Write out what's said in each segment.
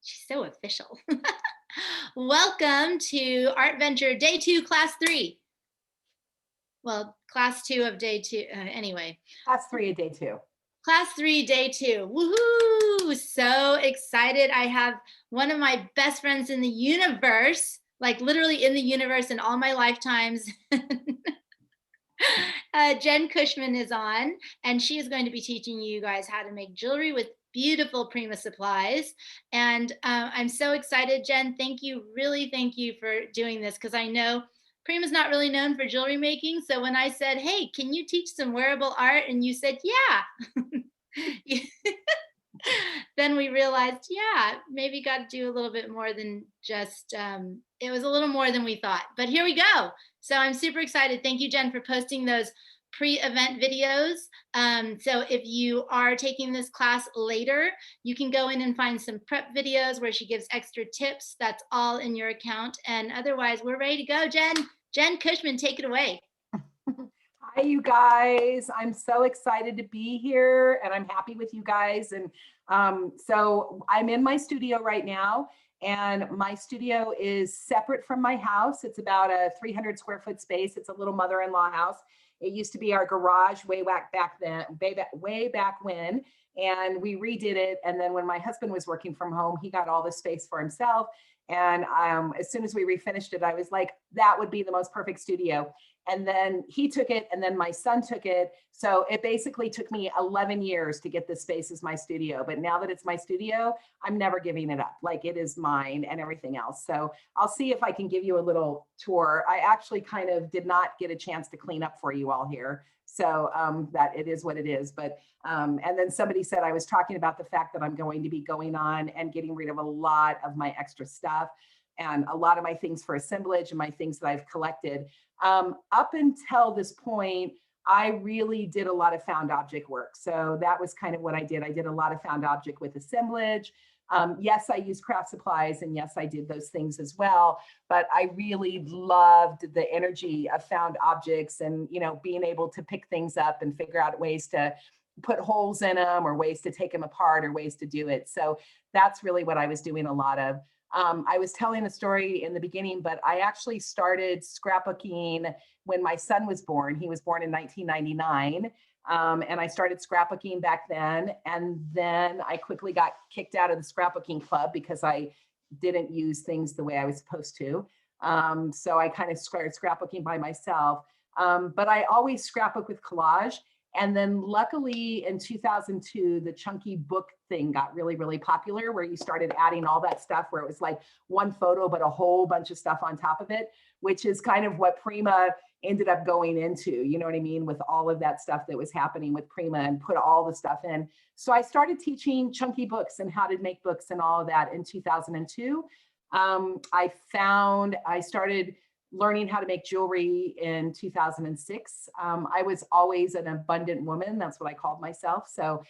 She's so official. Welcome to Art Venture Day 2, Class 3. Well, Class 2 of Day 2. Anyway. Class 3 of Day 2. Class 3, Day 2. Woohoo! So excited. I have one of my best friends in the universe, like literally in the universe in all my lifetimes. Jen Cushman is on, and she is going to be teaching you guys how to make jewelry with beautiful Prima supplies. And I'm so excited, Jen. Thank you, really thank you for doing this, because I know Prima's not really known for jewelry making. So when I said, hey, can you teach some wearable art? And you said, yeah. Then we realized, yeah, maybe got to do a little bit more than just, it was a little more than we thought. But here we go. So I'm super excited. Thank you, Jen, for posting those pre-event videos. So if you are taking this class later, you can go in and find some prep videos where she gives extra tips. That's all in your account. And otherwise, we're ready to go. Jen Cushman, take it away. Hi, you guys. I'm so excited to be here, and I'm happy with you guys. And so I'm in my studio right now, and my studio is separate from my house. It's about a 300 square foot space. It's a little mother-in-law house. It used to be our garage way back when, and we redid it. And then when my husband was working from home, he got all the space for himself. And as soon as we refinished it, I was like, that would be the most perfect studio. And then he took it, and then my son took it. So it basically took me 11 years to get this space as my studio. But now that it's my studio, I'm never giving it up. Like, it is mine and everything else. So I'll see if I can give you a little tour. I actually kind of did not get a chance to clean up for you all here. So that it is what it is. But and then somebody said I was talking about the fact that I'm going to be going on and getting rid of a lot of my extra stuff and a lot of my things for assemblage and my things that I've collected. Up until this point, I really did a lot of found object work. So that was kind of what I did. I did a lot of found object with assemblage. Yes, I used craft supplies, and yes, I did those things as well. But I really loved the energy of found objects and, you know, being able to pick things up and figure out ways to put holes in them or ways to take them apart or ways to do it. So that's really what I was doing a lot of. I was telling a story in the beginning, but I actually started scrapbooking when my son was born. He was born in 1999. And I started scrapbooking back then. And then I quickly got kicked out of the scrapbooking club because I didn't use things the way I was supposed to. So I kind of started scrapbooking by myself. But I always scrapbook with collage. And then luckily in 2002, the chunky book thing got really, really popular, where you started adding all that stuff where it was like one photo, but a whole bunch of stuff on top of it, which is kind of what Prima ended up going into, you know what I mean, with all of that stuff that was happening with Prima and put all the stuff in. So I started teaching chunky books and how to make books and all of that in 2002. I started learning how to make jewelry in 2006. I was always an abundant woman. That's what I called myself. So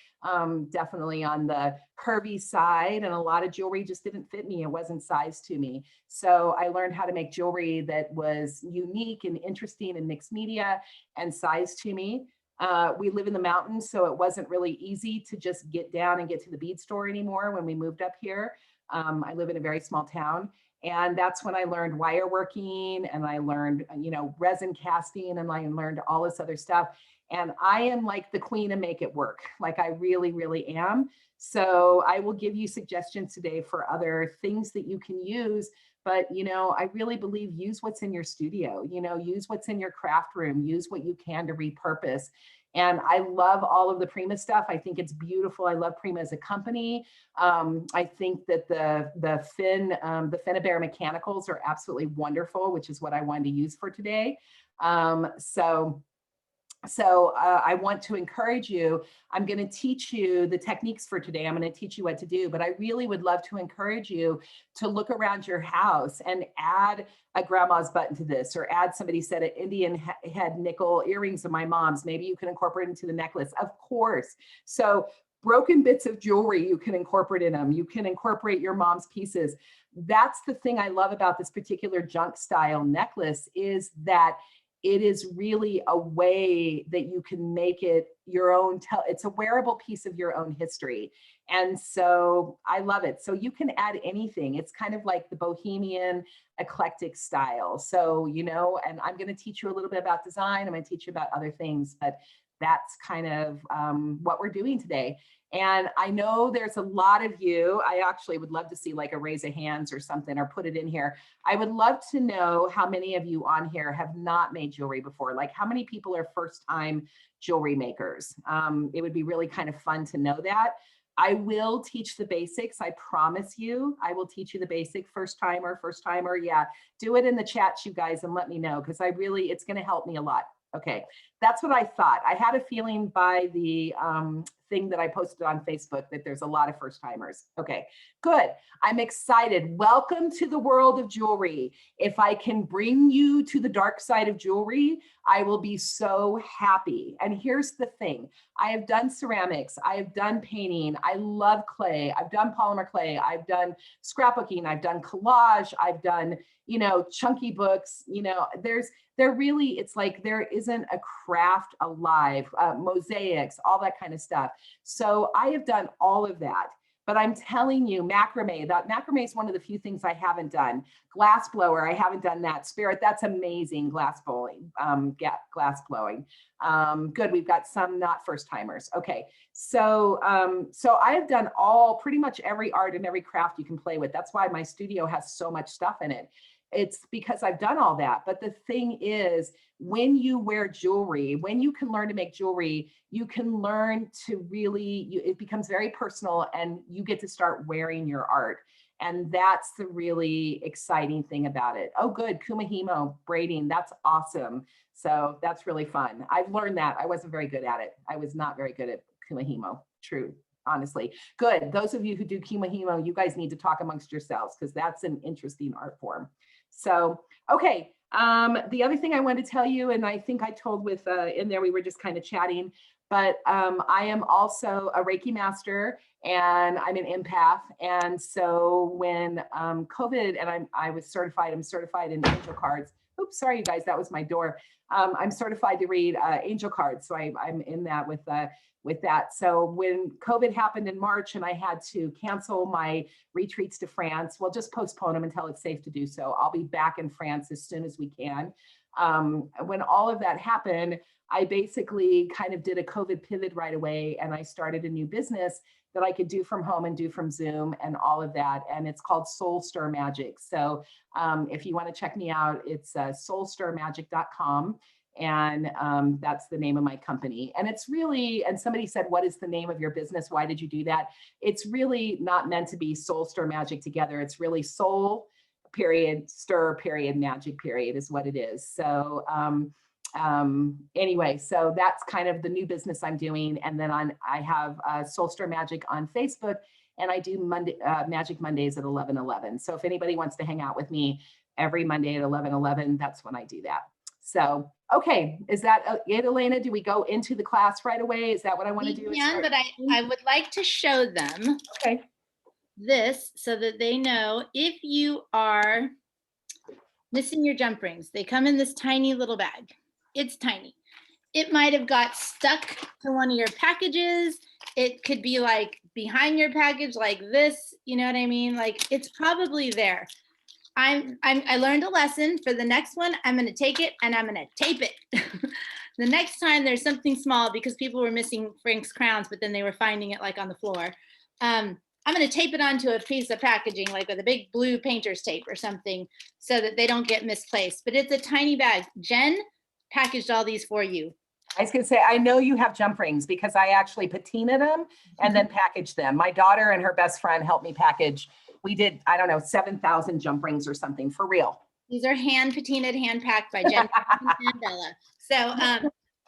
definitely on the curvy side, and a lot of jewelry just didn't fit me. It wasn't sized to me. So I learned how to make jewelry that was unique and interesting and mixed media and sized to me. We live in the mountains, so it wasn't really easy to just get down and get to the bead store anymore when we moved up here. I live in a very small town. And that's when I learned wire working, and I learned, you know, resin casting, and I learned all this other stuff. And I am like the queen of make it work. Like, I really, really am. So I will give you suggestions today for other things that you can use. But, you know, I really believe use what's in your studio, you know, use what's in your craft room, use what you can to repurpose. And I love all of the Prima stuff. I think it's beautiful. I love Prima as a company. I think that the Finnabair mechanicals are absolutely wonderful, which is what I wanted to use for today. So I want to encourage you. I'm going to teach you the techniques for today. I'm going to teach you what to do, but I really would love to encourage you to look around your house and add a grandma's button to this, or add, somebody said, an Indian head nickel earrings of my mom's. Maybe you can incorporate into the necklace, of course. So broken bits of jewelry, you can incorporate in them. You can incorporate your mom's pieces. That's the thing I love about this particular junk style necklace, is that it is really a way that you can make it your own. It's a wearable piece of your own history. And so I love it. So you can add anything. It's kind of like the bohemian eclectic style. So, you know, and I'm going to teach you a little bit about design. I'm going to teach you about other things, but that's kind of what we're doing today. And I know there's a lot of you, I actually would love to see like a raise of hands or something, or put it in here. I would love to know how many of you on here have not made jewelry before. Like how many people are first time jewelry makers? It would be really kind of fun to know that. I will teach the basics. I promise you, I will teach you the basic. First timer. Yeah, do it in the chats, you guys, and let me know, because it's going to help me a lot. Okay, that's what I thought. I had a feeling by the thing that I posted on Facebook that there's a lot of first timers. Okay, good. I'm excited. Welcome to the world of jewelry. If I can bring you to the dark side of jewelry, I will be so happy. And here's the thing. I have done ceramics. I have done painting. I love clay. I've done polymer clay. I've done scrapbooking. I've done collage. I've done, you know, chunky books. You know, it's like there isn't a craft alive, mosaics, all that kind of stuff. So I have done all of that. But I'm telling you, macrame is one of the few things I haven't done. Glass blower, I haven't done that. Spirit, that's amazing. Glass blowing. Good, we've got some not first timers. Okay, so I have done pretty much every art and every craft you can play with. That's why my studio has so much stuff in it. It's because I've done all that. But the thing is, when you wear jewelry, when you can learn to make jewelry, you can learn to it becomes very personal, and you get to start wearing your art. And that's the really exciting thing about it. Oh, good. Kumihimo braiding. That's awesome. So that's really fun. I've learned that. I wasn't very good at it. I was not very good at Kumihimo. True. Honestly. Good. Those of you who do Kumihimo, you guys need to talk amongst yourselves, because that's an interesting art form. So, okay. The other thing I wanted to tell you, and I think I told with in there, we were just kind of chatting, but I am also a Reiki master, and I'm an empath. And so when COVID, and I'm certified in angel cards. Oops, sorry, you guys, that was my door. I'm certified to read angel cards. So I'm in that with that. So when COVID happened in March and I had to cancel my retreats to France, well, just postpone them until it's safe to do so. I'll be back in France as soon as we can. When all of that happened, I basically kind of did a COVID pivot right away, and I started a new business that I could do from home and do from Zoom and all of that. And it's called Soul Stir Magic. So if you want to check me out, it's soulstirmagic.com. And that's the name of my company. And it's really, and somebody said, what is the name of your business? Why did you do that? It's really not meant to be soul stir magic together. It's really soul period, stir period, magic period is what it is. So anyway, so that's kind of the new business I'm doing. And then I have Soul Stir Magic on Facebook, and I do Magic Mondays at 11:11. So if anybody wants to hang out with me every Monday at 11:11, that's when I do that. So, okay, is that it, Elena? Do we go into the class right away? Is that what I want to do? We can, but I would like to show them this so that they know if you are missing your jump rings. They come in this tiny little bag. It's tiny. It might have got stuck to one of your packages. It could be like behind your package like this, you know what I mean? Like it's probably there. I learned a lesson. For the next one, I'm going to take it and I'm going to tape it. The next time there's something small, because people were missing Frank's crowns, but then they were finding it like on the floor. I'm going to tape it onto a piece of packaging, like with a big blue painter's tape or something, so that they don't get misplaced. But it's a tiny bag. Jen packaged all these for you. I was going to say, I know you have jump rings because I actually patinaed them and then packaged them. My daughter and her best friend helped me package. We did, I don't know, 7,000 jump rings or something, for real. These are hand patinaed, hand packed by Jen and Bella. So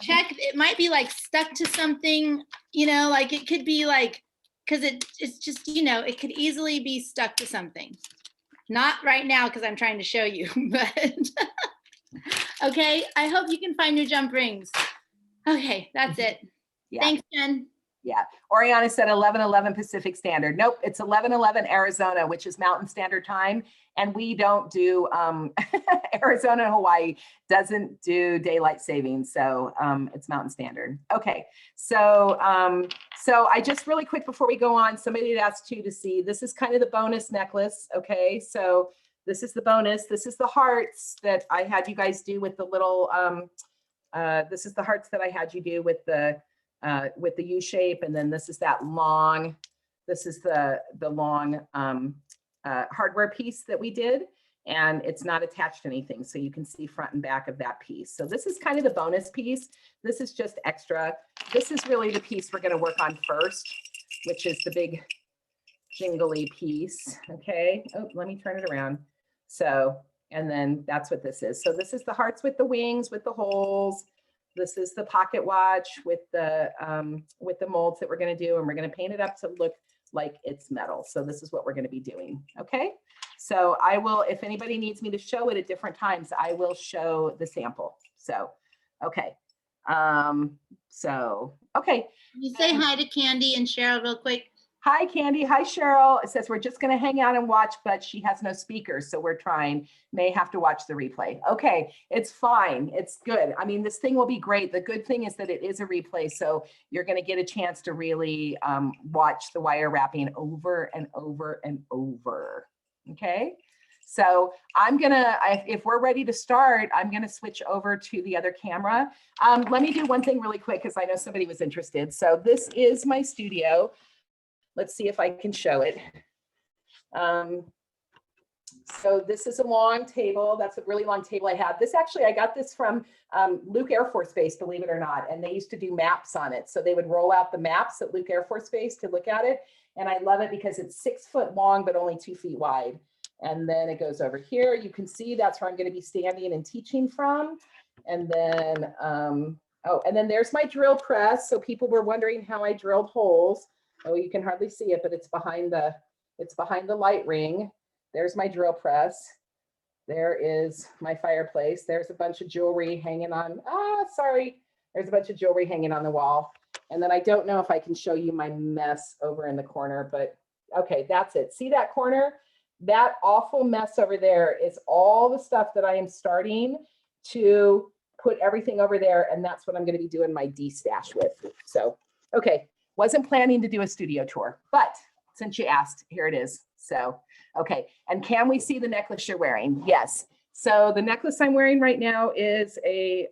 check, it might be like stuck to something, you know, like it could be like, because it's just, you know, it could easily be stuck to something. Not right now because I'm trying to show you, but okay, I hope you can find your jump rings. Okay, that's it. Yeah. Thanks, Jen. Yeah. Oriana said 11:11 Pacific Standard. Nope, it's 11:11 Arizona, which is Mountain Standard Time. And we don't do, Arizona and Hawaii doesn't do daylight savings. So it's Mountain Standard. Okay. So, so I just really quick before we go on, somebody had asked you to see, this is kind of the bonus necklace. Okay. So this is the bonus. This is the hearts that I had you guys do with the little, this is the hearts that I had you do with the U shape. And then this is that long, this is the long hardware piece that we did. And it's not attached to anything. So you can see front and back of that piece. So this is kind of the bonus piece. This is just extra. This is really the piece we're going to work on first, which is the big jingly piece. Okay. Oh, let me turn it around. So, and then that's what this is. So this is the hearts with the wings, with the holes. This is the pocket watch with the molds that we're going to do, and we're going to paint it up to look like it's metal. So this is what we're going to be doing. Okay. So I will, if anybody needs me to show it at different times, I will show the sample. So, okay. Okay. You say hi to Candy and Cheryl real quick. Hi, Candy. Hi, Cheryl. It says we're just going to hang out and watch, but she has no speakers. So we're trying, may have to watch the replay. Okay, it's fine. It's good. I mean, this thing will be great. The good thing is that it is a replay. So you're going to get a chance to really watch the wire wrapping over and over and over. Okay. So I'm going to, if we're ready to start, I'm going to switch over to the other camera. Let me do one thing really quick because I know somebody was interested. So this is my studio. Let's see if I can show it. So this is a long table. That's a really long table I have. This actually, I got this from Luke Air Force Base, believe it or not. And they used to do maps on it. So they would roll out the maps at Luke Air Force Base to look at it. And I love it because it's 6 foot long, but only 2 feet wide. And then it goes over here. You can see that's where I'm going to be standing and teaching from. And then, oh, and then there's my drill press. So people were wondering how I drilled holes. Oh, you can hardly see it, but it's behind the light ring. There's my drill press. There is my fireplace. There's a bunch of jewelry hanging on. Sorry. There's a bunch of jewelry hanging on the wall. And then I don't know if I can show you my mess over in the corner, but okay, that's it. See that corner? That awful mess over there is all the stuff that I am starting to put everything over there. And that's what I'm going to be doing my D-stash with. So, okay. Wasn't planning to do a studio tour, but since you asked, here it is. So, okay. And can we see the necklace you're wearing? Yes. So the necklace I'm wearing right now is a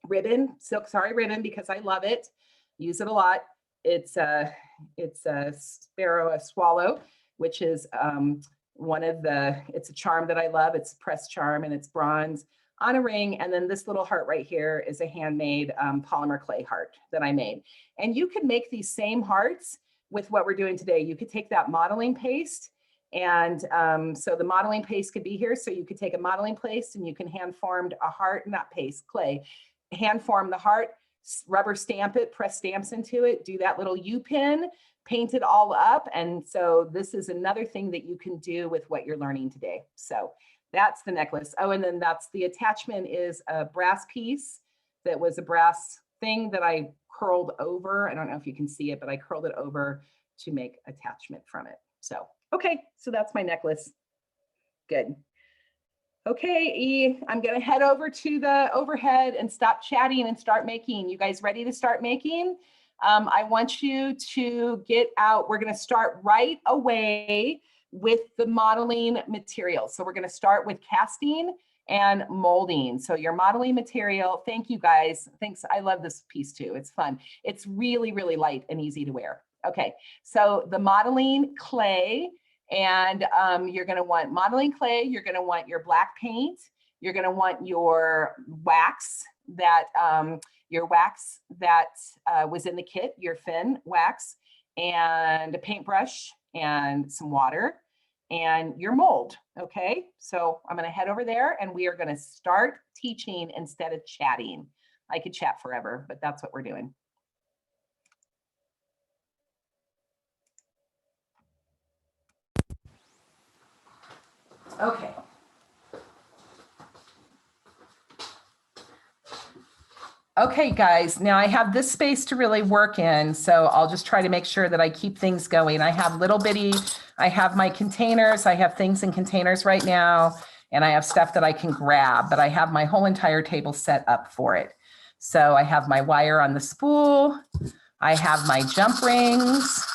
ribbon, silk sari ribbon, because I love it. Use it a lot. It's a sparrow, a swallow, which is it's a charm that I love. It's a pressed charm and it's bronze on a ring. And then this little heart right here is a handmade polymer clay heart that I made. And you could make these same hearts with what we're doing today. You could take that modeling paste. And so the modeling paste could be here. So you could take a modeling paste and you can hand formed a heart, not paste, clay, hand form the heart, rubber stamp it, press stamps into it, do that little U pin, paint it all up. And so this is another thing that you can do with what you're learning today. So that's the necklace. Oh, and then that's the attachment is a brass piece that was a brass thing that I curled over. I don't know if you can see it, but I curled it over to make attachment from it. So, okay, so that's my necklace. Good. Okay, E, I'm gonna head over to the overhead and stop chatting and start making. You guys ready to start making? I want you to get out. We're gonna start right away with the modeling material. So we're going to start with casting and molding. So your modeling material, thank you guys. Thanks. I love this piece too. It's fun. It's really, really light and easy to wear. Okay. So the modeling clay, and you're going to want modeling clay. You're going to want your black paint. You're going to want your wax that was in the kit, your fin wax, and a paintbrush and some water and your mold. Okay, so I'm going to head over there and we are going to start teaching instead of chatting. I could chat forever, but that's what we're doing. Okay. Okay, guys, now I have this space to really work in, so I'll just try to make sure that I keep things going. I have I have my containers, I have things in containers right now, and I have stuff that I can grab, but I have my whole entire table set up for it. So I have my wire on the spool, I have my jump rings,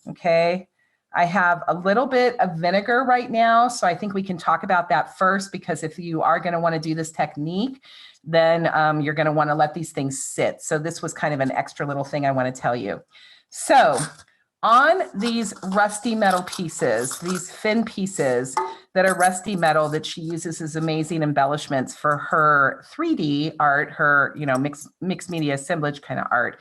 okay? I have a little bit of vinegar right now, so I think we can talk about that first, because if you are going to want to do this technique, then you're going to want to let these things sit. So this was kind of an extra little thing I want to tell you. So on these rusty metal pieces, these thin pieces that are rusty metal that she uses as amazing embellishments for her 3D art, her, you know, mixed media assemblage kind of art.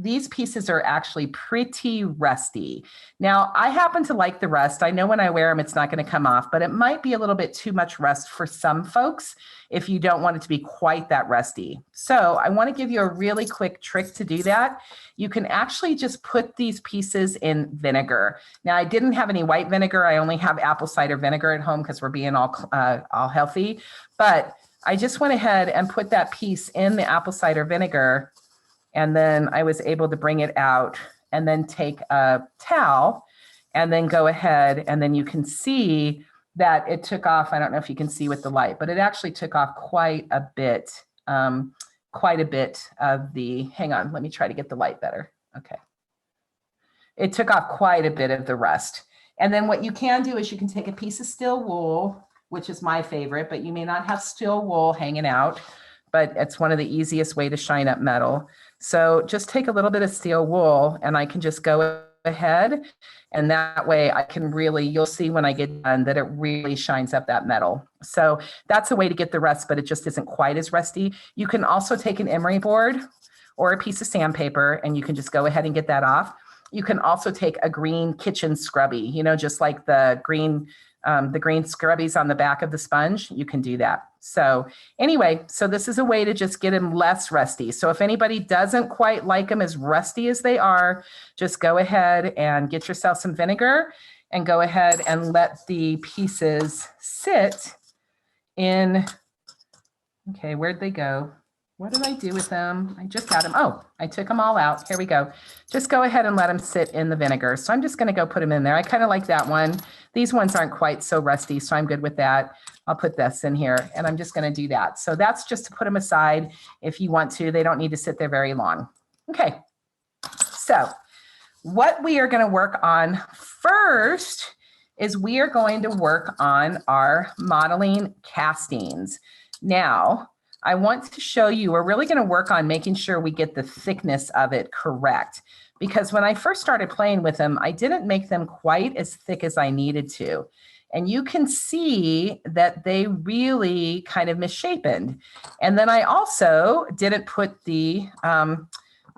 These pieces are actually pretty rusty. Now, I happen to like the rust. I know when I wear them, it's not going to come off, but it might be a little bit too much rust for some folks if you don't want it to be quite that rusty. So I want to give you a really quick trick to do that. You can actually just put these pieces in vinegar. Now, I didn't have any white vinegar. I only have apple cider vinegar at home because we're being all healthy. But I just went ahead and put that piece in the apple cider vinegar. And then I was able to bring it out and then take a towel and then go ahead, and then you can see that it took off. I don't know if you can see with the light, but it actually took off quite a bit of the, hang on, let me try to get the light better. Okay. It took off quite a bit of the rust. And then what you can do is you can take a piece of steel wool, which is my favorite, but you may not have steel wool hanging out, but it's one of the easiest way to shine up metal. So just take a little bit of steel wool and I can just go ahead, and that way I can really, you'll see when I get done that it really shines up that metal. So that's a way to get the rust, but it just isn't quite as rusty. You can also take an emery board or a piece of sandpaper and you can just go ahead and get that off. You can also take a green kitchen scrubby, you know, just like the green scrubbies on the back of the sponge, you can do that. So anyway, so this is a way to just get them less rusty. So if anybody doesn't quite like them as rusty as they are, just go ahead and get yourself some vinegar and go ahead and let the pieces sit in. Okay, where'd they go? What did I do with them? I just had them. Oh, I took them all out. Here we go. Just go ahead and let them sit in the vinegar. So I'm just going to go put them in there. I kind of like that one. These ones aren't quite so rusty, so I'm good with that. I'll put this in here and I'm just going to do that. So that's just to put them aside if you want to. They don't need to sit there very long. Okay. So what we are going to work on first is we are going to work on our modeling castings. Now, I want to show you, we're really going to work on making sure we get the thickness of it correct. Because when I first started playing with them, I didn't make them quite as thick as I needed to. And you can see that they really kind of misshapen. And then I also didn't put the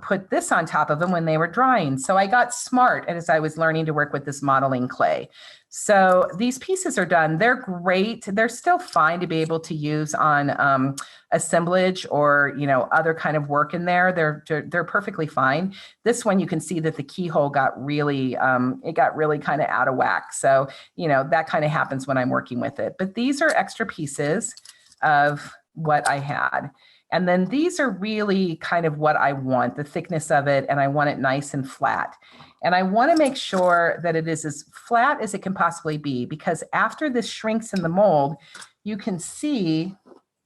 put this on top of them when they were drying. So I got smart as I was learning to work with this modeling clay. So these pieces are done. They're great. They're still fine to be able to use on assemblage or, you know, other kind of work in there. They're perfectly fine. This one, you can see that the keyhole got really, it got really kind of out of whack. So, you know, that kind of happens when I'm working with it. But these are extra pieces of what I had. And then these are really kind of what I want, the thickness of it, and I want it nice and flat. And I want to make sure that it is as flat as it can possibly be, because after this shrinks in the mold, you can see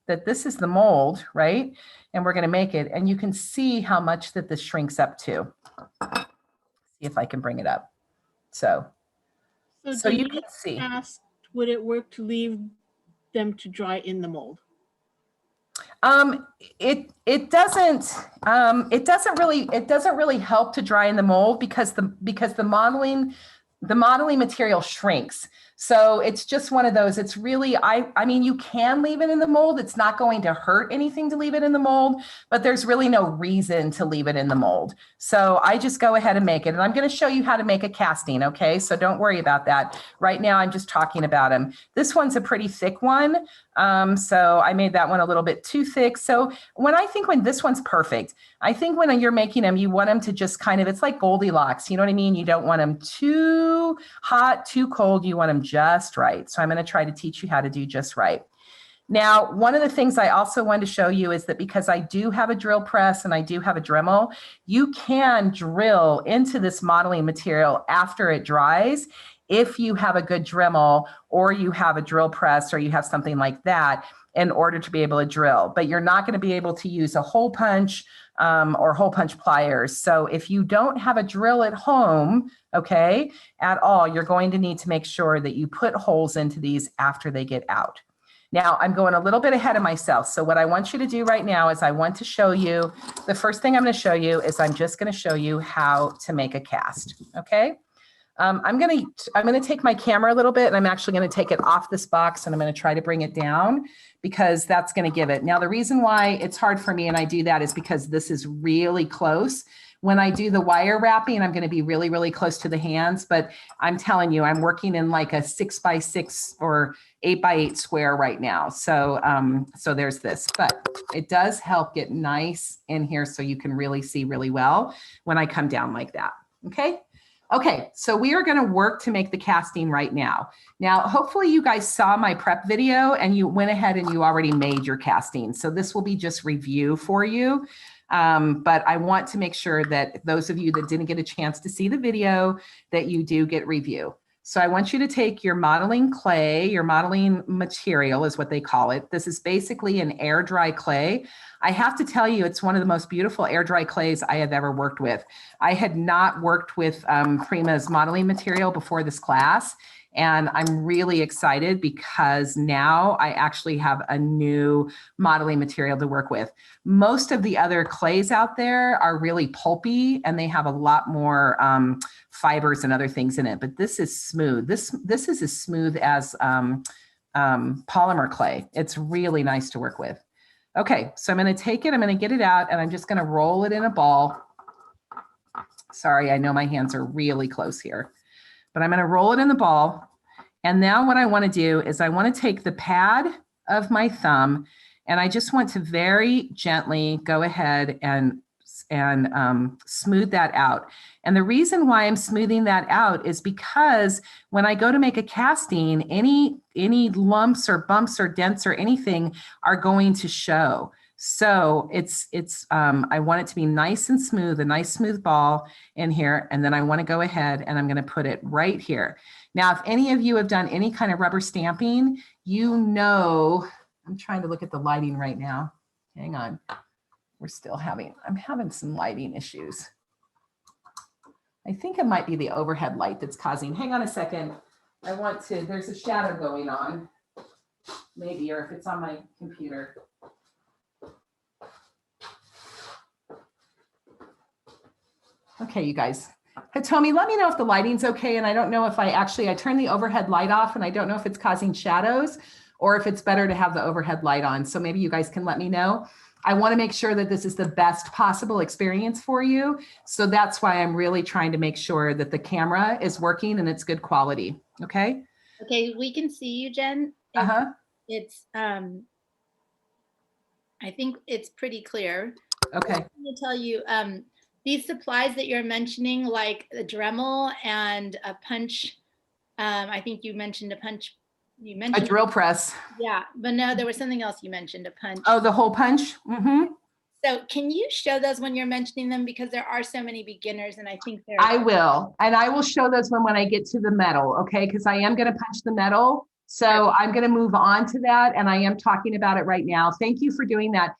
that this is the mold, right? And we're going to make it, and you can see how much that this shrinks up to. See if I can bring it up. So you can see. Would it work to leave them to dry in the mold? It doesn't really help to dry in the mold because the modeling material shrinks. So it's just one of those. It's really, I mean, you can leave it in the mold. It's not going to hurt anything to leave it in the mold, but there's really no reason to leave it in the mold. So I just go ahead and make it. And I'm going to show you how to make a casting. Okay. So don't worry about that. Right now, I'm just talking about them. This one's a pretty thick one. So I made that one a little bit too thick. So when this one's perfect, I think when you're making them, you want them to just kind of, it's like Goldilocks. You know what I mean? You don't want them too hot, too cold. You want them just right. So I'm going to try to teach you how to do just right. Now, one of the things I also wanted to show you is that because I do have a drill press and I do have a Dremel, you can drill into this modeling material after it dries if you have a good Dremel or you have a drill press or you have something like that in order to be able to drill. But you're not going to be able to use a hole punch or hole punch pliers. So if you don't have a drill at home, okay, at all, you're going to need to make sure that you put holes into these after they get out. Now, I'm going a little bit ahead of myself. So what I want you to do right now is I want to show you, the first thing I'm going to show you is I'm just going to show you how to make a cast, okay? I'm going to take my camera a little bit and I'm actually going to take it off this box and I'm going to try to bring it down because that's going to give it. Now, the reason why it's hard for me and I do that is because this is really close. When I do the wire wrapping, I'm going to be really, really close to the hands, but I'm telling you, I'm working in like a 6x6 or 8x8 square right now. So, so there's this, but it does help get nice in here so you can really see really well when I come down like that. Okay. Okay, so we are going to work to make the casting right now. Now, hopefully you guys saw my prep video and you went ahead and you already made your casting. So this will be just review for you. But I want to make sure that those of you that didn't get a chance to see the video, that you do get review. So I want you to take your modeling clay, your modeling material is what they call it. This is basically an air dry clay. I have to tell you, it's one of the most beautiful air dry clays I have ever worked with. I had not worked with Prima's modeling material before this class. And I'm really excited because now I actually have a new modeling material to work with. Most of the other clays out there are really pulpy and they have a lot more fibers and other things in it, but this is smooth. This is as smooth as polymer clay. It's really nice to work with. Okay, so I'm going to take it, I'm going to get it out, and I'm just going to roll it in a ball. Sorry, I know my hands are really close here, but I'm going to roll it in the ball. And now what I want to do is I want to take the pad of my thumb, and I just want to very gently go ahead and smooth that out. And the reason why I'm smoothing that out is because when I go to make a casting, any lumps or bumps or dents or anything are going to show. So I want it to be nice and smooth, a nice smooth ball in here. And then I want to go ahead and I'm going to put it right here. Now, if any of you have done any kind of rubber stamping, you know, I'm trying to look at the lighting right now. Hang on. I'm having some lighting issues. I think it might be the overhead light that's causing. Hang on a second. There's a shadow going on. Maybe, or if it's on my computer. Okay, you guys. Hitomi, let me know if the lighting's okay. And I don't know if I turned the overhead light off and I don't know if it's causing shadows or if it's better to have the overhead light on. So maybe you guys can let me know. I want to make sure that this is the best possible experience for you. So that's why I'm really trying to make sure that the camera is working and it's good quality. Okay. Okay, we can see you, Jen. It's I think it's pretty clear. Okay. I'm going to tell you, these supplies that you're mentioning, like a Dremel and a punch, I think you mentioned a punch. You mentioned a drill press. Yeah, but no, there was something else you mentioned, a punch. Oh, the hole punch. Mm-hmm. So can you show those when you're mentioning them? Because there are so many beginners and I think they're. I will. And I will show those when I get to the metal. Okay. Because I am going to punch the metal. So I'm going to move on to that. And I am talking about it right now. Thank you for doing that.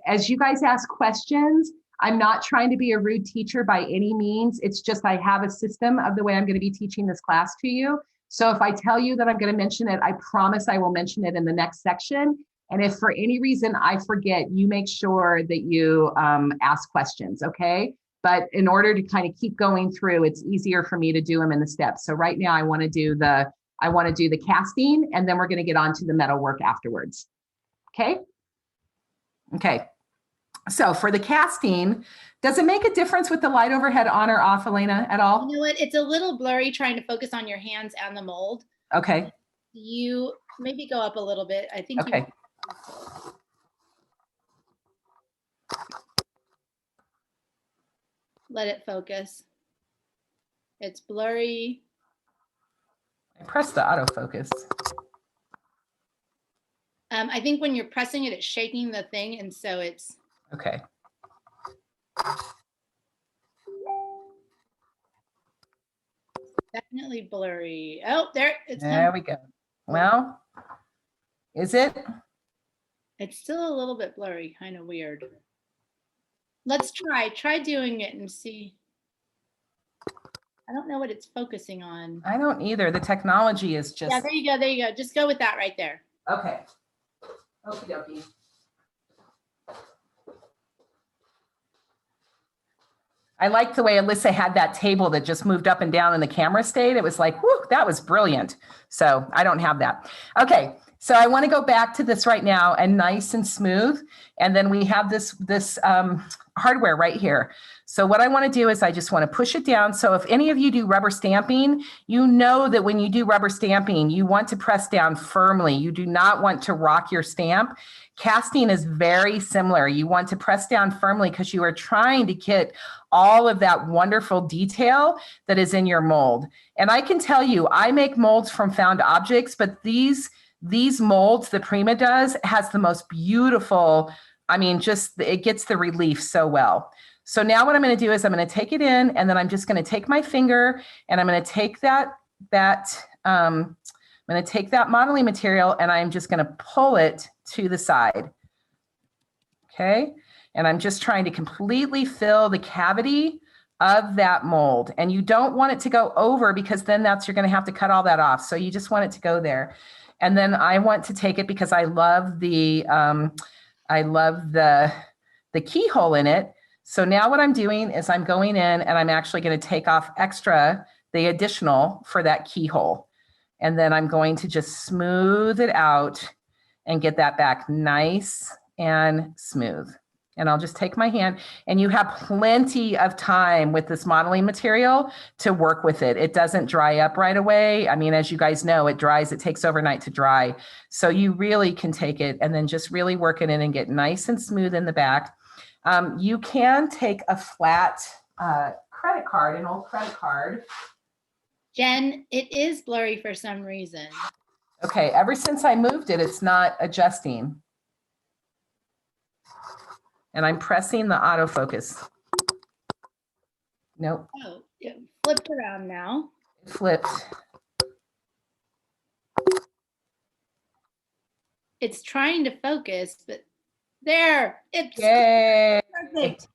As you guys ask questions, I'm not trying to be a rude teacher by any means. It's just I have a system of the way I'm going to be teaching this class to you. So if I tell you that I'm going to mention it, I promise I will mention it in the next section. And if for any reason I forget, you make sure that you ask questions, okay? But in order to kind of keep going through, it's easier for me to do them in the steps. So right now I want to do the casting, and then we're going to get on to the metal work afterwards. Okay? Okay. So for the casting, does it make a difference with the light overhead on or off, Elena, at all? You know what? It's a little blurry trying to focus on your hands and the mold. Okay. You maybe go up a little bit. I think. Okay. Let it focus. It's blurry. I pressed the autofocus. I think when you're pressing it, it's shaking the thing, and so it's Okay. definitely blurry. Oh, there it's There coming. we go. Well, is it? It's still a little bit blurry, kind of weird. Let's try doing it and see. I don't know what it's focusing on. I don't either. The technology is just. Yeah, there you go. There you go. Just go with that right there. Okay. Okie dokie. I like the way Alyssa had that table that just moved up and down and the camera stayed. It was like, whoo, that was brilliant. So I don't have that. Okay. So I want to go back to this right now and nice and smooth. And then we have this hardware right here. So what I want to do is I just want to push it down. So if any of you do rubber stamping, you know that when you do rubber stamping, you want to press down firmly. You do not want to rock your stamp. Casting is very similar. You want to press down firmly because you are trying to get all of that wonderful detail that is in your mold. And I can tell you, I make molds from found objects, but these molds that Prima does has the most beautiful, I mean, just it gets the relief so well. So now what I'm going to do is I'm going to take it in, and then I'm just going to take my finger and I'm going to take that modeling material and I'm just going to pull it to the side. Okay. And I'm just trying to completely fill the cavity of that mold. And you don't want it to go over because then you're going to have to cut all that off. So you just want it to go there. And then I want to take it because I love the keyhole in it. So now what I'm doing is I'm going in and I'm actually going to take off the additional for that keyhole. And then I'm going to just smooth it out and get that back nice and smooth. And I'll just take my hand, and you have plenty of time with this modeling material to work with it. It doesn't dry up right away. I mean, as you guys know, it takes overnight to dry. So you really can take it and then just really work it in and get nice and smooth in the back. You can take a flat credit card, an old credit card. Jen, it is blurry for some reason. Okay, ever since I moved it, it's not adjusting. And I'm pressing the autofocus. Nope. Oh, it flipped around now. It flipped. It's trying to focus, but there, it's Yay. perfect.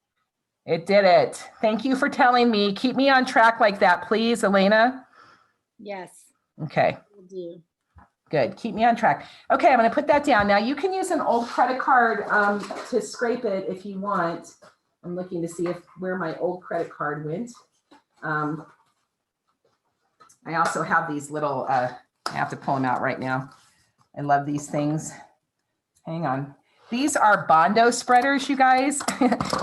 It did it. Thank you for telling me. Keep me on track like that, please, Elena. Yes. Okay. Will do. Good. Keep me on track. Okay, I'm going to put that down. Now you can use an old credit card to scrape it if you want. I'm looking to see where my old credit card went. I also have these little, I have to pull them out right now. I love these things. Hang on. These are Bondo spreaders, you guys.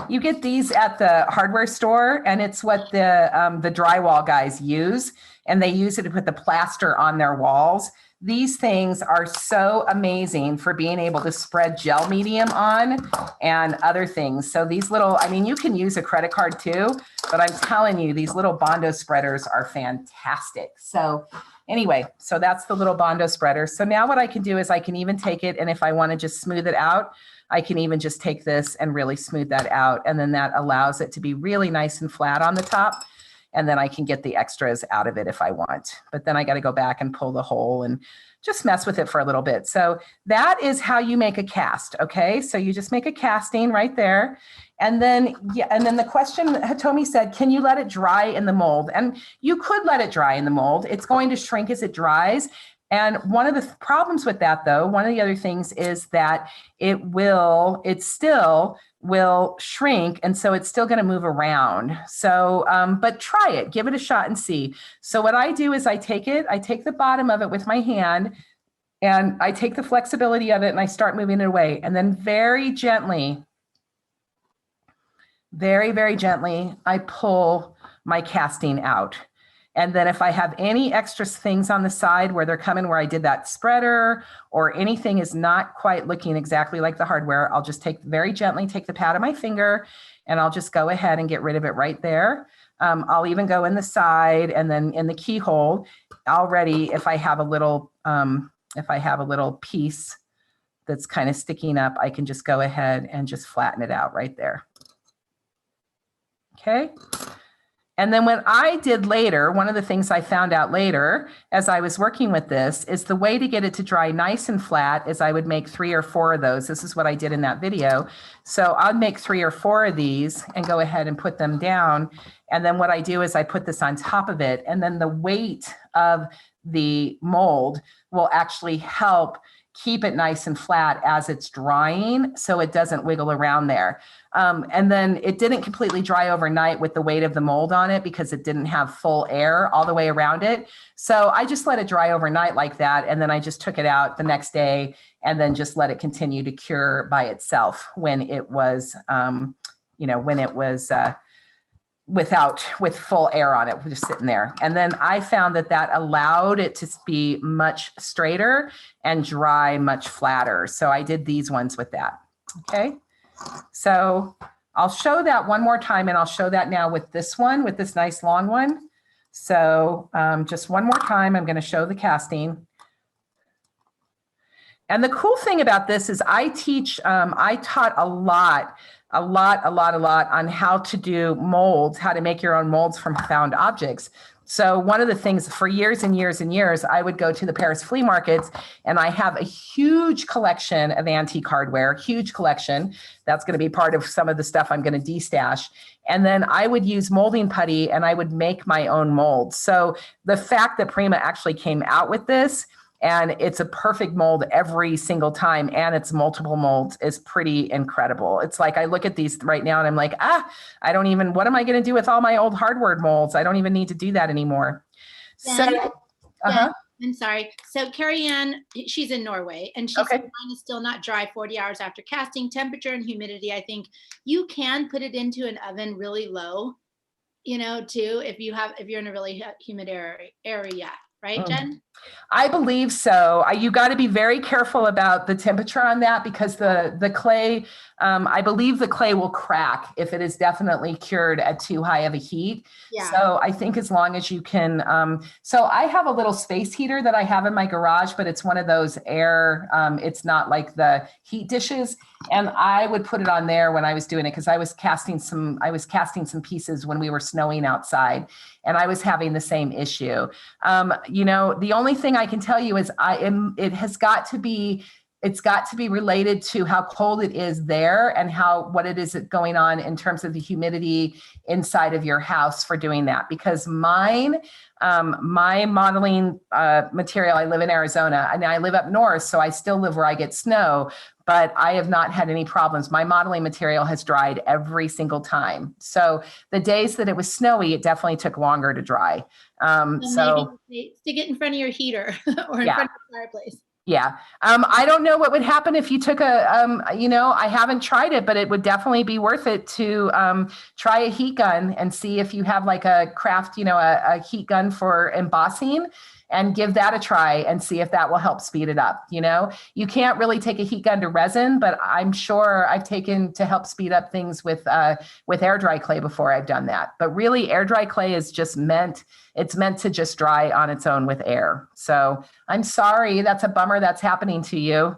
You get these at the hardware store, and it's what the drywall guys use, and they use it to put the plaster on their walls. These things are so amazing for being able to spread gel medium on and other things. So these little, I mean, you can use a credit card too, but I'm telling you, these little Bondo spreaders are fantastic. So anyway, so that's the little Bondo spreader. So now what I can do is I can even take it, and if I want to just smooth it out, I can even just take this and really smooth that out. And then that allows it to be really nice and flat on the top. And then I can get the extras out of it if I want. But then I got to go back and pull the hole and just mess with it for a little bit. So that is how you make a cast. Okay. So you just make a casting right there. And then, yeah, and then the question Hitomi said, can you let it dry in the mold? And you could let it dry in the mold. It's going to shrink as it dries. And one of the problems with that, though, one of the other things is that it still will shrink. And so it's still going to move around. So, but try it, give it a shot and see. So what I do is I take the bottom of it with my hand, and I take the flexibility of it and I start moving it away. And then very gently, very, very gently, I pull my casting out. And then if I have any extra things on the side where they're coming where I did that spreader, or anything is not quite looking exactly like the hardware, I'll just very gently take the pad of my finger, and I'll just go ahead and get rid of it right there. I'll even go in the side, and then in the keyhole already, if I have a little piece that's kind of sticking up, I can just go ahead and just flatten it out right there. Okay. And then what I did later, one of the things I found out later as I was working with this is the way to get it to dry nice and flat is I would make 3 or 4 of those. This is what I did in that video. So I'd make 3 or 4 of these and go ahead and put them down. And then what I do is I put this on top of it. And then the weight of the mold will actually help keep it nice and flat as it's drying so it doesn't wiggle around there. And then it didn't completely dry overnight with the weight of the mold on it because it didn't have full air all the way around it. So I just let it dry overnight like that. And then I just took it out the next day and then just let it continue to cure by itself when it was, with full air on it, just sitting there. And then I found that that allowed it to be much straighter and dry much flatter. So I did these ones with that. Okay. So I'll show that one more time, and I'll show that now with this one, with this nice long one. So just one more time, I'm going to show the casting. And the cool thing about this is I taught a lot on how to do molds, how to make your own molds from found objects. So one of the things for years and years and years, I would go to the Paris flea markets, and I have a huge collection of antique hardware, huge collection. That's going to be part of some of the stuff I'm going to destash. And then I would use molding putty and I would make my own molds. So the fact that Prima actually came out with this, and it's a perfect mold every single time, and it's multiple molds, is pretty incredible. It's like I look at these right now and I'm like, what am I going to do with all my old hardware molds? I don't even need to do that anymore. Then, I'm sorry. So Carrie Ann, she's in Norway, and she said mine is still not dry 40 hours after casting. Temperature and humidity, I think you can put it into an oven really low, too, if you're in a really humid area. Right, Jen? I believe so. You got to be very careful about the temperature on that because the clay, I believe the clay will crack if it is definitely cured at too high of a heat. Yeah. So I think as long as you can, so I have a little space heater that I have in my garage, but it's one of those air, it's not like the heat dishes. And I would put it on there when I was doing it because I was casting some pieces when we were snowing outside, and I was having the same issue. The only thing I can tell you is it's got to be related to how cold it is there and what it is going on in terms of the humidity inside of your house for doing that. Because my modeling material, I live in Arizona and I live up north, so I still live where I get snow, but I have not had any problems. My modeling material has dried every single time. So the days that it was snowy, it definitely took longer to dry. So maybe stick it in front of your heater or in front of the fireplace. Yeah. I don't know what would happen if you took I haven't tried it, but it would definitely be worth it to try a heat gun and see if you have like a craft, a heat gun for embossing, and give that a try and see if that will help speed it up. You can't really take a heat gun to resin, but I'm sure I've taken to help speed up things with air dry clay before I've done that. But really air dry clay is just meant to just dry on its own with air. So I'm sorry, that's a bummer that's happening to you.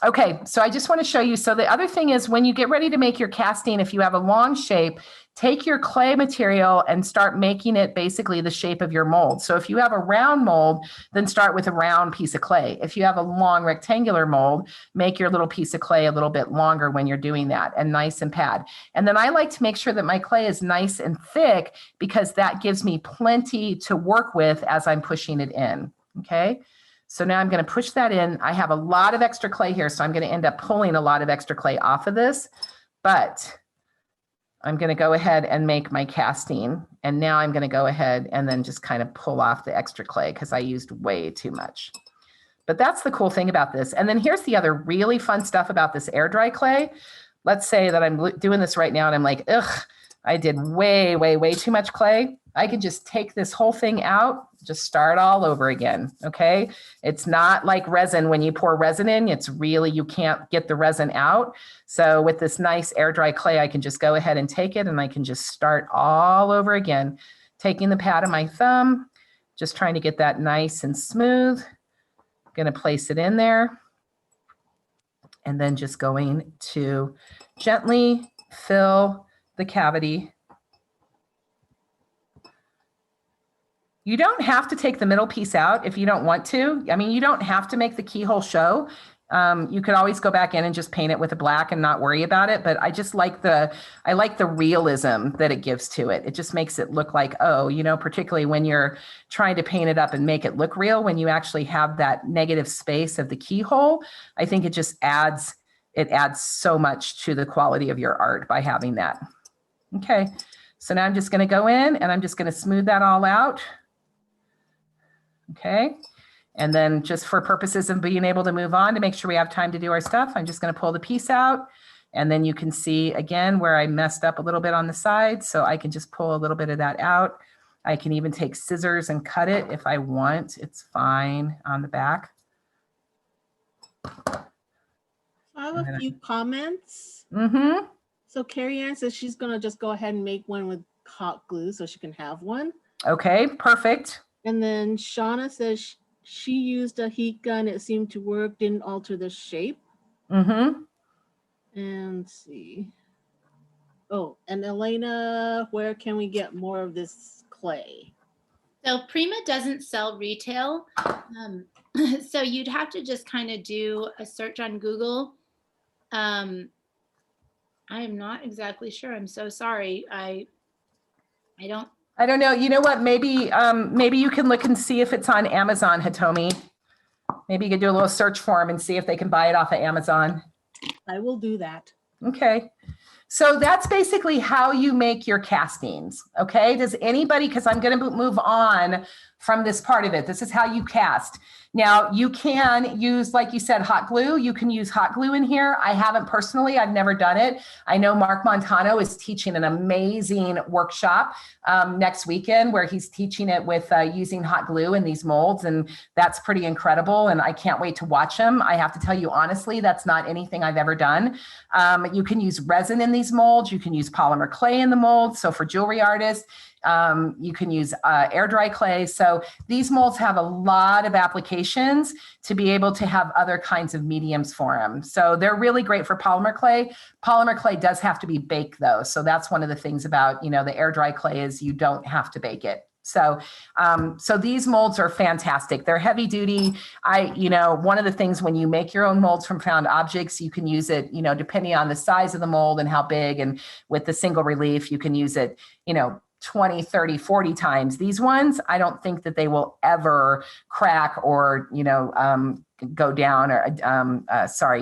Okay, so I just want to show you. So the other thing is when you get ready to make your casting, if you have a long shape, take your clay material and start making it basically the shape of your mold. So if you have a round mold, then start with a round piece of clay. If you have a long rectangular mold, make your little piece of clay a little bit longer when you're doing that and nice and pad. And then I like to make sure that my clay is nice and thick because that gives me plenty to work with as I'm pushing it in, okay? So now I'm going to push that in. I have a lot of extra clay here, so I'm going to end up pulling a lot of extra clay off of this, but I'm going to go ahead and make my casting. And now I'm going to go ahead and then just kind of pull off the extra clay because I used way too much. But that's the cool thing about this. And then here's the other really fun stuff about this air dry clay. Let's say that I'm doing this right now and I'm like, ugh, I did way, way, way too much clay. I could just take this whole thing out, just start all over again, okay? It's not like resin. When you pour resin in, it's really, you can't get the resin out. So with this nice air dry clay, I can just go ahead and take it and I can just start all over again, taking the pad of my thumb, just trying to get that nice and smooth. I'm gonna place it in there. And then just going to gently fill the cavity. You don't have to take the middle piece out if you don't want to. I mean, you don't have to make the keyhole show. You could always go back in and just paint it with a black and not worry about it. But I just like I like the realism that it gives to it. It just makes it look like, oh, you know, particularly when you're trying to paint it up and make it look real, when you actually have that negative space of the keyhole, I think it just adds so much to the quality of your art by having that. Okay, so now I'm just going to go in and I'm just going to smooth that all out. Okay. And then just for purposes of being able to move on to make sure we have time to do our stuff, I'm just going to pull the piece out. And then you can see again where I messed up a little bit on the side. So I can just pull a little bit of that out. I can even take scissors and cut it if I want. It's fine on the back. I have a few comments. Mm-hmm. So Carrie Ann says she's going to just go ahead and make one with hot glue so she can have one. Okay, perfect. And then Shauna says she used a heat gun. It seemed to work, didn't alter the shape. Mm-hmm. And let's see. Oh, and Elena, where can we get more of this clay? So Prima doesn't sell retail. So you'd have to just kind of do a search on Google. I am not exactly sure. I'm so sorry. I don't know. You know what? Maybe maybe you can look and see if it's on Amazon, Hitomi. Maybe you could do a little search for them and see if they can buy it off of Amazon. I will do that. Okay. So that's basically how you make your castings. Okay. Does anybody, because I'm going to move on from this part of it. This is how you cast. Now you can use, like you said, hot glue. You can use hot glue in here. I haven't personally, I've never done it. I know Mark Montano is teaching an amazing workshop next weekend where he's teaching it with using hot glue in these molds. And that's pretty incredible. And I can't wait to watch him. I have to tell you, honestly, that's not anything I've ever done. You can use resin in these molds. You can use polymer clay in the molds. So for jewelry artists, you can use air dry clay. So these molds have a lot of applications to be able to have other kinds of mediums for them. So they're really great for polymer clay. Polymer clay does have to be baked though. So that's one of the things about, you know, the air dry clay is you don't have to bake it. So, so these molds are fantastic. They're heavy duty. You know, one of the things when you make your own molds from found objects, you can use it, you know, depending on the size of the mold and how big, and with the single relief, you can use it, you know, 20, 30, 40 times. These ones, I don't think that they will ever crack or, you know, go down or,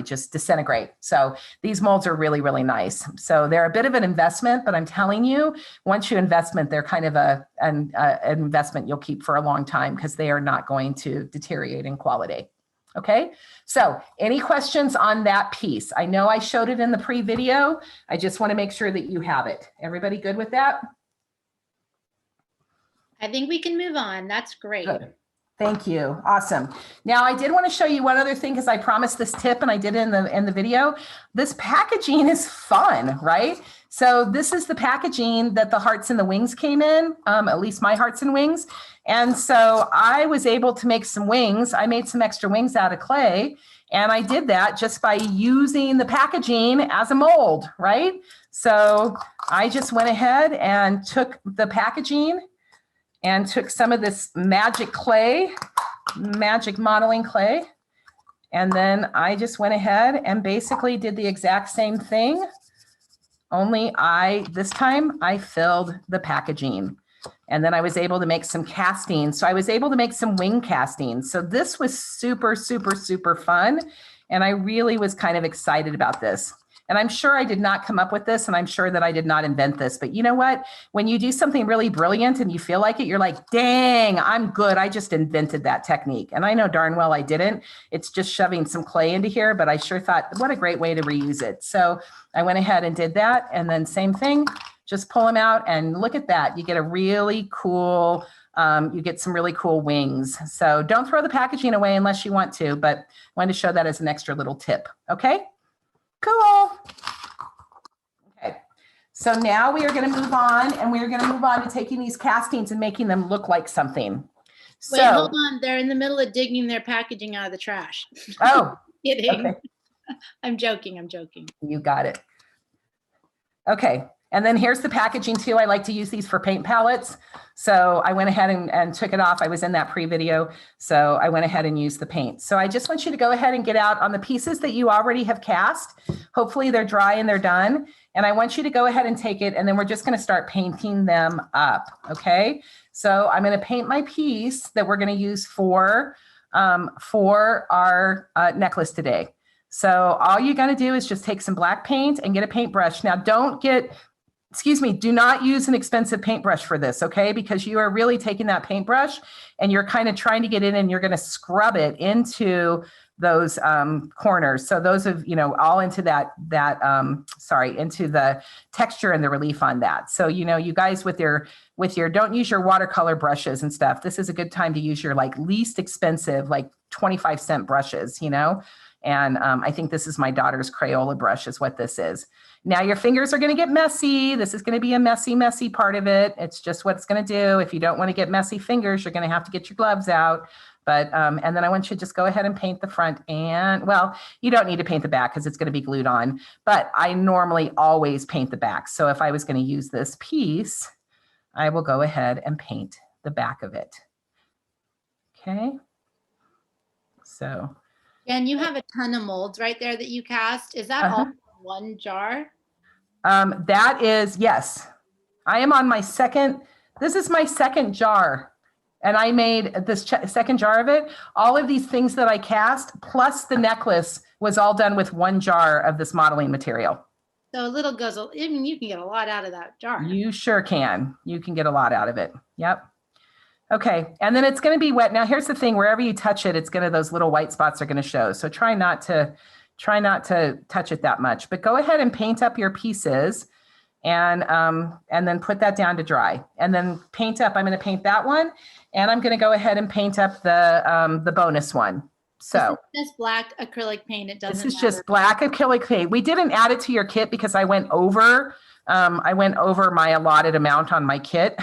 just disintegrate. So these molds are really, really nice. So they're a bit of an investment, but I'm telling you, once you investment, they're kind of an investment you'll keep for a long time because they are not going to deteriorate in quality. Okay, so any questions on that piece? I know I showed it in the pre-video. I just want to make sure that you have it. Everybody good with that? I think we can move on. That's great. Good. Thank you. Awesome. Now I did want to show you one other thing because I promised this tip and I did it in the video. This packaging is fun, right? So this is the packaging that the hearts and the wings came in, at least my hearts and wings. And so I was able to make some wings. I made some extra wings out of clay. And I did that just by using the packaging as a mold, right? So I just went ahead and took the packaging and took some of this magic clay, magic modeling clay. And then I just went ahead and basically did the exact same thing, only this time I filled the packaging. And then I was able to make some castings. So I was able to make some wing castings. So this was super, super, super fun. And I really was kind of excited about this. And I'm sure I did not come up with this, and I'm sure that I did not invent this, but you know what? When you do something really brilliant and you feel like it, you're like, dang, I'm good. I just invented that technique. And I know darn well I didn't. It's just shoving some clay into here, but I sure thought, what a great way to reuse it. So I went ahead and did that. And then same thing, just pull them out and look at that. You get a really cool, you get some really cool wings. So don't throw the packaging away unless you want to, but I wanted to show that as an extra little tip. Okay. Cool. Okay, so now we are going to move on, and we are going to move on to taking these castings and making them look like something. Wait, hold on. They're in the middle of digging their packaging out of the trash. Oh, Kidding. Okay. I'm joking. I'm joking. You got it. Okay. And then here's the packaging too. I like to use these for paint palettes. So I went ahead and took it off. I was in that pre-video. So I went ahead and used the paint. So I just want you to go ahead and get out on the pieces that you already have cast. Hopefully they're dry and they're done. And I want you to go ahead and take it, and then we're just going to start painting them up. Okay. So I'm going to paint my piece that we're going to use for our necklace today. So all you got to do is just take some black paint and get a paintbrush. Now do not use an expensive paintbrush for this, okay? Because you are really taking that paintbrush and you're kind of trying to get in and you're going to scrub it into those corners. So those of, all into into the texture and the relief on that. So, you guys with your, don't use your watercolor brushes and stuff. This is a good time to use your least expensive, 25-cent brushes, And I think this is my daughter's Crayola brush is what this is. Now your fingers are going to get messy. This is going to be a messy part of it. It's just what it's going to do. If you don't want to get messy fingers, you're going to have to get your gloves out. But, and then I want you to just go ahead and paint the front and, well, you don't need to paint the back because it's going to be glued on, but I normally always paint the back. So if I was going to use this piece, I will go ahead and paint the back of it. Okay. So. And you have a ton of molds right there that you cast. Is that all in one jar? That is, yes. I am on my this is my second jar. And I made this second jar of it. All of these things that I cast, plus the necklace, was all done with one jar of this modeling material. So a little goes, I mean, you can get a lot out of that jar. You sure can. You can get a lot out of it. Yep. Okay, and then it's going to be wet. Now, here's the thing: wherever you touch it, those little white spots are going to show. So try not to touch it that much. But go ahead and paint up your pieces, and then put that down to dry. And then paint up. I'm going to paint that one, and I'm going to go ahead and paint up the bonus one. So this black acrylic paint. It doesn't. This is just black acrylic paint. We didn't add it to your kit because I went over. I went over my allotted amount on my kit.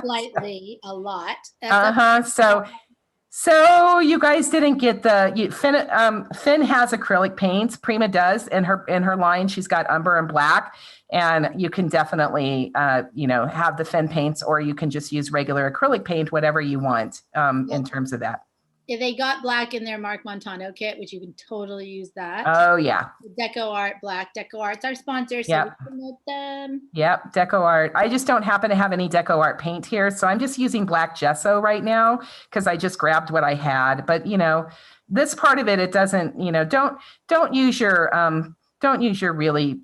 Slightly, a lot. So you guys didn't get Finn has acrylic paints. Prima does in her line. She's got umber and black, and you can definitely have the Finn paints, or you can just use regular acrylic paint, whatever you want in terms of that. If they got black in their Mark Montano kit, which you can totally use that. Oh yeah. Deco Art, black. Deco Art's our sponsor, so yep. we promote them. Yep, Deco Art. I just don't happen to have any Deco Art paint here, so I'm just using black gesso right now because I just grabbed what I had. But this part of it doesn't. Don't use your really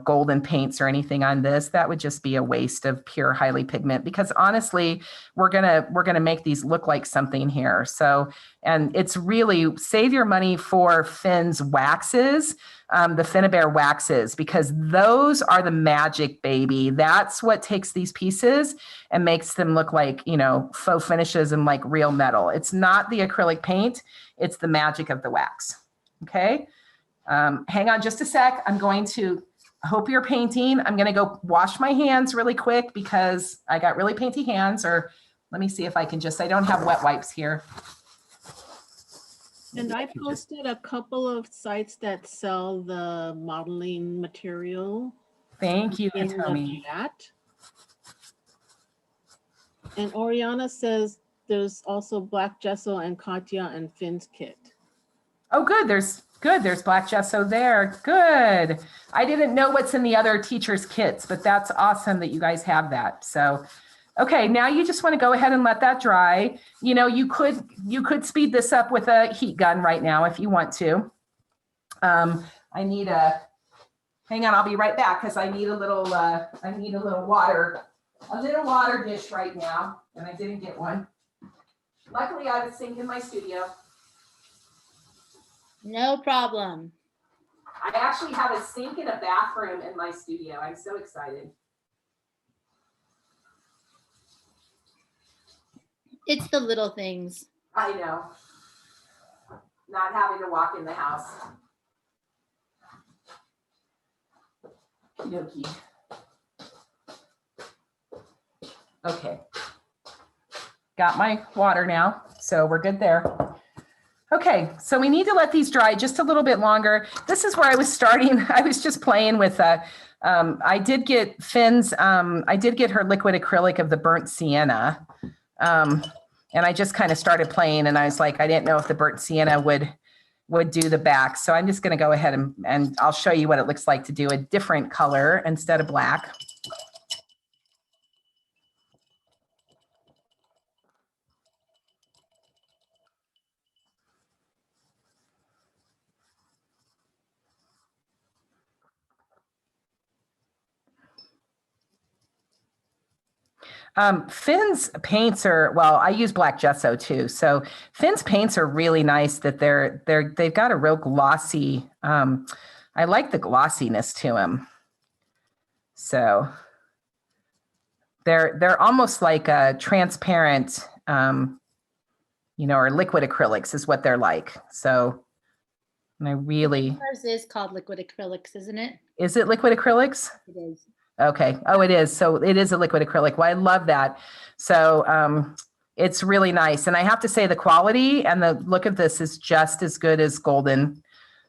golden paints or anything on this. That would just be a waste of pure highly pigment, because honestly, we're gonna make these look like something here. So, and it's really save your money for Finn's waxes, the Finnabair waxes, because those are the magic, baby. That's what takes these pieces and makes them look like, faux finishes and like real metal. It's not the acrylic paint, it's the magic of the wax. Okay. Hang on just a sec. I'm going to hope you're painting. I'm going to go wash my hands really quick because I got really painty hands, or let me see if I can I don't have wet wipes here. And I posted a couple of sites that sell the modeling material. Thank you, Tommy. And Oriana says there's also black gesso and Katya and Finn's kit. Oh, good. There's black gesso there. Good. I didn't know what's in the other teachers' kits, but that's awesome that you guys have that. So, okay, now you just want to go ahead and let that dry. You could speed this up with a heat gun right now if you want to. Hang on, I'll be right back because I need a little water dish right now, and I didn't get one. Luckily, I have a sink in my studio. No problem. I actually have a sink and a bathroom in my studio. I'm so excited. It's the little things. I know. Not having to walk in the house. Okey-dokey. Okay. Got my water now, so we're good there. Okay, so we need to let these dry just a little bit longer. This is where I was starting. I was just playing with, I did get Finn's, I did get her liquid acrylic of the burnt sienna. And I just kind of started playing and I was like, I didn't know if the burnt sienna would do the back. So I'm just going to go ahead and I'll show you what it looks like to do a different color instead of black. Finn's paints are, well, I use black gesso too. So Finn's paints are really nice that they've got a real glossy, I like the glossiness to them. So they're almost like a transparent, you know, or liquid acrylics is what they're like. So, and I really. Ours is called liquid acrylics, isn't it? Is it liquid acrylics? It is. Okay. Oh, it is. So it is a liquid acrylic. Well, I love that. So it's really nice. And I have to say the quality and the look of this is just as good as golden,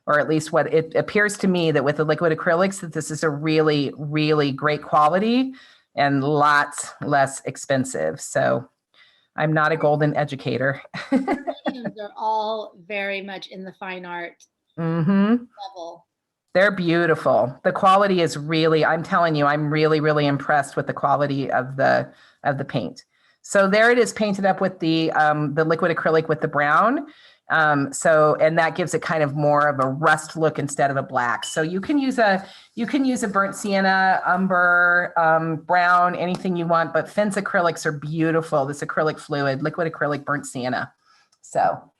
or at least what it appears to me that with the liquid acrylics, that this is a really, really great quality and lots less expensive. So I'm not a golden educator. Mediums are all very much in the fine art level. They're beautiful. The quality is really, I'm telling you, I'm really, really impressed with the quality of the paint. So there it is painted up with the liquid acrylic with the brown. And that gives it kind of more of a rust look instead of a black. So you can use a burnt sienna, umber, brown, anything you want, but Finn's acrylics are beautiful. This acrylic fluid, liquid acrylic burnt sienna. So,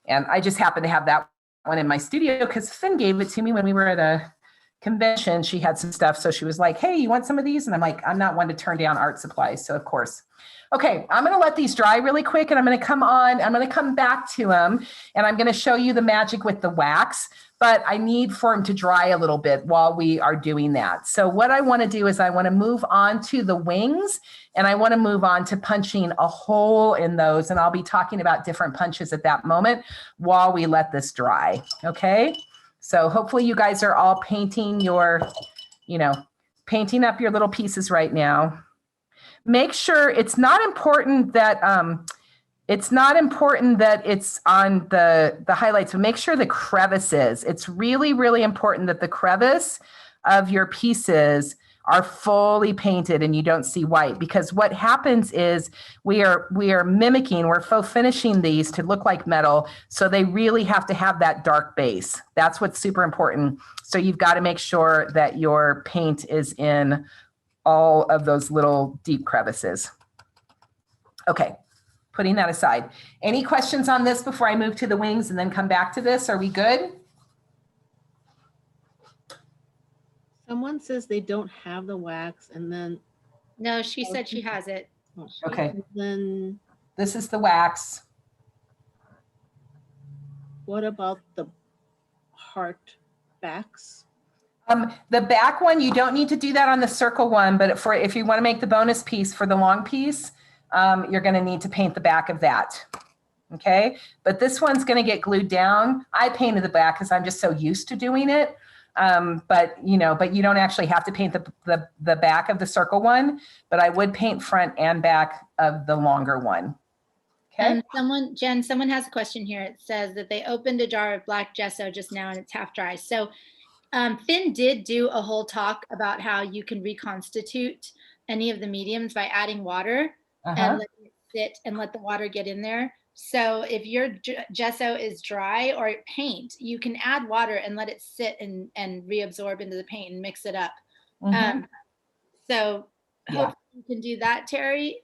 and I just happen to have that one in my studio because Finn gave it to me when we were at a convention. She had some stuff. So she was like, hey, you want some of these? And I'm like, I'm not one to turn down art supplies. So of course. Okay, I'm going to let these dry really quick and I'm going to come back to them and I'm going to show you the magic with the wax, but I need for them to dry a little bit while we are doing that. So what I want to do is I want to move on to the wings and I want to move on to punching a hole in those. And I'll be talking about different punches at that moment while we let this dry. Okay, so hopefully you guys are all painting painting up your little pieces right now. Make sure it's not important that it's on the highlights, but make sure the crevices, it's really, really important that the crevice of your pieces are fully painted and you don't see white, because what happens is we are mimicking, we're faux finishing these to look like metal. So they really have to have that dark base. That's what's super important. So you've got to make sure that your paint is in all of those little deep crevices. Okay, putting that aside. Any questions on this before I move to the wings and then come back to this? Are we good? Someone says they don't have the wax and then. No, she said she has it. Okay. Then this is the wax. What about the heart backs? The back one, you don't need to do that on the circle one, but if you want to make the bonus piece for the long piece, you're going to need to paint the back of that. Okay, but this one's going to get glued down. I painted the back because I'm just so used to doing it. But you don't actually have to paint the back of the circle one, but I would paint front and back of the longer one. Okay. Jen, someone has a question here. It says that they opened a jar of black gesso just now and it's half dry. So Finn did do a whole talk about how you can reconstitute any of the mediums by adding water and letting it sit and let the water get in there. So if your gesso is dry or paint, you can add water and let it sit and reabsorb into the paint and mix it up. So hopefully you can do that, Terry.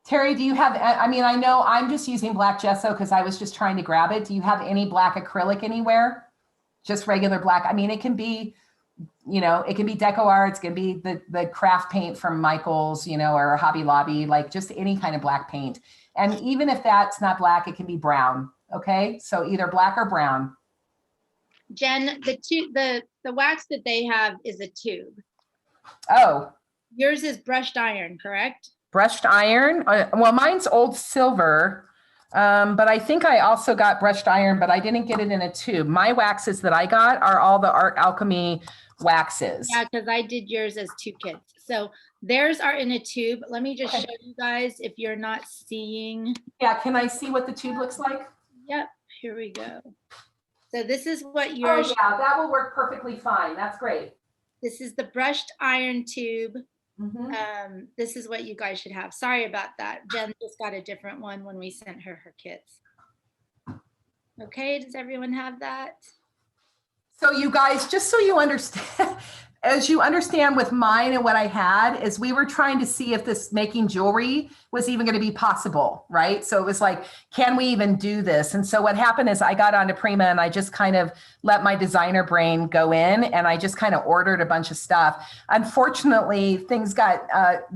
Terry, do you have, I mean, I know I'm just using black gesso because I was just trying to grab it. Do you have any black acrylic anywhere? Just regular black. I mean, it can be, it can be Deco Arts, it can be the craft paint from Michael's, or Hobby Lobby, like just any kind of black paint. And even if that's not black, it can be brown. Okay, so either black or brown. Jen, the wax that they have is a tube. Oh. Yours is brushed iron, correct? Brushed iron. Well, mine's old silver. But I think I also got brushed iron, but I didn't get it in a tube. My waxes that I got are all the Art Alchemy waxes. Yeah, because I did yours as 2 kits. So theirs are in a tube. Let me just show you guys if you're not seeing. Yeah, can I see what the tube looks like? Yep, here we go. So this is what yours. Oh yeah, that will work perfectly fine. That's great. This is the brushed iron tube. This is what you guys should have. Sorry about that. Jen just got a different one when we sent her kits. Okay, does everyone have that? So you guys, just so you understand, as you understand with mine and what I had is we were trying to see if this making jewelry was even going to be possible, right? So it was like, can we even do this? And so what happened is I got onto Prima and I just kind of let my designer brain go in and I just kind of ordered a bunch of stuff. Unfortunately, things got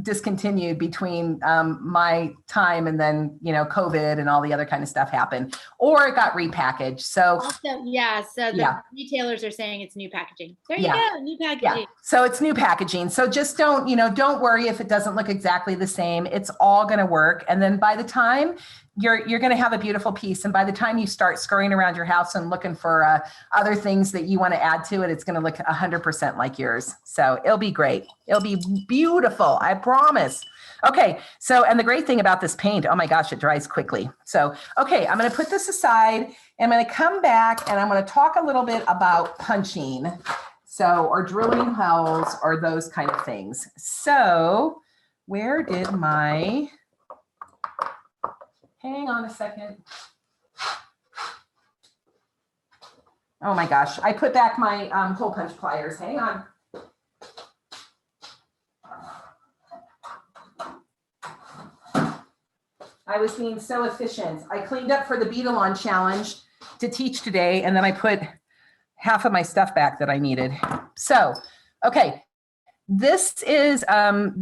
discontinued between my time and then, you know, COVID and all the other kind of stuff happened, or it got repackaged. So also, yeah, so the retailers are saying it's new packaging. There you go, new packaging. Yeah. So it's new packaging. So just don't, you know, don't worry if it doesn't look exactly the same. It's all going to work. And then by the time you're going to have a beautiful piece. And by the time you start scurrying around your house and looking for other things that you want to add to it, it's going to look 100% like yours. So it'll be great. It'll be beautiful. I promise. Okay. So, and the great thing about this paint, oh my gosh, it dries quickly. So, okay, I'm going to put this aside. I'm going to come back and I'm going to talk a little bit about punching. So, or drilling holes or those kind of things. So where did my, hang on a second. Oh my gosh, I put back my hole punch pliers, hang on. I was being so efficient. I cleaned up for the Beat-A-Lon challenge to teach today, and then I put half of my stuff back that I needed. So, okay, this is a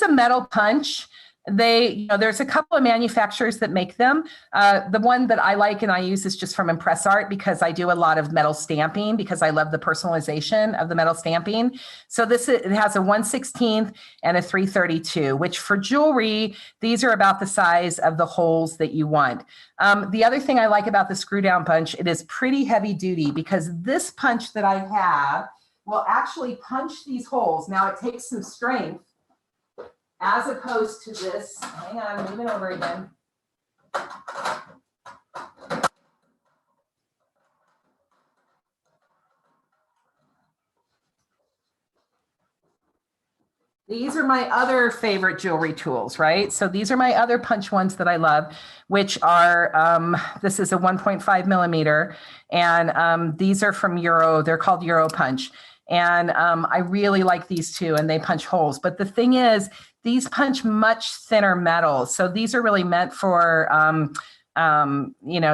metal punch. There's a couple of manufacturers that make them. The one that I like and I use is just from Impress Art because I do a lot of metal stamping because I love the personalization of the metal stamping. So it has a 1/16 and a 3/32, which for jewelry, these are about the size of the holes that you want. The other thing I like about the screw down punch, it is pretty heavy duty because this punch that I have will actually punch these holes. Now it takes some strength as opposed to this, hang on, move it over again. These are my other favorite jewelry tools, right? So these are my other punch ones that I love, which are, this is a 1.5 millimeter, and these are from Euro, they're called Euro Punch. And I really like these two, and they punch holes. But the thing is, these punch much thinner metal. So these are really meant for,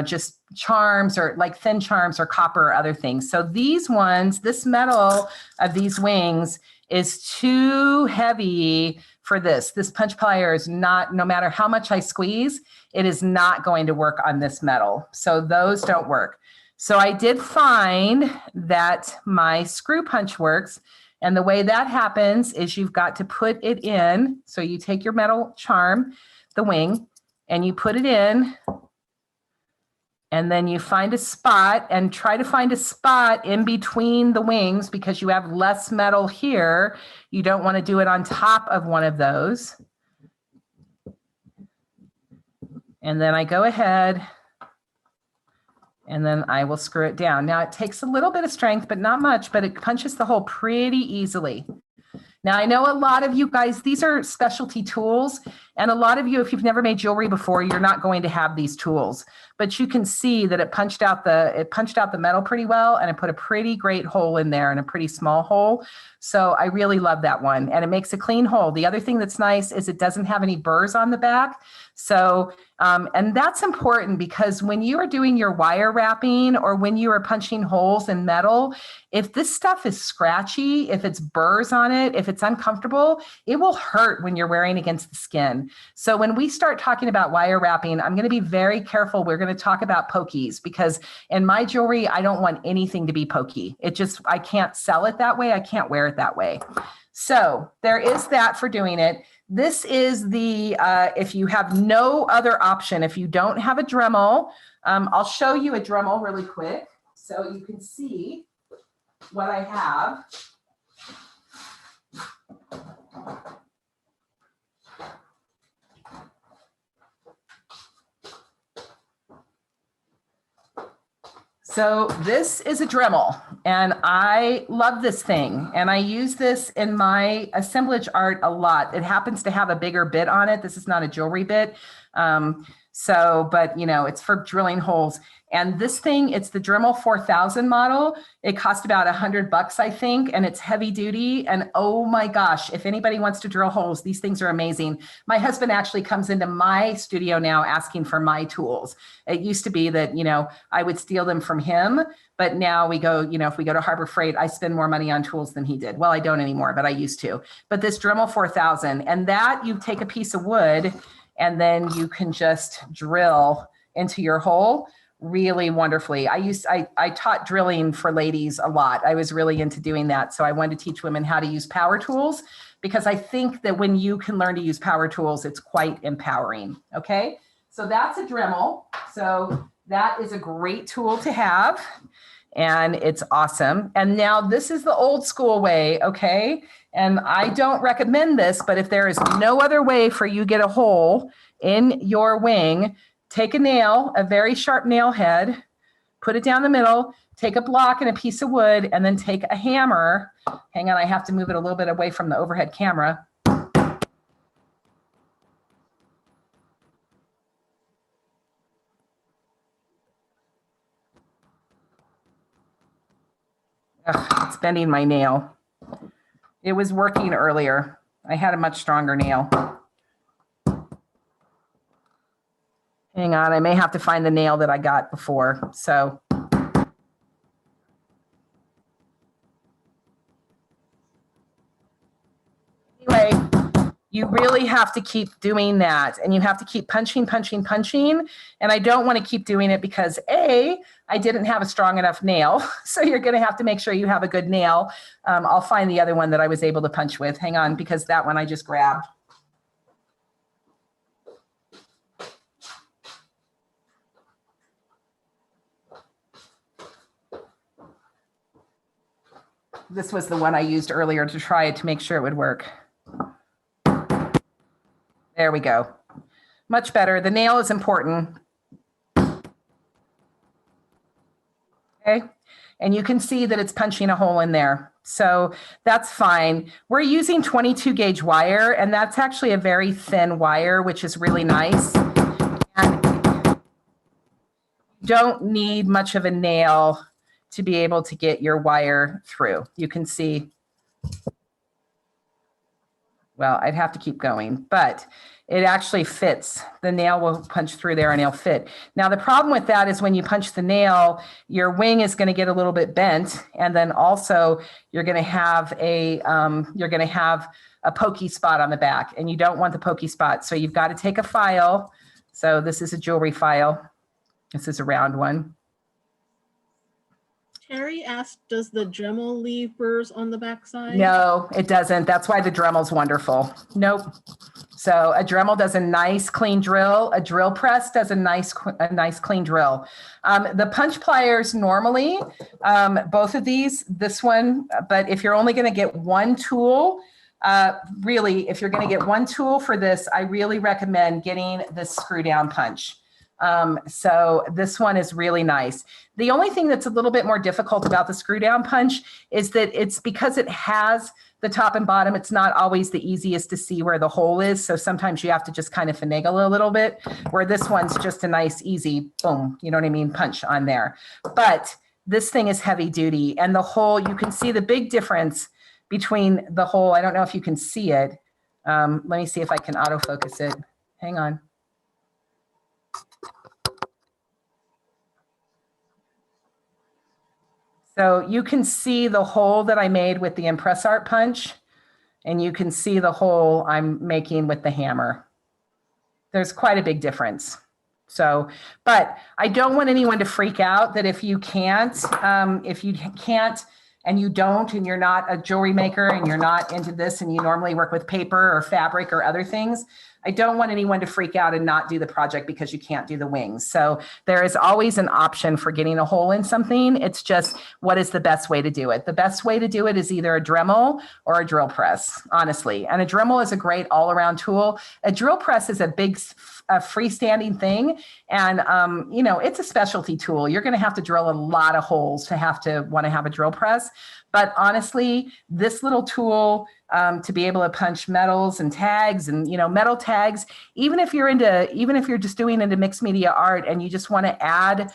just charms or like thin charms or copper or other things. So these ones, this metal of these wings is too heavy for this. This punch plier is not, no matter how much I squeeze, it is not going to work on this metal. So those don't work. So I did find that my screw punch works. And the way that happens is you've got to put it in. So you take your metal charm, the wing, and you put it in. And then you find a spot and try to find a spot in between the wings because you have less metal here. You don't want to do it on top of one of those. And then I go ahead and then I will screw it down. Now it takes a little bit of strength, but not much, but it punches the hole pretty easily. Now I know a lot of you guys, these are specialty tools, and a lot of you, if you've never made jewelry before, you're not going to have these tools, but you can see that it punched out the metal pretty well, and it put a pretty great hole in there and a pretty small hole. So I really love that one, and it makes a clean hole. The other thing that's nice is it doesn't have any burrs on the back. So, and that's important because when you are doing your wire wrapping or when you are punching holes in metal, if this stuff is scratchy, if it's burrs on it, if it's uncomfortable, it will hurt when you're wearing against the skin. So when we start talking about wire wrapping, I'm going to be very careful. We're going to talk about pokies because in my jewelry, I don't want anything to be pokey. I can't sell it that way. I can't wear it that way. So there is that for doing it. this is the, if you have no other option, if you don't have a Dremel, I'll show you a Dremel really quick so you can see what I have. So this is a Dremel, and I love this thing, and I use this in my assemblage art a lot. It happens to have a bigger bit on it. This is not a jewelry bit. But you know, it's for drilling holes. And this thing, it's the Dremel 4000 model. It cost about $100, I think, and it's heavy duty. And oh my gosh, if anybody wants to drill holes, these things are amazing. My husband actually comes into my studio now asking for my tools. It used to be that, you know, I would steal them from him, but now we go, you know, if we go to Harbor Freight, I spend more money on tools than he did. Well, I don't anymore, but I used to. But this Dremel 4000, and that you take a piece of wood and then you can just drill into your hole really wonderfully. I taught drilling for ladies a lot. I was really into doing that. So I wanted to teach women how to use power tools, because I think that when you can learn to use power tools, it's quite empowering. Okay, so that's a Dremel. So that is a great tool to have, and it's awesome. And now this is the old school way, okay? And I don't recommend this, but if there is no other way for you to get a hole in your wing, take a nail, a very sharp nail head, put it down the middle, take a block and a piece of wood, and then take a hammer. Hang on, I have to move it a little bit away from the overhead camera. Ugh, it's bending my nail. It was working earlier. I had a much stronger nail. Hang on, I may have to find the nail that I got before. So anyway, you really have to keep doing that, and you have to keep punching, punching, punching. And I don't want to keep doing it because A, I didn't have a strong enough nail. So you're going to have to make sure you have a good nail. I'll find the other one that I was able to punch with. Hang on, because that one I just grabbed. This was the one I used earlier to try it to make sure it would work. There we go. Much better. The nail is important. Okay. And you can see that it's punching a hole in there. So that's fine. We're using 22 gauge wire, and that's actually a very thin wire, which is really nice. And you don't need much of a nail to be able to get your wire through. You can see, well, I'd have to keep going, but it actually fits. The nail will punch through there and it'll fit. Now, the problem with that is when you punch the nail, your wing is going to get a little bit bent. And then also you're going to have a pokey spot on the back, and you don't want the pokey spot. So you've got to take a file. So this is a jewelry file. This is a round one. Terry asked, does the Dremel leave burrs on the backside? No, it doesn't. That's why the Dremel's wonderful. Nope. So a Dremel does a nice clean drill. A drill press does a nice clean drill. The punch pliers normally, both of these, this one, but if you're only going to get one tool, really, if you're going to get one tool for this, I really recommend getting this screw down punch. So this one is really nice. The only thing that's a little bit more difficult about the screw down punch is that it's because it has the top and bottom, it's not always the easiest to see where the hole is. So sometimes you have to just kind of finagle a little bit, where this one's just a nice, easy, boom, you know what I mean, punch on there. But this thing is heavy duty, and the hole, you can see the big difference between the hole. I don't know if you can see it. Let me see if I can autofocus it. Hang on. So you can see the hole that I made with the Impress Art punch, and you can see the hole I'm making with the hammer. There's quite a big difference. So, but I don't want anyone to freak out that if you can't and you don't, and you're not a jewelry maker and you're not into this and you normally work with paper or fabric or other things, I don't want anyone to freak out and not do the project because you can't do the wings. So there is always an option for getting a hole in something. It's just, what is the best way to do it? The best way to do it is either a Dremel or a drill press, honestly. And a Dremel is a great all-around tool. A drill press is a big freestanding thing. And, you know, it's a specialty tool. You're going to have to drill a lot of holes to want to have a drill press. But honestly, this little tool, to be able to punch metals and tags and, you know, metal tags, even if you're just doing into mixed media art and you just want to add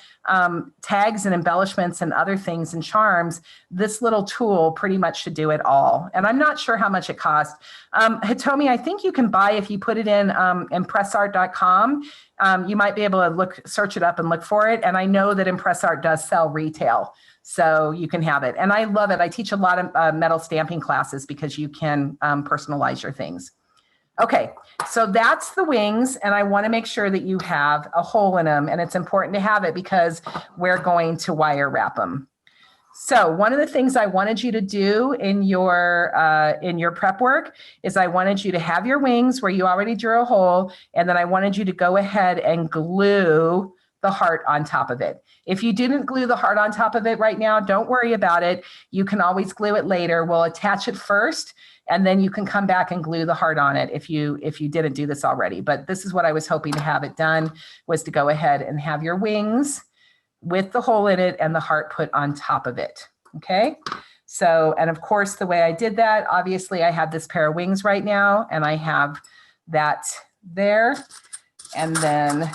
tags and embellishments and other things and charms, this little tool pretty much should do it all. And I'm not sure how much it costs. Hitomi, I think you can buy, if you put it in impressart.com, you might be able to search it up and look for it. And I know that ImpressArt does sell retail, so you can have it. And I love it. I teach a lot of metal stamping classes because you can personalize your things. Okay, so that's the wings, and I want to make sure that you have a hole in them, and it's important to have it because we're going to wire wrap them. So one of the things I wanted you to do in your prep work is I wanted you to have your wings where you already drew a hole, and then I wanted you to go ahead and glue the heart on top of it. If you didn't glue the heart on top of it right now, don't worry about it. You can always glue it later. We'll attach it first, and then you can come back and glue the heart on it if you didn't do this already. But this is what I was hoping to have it done, was to go ahead and have your wings with the hole in it and the heart put on top of it. Okay. So, and of course, the way I did that, obviously I have this pair of wings right now, and I have that there. And then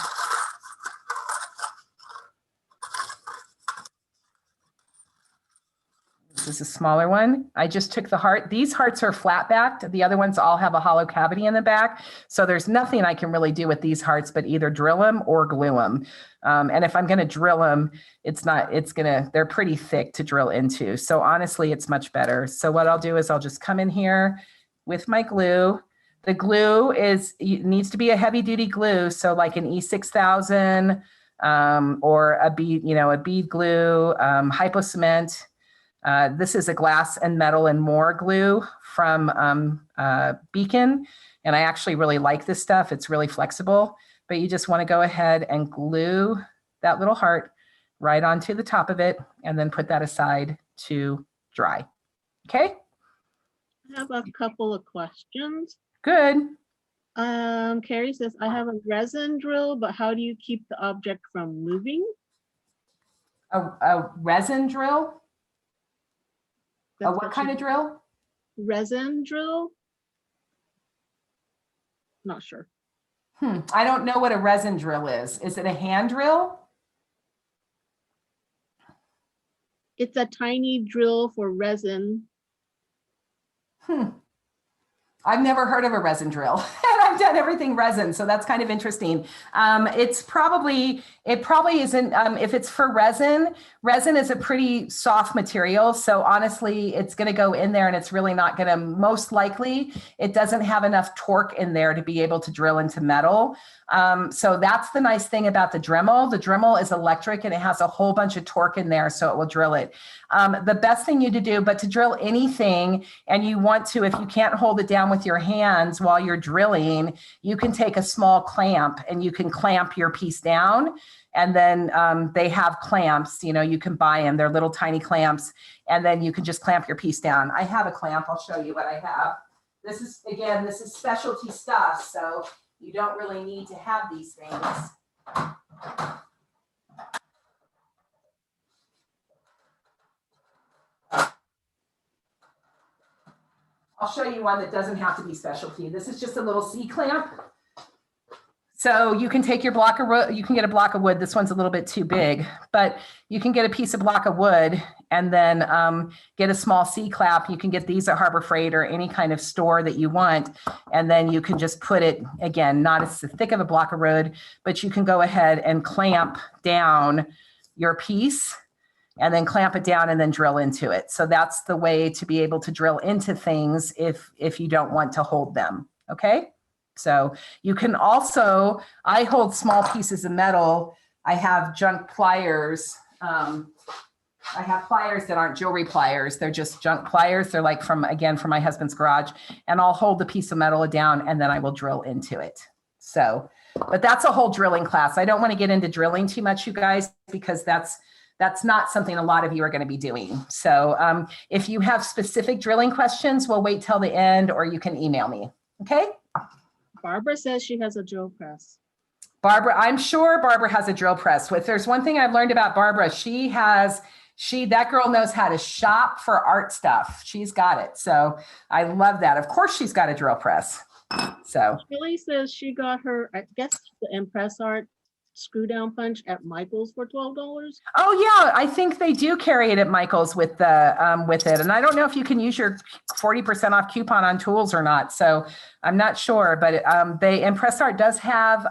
this is a smaller one. I just took the heart. These hearts are flat backed. The other ones all have a hollow cavity in the back. So there's nothing I can really do with these hearts, but either drill them or glue them. And if I'm going to drill them, they're pretty thick to drill into. So honestly, it's much better. So what I'll do is I'll just come in here with my glue. The glue needs to be a heavy duty glue. So like an E6000 or a bead glue, hypo cement. This is a glass and metal and more glue from Beacon. And I actually really like this stuff. It's really flexible, but you just want to go ahead and glue that little heart right onto the top of it and then put that aside to dry. Okay. I have a couple of questions. Good. Carrie says, I have a resin drill, but how do you keep the object from moving? A resin drill? What kind of drill? Resin drill? Not sure. I don't know what a resin drill is. Is it a hand drill? It's a tiny drill for resin. I've never heard of a resin drill, and I've done everything resin, so that's kind of interesting. It probably isn't. If it's for resin is a pretty soft material, so honestly, it's going to go in there, and it's really not going to. Most likely, it doesn't have enough torque in there to be able to drill into metal. So that's the nice thing about the Dremel. The Dremel is electric, and it has a whole bunch of torque in there, so it will drill it. The best thing you to do, but to drill anything, and you want to, if you can't hold it down with your hands while you're drilling, you can take a small clamp and you can clamp your piece down. And then they have clamps, you can buy them. They're little tiny clamps, and then you can just clamp your piece down. I have a clamp. I'll show you what I have. This is specialty stuff, so you don't really need to have these things. I'll show you one that doesn't have to be specialty. This is just a little C-clamp. So you can take your block of wood, you can get a block of wood. This one's a little bit too big, but you can get a block of wood and then get a small C-clamp. You can get these at Harbor Freight or any kind of store that you want. And then you can just put it, again, not as thick of a block of wood, but you can go ahead and clamp down your piece and then clamp it down and then drill into it. So that's the way to be able to drill into things if you don't want to hold them, okay? So you can also, I hold small pieces of metal. I have Junque pliers. I have pliers that aren't jewelry pliers. They're just junk pliers. They're like from my husband's garage, and I'll hold the piece of metal down and then I will drill into it. So, but that's a whole drilling class. I don't want to get into drilling too much, you guys, because that's not something a lot of you are going to be doing. So if you have specific drilling questions, we'll wait till the end, or you can email me. Okay. Barbara says she has a drill press. Barbara, I'm sure Barbara has a drill press. If there's one thing I've learned about Barbara, that girl knows how to shop for art stuff. She's got it. So I love that. Of course she's got a drill press. So Shirley says she got her, I guess, the Impress Art screw down punch at Michael's for $12. Oh yeah, I think they do carry it at Michael's with it. And I don't know if you can use your 40% off coupon on tools or not. So I'm not sure, but Impress Art does have,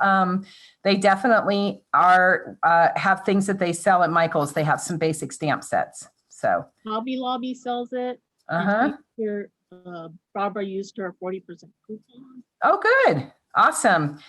they definitely have things that they sell at Michael's. They have some basic stamp sets. So Hobby Lobby sells it. Here, Barbara used her 40% coupon. Oh, good. Awesome.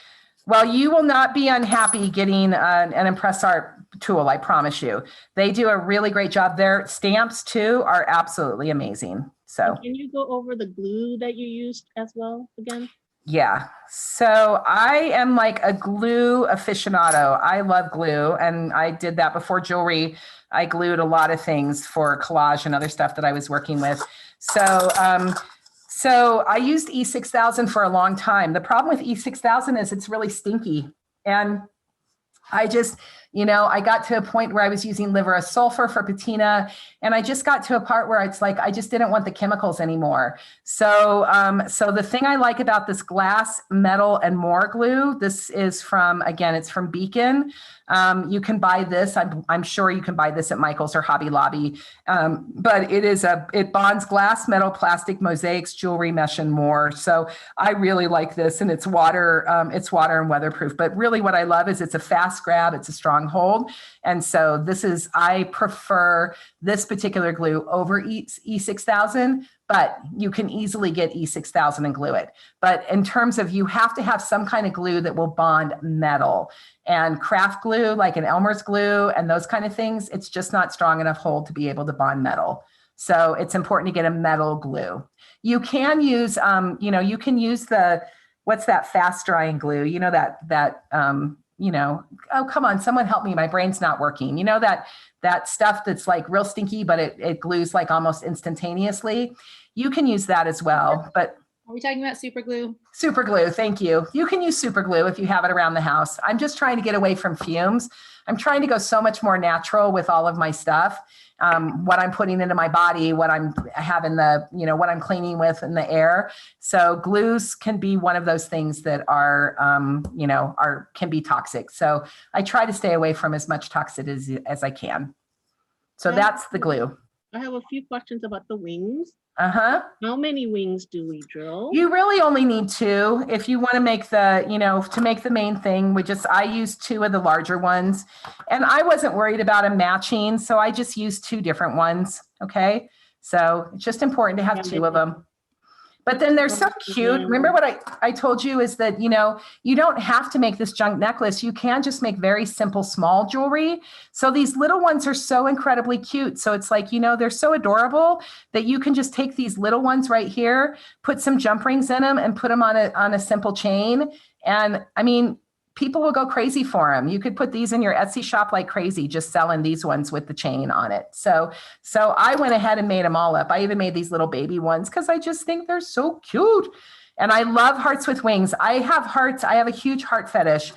Well, you will not be unhappy getting an Impress Art tool, I promise you. They do a really great job. Their stamps too are absolutely amazing. So can you go over the glue that you used as well again? Yeah. So I am like a glue aficionado. I love glue, and I did that before jewelry. I glued a lot of things for collage and other stuff that I was working with. So I used E6000 for a long time. The problem with E6000 is it's really stinky. And I just, I got to a point where I was using liver of sulfur for patina, and I just got to a part where it's like I just didn't want the chemicals anymore. So the thing I like about this glass, metal, and more glue, this is it's from Beacon. You can buy this. I'm sure you can buy this at Michael's or Hobby Lobby. But it bonds glass, metal, plastic, mosaics, jewelry, mesh, and more. So I really like this, and it's water and weatherproof. But really what I love is it's a fast grab, it's a strong hold. And so I prefer this particular glue over E6000, but you can easily get E6000 and glue it. But in terms of, you have to have some kind of glue that will bond metal, and craft glue, like an Elmer's glue and those kind of things, it's just not strong enough hold to be able to bond metal. So it's important to get a metal glue. You can use, what's that fast drying glue? Oh, come on, someone help me. My brain's not working. That stuff that's like real stinky, but it glues like almost instantaneously. You can use that as well. But are we talking about super glue? Super glue, thank you. You can use super glue if you have it around the house. I'm just trying to get away from fumes. I'm trying to go so much more natural with all of my stuff. What I'm putting into my body, what I'm having what I'm cleaning with in the air. So glues can be one of those things that can be toxic. So I try to stay away from as much toxicity as I can. So that's the glue. I have a few questions about the wings. Uh-huh. How many wings do we drill? You really only need 2. If you want to make to make the main thing, I used 2 of the larger ones, and I wasn't worried about them matching. So I just used 2 different ones. Okay. So it's just important to have 2 of them. But then they're so cute. Remember what I told you is that, you don't have to make this junk necklace. You can just make very simple, small jewelry. So these little ones are so incredibly cute. So it's like, they're so adorable that you can just take these little ones right here, put some jump rings in them, and put them on a simple chain. And I mean, people will go crazy for them. You could put these in your Etsy shop like crazy, just selling these ones with the chain on it. So I went ahead and made them all up. I even made these little baby ones because I just think they're so cute. And I love hearts with wings. I have hearts. I have a huge heart fetish.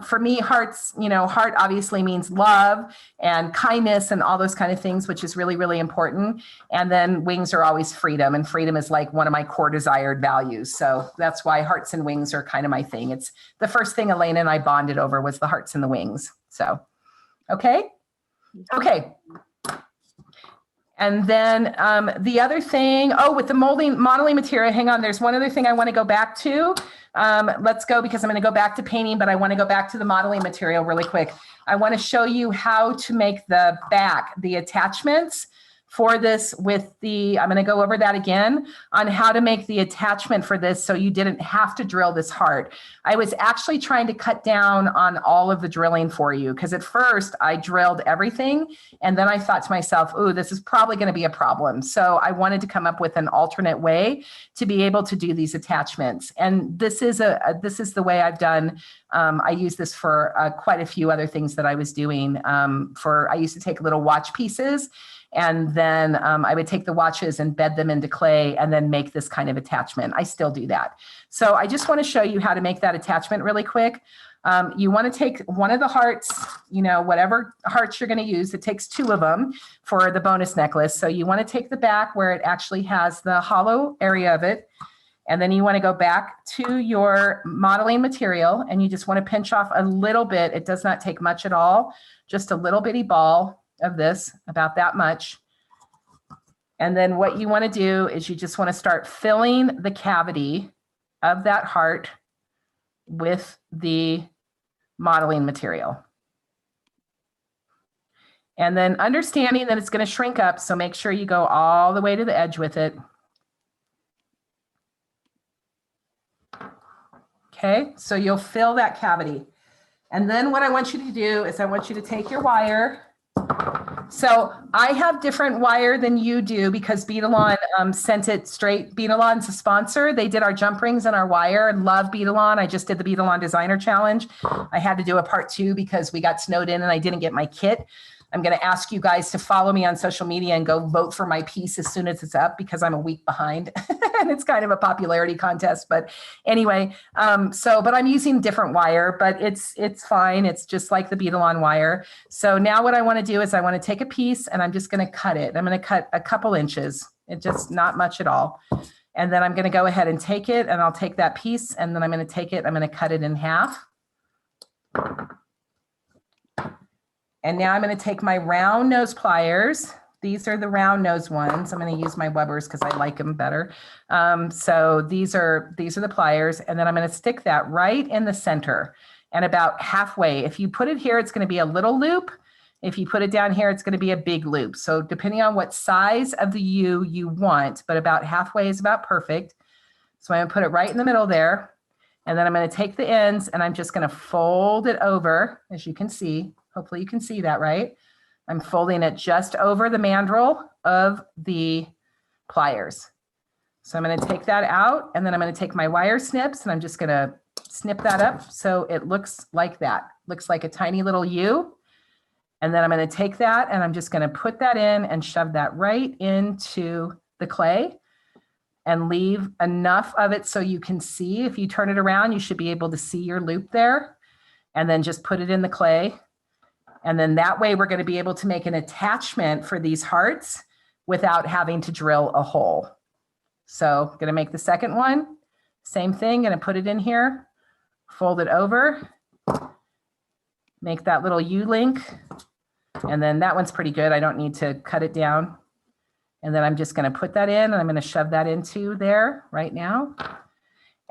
For me, hearts, heart obviously means love and kindness and all those kind of things, which is really, really important. And then wings are always freedom. And freedom is like one of my core desired values. So that's why hearts and wings are kind of my thing. It's the first thing Elena and I bonded over was the hearts and the wings. So, okay. And then the other thing, with the modeling material, hang on, there's one other thing I want to go back to. Let's go, because I'm going to go back to painting, but I want to go back to the modeling material really quick. I want to show you how to make the attachments for this with the, I'm going to go over that again on how to make the attachment for this so you didn't have to drill this hard. I was actually trying to cut down on all of the drilling for you because at first I drilled everything and then I thought to myself, ooh, this is probably going to be a problem. So I wanted to come up with an alternate way to be able to do these attachments. And this is the way I've done. I use this for quite a few other things that I was doing. I used to take little watch pieces and then I would take the watches and bed them into clay and then make this kind of attachment. I still do that. So I just want to show you how to make that attachment really quick. You want to take one of the hearts, whatever hearts you're going to use. It takes 2 of them for the bonus necklace. So you want to take the back where it actually has the hollow area of it. And then you want to go back to your modeling material and you just want to pinch off a little bit. It does not take much at all, just a little bitty ball of this, about that much. And then what you want to do is you just want to start filling the cavity of that heart with the modeling material. And then understanding that it's going to shrink up, so make sure you go all the way to the edge with it. Okay, so you'll fill that cavity. And then what I want you to do is I want you to take your wire. So I have different wire than you do because Beadalon sent it straight. Beadalon's a sponsor. They did our jump rings and our wire. Love Beadalon. I just did the Beadalon Designer Challenge. I had to do a part 2 because we got snowed in and I didn't get my kit. I'm going to ask you guys to follow me on social media and go vote for my piece as soon as it's up because I'm a week behind and it's kind of a popularity contest. But anyway, but I'm using different wire, but it's fine. It's just like the Beadalon wire. So now what I want to do is I want to take a piece and I'm just going to cut it. I'm going to cut a couple inches. It's just not much at all. And then I'm going to go ahead and take it and I'll take that piece and then I'm going to take it. I'm going to cut it in half. And now I'm going to take my round nose pliers. These are the round nose ones. I'm going to use my Weber's because I like them better. So these are the pliers. And then I'm going to stick that right in the center and about halfway. If you put it here, it's going to be a little loop. If you put it down here, it's going to be a big loop. So depending on what size of the U you want, but about halfway is about perfect. So I'm going to put it right in the middle there. And then I'm going to take the ends and I'm just going to fold it over, as you can see. Hopefully you can see that, right? I'm folding it just over the mandrel of the pliers. So I'm going to take that out and then I'm going to take my wire snips and I'm just going to snip that up so it looks like that. Looks like a tiny little U. And then I'm going to take that and I'm just going to put that in and shove that right into the clay and leave enough of it so you can see. If you turn it around, you should be able to see your loop there. And then just put it in the clay. And then that way we're going to be able to make an attachment for these hearts without having to drill a hole. So I'm going to make the second one. Same thing, going to put it in here, fold it over, make that little U-link. And then that one's pretty good. I don't need to cut it down. And then I'm just going to put that in and I'm going to shove that into there right now.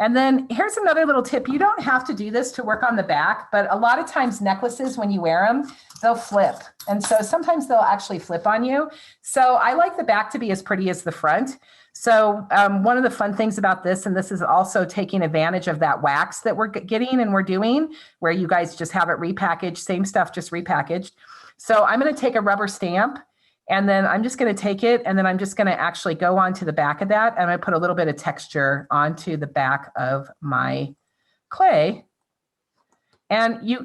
And then here's another little tip. You don't have to do this to work on the back, but a lot of times necklaces, when you wear them, they'll flip. And so sometimes they'll actually flip on you. So I like the back to be as pretty as the front. So one of the fun things about this, and this is also taking advantage of that wax that we're getting and we're doing, where you guys just have it repackaged, same stuff, just repackaged. So I'm going to take a rubber stamp. And then I'm just going to take it and then I'm just going to actually go onto the back of that. And I'm going to put a little bit of texture onto the back of my clay. And you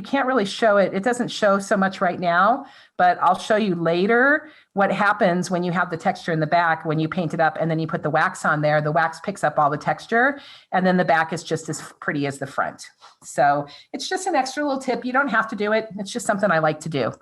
can't really show it. It doesn't show so much right now, but I'll show you later what happens when you have the texture in the back, when you paint it up and then you put the wax on there. The wax picks up all the texture and then the back is just as pretty as the front. So it's just an extra little tip. You don't have to do it. It's just something I like to do.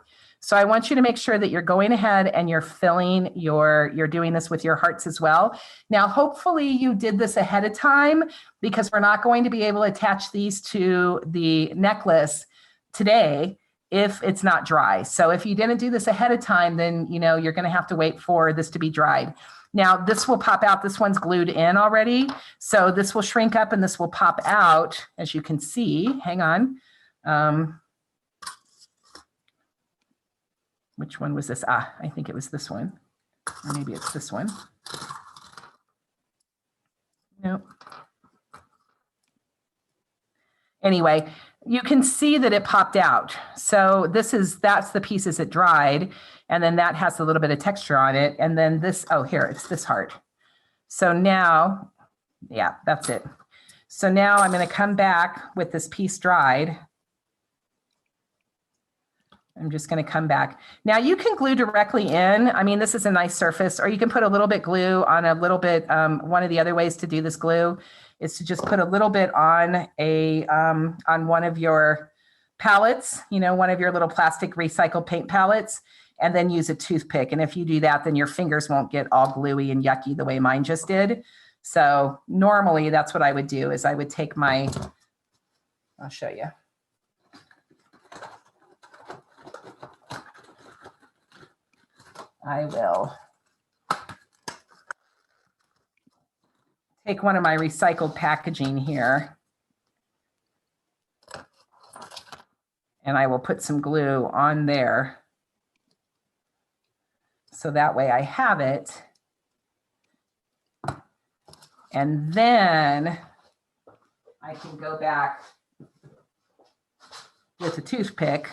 So I want you to make sure that you're going ahead and you're filling you're doing this with your hearts as well. Now, hopefully you did this ahead of time because we're not going to be able to attach these to the necklace today if it's not dry. So if you didn't do this ahead of time, then you're going to have to wait for this to be dried. Now this will pop out. This one's glued in already. So this will shrink up and this will pop out, as you can see. Hang on. which one was this? Ah, I think it was this one. Or maybe it's this one. Nope. Anyway, you can see that it popped out. So that's the pieces it dried. And then that has a little bit of texture on it. And then this, oh, here, it's this heart. So now, yeah, that's it. So now I'm going to come back with this piece dried. I'm just going to come back. Now you can glue directly in. I mean, this is a nice surface, or you can put a little bit glue on a little bit. One of the other ways to do this glue is to just put a little bit on on one of your palettes, you know, one of your little plastic recycled paint palettes, and then use a toothpick. And if you do that, then your fingers won't get all gluey and yucky the way mine just did. So normally that's what I would do, is I would take I'll show you. I will take one of my recycled packaging here, and I will put some glue on there. So that way I have it. And then I can go back with a toothpick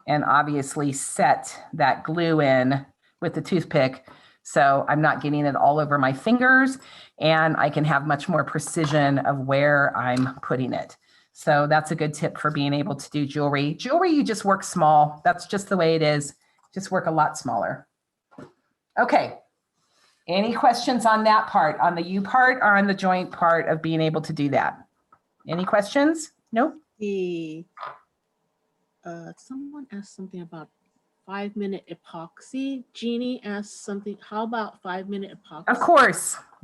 and obviously set that glue in with the toothpick, so I'm not getting it all over my fingers, and I can have much more precision of where I'm putting it. So that's a good tip for being able to do jewelry. Jewelry, you just work small. That's just the way it is. Just work a lot smaller. Okay. Any questions on that part, on the U part or on the joint part of being able to do that? Any questions? Nope. Someone asked something about 5-minute epoxy. Jeannie asked something, how about 5-minute epoxy?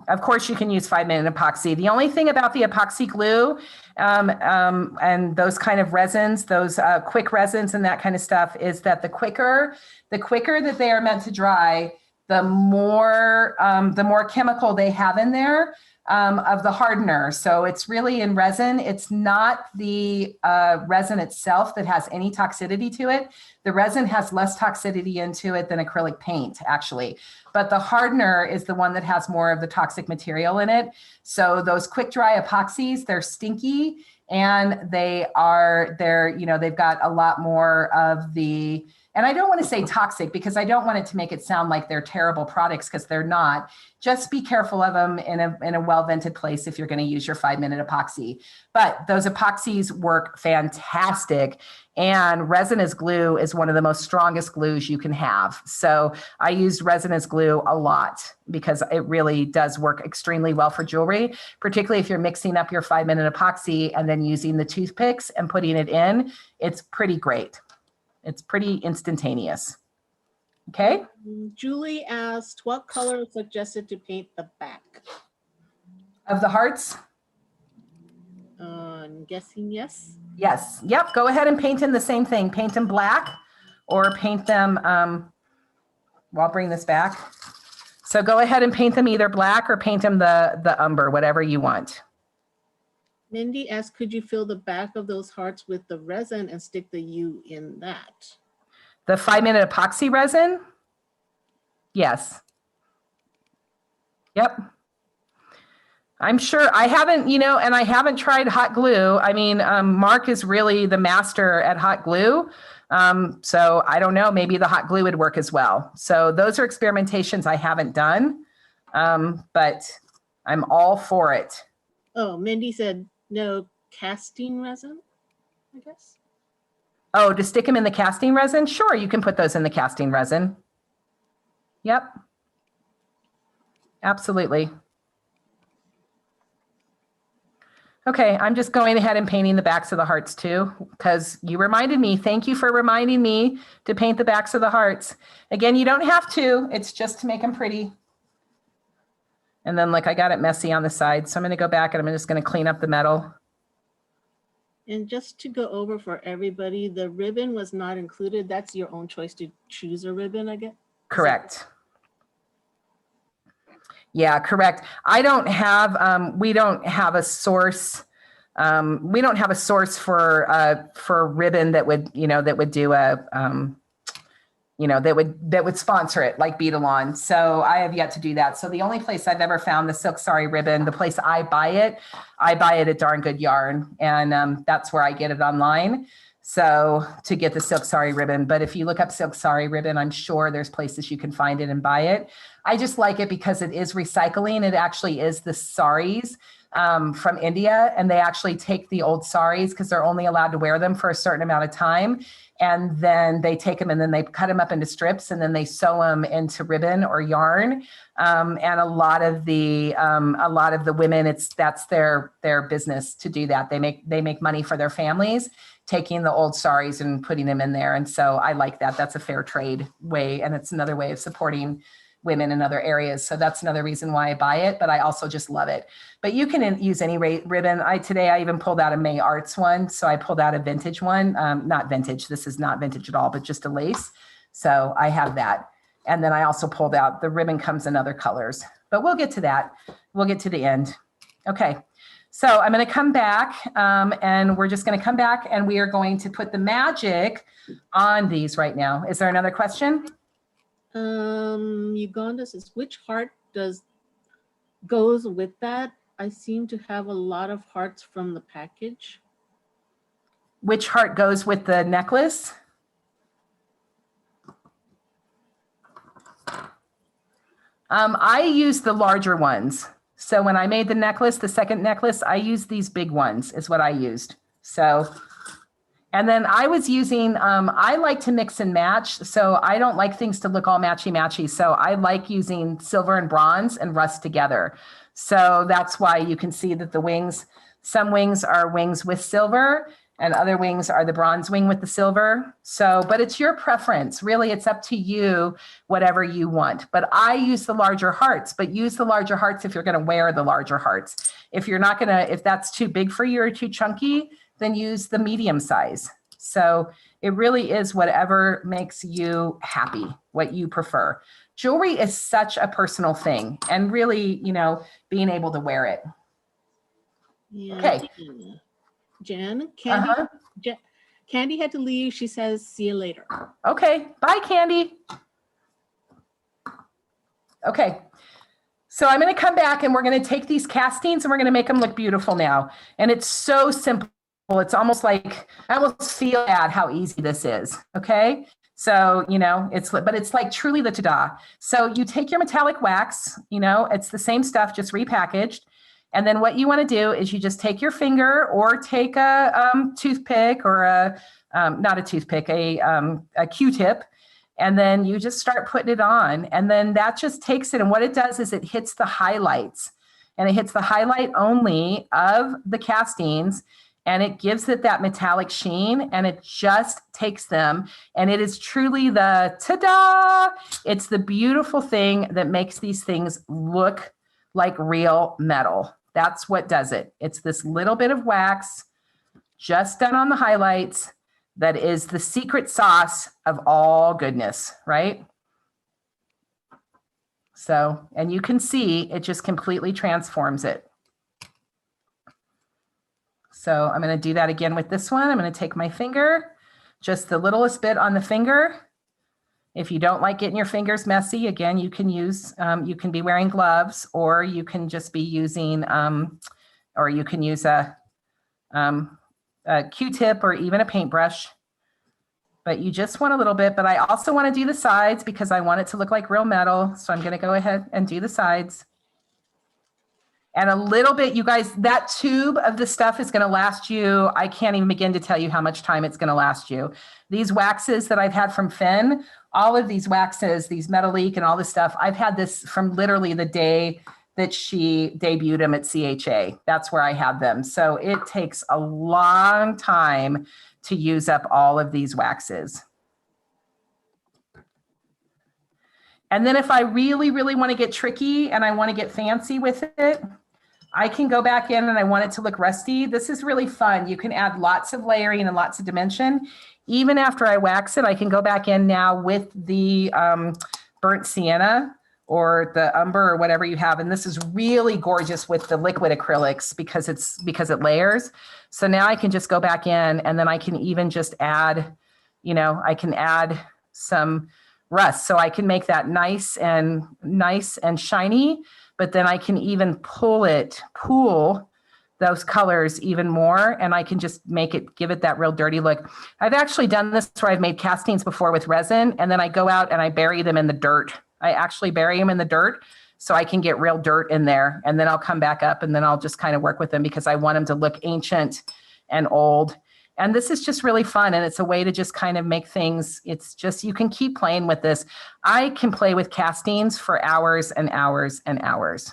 Of course you can use 5-minute epoxy. The only thing about the epoxy glue and those kind of resins, those quick resins and that kind of stuff, is that the quicker that they are meant to dry, the more chemical they have in there of the hardener. So it's really in resin. It's not the resin itself that has any toxicity to it. The resin has less toxicity into it than acrylic paint, actually. But the hardener is the one that has more of the toxic material in it. So those quick dry epoxies, they're stinky, and they've got a lot more of the, and I don't want to say toxic because I don't want it to make it sound like they're terrible products, because they're not. Just be careful of them in a well-vented place if you're going to use your 5-minute epoxy. But those epoxies work fantastic, and resin as glue is one of the most strongest glues you can have. So I used resin as glue a lot because it really does work extremely well for jewelry, particularly if you're mixing up your 5-minute epoxy and then using the toothpicks and putting it in. It's pretty great. It's pretty instantaneous. Okay. Julie asked, what color is suggested to paint the back of the hearts? I'm guessing yes. Yes. Yep. Go ahead and paint in the same thing. Paint them black, or paint them. Well, I'll bring this back. So go ahead and paint them either black or paint them the umber, whatever you want. Mindy asked, could you fill the back of those hearts with the resin and stick the U in that? The 5-minute epoxy resin? Yes. Yep. I'm sure. I haven't, and I haven't tried hot glue. I mean, Mark is really the master at hot glue. So I don't know, maybe the hot glue would work as well. So those are experimentations I haven't done, but I'm all for it. Oh, Mindy said no casting resin, I guess. Oh, to stick them in the casting resin? Sure, you can put those in the casting resin. Yep. Absolutely. Okay, I'm just going ahead and painting the backs of the hearts too, because you reminded me. Thank you for reminding me to paint the backs of the hearts. Again, you don't have to. It's just to make them pretty. And then, like, I got it messy on the side, so I'm going to go back and I'm just going to clean up the metal. And just to go over for everybody, the ribbon was not included. That's your own choice to choose a ribbon, I guess. Correct. Yeah, correct. I don't have, we don't have a source we don't have a source for ribbon that would, that would do a, that would sponsor it like Beadalon. So I have yet to do that. So the only place I've ever found the silk sari ribbon, the place I buy it at Darn Good Yarn, and that's where I get it online. So to get the silk sari ribbon, but if you look up silk sari ribbon, I'm sure there's places you can find it and buy it. I just like it because it is recycling. It actually is the saris from India, and they actually take the old saris because they're only allowed to wear them for a certain amount of time. And then they take them and then they cut them up into strips and then they sew them into ribbon or yarn. And a lot of the women, that's their business to do that. They make money for their families, taking the old saris and putting them in there. And so I like that. That's a fair trade way. And it's another way of supporting women in other areas. So that's another reason why I buy it, but I also just love it. But you can use any ribbon. Today I even pulled out a May Arts one. So I pulled out a vintage one, not vintage. This is not vintage at all, but just a lace. So I have that. And then I also pulled out, the ribbon comes in other colors, but we'll get to that. We'll get to the end. Okay. So I'm going to come back and we're just going to come back and we are going to put the magic on these right now. Is there another question? Uganda says, which heart goes with that? I seem to have a lot of hearts from the package. Which heart goes with the necklace? I use the larger ones. So when I made the necklace, the second necklace, I used these big ones is what I used. So, and then I was using, I like to mix and match. So I don't like things to look all matchy-matchy. So I like using silver and bronze and rust together. So that's why you can see that the wings, some wings are wings with silver and other wings are the bronze wing with the silver. So, but it's your preference. Really, it's up to you, whatever you want. But I use the larger hearts, but use the larger hearts if you're going to wear the larger hearts. If you're not going to, if that's too big for you or too chunky, then use the medium size. So it really is whatever makes you happy, what you prefer. Jewelry is such a personal thing and really, being able to wear it. Yeah. Okay. Jen, Candy, Candy had to leave. She says, see you later. Okay. Bye, Candy. Okay. So I'm going to come back and we're going to take these castings and we're going to make them look beautiful now. And it's so simple. It's almost like, I almost feel bad how easy this is. Okay. So, but it's like truly the ta-da. So you take your metallic wax, it's the same stuff, just repackaged. And then what you want to do is you just take your finger or take a toothpick or not a toothpick, a Q-tip. And then you just start putting it on. And then that just takes it. And what it does is it hits the highlights. And it hits the highlight only of the castings. And it gives it that metallic sheen. And it just takes them. And it is truly the ta-da. It's the beautiful thing that makes these things look like real metal. That's what does it. It's this little bit of wax just done on the highlights that is the secret sauce of all goodness, right? So, and you can see it just completely transforms it. So I'm going to do that again with this one. I'm going to take my finger, just the littlest bit on the finger. If you don't like getting your fingers messy, again, you can use, you can be wearing gloves, or you can just be using, or you can use a Q-tip or even a paintbrush. But you just want a little bit, but I also want to do the sides because I want it to look like real metal. So I'm going to go ahead and do the sides. And a little bit, you guys, that tube of the stuff is going to last you. I can't even begin to tell you how much time it's going to last you. These waxes that I've had from Finn, all of these waxes, these Metalique and all this stuff, I've had this from literally the day that she debuted them at CHA. That's where I had them. So it takes a long time to use up all of these waxes. And then if I really, really want to get tricky and I want to get fancy with it, I can go back in and I want it to look rusty. This is really fun. You can add lots of layering and lots of dimension. Even after I wax it, I can go back in now with the burnt sienna or the umber or whatever you have. And this is really gorgeous with the liquid acrylics because it layers. So now I can just go back in, and then I can even just add, you know, I can add some rust. So I can make that nice and shiny, but then I can even pool those colors even more, and I can just give it that real dirty look. I've actually done this where I've made castings before with resin, and then I go out and I bury them in the dirt. I actually bury them in the dirt so I can get real dirt in there, and then I'll come back up and then I'll just kind of work with them because I want them to look ancient and old. And this is just really fun, and it's a way to just kind of make things, it's just, you can keep playing with this. I can play with castings for hours and hours and hours.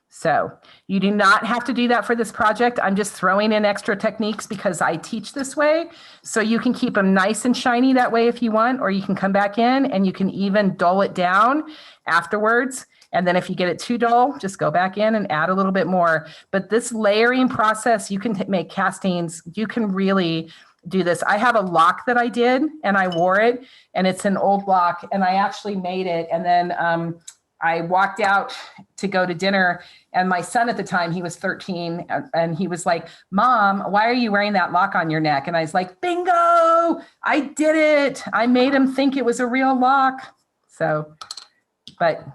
So you do not have to do that for this project. I'm just throwing in extra techniques because I teach this way. So you can keep them nice and shiny that way if you want, or you can come back in and you can even dull it down afterwards. And then if you get it too dull, just go back in and add a little bit more. But this layering process, you can make castings. You can really do this. I have a lock that I did and I wore it, and it's an old lock, and I actually made it. And then I walked out to go to dinner, and my son at the time, he was 13, and he was like, "Mom, why are you wearing that lock on your neck?" And I was like, "Bingo, I did it. I made him think it was a real lock." So, but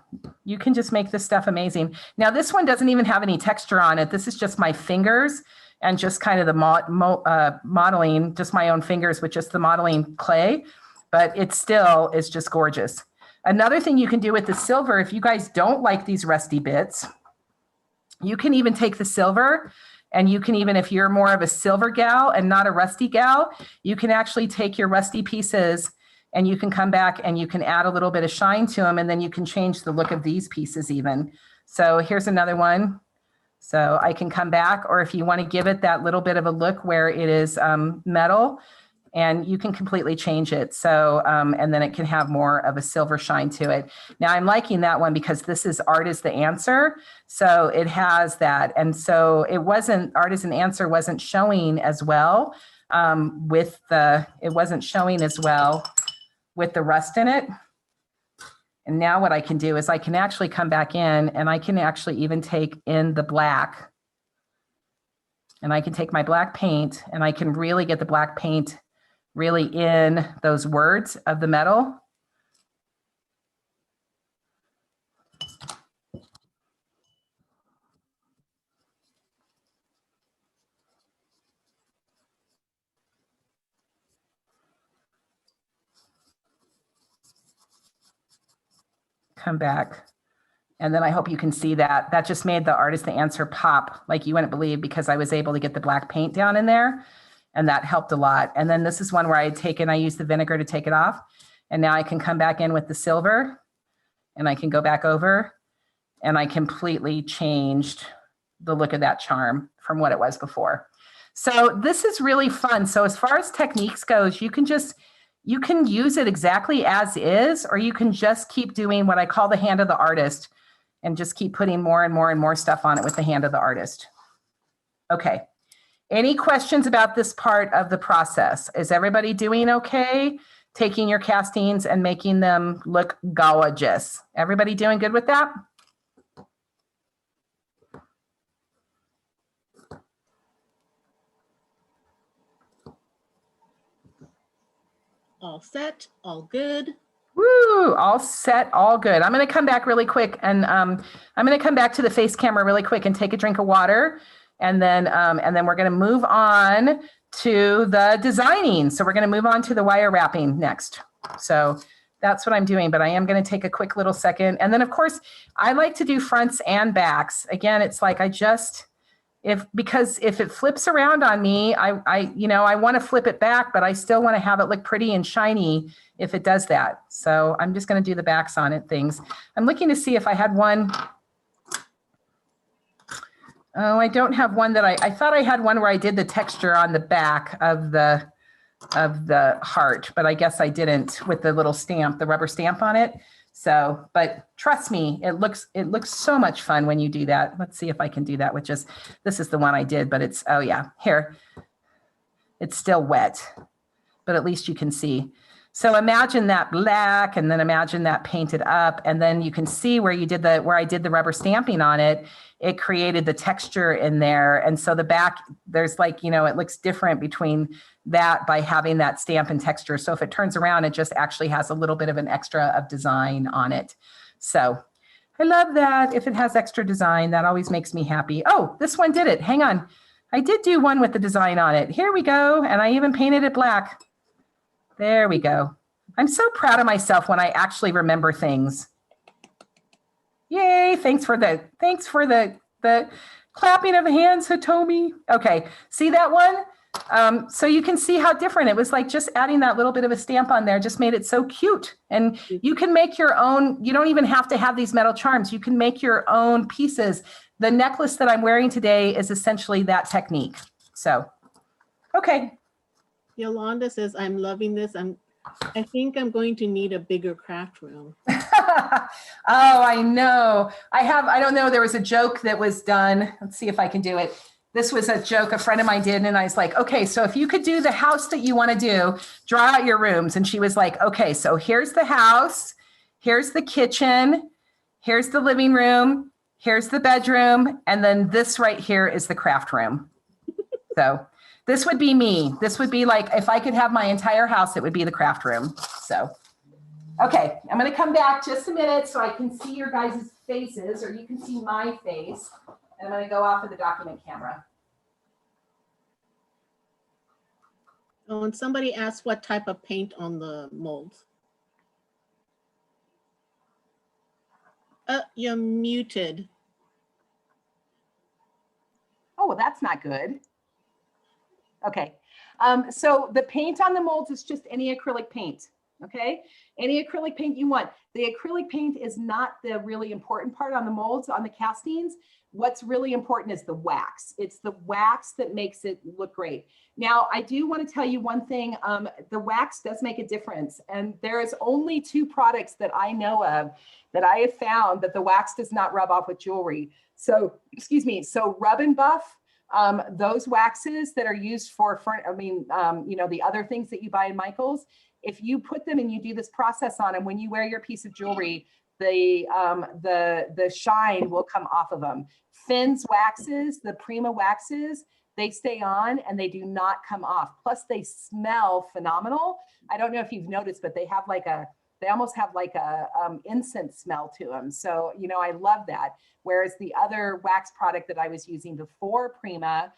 you can just make this stuff amazing. Now, this one doesn't even have any texture on it. This is just my fingers and just kind of the modeling, just my own fingers with just the modeling clay, but it still is just gorgeous. Another thing you can do with the silver, if you guys don't like these rusty bits, you can even take the silver, and you can even, if you're more of a silver gal and not a rusty gal, you can actually take your rusty pieces and you can come back and you can add a little bit of shine to them, and then you can change the look of these pieces even. So here's another one. So I can come back, or if you want to give it that little bit of a look where it is metal, and you can completely change it. So, and then it can have more of a silver shine to it. Now I'm liking that one because this is Art is the Answer. So it has that. And so it wasn't, Art is an Answer wasn't showing as well with the rust in it. And now what I can do is I can actually come back in, and I can actually even take in the black, and I can take my black paint, and I can really get the black paint really in those words of the metal. Come back. And then I hope you can see that. That just made the Art is the Answer pop like you wouldn't believe, because I was able to get the black paint down in there. And that helped a lot. And then this is one where I used the vinegar to take it off. And now I can come back in with the silver, and I can go back over, and I completely changed the look of that charm from what it was before. So this is really fun. So as far as techniques goes, you can use it exactly as is, or you can just keep doing what I call the hand of the artist and just keep putting more and more and more stuff on it with the hand of the artist. Okay. Any questions about this part of the process? Is everybody doing okay? Taking your castings and making them look gorgeous. Everybody doing good with that? All set, all good. Woo, all set, all good. I'm going to come back really quick, and I'm going to come back to the face camera really quick and take a drink of water. And then we're going to move on to the designing. So we're going to move on to the wire wrapping next. So that's what I'm doing, but I am going to take a quick little second. And then of course I like to do fronts and backs. Again, it's like because if it flips around on me, I want to flip it back, but I still want to have it look pretty and shiny if it does that. So I'm just going to do the backs on it things. I'm looking to see if I had one. Oh, I don't have one that I thought I had one where I did the texture on the back of the heart, but I guess I didn't with the little stamp, the rubber stamp on it. So, but trust me, it looks so much fun when you do that. Let's see if I can do that with just, this is the one I did, but it's, oh yeah, here. It's still wet, but at least you can see. So imagine that black, and then imagine that painted up, and then you can see where I did the rubber stamping on it. It created the texture in there, and so the back, there's like, you know, it looks different between that by having that stamp and texture. So if it turns around, it just actually has a little bit of an extra of design on it. So I love that. If it has extra design, that always makes me happy. Oh, this one did it. Hang on. I did do one with the design on it. Here we go. And I even painted it black. There we go. I'm so proud of myself when I actually remember things. Yay. Thanks for the clapping of hands, Hitomi. Okay. See that one? So you can see how different it was. Like just adding that little bit of a stamp on there just made it so cute. And you can make your own. You don't even have to have these metal charms. You can make your own pieces. The necklace that I'm wearing today is essentially that technique. So, okay. Yolanda says, I'm loving this. I think I'm going to need a bigger craft room. Oh, I know. I don't know. There was a joke that was done. Let's see if I can do it. This was a joke a friend of mine did. And I was like, okay, so if you could do the house that you want to do, draw out your rooms. And she was like, okay, so here's the house. Here's the kitchen. Here's the living room. Here's the bedroom. And then this right here is the craft room. So this would be me. This would be like, if I could have my entire house, it would be the craft room. So, okay, I'm going to come back just a minute so I can see your guys' faces, or you can see my face. And I'm going to go off of the document camera. Oh, and somebody asked what type of paint on the molds. You're muted. Oh, well, that's not good. Okay, so the paint on the molds is just any acrylic paint, okay? Any acrylic paint you want. The acrylic paint is not the really important part on the molds, on the castings. What's really important is the wax. It's the wax that makes it look great. Now, I do want to tell you one thing. The wax does make a difference. And there is only 2 products that I know of that I have found that the wax does not rub off with jewelry. So, excuse me, so Rub and Buff, those waxes that are used for you know, the other things that you buy in Michael's, if you put them and you do this process on them, when you wear your piece of jewelry, the shine will come off of them. Finn's waxes, the Prima waxes, they stay on and they do not come off. Plus they smell phenomenal. I don't know if you've noticed, but they have like they almost have like a incense smell to them. So, you know, I love that. Whereas the other wax product that I was using before Prima,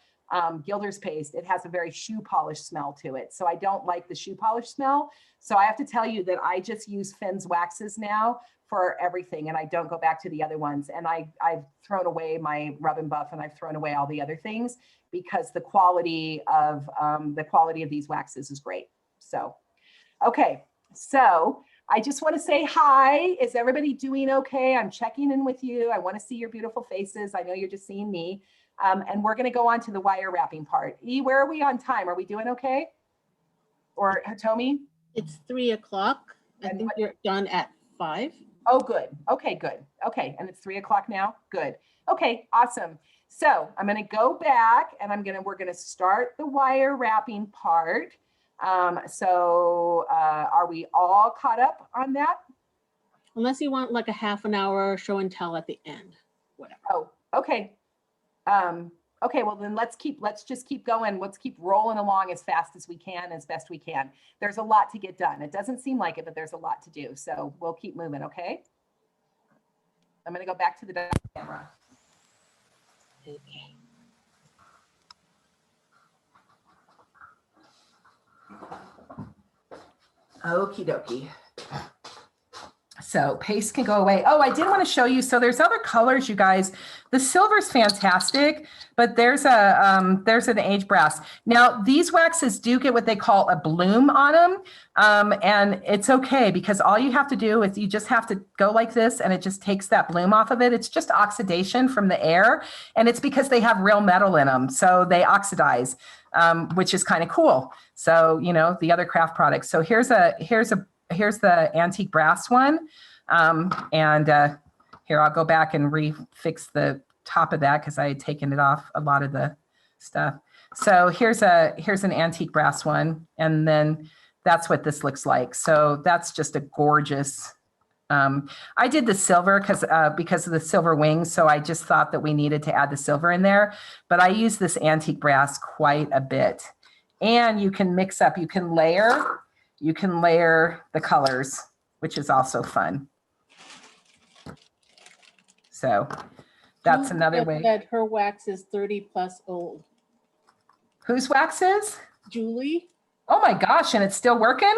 Gilder's Paste, it has a very shoe polish smell to it. So I don't like the shoe polish smell. So I have to tell you that I just use Finn's waxes now for everything. And I don't go back to the other ones. And I've thrown away my Rub and Buff, and I've thrown away all the other things because the quality of these waxes is great. So, okay. So I just want to say hi. Is everybody doing okay? I'm checking in with you. I want to see your beautiful faces. I know you're just seeing me. And we're going to go on to the wire wrapping part. E, where are we on time? Are we doing okay? Or Hitomi? It's 3 o'clock. I think you're done at 5. Oh, good. Okay, good. Okay, and it's 3 o'clock now? Good. Okay, awesome. So I'm going to go back and we're going to start the wire wrapping part. Are we all caught up on that? Unless you want like a half an hour show and tell at the end, whatever. Oh, okay. Okay, well then let's just keep going. Let's keep rolling along as fast as we can, as best we can. There's a lot to get done. It doesn't seem like it, but there's a lot to do. So we'll keep moving, okay? I'm going to go back to the camera. Okay. Okie dokie. So paste can go away. Oh, I did want to show you. So there's other colors, you guys. The silver's fantastic, but there's an aged brass. Now these waxes do get what they call a bloom on them. And it's okay because all you have to do is you just have to go like this and it just takes that bloom off of it. It's just oxidation from the air. And it's because they have real metal in them. So they oxidize, which is kind of cool. So, you know, the other craft products. So here's the antique brass one. Here, I'll go back and refix the top of that because I had taken it off a lot of the stuff. So here's an antique brass one. And then that's what this looks like. So that's just a gorgeous, I did the silver because of the silver wings. So I just thought that we needed to add the silver in there, but I use this antique brass quite a bit. And you can mix up, you can layer the colors, which is also fun. So that's another way. That her wax is 30 plus old. Whose wax is? Julie. Oh my gosh, and it's still working?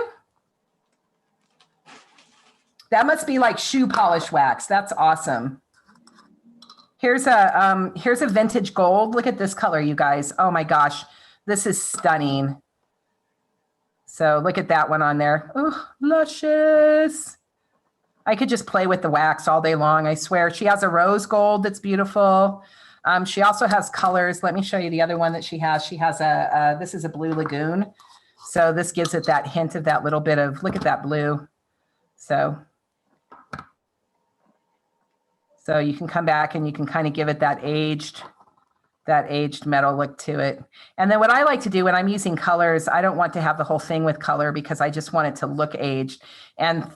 That must be like shoe polish wax. That's awesome. Here's a vintage gold. Look at this color, you guys. Oh my gosh, this is stunning. So look at that one on there. Oh, luscious. I could just play with the wax all day long, I swear. She has a rose gold that's beautiful. She also has colors. Let me show you the other one that she has. She has this is a blue lagoon. So this gives it that hint of that little bit of, look at that blue. So you can come back and you can kind of give it that aged metal look to it. And then what I like to do when I'm using colors, I don't want to have the whole thing with color because I just want it to look aged. And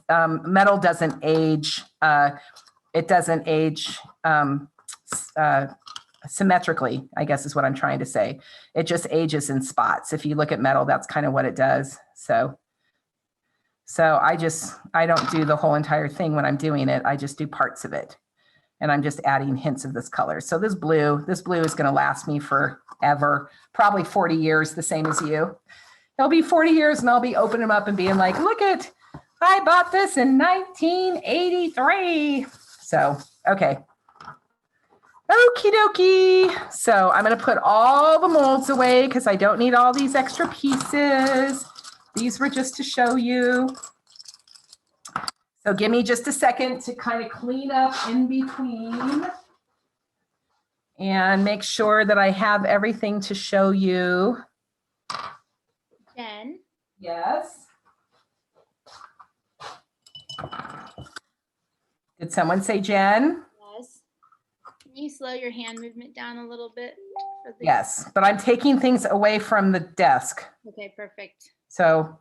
metal doesn't age, it doesn't age symmetrically, I guess is what I'm trying to say. It just ages in spots. If you look at metal, that's kind of what it does. So I don't do the whole entire thing when I'm doing it. I just do parts of it. And I'm just adding hints of this color. So this blue is going to last me forever, probably 40 years, the same as you. It'll be 40 years and I'll be opening them up and being like, look it, I bought this in 1983. So, okay. Okie dokie. So I'm going to put all the molds away because I don't need all these extra pieces. These were just to show you. So give me just a second to kind of clean up in between and make sure that I have everything to show you. Jen? Yes. Did someone say Jen? Yes. Can you slow your hand movement down a little bit? Yes, but I'm taking things away from the desk. Okay, perfect. So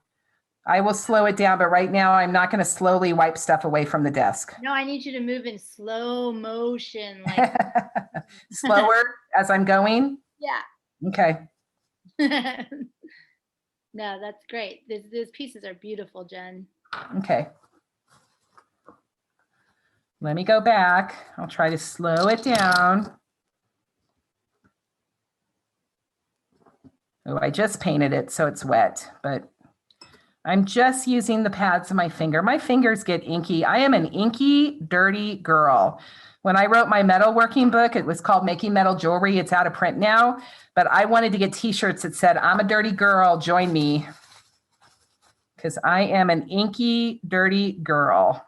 I will slow it down, but right now I'm not going to slowly wipe stuff away from the desk. No, I need you to move in slow motion. Like slower as I'm going? Yeah. Okay. No, that's great. These pieces are beautiful, Jen. Okay. Let me go back. I'll try to slow it down. Oh, I just painted it, so it's wet, but I'm just using the pads of my finger. My fingers get inky. I am an inky, dirty girl. When I wrote my metalworking book, it was called Making Metal Jewelry. It's out of print now, but I wanted to get t-shirts that said, I'm a dirty girl, join me. Because I am an inky, dirty girl.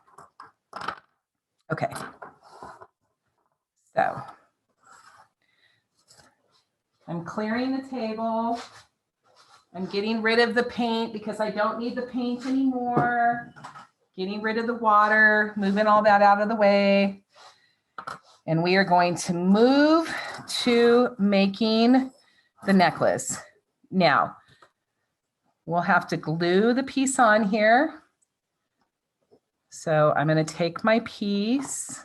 Okay. So I'm clearing the table. I'm getting rid of the paint because I don't need the paint anymore. Getting rid of the water, moving all that out of the way. And we are going to move to making the necklace. Now, we'll have to glue the piece on here. So I'm going to take my piece.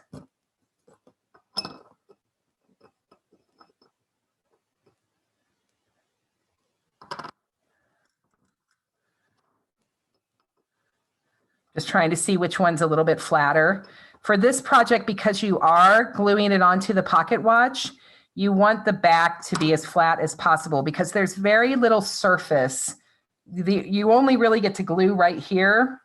Just trying to see which one's a little bit flatter. For this project, because you are gluing it onto the pocket watch, you want the back to be as flat as possible because there's very little surface. You only really get to glue right here,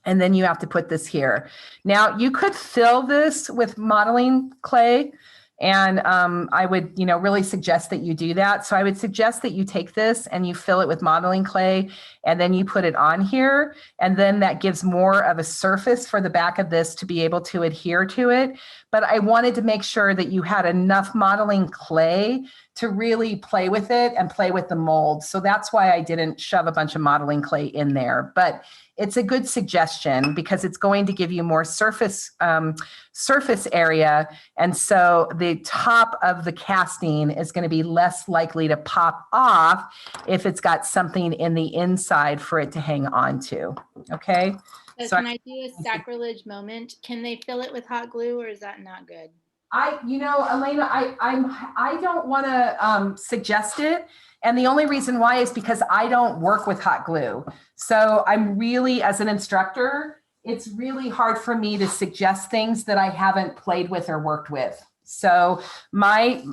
and then you have to put this here. Now, you could fill this with modeling clay, and I would, really suggest that you do that. So I would suggest that you take this and you fill it with modeling clay, and then you put it on here, and then that gives more of a surface for the back of this to be able to adhere to it. But I wanted to make sure that you had enough modeling clay to really play with it and play with the mold. So that's why I didn't shove a bunch of modeling clay in there. But it's a good suggestion because it's going to give you more surface area. And so the top of the casting is going to be less likely to pop off if it's got something in the inside for it to hang on to. Okay. So can I do a sacrilege moment? Can they fill it with hot glue, or is that not good? Elena, I don't want to suggest it. And the only reason why is because I don't work with hot glue. So I'm really, as an instructor, it's really hard for me to suggest things that I haven't played with or worked with. So the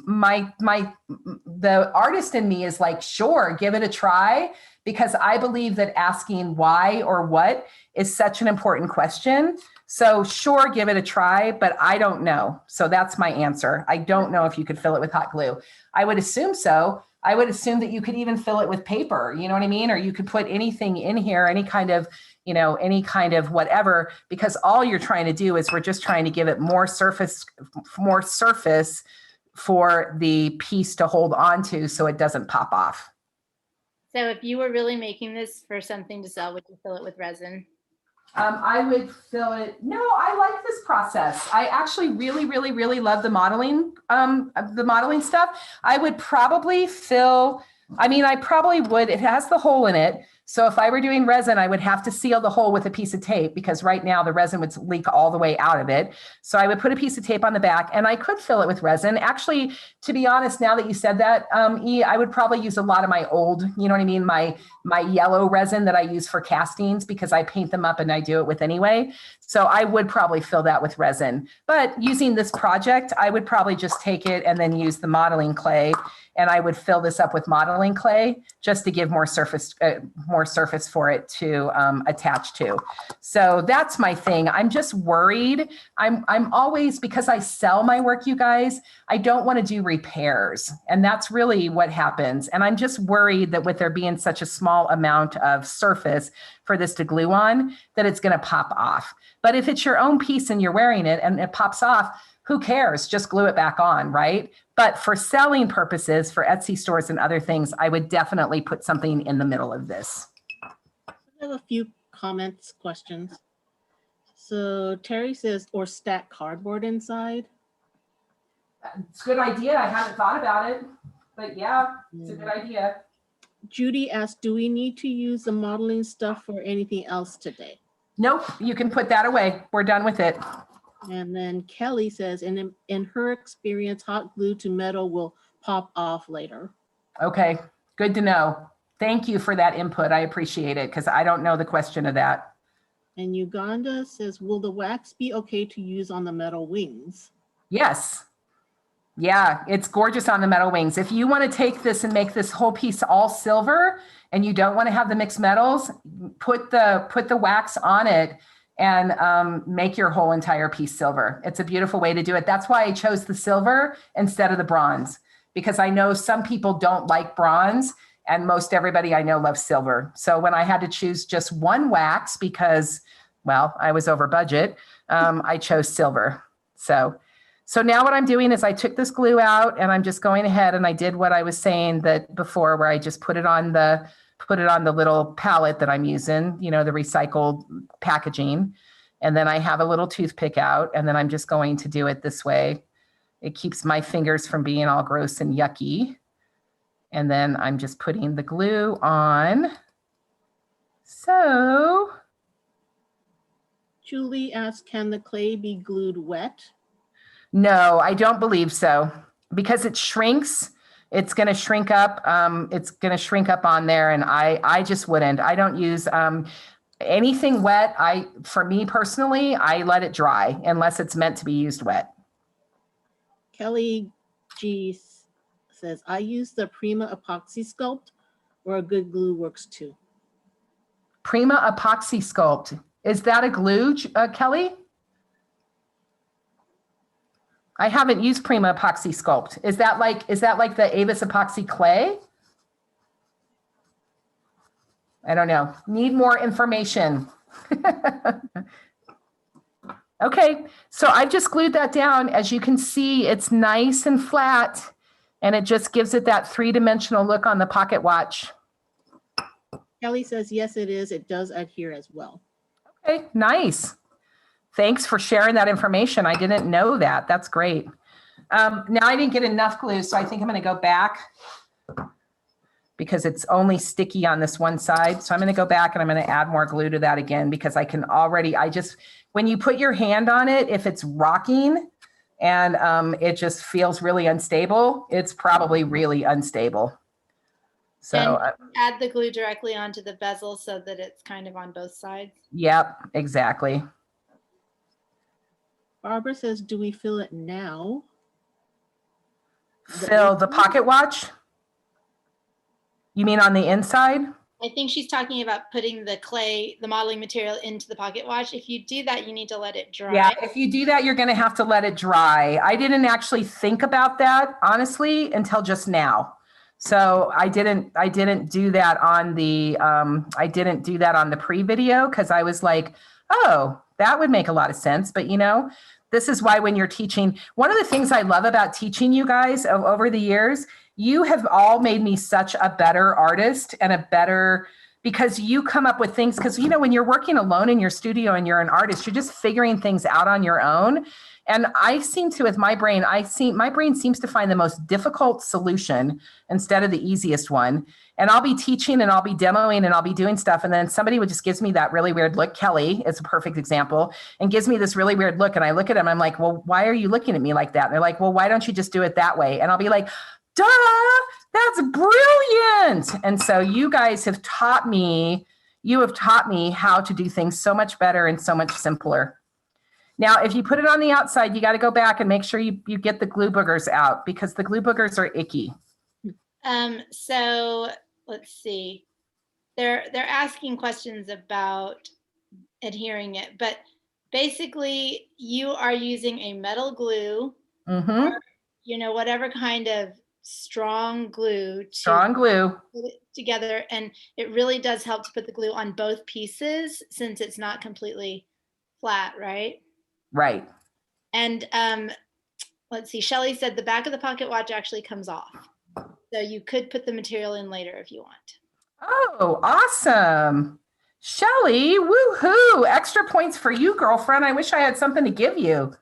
artist in me is like, sure, give it a try, because I believe that asking why or what is such an important question. So sure, give it a try, but I don't know. So that's my answer. I don't know if you could fill it with hot glue. I would assume so. I would assume that you could even fill it with paper, you know what I mean? Or you could put anything in here, any kind of whatever, because all you're trying to do is we're just trying to give it more surface for the piece to hold on to so it doesn't pop off. So if you were really making this for something to sell, would you fill it with resin? I would fill it. No, I like this process. I actually really, really, really love the modeling stuff. I would probably I probably would. It has the hole in it. So if I were doing resin, I would have to seal the hole with a piece of tape, because right now the resin would leak all the way out of it. So I would put a piece of tape on the back, and I could fill it with resin. Actually, to be honest, now that you said that, I would probably use a lot of my old, you know what I mean? My yellow resin that I use for castings, because I paint them up and I do it with anyway. So I would probably fill that with resin. But using this project, I would probably just take it and then use the modeling clay, and I would fill this up with modeling clay just to give more surface for it to attach to. So that's my thing. I'm just worried. I'm always, because I sell my work, you guys, I don't want to do repairs. And that's really what happens. And I'm just worried that with there being such a small amount of surface for this to glue on, that it's going to pop off. But if it's your own piece and you're wearing it and it pops off, who cares? Just glue it back on, right? But for selling purposes, for Etsy stores and other things, I would definitely put something in the middle of this. I have a few comments, questions. So Terry says, or stack cardboard inside. It's a good idea. I haven't thought about it, but yeah, it's a good idea. Judy asked, do we need to use the modeling stuff for anything else today? Nope, you can put that away. We're done with it. And then Kelly says, in her experience, hot glue to metal will pop off later. Okay, good to know. Thank you for that input. I appreciate it, because I don't know the question of that. And Uganda says, will the wax be okay to use on the metal wings? Yes. Yeah, it's gorgeous on the metal wings. If you want to take this and make this whole piece all silver and you don't want to have the mixed metals, put the wax on it and make your whole entire piece silver. It's a beautiful way to do it. That's why I chose the silver instead of the bronze, because I know some people don't like bronze and most everybody I know loves silver. So when I had to choose just one wax because, well, I was over budget, I chose silver. So now what I'm doing is I took this glue out and I'm just going ahead and I did what I was saying that before, where I just put it on the little palette that I'm using, you know, the recycled packaging. And then I have a little toothpick out and then I'm just going to do it this way. It keeps my fingers from being all gross and yucky. And then I'm just putting the glue on. So. Julie asked, can the clay be glued wet? No, I don't believe so, because it shrinks. It's going to shrink up. It's going to shrink up on there. And I just wouldn't. I don't use anything wet. For me personally, I let it dry unless it's meant to be used wet. Kelly G says, I use the Prima Epoxy Sculpt, or a good glue works too. Prima Epoxy Sculpt. Is that a glue, Kelly? I haven't used Prima Epoxy Sculpt. Is that like the Avis Epoxy Clay? I don't know. Need more information. Okay, so I just glued that down. As you can see, it's nice and flat, and it just gives it that three-dimensional look on the pocket watch. Kelly says, yes, it is. It does adhere as well. Okay, nice. Thanks for sharing that information. I didn't know that. That's great. Now I didn't get enough glue, so I think I'm going to go back because it's only sticky on this one side. So I'm going to go back and I'm going to add more glue to that again because I can already, when you put your hand on it, if it's rocking and it just feels really unstable, it's probably really unstable. So add the glue directly onto the bezel so that it's kind of on both sides. Yep, exactly. Barbara says, do we fill it now? Fill the pocket watch? You mean on the inside? I think she's talking about putting the modeling material into the pocket watch. If you do that, you need to let it dry. Yeah, if you do that, you're going to have to let it dry. I didn't actually think about that, honestly, until just now. So I didn't do that on the pre-video because I was like, oh, that would make a lot of sense. But this is why when you're teaching, one of the things I love about teaching you guys over the years, you have all made me such a better artist and because you come up with things, because when you're working alone in your studio and you're an artist, you're just figuring things out on your own. And I seem to, with my brain, my brain seems to find the most difficult solution instead of the easiest one. And I'll be teaching and I'll be demoing and I'll be doing stuff. And then somebody would just gives me that really weird look. Kelly is a perfect example, and gives me this really weird look. And I look at him, I'm like, well, why are you looking at me like that? And they're like, well, why don't you just do it that way? And I'll be like, duh, that's brilliant. And so you guys have taught me how to do things so much better and so much simpler. Now, if you put it on the outside, you got to go back and make sure you get the glue boogers out because the glue boogers are icky. So let's see. They're asking questions about adhering it, but basically you are using a metal glue, or, whatever kind of strong glue to put it together, and it really does help to put the glue on both pieces since it's not completely flat, right? Right. And let's see, Shelly said the back of the pocket watch actually comes off. So you could put the material in later if you want. Oh, awesome. Shelly, woohoo. Extra points for you, girlfriend. I wish I had something to give you.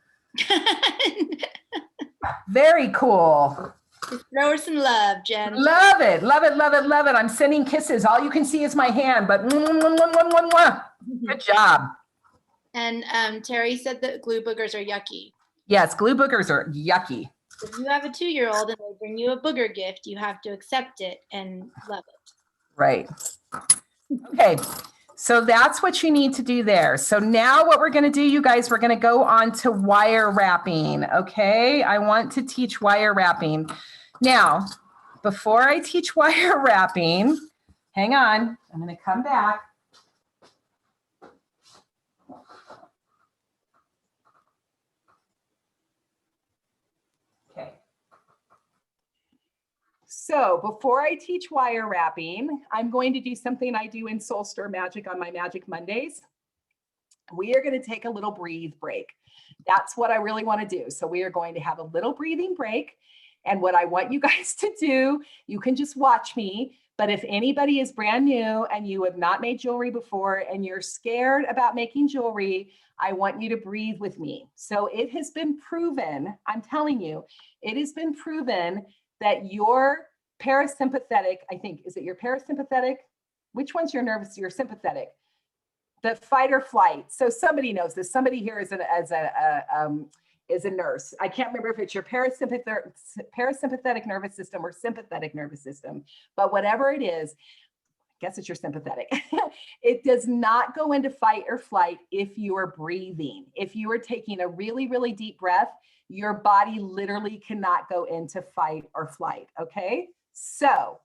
Very cool. Just throw her some love, Jen. Love it, love it, love it, love it. I'm sending kisses. All you can see is my hand, but good job. And Terry said that glue boogers are yucky. Yes, glue boogers are yucky. If you have a 2-year-old and they bring you a booger gift, you have to accept it and love it. Right. Okay. So that's what you need to do there. So now what we're going to do, you guys, we're going to go on to wire wrapping. Okay. I want to teach wire wrapping. Now, before I teach wire wrapping, hang on. I'm going to come back. So before I teach wire wrapping, I'm going to do something I do in Soul Stir Magic on my Magic Mondays. We are going to take a little breathe break. That's what I really want to do. So we are going to have a little breathing break. And what I want you guys to do, you can just watch me. But if anybody is brand new and you have not made jewelry before and you're scared about making jewelry, I want you to breathe with me. So it has been proven, I'm telling you, it has been proven that your parasympathetic, I think, is it your parasympathetic? Which one's your nervous, your sympathetic? The fight or flight. So somebody knows this. Somebody here is a nurse. I can't remember if it's your parasympathetic nervous system or sympathetic nervous system, but whatever it is, I guess it's your sympathetic. It does not go into fight or flight if you are breathing. If you are taking a really, really deep breath, your body literally cannot go into fight or flight, okay? So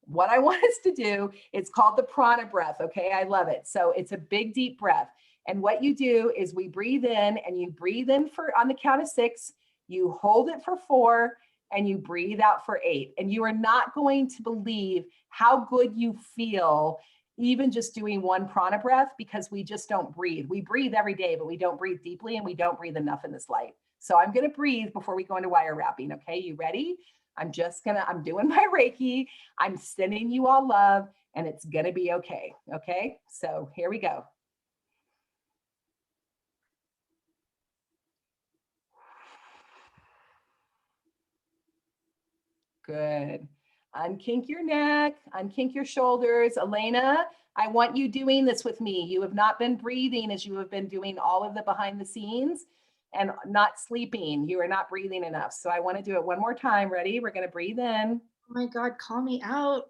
what I want us to do, it's called the prana breath, okay? I love it. So it's a big, deep breath. And what you do is we breathe in, and you breathe in on the count of 6, you hold it for 4, and you breathe out for 8. And you are not going to believe how good you feel even just doing one prana breath, because we just don't breathe. We breathe every day, but we don't breathe deeply, and we don't breathe enough in this life. So I'm going to breathe before we go into wire wrapping. Okay, you ready? I'm doing my Reiki. I'm sending you all love, and it's gonna be okay, okay? So here we go. Good. Unkink your neck, unkink your shoulders. Elena, I want you doing this with me. You have not been breathing as you have been doing all of the behind the scenes and not sleeping. You are not breathing enough. So I want to do it one more time. Ready? We're going to breathe in. Oh my God, call me out.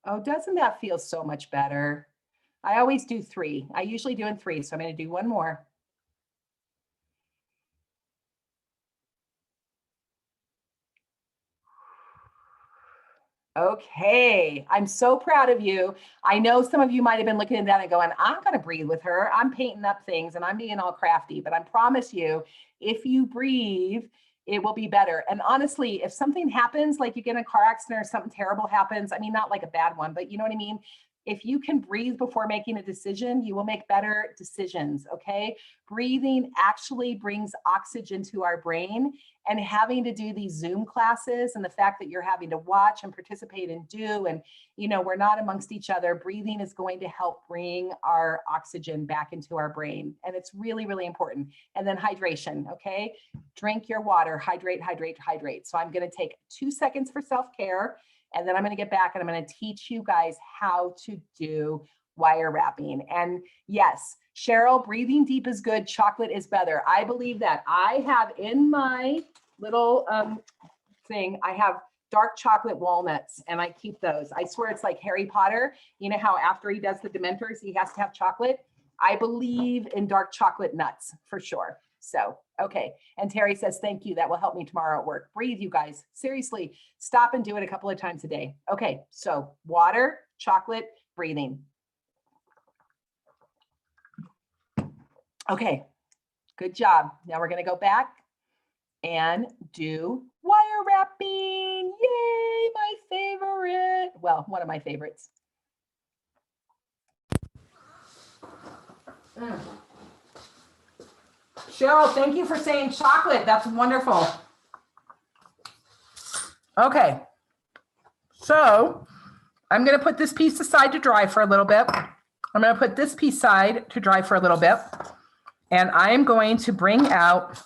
Oh, doesn't that feel so much better? I always do 3. I usually do in 3. So I'm going to do one more. Okay, I'm so proud of you. I know some of you might have been looking at that and going, I'm going to breathe with her. I'm painting up things and I'm being all crafty, but I promise you, if you breathe, it will be better. And honestly, if something happens, like you get in a car accident or something terrible happens, I mean, not like a bad one, but you know what I mean? If you can breathe before making a decision, you will make better decisions, okay? Breathing actually brings oxygen to our brain, and having to do these Zoom classes and the fact that you're having to watch and participate and do, and you know, we're not amongst each other, breathing is going to help bring our oxygen back into our brain. And it's really, really important. And then hydration, okay? Drink your water, hydrate, hydrate, hydrate. So I'm gonna take 2 seconds for self-care, and then I'm gonna get back and I'm gonna teach you guys how to do wire wrapping. And yes, Cheryl, breathing deep is good, chocolate is better. I believe that. I have in my little thing, I have dark chocolate walnuts, and I keep those. I swear it's like Harry Potter. You know how after he does the Dementors, he has to have chocolate? I believe in dark chocolate nuts for sure. So, okay. And Terry says, thank you. That will help me tomorrow at work. Breathe, you guys. Seriously, stop and do it a couple of times a day. Okay, so water, chocolate, breathing. Okay, good job. Now we're going to go back and do wire wrapping. Yay, my favorite. Well, one of my favorites. Cheryl, thank you for saying chocolate. That's wonderful. Okay, so I'm going to put this piece aside to dry for a little bit. I'm going to put this piece aside to dry for a little bit. And I'm going to bring out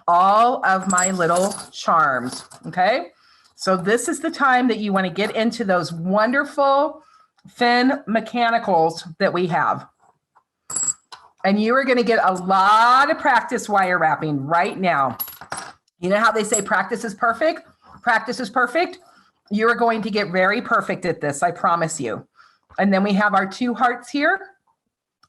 all of my little charms, okay? So this is the time that you want to get into those wonderful Finn mechanicals that we have. And you are going to get a lot of practice wire wrapping right now. You know how they say practice is perfect? Practice is perfect. You are going to get very perfect at this, I promise you. And then we have our 2 hearts here,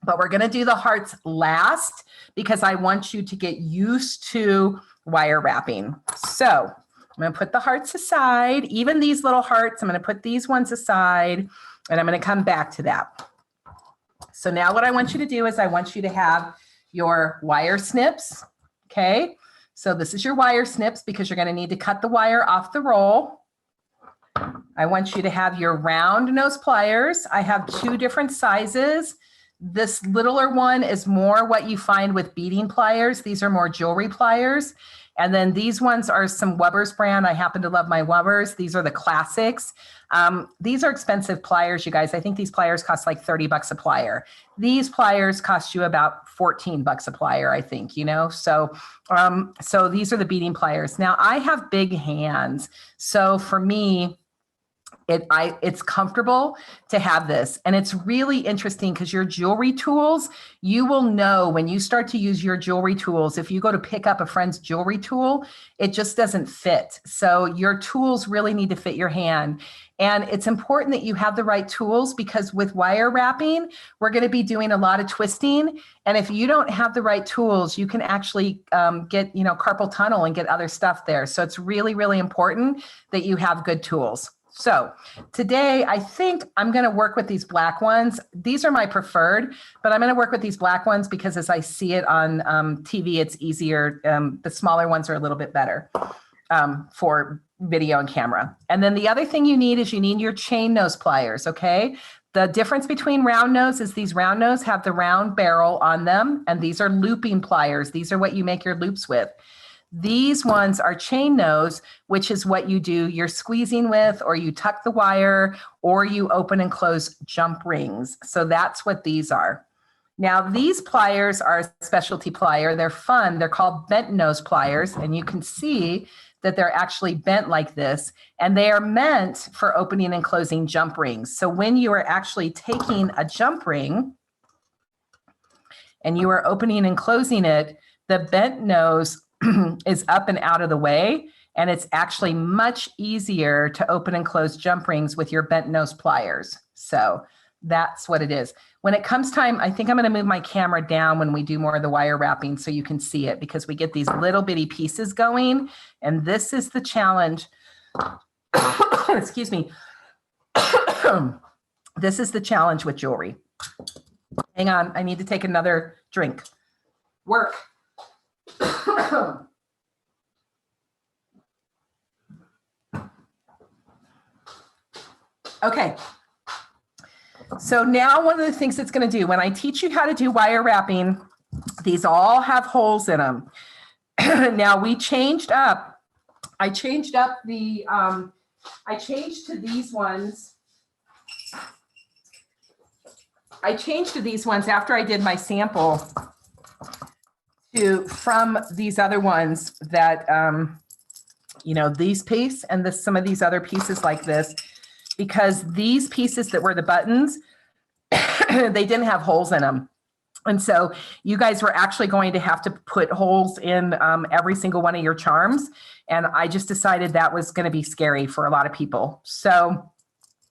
but we're going to do the hearts last because I want you to get used to wire wrapping. So I'm going to put the hearts aside. Even these little hearts, I'm going to put these ones aside, and I'm going to come back to that. So now what I want you to do is I want you to have your wire snips, okay? So this is your wire snips because you're going to need to cut the wire off the roll. I want you to have your round nose pliers. I have 2 different sizes. This littler one is more what you find with beading pliers. These are more jewelry pliers. And then these ones are some Weber's brand. I happen to love my Weber's. These are the classics. These are expensive pliers, you guys. I think these pliers cost like 30 bucks a plier. These pliers cost you about 14 bucks a plier, I think, you know? So, so these are the beading pliers. Now I have big hands. So for me, it's comfortable to have this. And it's really interesting because your jewelry tools, you will know when you start to use your jewelry tools, if you go to pick up a friend's jewelry tool, it just doesn't fit. So your tools really need to fit your hand. And it's important that you have the right tools because with wire wrapping, we're going to be doing a lot of twisting. And if you don't have the right tools, you can actually get, you know, carpal tunnel and get other stuff there. So it's really, really important that you have good tools. So today, I think I'm going to work with these black ones. These are my preferred, but I'm going to work with these black ones because as I see it on TV, it's easier. The smaller ones are a little bit better for video and camera. And then the other thing you need is you need your chain nose pliers, okay? The difference between round nose is these round nose have the round barrel on them, and these are looping pliers. These are what you make your loops with. These ones are chain nose, which is what you do your squeezing with, or you tuck the wire, or you open and close jump rings. So that's what these are. Now, these pliers are a specialty plier. They're fun. They're called bent nose pliers, and you can see that they're actually bent like this, and they are meant for opening and closing jump rings. So when you are actually taking a jump ring and you are opening and closing it, the bent nose is up and out of the way, and it's actually much easier to open and close jump rings with your bent nose pliers. So that's what it is. When it comes time, I think I'm going to move my camera down when we do more of the wire wrapping so you can see it, because we get these little bitty pieces going, and this is the challenge. Excuse me. This is the challenge with jewelry. Hang on, I need to take another drink. Work. Okay. So now one of the things it's going to do, when I teach you how to do wire wrapping, these all have holes in them. Now I changed to these ones. I changed to these ones after I did my sample from these other ones that, these pieces and some of these other pieces like this, because these pieces that were the buttons, they didn't have holes in them. And so you guys were actually going to have to put holes in every single one of your charms. And I just decided that was going to be scary for a lot of people. So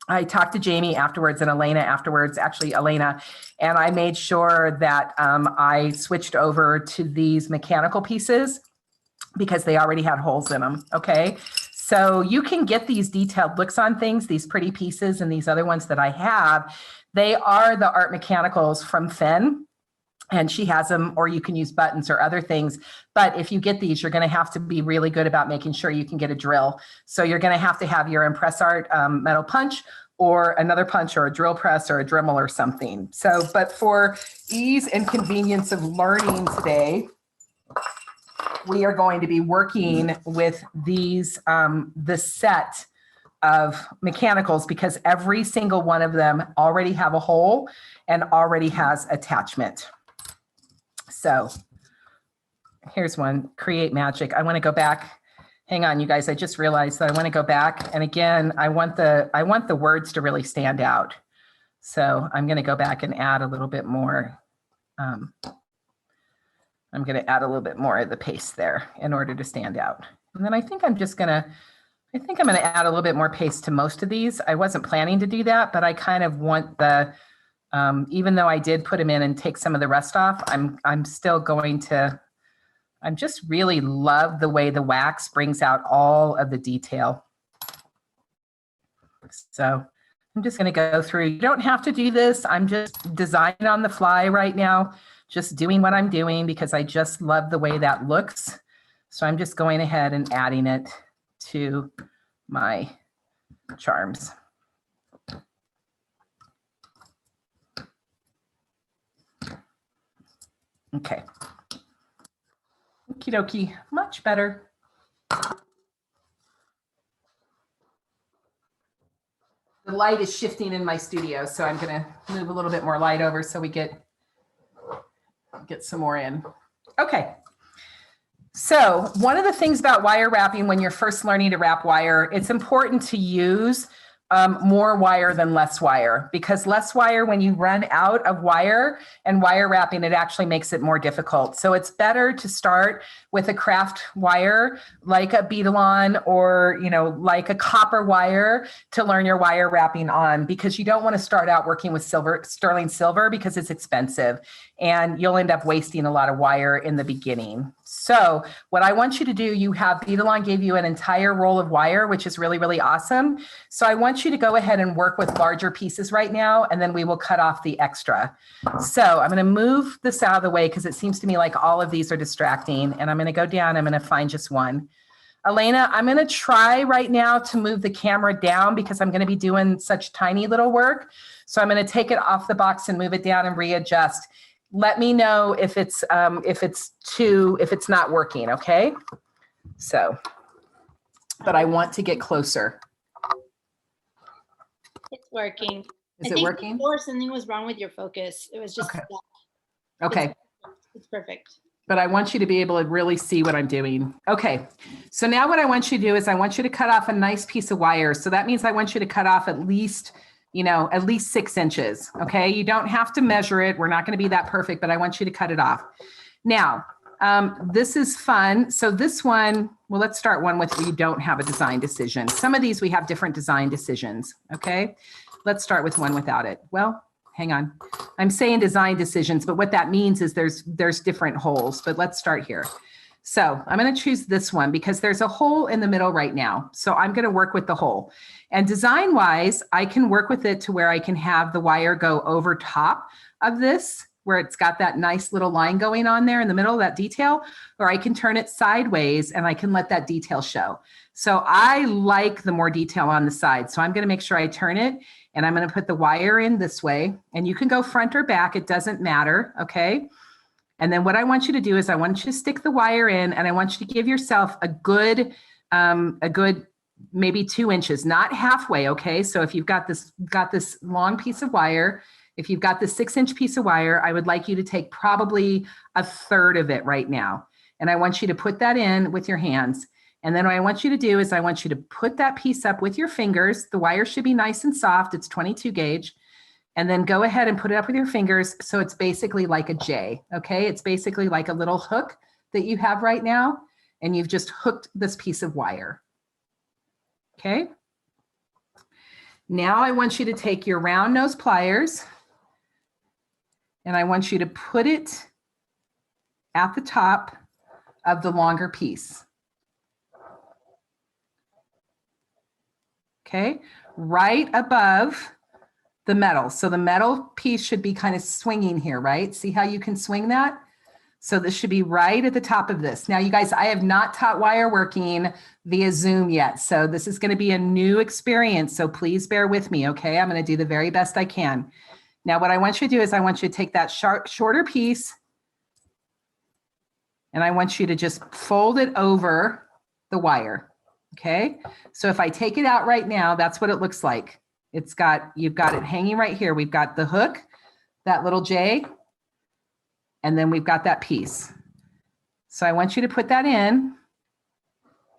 I talked to Jamie afterwards and Elena afterwards, actually Elena, and I made sure that I switched over to these mechanical pieces because they already had holes in them. Okay. So you can get these detailed looks on things, these pretty pieces and these other ones that I have. They are the Art Mechanicals from Finn, and she has them, or you can use buttons or other things. But if you get these, you're going to have to be really good about making sure you can get a drill. So you're going to have your Impress Art metal punch, or another punch, or a drill press, or a Dremel or something. So, but for ease and convenience of learning today, we are going to be working with these, the set of mechanicals, because every single one of them already have a hole and already has attachment. So here's one, Create Magic. I want to go back. Hang on, you guys. I just realized that I want to go back. And again, I want the words to really stand out. So I'm going to go back and add a little bit more. I'm going to add a little bit more of the paste there in order to stand out. And then I think I'm going to add a little bit more paste to most of these. I wasn't planning to do that, but I kind of want the, even though I did put them in and take some of the rest off, I'm still going to, I'm just really love the way the wax brings out all of the detail. So I'm just going to go through. You don't have to do this. I'm just designing on the fly right now, just doing what I'm doing because I just love the way that looks. So I'm just going ahead and adding it to my charms. Okay. Okie dokie, much better. The light is shifting in my studio, so I'm going to move a little bit more light over so we get some more in. Okay. So one of the things about wire wrapping when you're first learning to wrap wire, it's important to use more wire than less wire, because less wire, when you run out of wire and wire wrapping, it actually makes it more difficult. So it's better to start with a craft wire like a beadalon or, like a copper wire to learn your wire wrapping on, because you don't want to start out working with sterling silver because it's expensive and you'll end up wasting a lot of wire in the beginning. So what I want you to do, Beadalon gave you an entire roll of wire, which is really, really awesome. So I want you to go ahead and work with larger pieces right now, and then we will cut off the extra. So I'm going to move this out of the way because it seems to me like all of these are distracting, and I'm going to go down. I'm going to find just one. Elena, I'm going to try right now to move the camera down because I'm going to be doing such tiny little work. So I'm going to take it off the box and move it down and readjust. Let me know if it's not working, okay? So, but I want to get closer. It's working. Is it working? Before something was wrong with your focus. It was just okay. stuck. Okay. It's perfect. But I want you to be able to really see what I'm doing. Okay, so now what I want you to do is I want you to cut off a nice piece of wire. So that means I want you to cut off at least, at least 6 inches, okay? You don't have to measure it. We're not gonna be that perfect, but I want you to cut it off. Now, this is fun. So this one, well, let's start one with you don't have a design decision. Some of these we have different design decisions, okay? Let's start with one without it. Well, hang on. I'm saying design decisions, but what that means is there's different holes, but let's start here. So I'm going to choose this one because there's a hole in the middle right now. So I'm going to work with the hole. And design wise, I can work with it to where I can have the wire go over top of this, where it's got that nice little line going on there in the middle of that detail, or I can turn it sideways and I can let that detail show. So I like the more detail on the side. So I'm going to make sure I turn it. And I'm going to put the wire in this way, and you can go front or back. It doesn't matter. Okay. And then what I want you to do is I want you to stick the wire in, and I want you to give yourself a good maybe 2 inches, not halfway. Okay. So if you've got this long piece of wire, if you've got this 6-inch piece of wire, I would like you to take probably 1/3 of it right now. And I want you to put that in with your hands. And then what I want you to do is I want you to put that piece up with your fingers. The wire should be nice and soft. It's 22 gauge. And then go ahead and put it up with your fingers. So it's basically like a J, okay? It's basically like a little hook that you have right now. And you've just hooked this piece of wire, okay? Now I want you to take your round nose pliers and I want you to put it at the top of the longer piece. Okay, right above the metal. So the metal piece should be kind of swinging here, right? See how you can swing that? So this should be right at the top of this. Now, you guys, I have not taught wire working via Zoom yet. So this is going to be a new experience. So please bear with me, okay? I'm going to do the very best I can. Now, what I want you to do is I want you to take that shorter piece and I want you to just fold it over the wire. Okay, so if I take it out right now, that's what it looks like. You've got it hanging right here. We've got the hook, that little J, and then we've got that piece. So I want you to put that in,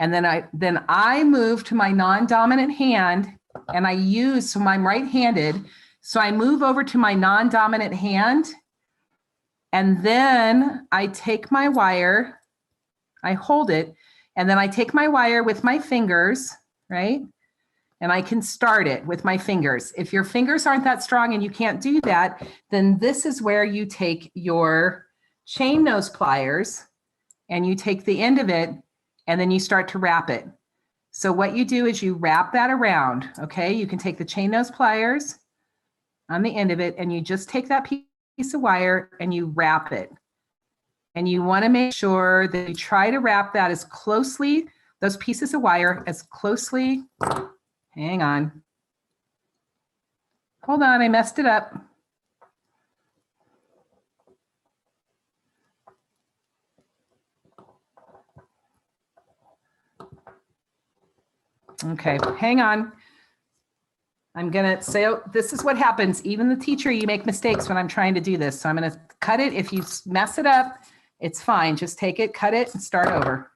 and then I move to my non-dominant hand, and I use, so I'm right-handed, so I move over to my non-dominant hand, and then I take my wire, I hold it, and then I take my wire with my fingers, right? And I can start it with my fingers. If your fingers aren't that strong and you can't do that, then this is where you take your chain nose pliers and you take the end of it and then you start to wrap it. So what you do is you wrap that around, okay? You can take the chain nose pliers on the end of it and you just take that piece of wire and you wrap it. And you want to make sure that you try to wrap that as closely, those pieces of wire as closely, hang on. Hold on, I messed it up. Okay, hang on. I'm gonna say, oh, this is what happens. Even the teacher, you make mistakes when I'm trying to do this. So I'm gonna cut it. If you mess it up, it's fine. Just take it, cut it, and start over.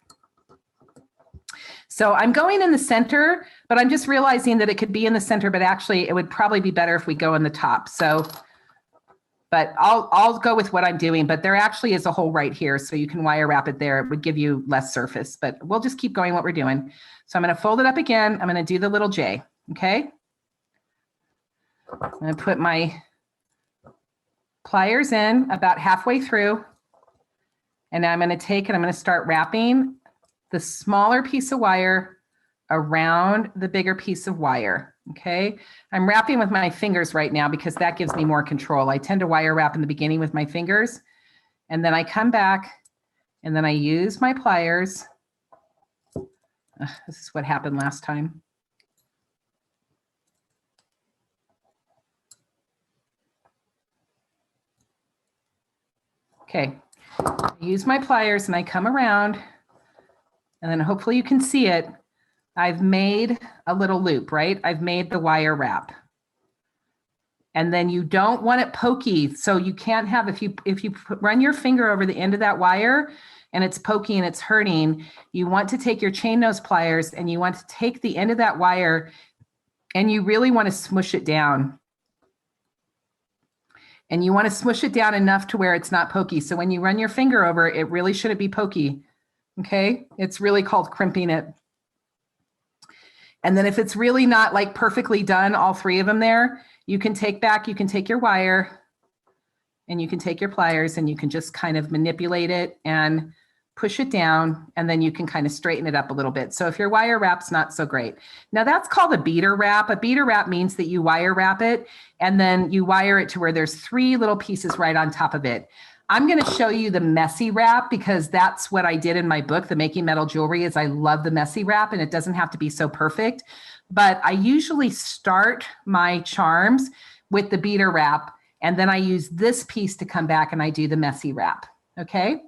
So I'm going in the center, but I'm just realizing that it could be in the center, but actually it would probably be better if we go in the top. So, but I'll go with what I'm doing, but there actually is a hole right here. So you can wire wrap it there. It would give you less surface, but we'll just keep going what we're doing. So I'm going to fold it up again. I'm going to do the little J, okay? I'm going to put my pliers in about halfway through. And now I'm going to take and I'm going to start wrapping the smaller piece of wire around the bigger piece of wire. Okay. I'm wrapping with my fingers right now because that gives me more control. I tend to wire wrap in the beginning with my fingers. And then I come back and then I use my pliers This is what happened last time. Okay, I use my pliers and I come around, and then hopefully you can see it. I've made a little loop, right? I've made the wire wrap. And then you don't want it pokey. So you can't have, if you run your finger over the end of that wire and it's pokey and it's hurting, you want to take your chain nose pliers and you want to take the end of that wire and you really want to smush it down. And you want to smush it down enough to where it's not pokey. So when you run your finger over, it really shouldn't be pokey. Okay, it's really called crimping it. And then if it's really not like perfectly done, all three of them there, you can take your wire and you can take your pliers and you can just kind of manipulate it and push it down, and then you can kind of straighten it up a little bit. So if your wire wrap's not so great. Now that's called a beater wrap. A beater wrap means that you wire wrap it and then you wire it to where there's 3 little pieces right on top of it. I'm going to show you the messy wrap because that's what I did in my book, The Making Metal Jewelry, is I love the messy wrap and it doesn't have to be so perfect. But I usually start my charms with the beater wrap and then I use this piece to come back and I do the messy wrap. Okay.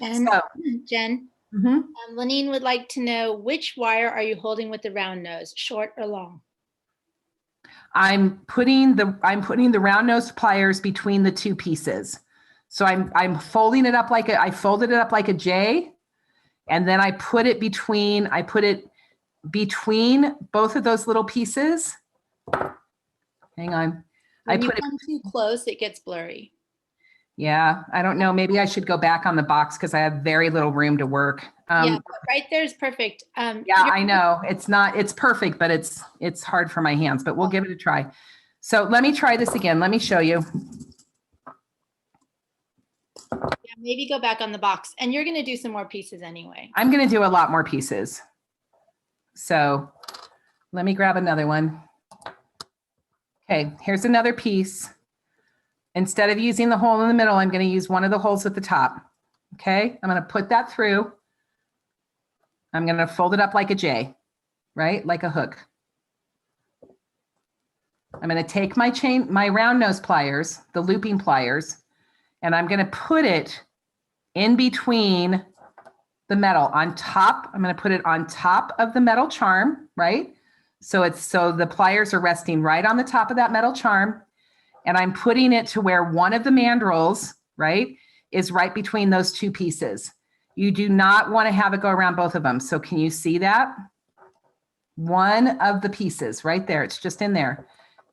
And so, Jen, Lenine would like to know, which wire are you holding with the round nose, short or long? I'm putting the round nose pliers between the 2 pieces. So I'm folding it up like I folded it up like a J, and then I put it between both of those little pieces. Hang on. When you come too close, it gets blurry. Yeah, I don't know. Maybe I should go back on the box because I have very little room to work. Yeah, right there is perfect. Yeah, I know. It's perfect, but it's hard for my hands, but we'll give it a try. So let me try this again. Let me show you. Yeah, maybe go back on the box. And you're going to do some more pieces anyway. I'm going to do a lot more pieces. So let me grab another one. Okay, here's another piece. Instead of using the hole in the middle, I'm going to use one of the holes at the top. Okay, I'm going to put that through. I'm going to fold it up like a J, right? Like a hook. I'm going to take my round nose pliers, the looping pliers, and I'm going to put it in between the metal on top. I'm going to put it on top of the metal charm, right? So the pliers are resting right on the top of that metal charm. And I'm putting it to where one of the mandrels, right, is right between those 2 pieces. You do not want to have it go around both of them. So can you see that? One of the pieces right there. It's just in there.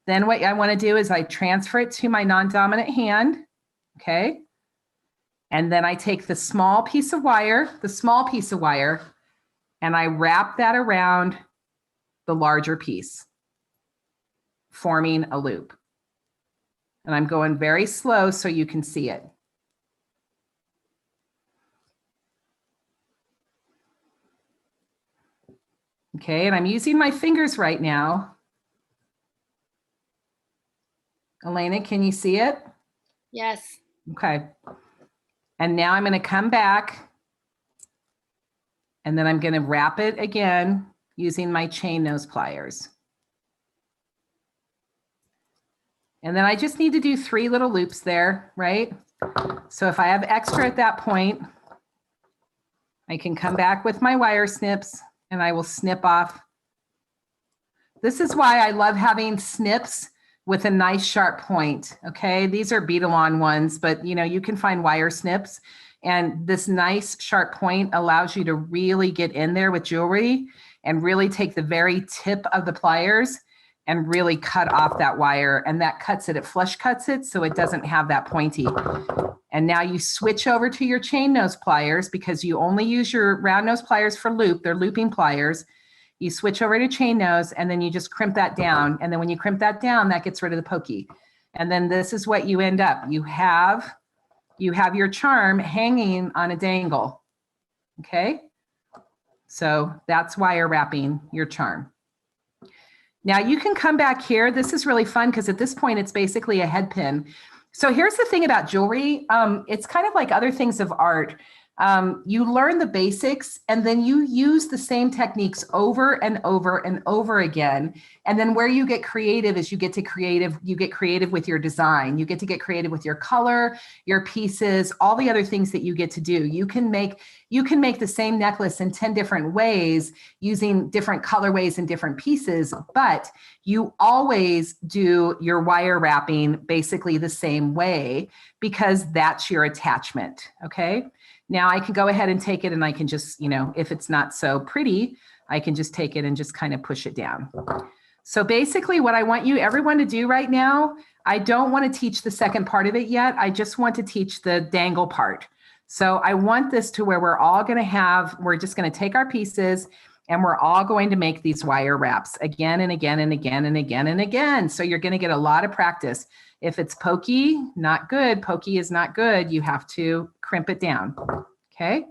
Then what I want to do is I transfer it to my non-dominant hand. Okay. And then I take the small piece of wire, and I wrap that around the larger piece, forming a loop. And I'm going very slow so you can see it. Okay, and I'm using my fingers right now. Elena, can you see it? Yes. Okay. And now I'm going to come back and then I'm going to wrap it again using my chain nose pliers. And then I just need to do 3 little loops there, right? So if I have extra at that point, I can come back with my wire snips and I will snip off. This is why I love having snips with a nice sharp point, okay? These are beat-along ones, but you can find wire snips. And this nice sharp point allows you to really get in there with jewelry and really take the very tip of the pliers and really cut off that wire, and that cuts it, it flush cuts it so it doesn't have that pointy. And now you switch over to your chain nose pliers because you only use your round nose pliers for loop, they're looping pliers. You switch over to chain nose and then you just crimp that down. And then when you crimp that down, that gets rid of the pokey. And then this is what you end up. You have your charm hanging on a dangle, okay? So that's wire wrapping your charm. Now you can come back here. This is really fun because at this point it's basically a head pin. So here's the thing about jewelry. It's kind of like other things of art. You learn the basics and then you use the same techniques over and over and over again. And then where you get creative is you get creative with your design. You get to get creative with your color, your pieces, all the other things that you get to do. You can make the same necklace in 10 different ways using different colorways and different pieces, but you always do your wire wrapping basically the same way because that's your attachment, okay? Now I can go ahead and take it and I can just, if it's not so pretty, I can just take it and just kind of push it down. So basically what I want everyone to do right now, I don't want to teach the second part of it yet. I just want to teach the dangle part. So I want this to where we're just going to take our pieces and we're all going to make these wire wraps again and again and again and again and again. So you're going to get a lot of practice. If it's pokey, not good. Pokey is not good. You have to crimp it down. Okay.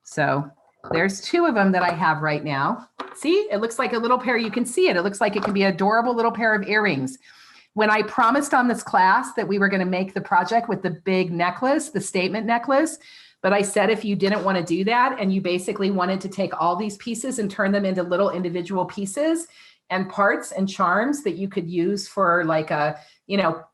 So there's 2 of them that I have right now. See, it looks like a little pair. You can see it. It looks like it can be an adorable little pair of earrings. When I promised on this class that we were going to make the project with the big necklace, the statement necklace, but I said if you didn't want to do that and you basically wanted to take all these pieces and turn them into little individual pieces and parts and charms that you could use for like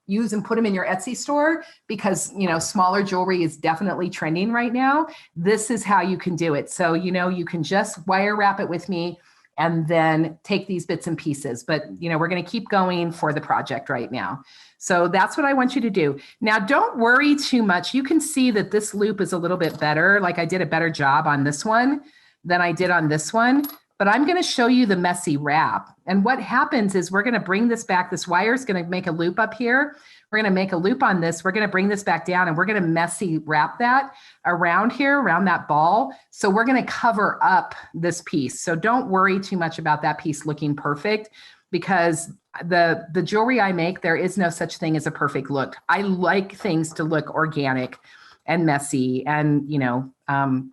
use and put them in your Etsy store because, smaller jewelry is definitely trending right now. This is how you can do it. So, you can just wire wrap it with me and then take these bits and pieces. But, we're going to keep going for the project right now. So that's what I want you to do. Now, don't worry too much. You can see that this loop is a little bit better. Like I did a better job on this one than I did on this one. But I'm going to show you the messy wrap. And what happens is we're going to bring this back. This wire is going to make a loop up here. We're going to make a loop on this. We're going to bring this back down and we're going to messy wrap that around here, around that ball. So we're going to cover up this piece. So don't worry too much about that piece looking perfect because the jewelry I make, there is no such thing as a perfect look. I like things to look organic and messy and,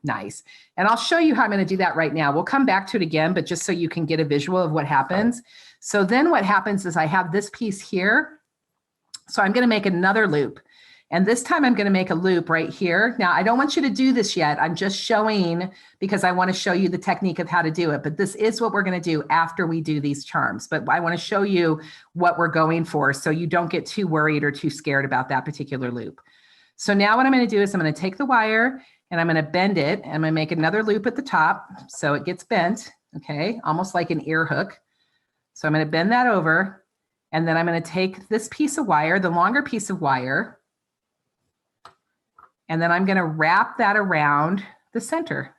nice. And I'll show you how I'm going to do that right now. We'll come back to it again, but just so you can get a visual of what happens. So then what happens is I have this piece here. So I'm going to make another loop. And this time I'm going to make a loop right here. Now, I don't want you to do this yet. I'm just showing because I want to show you the technique of how to do it. But this is what we're going to do after we do these charms. But I want to show you what we're going for so you don't get too worried or too scared about that particular loop. So now what I'm going to do is I'm going to take the wire and I'm going to bend it and I'm going to make another loop at the top so it gets bent, okay, almost like an ear hook. So I'm going to bend that over and then I'm going to take this piece of wire, the longer piece of wire, and then I'm going to wrap that around the center.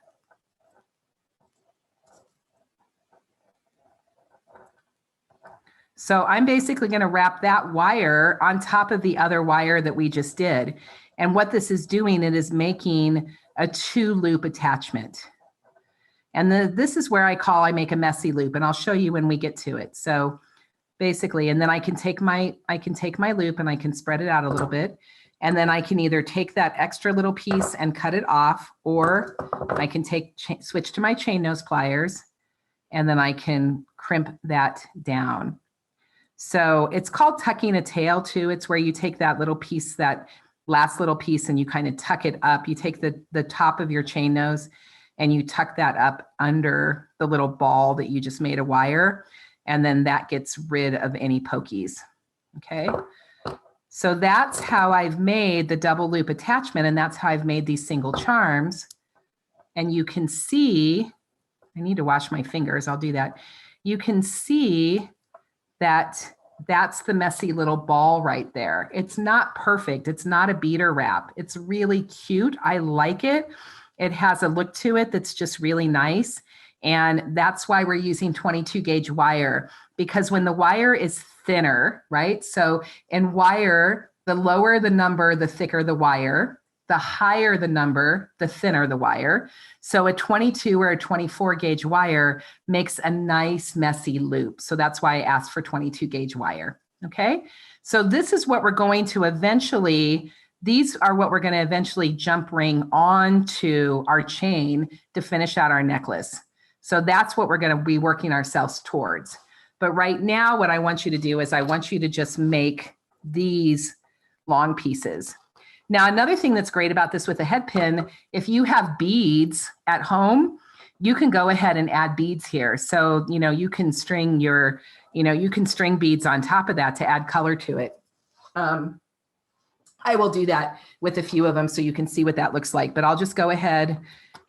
So I'm basically going to wrap that wire on top of the other wire that we just did. And what this is doing, it is making a 2-loop attachment. And this is where I make a messy loop, and I'll show you when we get to it. So basically, and then I can take my loop and I can spread it out a little bit. And then I can either take that extra little piece and cut it off, or I can switch to my chain nose pliers, and then I can crimp that down. So it's called tucking a tail too. It's where you take that little piece, that last little piece, and you kind of tuck it up. You take the top of your chain nose and you tuck that up under the little ball that you just made a wire. And then that gets rid of any pokies. Okay. So that's how I've made the double loop attachment. And that's how I've made these single charms. And you can see, I need to wash my fingers. I'll do that. You can see that that's the messy little ball right there. It's not perfect. It's not a beater wrap. It's really cute. I like it. It has a look to it that's just really nice. And that's why we're using 22 gauge wire, because when the wire is thinner, right? So in wire, the lower the number, the thicker the wire. The higher the number, the thinner the wire. So a 22 or a 24 gauge wire makes a nice messy loop. So that's why I asked for 22 gauge wire. Okay. So this is what we're going to eventually, these are what we're going to eventually jump ring onto our chain to finish out our necklace. So that's what we're going to be working ourselves towards. But right now, what I want you to do is I want you to just make these long pieces. Now, another thing that's great about this with a head pin, if you have beads at home, you can go ahead and add beads here. So, you know, you can string your, you can string beads on top of that to add color to it. I will do that with a few of them so you can see what that looks like, but I'll just go ahead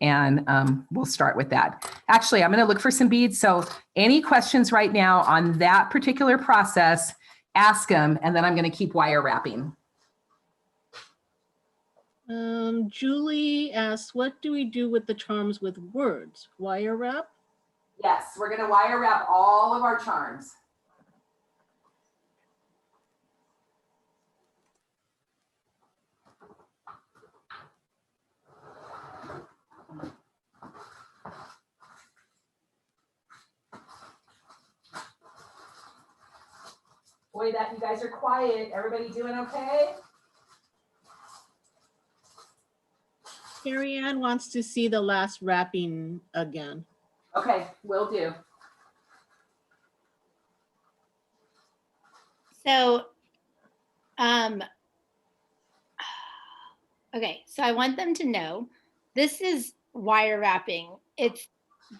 and we'll start with that. Actually, I'm going to look for some beads. So any questions right now on that particular process, ask them, and then I'm going to keep wire wrapping. Julie asks, what do we do with the charms with words? Wire wrap? Yes, we're going to wire wrap all of our charms. Boy, that you guys are quiet. Everybody doing okay? Carrie Ann wants to see the last wrapping again. Okay, will do. So, okay, so I want them to know this is wire wrapping. It's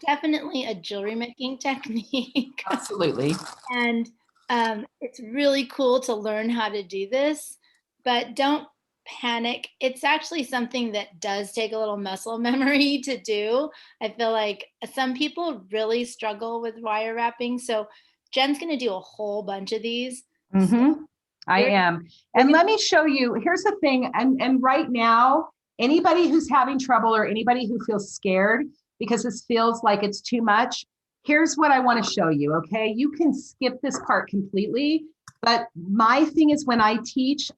definitely a jewelry making technique. Absolutely. And it's really cool to learn how to do this, but don't panic. It's actually something that does take a little muscle memory to do. I feel like some people really struggle with wire wrapping. So Jen's going to do a whole bunch of these. Mm-hmm. I am. And let me show you, here's the thing. And right now, anybody who's having trouble or anybody who feels scared because this feels like it's too much, here's what I want to show you, okay? You can skip this part completely, but my thing is when I teach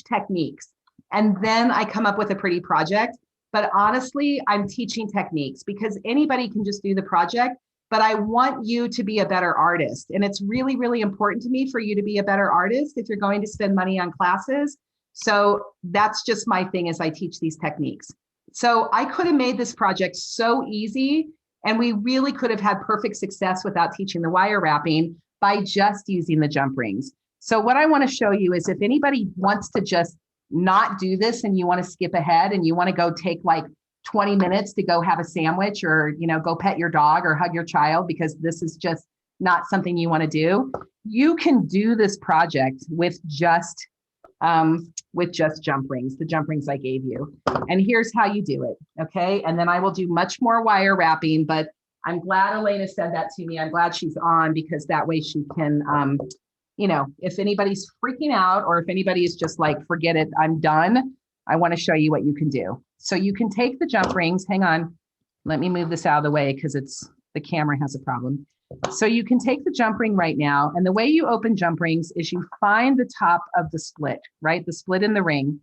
techniques and then I come up with a pretty project. But honestly, I'm teaching techniques because anybody can just do the project, but I want you to be a better artist. And it's really, really important to me for you to be a better artist if you're going to spend money on classes. So that's just my thing as I teach these techniques. So I could have made this project so easy, and we really could have had perfect success without teaching the wire wrapping by just using the jump rings. So what I want to show you is if anybody wants to just not do this and you want to skip ahead and you want to go take like 20 minutes to go have a sandwich or, you know, go pet your dog or hug your child because this is just not something you want to do, you can do this project with just jump rings, the jump rings I gave you. And here's how you do it, okay? And then I will do much more wire wrapping, but I'm glad Elena said that to me. I'm glad she's on because that way she can, you know, if anybody's freaking out or if anybody is just like, forget it, I'm done, I want to show you what you can do. So you can take the jump rings, hang on, let me move this out of the way because the camera has a problem. So you can take the jump ring right now, and the way you open jump rings is you find the top of the split, right? The split in the ring,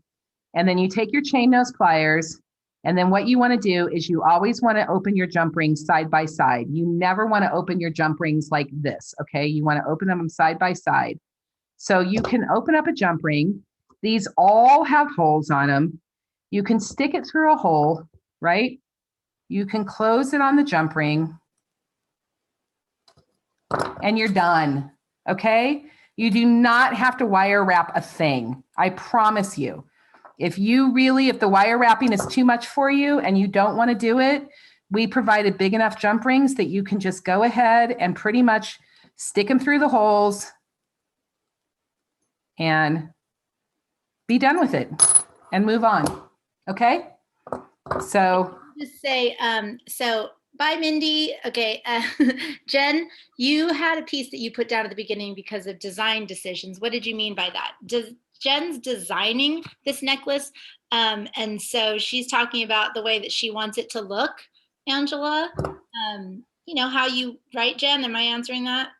and then you take your chain nose pliers, and then what you want to do is you always want to open your jump rings side by side. You never want to open your jump rings like this, okay? You want to open them side by side. So you can open up a jump ring. These all have holes on them. You can stick it through a hole, right? You can close it on the jump ring and you're done, okay? You do not have to wire wrap a thing. I promise you. If the wire wrapping is too much for you and you don't want to do it, we provided big enough jump rings that you can just go ahead and pretty much stick them through the holes and be done with it and move on, okay? So just say, so bye, Mindy. Okay, Jen, you had a piece that you put down at the beginning because of design decisions. What did you mean by that? Jen's designing this necklace, and so she's talking about the way that she wants it to look, Angela. You know how you, right, Jen? Am I answering that?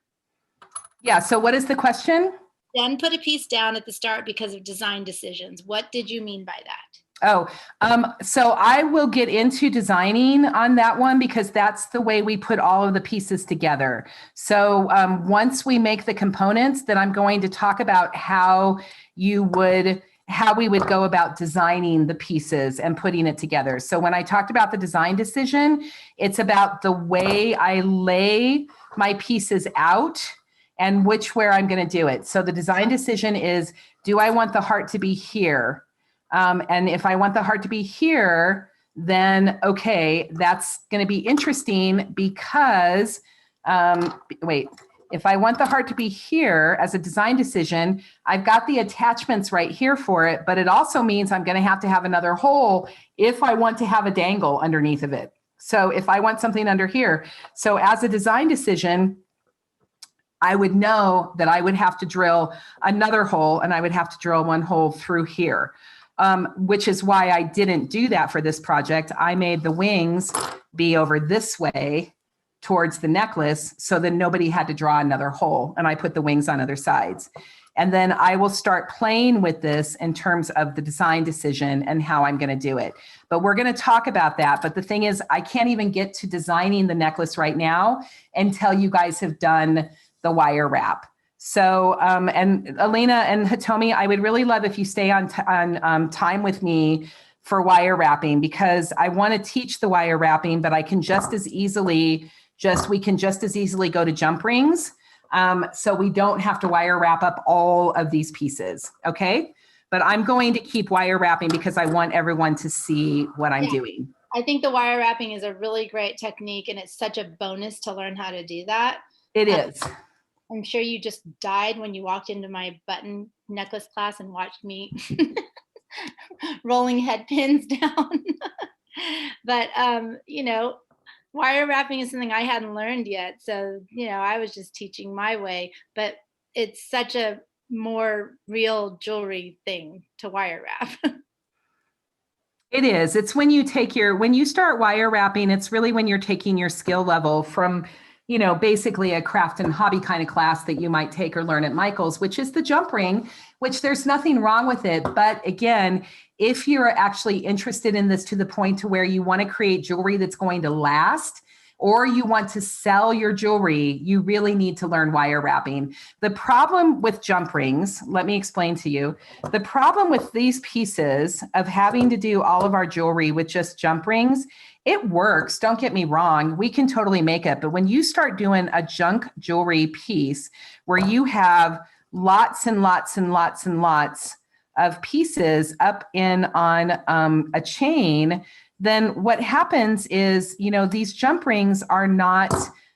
Yeah, so what is the question? Jen put a piece down at the start because of design decisions. What did you mean by that? Oh, so I will get into designing on that one because that's the way we put all of the pieces together. So once we make the components, then I'm going to talk about how we would go about designing the pieces and putting it together. So when I talked about the design decision, it's about the way I lay my pieces out and where I'm going to do it. So the design decision is, do I want the heart to be here? And if I want the heart to be here, then, okay, that's going to be interesting because, wait, if I want the heart to be here as a design decision, I've got the attachments right here for it, but it also means I'm going to have another hole if I want to have a dangle underneath of it. So if I want something under here, so as a design decision, I would know that I would have to drill another hole, and I would have to drill one hole through here, which is why I didn't do that for this project. I made the wings be over this way towards the necklace so that nobody had to draw another hole, and I put the wings on other sides. And then I will start playing with this in terms of the design decision and how I'm going to do it. But we're going to talk about that. But the thing is, I can't even get to designing the necklace right now until you guys have done the wire wrap. So, and Elena and Hitomi, I would really love if you stay on time with me for wire wrapping, because I want to teach the wire wrapping, but I can just as easily, we can just as easily go to jump rings. So we don't have to wire wrap up all of these pieces, okay? But I'm going to keep wire wrapping because I want everyone to see what I'm doing. I think the wire wrapping is a really great technique, and it's such a bonus to learn how to do that. It is. I'm sure you just died when you walked into my button necklace class and watched me rolling head pins down. But, you know, wire wrapping is something I hadn't learned yet. So, you know, I was just teaching my way, but it's such a more real jewelry thing to wire wrap. It is. It's when you start wire wrapping, it's really when you're taking your skill level from, you know, basically a craft and hobby kind of class that you might take or learn at Michael's, which is the jump ring, which there's nothing wrong with it. But again, if you're actually interested in this to the point to where you want to create jewelry that's going to last, or you want to sell your jewelry, you really need to learn wire wrapping. The problem with jump rings, let me explain to you, the problem with these pieces of having to do all of our jewelry with just jump rings, it works, don't get me wrong, we can totally make it. But when you start doing a junk jewelry piece where you have lots and lots and lots and lots of pieces up in on a chain, then what happens is, you know, these jump rings are not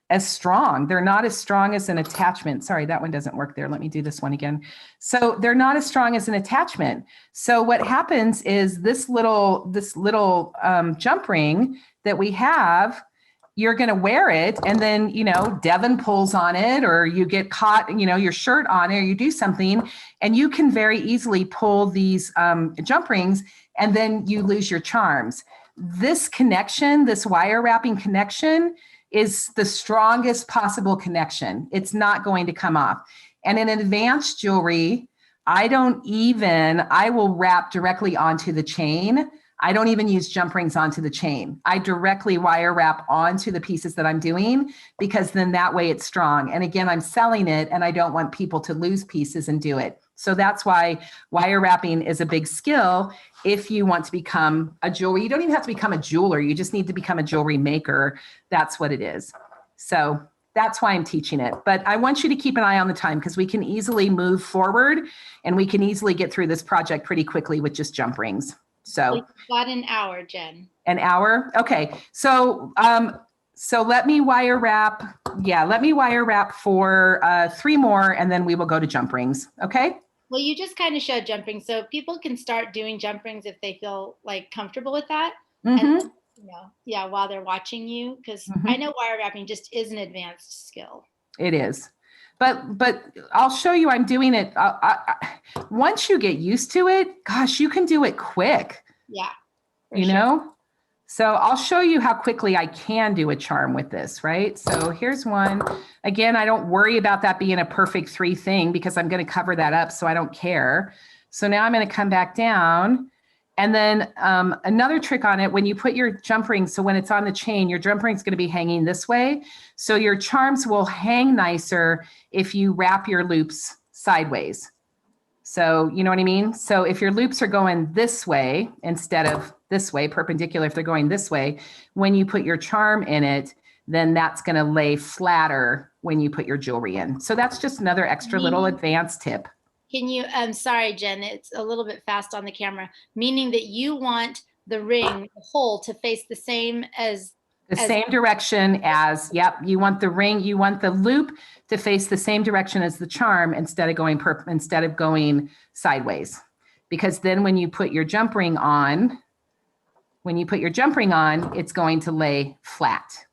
as strong. They're not as strong as an attachment. Sorry, that one doesn't work there. Let me do this one again. So they're not as strong as an attachment. So what happens is this little jump ring that we have, you're going to wear it, and then, you know, Devin pulls on it, or you get caught, you know, your shirt on it, or you do something, and you can very easily pull these jump rings, and then you lose your charms. This connection, this wire wrapping connection, is the strongest possible connection. It's not going to come off. And in advanced jewelry, I will wrap directly onto the chain. I don't even use jump rings onto the chain. I directly wire wrap onto the pieces that I'm doing, because then that way it's strong. And again, I'm selling it, and I don't want people to lose pieces and do it. So that's why wire wrapping is a big skill. If you want to become a jeweler, you don't even have to become a jeweler. You just need to become a jewelry maker. That's what it is. So that's why I'm teaching it. But I want you to keep an eye on the time, because we can easily move forward, and we can easily get through this project pretty quickly with just jump rings. So we've got an hour, Jen. An hour? Okay. So let me wire wrap. Yeah, let me wire wrap for 3 more, and then we will go to jump rings. Okay. Well, you just kind of showed jump rings, so people can start doing jump rings if they feel like comfortable with that. Mm-hmm. And, you know, yeah, while they're watching you, because I know wire wrapping just is an advanced skill. It is. But I'll show you, I'm doing it. Once you get used to it, gosh, you can do it quick. Yeah. You know? So I'll show you how quickly I can do a charm with this, right? So here's one. Again, I don't worry about that being a perfect 3 thing, because I'm going to cover that up, so I don't care. So now I'm going to come back down. And then another trick on it, when you put your jump ring, so when it's on the chain, your jump ring is going to be hanging this way. So your charms will hang nicer if you wrap your loops sideways. So you know what I mean? So if your loops are going this way instead of this way, perpendicular, if they're going this way, when you put your charm in it, then that's going to lay flatter when you put your jewelry in. So that's just another extra little advanced tip. Can you, I'm sorry, Jen, it's a little bit fast on the camera, meaning that you want the ring, the hole to face the same as the same direction as, yep, you want the ring, you want the loop to face the same direction as the charm instead of going sideways. Because then when you put your jump ring on, it's going to lay flat.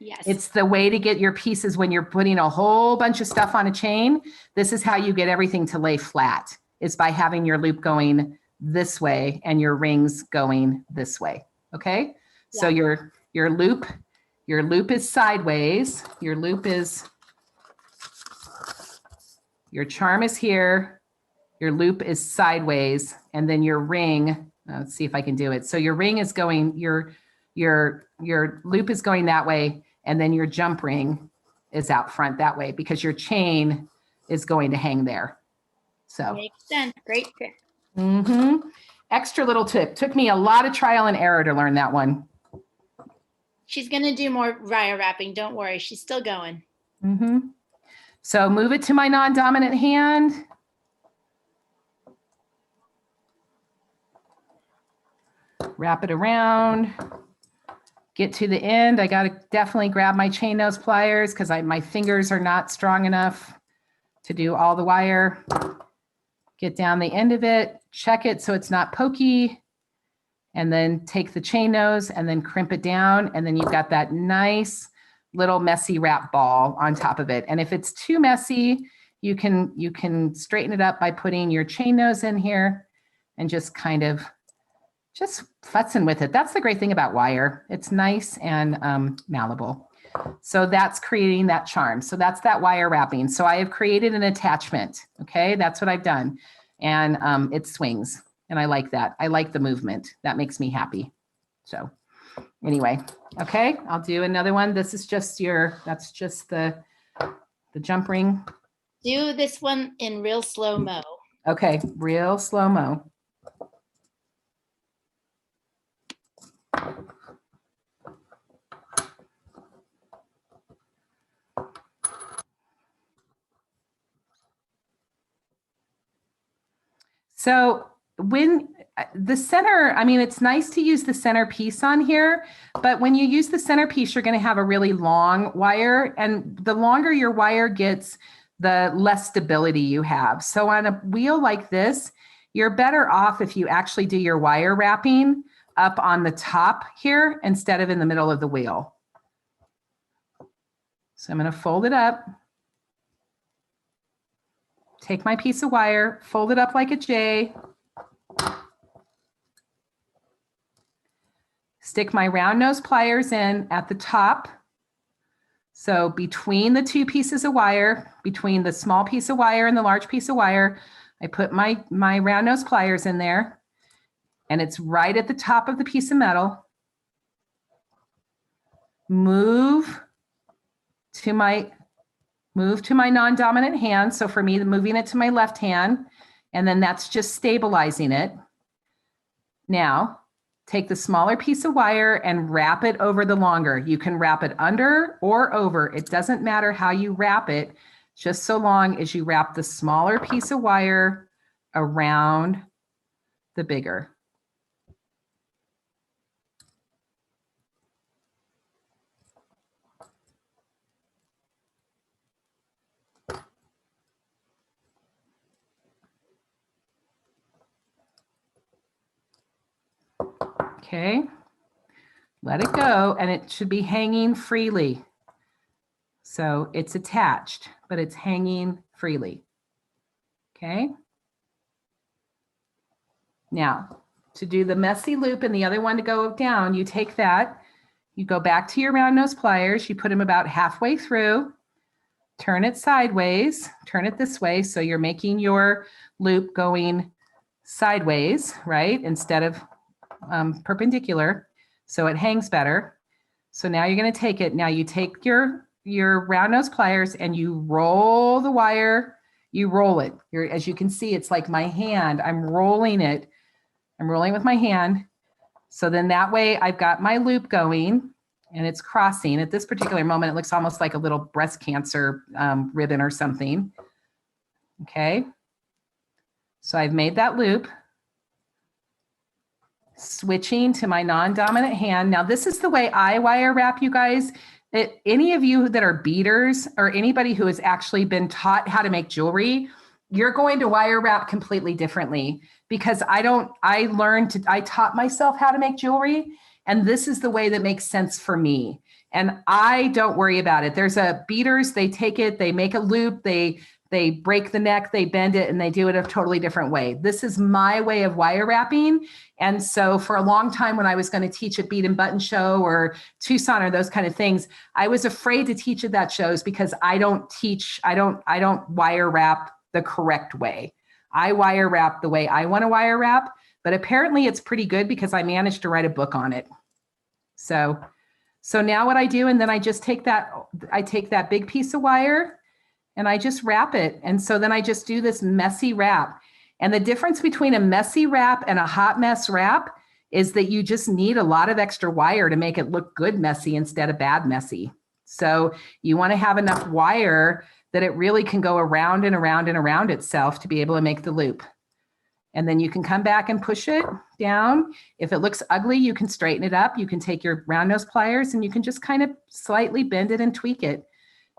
Yes. It's the way to get your pieces when you're putting a whole bunch of stuff on a chain. This is how you get everything to lay flat, is by having your loop going this way and your rings going this way. Okay. Yeah. So your loop is sideways. Your charm is here. Your loop is sideways. And then your ring, let's see if I can do it. So your ring is going, your loop is going that way. And then your jump ring is out front that way because your chain is going to hang there. So makes sense. Great trick. Extra little tip. Took me a lot of trial and error to learn that one. She's going to do more wire wrapping. Don't worry. She's still going. So move it to my non-dominant hand. Wrap it around. Get to the end. I got to definitely grab my chain nose pliers because my fingers are not strong enough to do all the wire. Get down the end of it, check it so it's not pokey, and then take the chain nose and then crimp it down. And then you've got that nice little messy wrap ball on top of it. And if it's too messy, you can straighten it up by putting your chain nose in here and just kind of just futzing with it. That's the great thing about wire. It's nice and malleable. So that's creating that charm. So that's that wire wrapping. So I have created an attachment. Okay, that's what I've done. And it swings. And I like that. I like the movement. That makes me happy. So anyway, okay, I'll do another one. This is just that's just the jump ring. Do this one in real slow-mo. Okay, real slow-mo. So when the center, I mean, it's nice to use the center piece on here, but when you use the center piece, you're going to have a really long wire, and the longer your wire gets, the less stability you have. So on a wheel like this, you're better off if you actually do your wire wrapping up on the top here instead of in the middle of the wheel. So I'm going to fold it up. Take my piece of wire, fold it up like a J. Stick my round nose pliers in at the top. So between the two pieces of wire, between the small piece of wire and the large piece of wire, I put my round nose pliers in there, and it's right at the top of the piece of metal. Move to my non-dominant hand. So for me, moving it to my left hand, and then that's just stabilizing it. Now, take the smaller piece of wire and wrap it over the longer. You can wrap it under or over. It doesn't matter how you wrap it, just so long as you wrap the smaller piece of wire around the bigger. Okay, let it go, and it should be hanging freely. So it's attached, but it's hanging freely. Okay. Now, to do the messy loop and the other one to go down, you take that, you go back to your round nose pliers, you put them about halfway through, turn it sideways, turn it this way, so you're making your loop going sideways, right, instead of perpendicular, so it hangs better. So now you're going to take it. Now you take your round nose pliers and you roll the wire. You roll it. As you can see, it's like my hand. I'm rolling it. I'm rolling with my hand. So then that way I've got my loop going and it's crossing. At this particular moment, it looks almost like a little breast cancer ribbon or something. Okay. So I've made that loop. Switching to my non-dominant hand. Now this is the way I wire wrap, you guys. Any of you that are beaders or anybody who has actually been taught how to make jewelry, you're going to wire wrap completely differently, because I taught myself how to make jewelry, and this is the way that makes sense for me. And I don't worry about it. There's beaders, they take it, they make a loop, they break the neck, they bend it, and they do it a totally different way. This is my way of wire wrapping. And so for a long time, when I was going to teach at Bead and Button Show or Tucson or those kind of things, I was afraid to teach at that shows because I don't wire wrap the correct way. I wire wrap the way I want to wire wrap, but apparently it's pretty good because I managed to write a book on it. So now what I do, and then I just take that big piece of wire and I just wrap it. And so then I just do this messy wrap. And the difference between a messy wrap and a hot mess wrap is that you just need a lot of extra wire to make it look good messy instead of bad messy. So you want to have enough wire that it really can go around and around and around itself to be able to make the loop. And then you can come back and push it down. If it looks ugly, you can straighten it up. You can take your round nose pliers and you can just kind of slightly bend it and tweak it.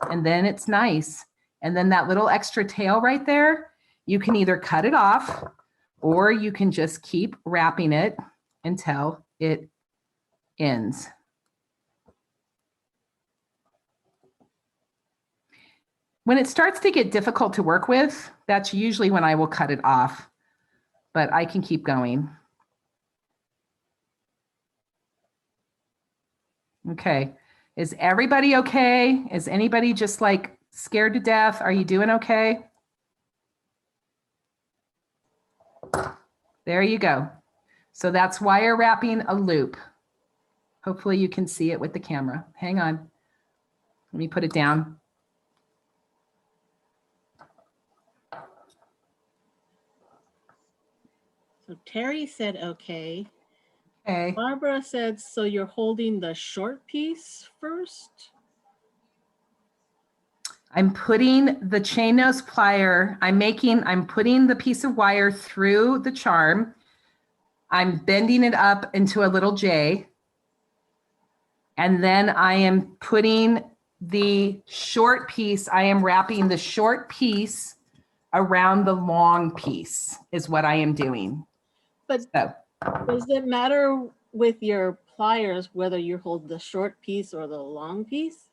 And then it's nice. And then that little extra tail right there, you can either cut it off or you can just keep wrapping it until it ends. When it starts to get difficult to work with, that's usually when I will cut it off, but I can keep going. Okay, is everybody okay? Is anybody just like scared to death? Are you doing okay? There you go. So that's wire wrapping a loop. Hopefully you can see it with the camera. Hang on. Let me put it down. So Terry said, okay. Okay. Barbara said, so you're holding the short piece first? I'm putting the chain nose plier, I'm putting the piece of wire through the charm. I'm bending it up into a little J. And then I am putting the short piece, I am wrapping the short piece around the long piece is what I am doing. But so, does it matter with your pliers whether you hold the short piece or the long piece?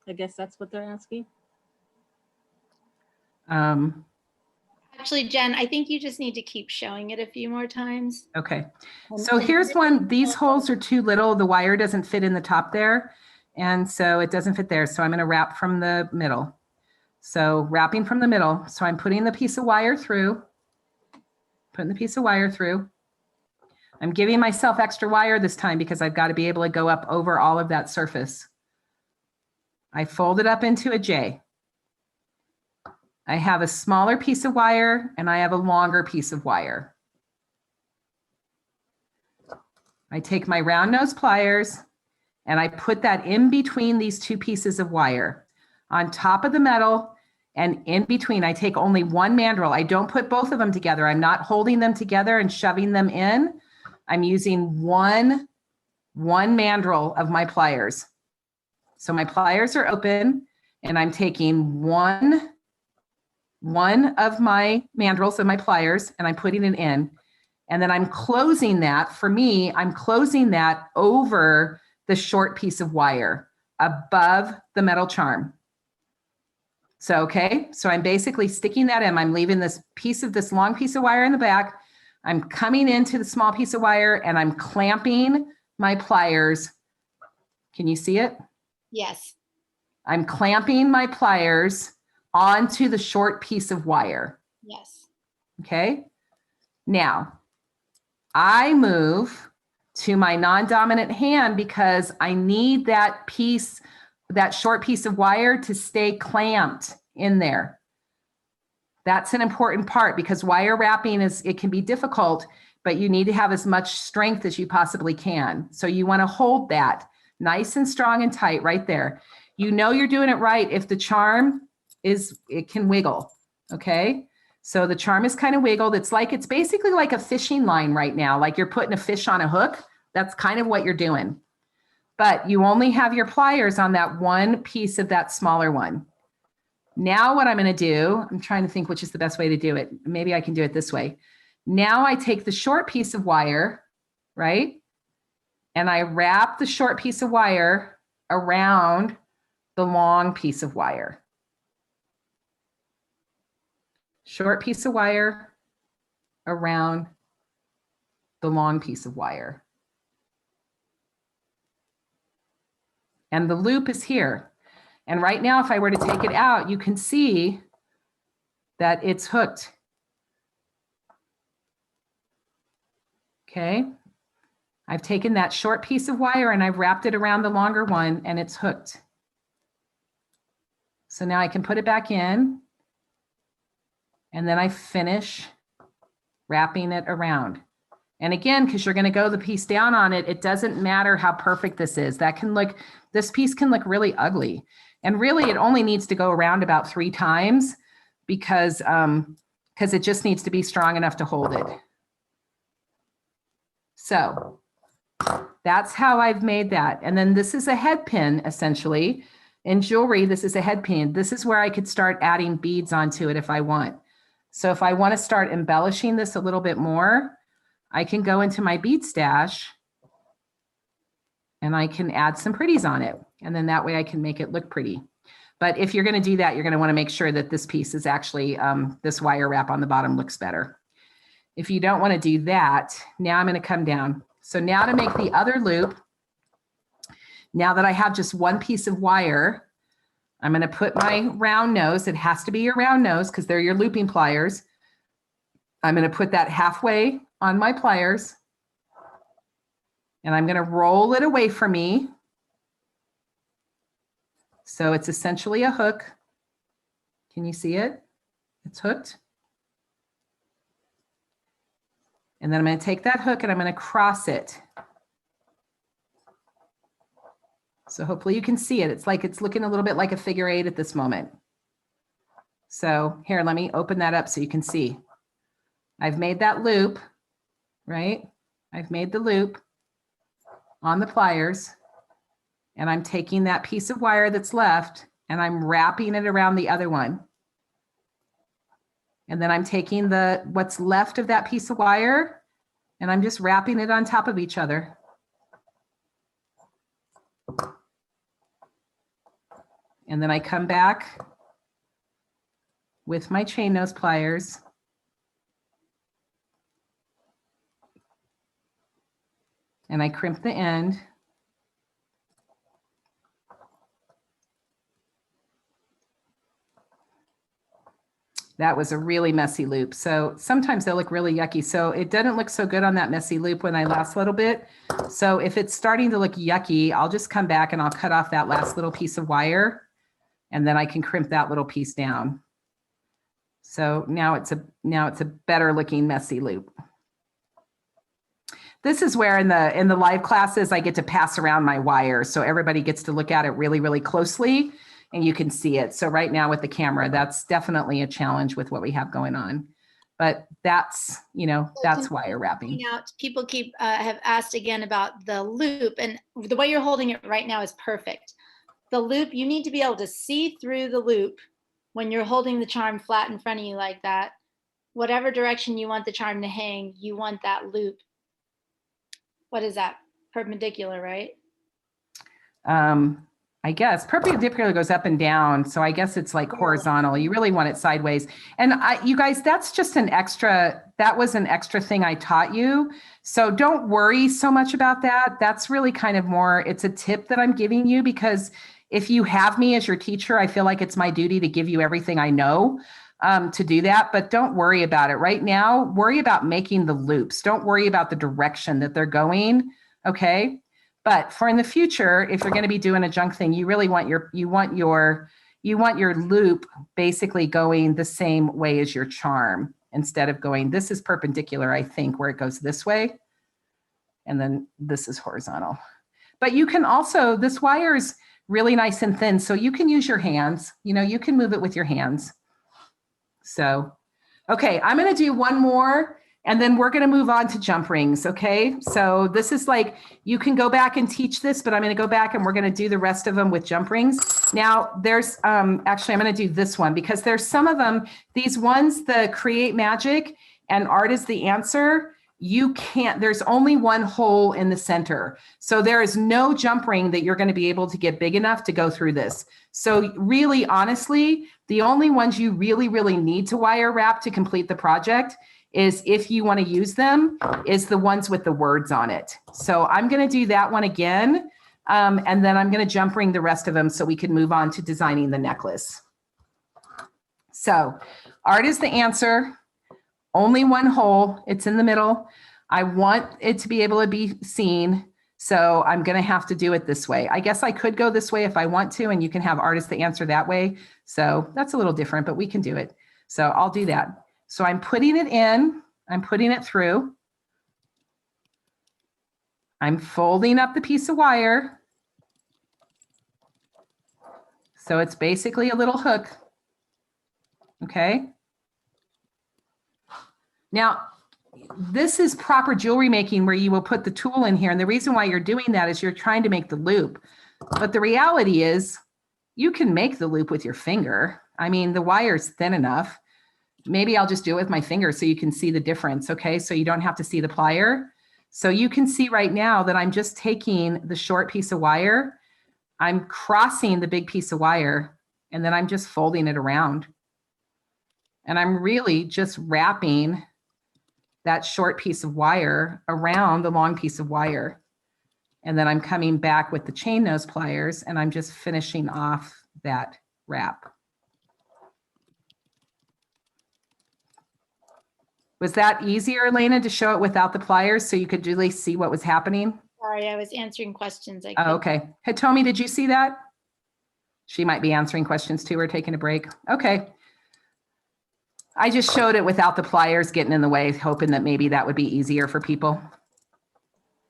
I guess that's what they're asking. Actually, Jen, I think you just need to keep showing it a few more times. Okay. So here's one. These holes are too little. The wire doesn't fit in the top there. And so it doesn't fit there. So I'm going to wrap from the middle. So wrapping from the middle. So I'm putting the piece of wire through. Putting the piece of wire through. I'm giving myself extra wire this time because I've got to be able to go up over all of that surface. I fold it up into a J. I have a smaller piece of wire and I have a longer piece of wire. I take my round nose pliers and I put that in between these two pieces of wire on top of the metal, and in between I take only one mandrel. I don't put both of them together. I'm not holding them together and shoving them in. I'm using one mandrel of my pliers. So my pliers are open and I'm taking one of my mandrels of my pliers and I'm putting it in. And then I'm closing that, for me, I'm closing that over the short piece of wire above the metal charm. So, okay, so I'm basically sticking that in. I'm leaving this long piece of wire in the back. I'm coming into the small piece of wire and I'm clamping my pliers. Can you see it? Yes. I'm clamping my pliers onto the short piece of wire. Yes. Okay. Now, I move to my non-dominant hand because I need that piece, that short piece of wire to stay clamped in there. That's an important part because wire wrapping it can be difficult, but you need to have as much strength as you possibly can. So you want to hold that nice and strong and tight right there. You know you're doing it right if the charm it can wiggle. Okay. So the charm is kind of wiggled. It's basically like a fishing line right now. Like you're putting a fish on a hook. That's kind of what you're doing. But you only have your pliers on that one piece of that smaller one. Now what I'm going to do, I'm trying to think which is the best way to do it. Maybe I can do it this way. Now I take the short piece of wire, right? And I wrap the short piece of wire around the long piece of wire. Short piece of wire around the long piece of wire. And the loop is here. And right now, if I were to take it out, you can see that it's hooked. Okay. I've taken that short piece of wire and I've wrapped it around the longer one and it's hooked. So now I can put it back in and then I finish wrapping it around. And again, because you're going to go the piece down on it, it doesn't matter how perfect this is. This piece can look really ugly. And really, it only needs to go around about 3 times because it just needs to be strong enough to hold it. So that's how I've made that. And then this is a head pin, essentially. In jewelry, this is a head pin. This is where I could start adding beads onto it if I want. So if I want to start embellishing this a little bit more, I can go into my bead stash and I can add some pretties on it. And then that way I can make it look pretty. But if you're going to do that, you're going to want to make sure that this piece is actually, this wire wrap on the bottom looks better. If you don't want to do that, now I'm going to come down. So now to make the other loop, now that I have just one piece of wire, I'm going to put my round nose. It has to be your round nose because they're your looping pliers. I'm going to put that halfway on my pliers and I'm going to roll it away from me. So it's essentially a hook. Can you see it? It's hooked. And then I'm going to take that hook and I'm going to cross it. So hopefully you can see it. It's looking a little bit like a figure 8 at this moment. So here, let me open that up so you can see. I've made that loop, right? I've made the loop on the pliers and I'm taking that piece of wire that's left and I'm wrapping it around the other one. And then I'm taking what's left of that piece of wire and I'm just wrapping it on top of each other. And then I come back with my chain nose pliers and I crimp the end. That was a really messy loop. So sometimes they look really yucky. So it doesn't look so good on that messy loop when I last little bit. So if it's starting to look yucky, I'll just come back and I'll cut off that last little piece of wire and then I can crimp that little piece down. So now it's a better looking messy loop. This is where in the live classes, I get to pass around my wire. So everybody gets to look at it really, really closely and you can see it. So right now with the camera, that's definitely a challenge with what we have going on. But that's, that's wire wrapping. People have asked again about the loop, and the way you're holding it right now is perfect. The loop, you need to be able to see through the loop when you're holding the charm flat in front of you like that. Whatever direction you want the charm to hang, you want that loop. What is that? Perpendicular, right? I guess perpendicular goes up and down. So I guess it's like horizontal. You really want it sideways. And you guys, that's just that was an extra thing I taught you. So don't worry so much about that. That's really kind of more, it's a tip that I'm giving you because if you have me as your teacher, I feel like it's my duty to give you everything I know to do that, but don't worry about it right now. Worry about making the loops. Don't worry about the direction that they're going. Okay. But for in the future, if you're going to be doing a junk thing, you really want your loop basically going the same way as your charm instead of going, this is perpendicular, I think, where it goes this way. And then this is horizontal. But you can also, this wire is really nice and thin, so you can use your hands. You can move it with your hands. So Okay, I'm going to do one more and then we're going to move on to jump rings. Okay, so this is like, you can go back and teach this, but I'm going to go back and we're going to do the rest of them with jump rings. Now there's actually, I'm going to do this one because there's some of them, these ones, the create magic and art is the answer. You can't, there's only one hole in the center. So there is no jump ring that you're going to be able to get big enough to go through this. So really, honestly, the only ones you really, really need to wire wrap to complete the project is, if you want to use them, is the ones with the words on it. So I'm going to do that one again. And then I'm going to jump ring the rest of them so we can move on to designing the necklace. So art is the answer. Only one hole. It's in the middle. I want it to be able to be seen. So I'm going to have to do it this way. I guess I could go this way if I want to, and you can have artist the answer that way. So that's a little different, but we can do it. So I'll do that. So I'm putting it in, I'm putting it through. I'm folding up the piece of wire. So it's basically a little hook. Okay. Now, this is proper jewelry making where you will put the tool in here. And the reason why you're doing that is you're trying to make the loop. But the reality is you can make the loop with your finger. I mean, the wire's thin enough. Maybe I'll just do it with my finger so you can see the difference. Okay, so you don't have to see the plier. So you can see right now that I'm just taking the short piece of wire, I'm crossing the big piece of wire, and then I'm just folding it around. And I'm really just wrapping that short piece of wire around the long piece of wire. And then I'm coming back with the chain nose pliers and I'm just finishing off that wrap. Was that easier, Elena, to show it without the pliers so you could really see what was happening? Sorry, I was answering questions. Oh, okay. Hitomi, did you see that? She might be answering questions too or taking a break. Okay. I just showed it without the pliers getting in the way, hoping that maybe that would be easier for people.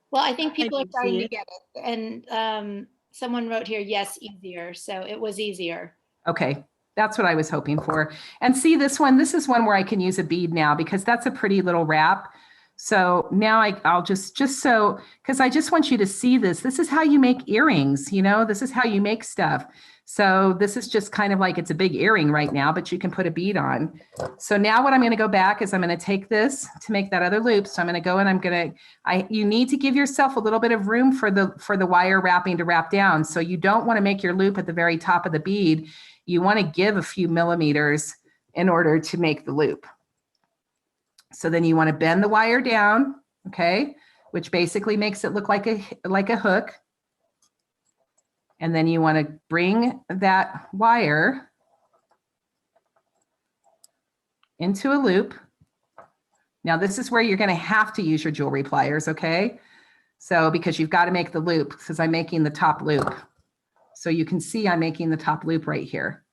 Well, I think people are starting to get it. And someone wrote here, yes, easier. So it was easier. Okay. That's what I was hoping for. And see this one, this is one where I can use a bead now because that's a pretty little wrap. So now I'll just so, because I just want you to see this. This is how you make earrings, you know, this is how you make stuff. So this is just kind of like, it's a big earring right now, but you can put a bead on. So now what I'm going to go back is I'm going to take this to make that other loop. So I'm going to go and I'm going to, you need to give yourself a little bit of room for the wire wrapping to wrap down. So you don't want to make your loop at the very top of the bead. You want to give a few millimeters in order to make the loop. So then you want to bend the wire down, okay, which basically makes it look like a hook. And then you want to bring that wire into a loop. Now this is where you're going to have to use your jewelry pliers, okay? So because you've got to make the loop, because I'm making the top loop. So you can see I'm making the top loop right here.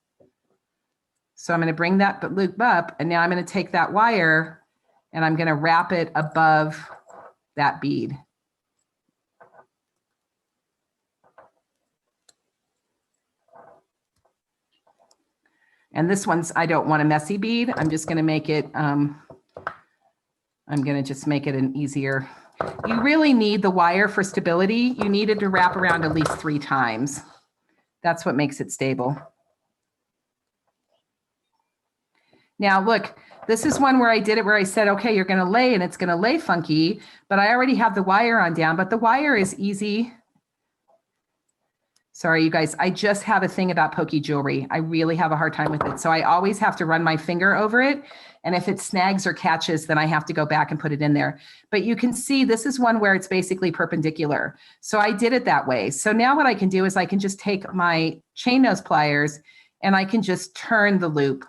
So I'm going to bring that loop up, and now I'm going to take that wire and I'm going to wrap it above that bead. And this one's, I don't want a messy bead. I'm just going to make it, I'm going to just make it an easier. You really need the wire for stability. You need it to wrap around at least 3 times. That's what makes it stable. Now look, this is one where I did it where I said, okay, you're going to lay and it's going to lay funky, but I already have the wire on down, but the wire is easy. Sorry, you guys, I just have a thing about pokey jewelry. I really have a hard time with it. So I always have to run my finger over it. And if it snags or catches, then I have to go back and put it in there. But you can see this is one where it's basically perpendicular. So I did it that way. So now what I can do is I can just take my chain nose pliers and I can just turn the loop.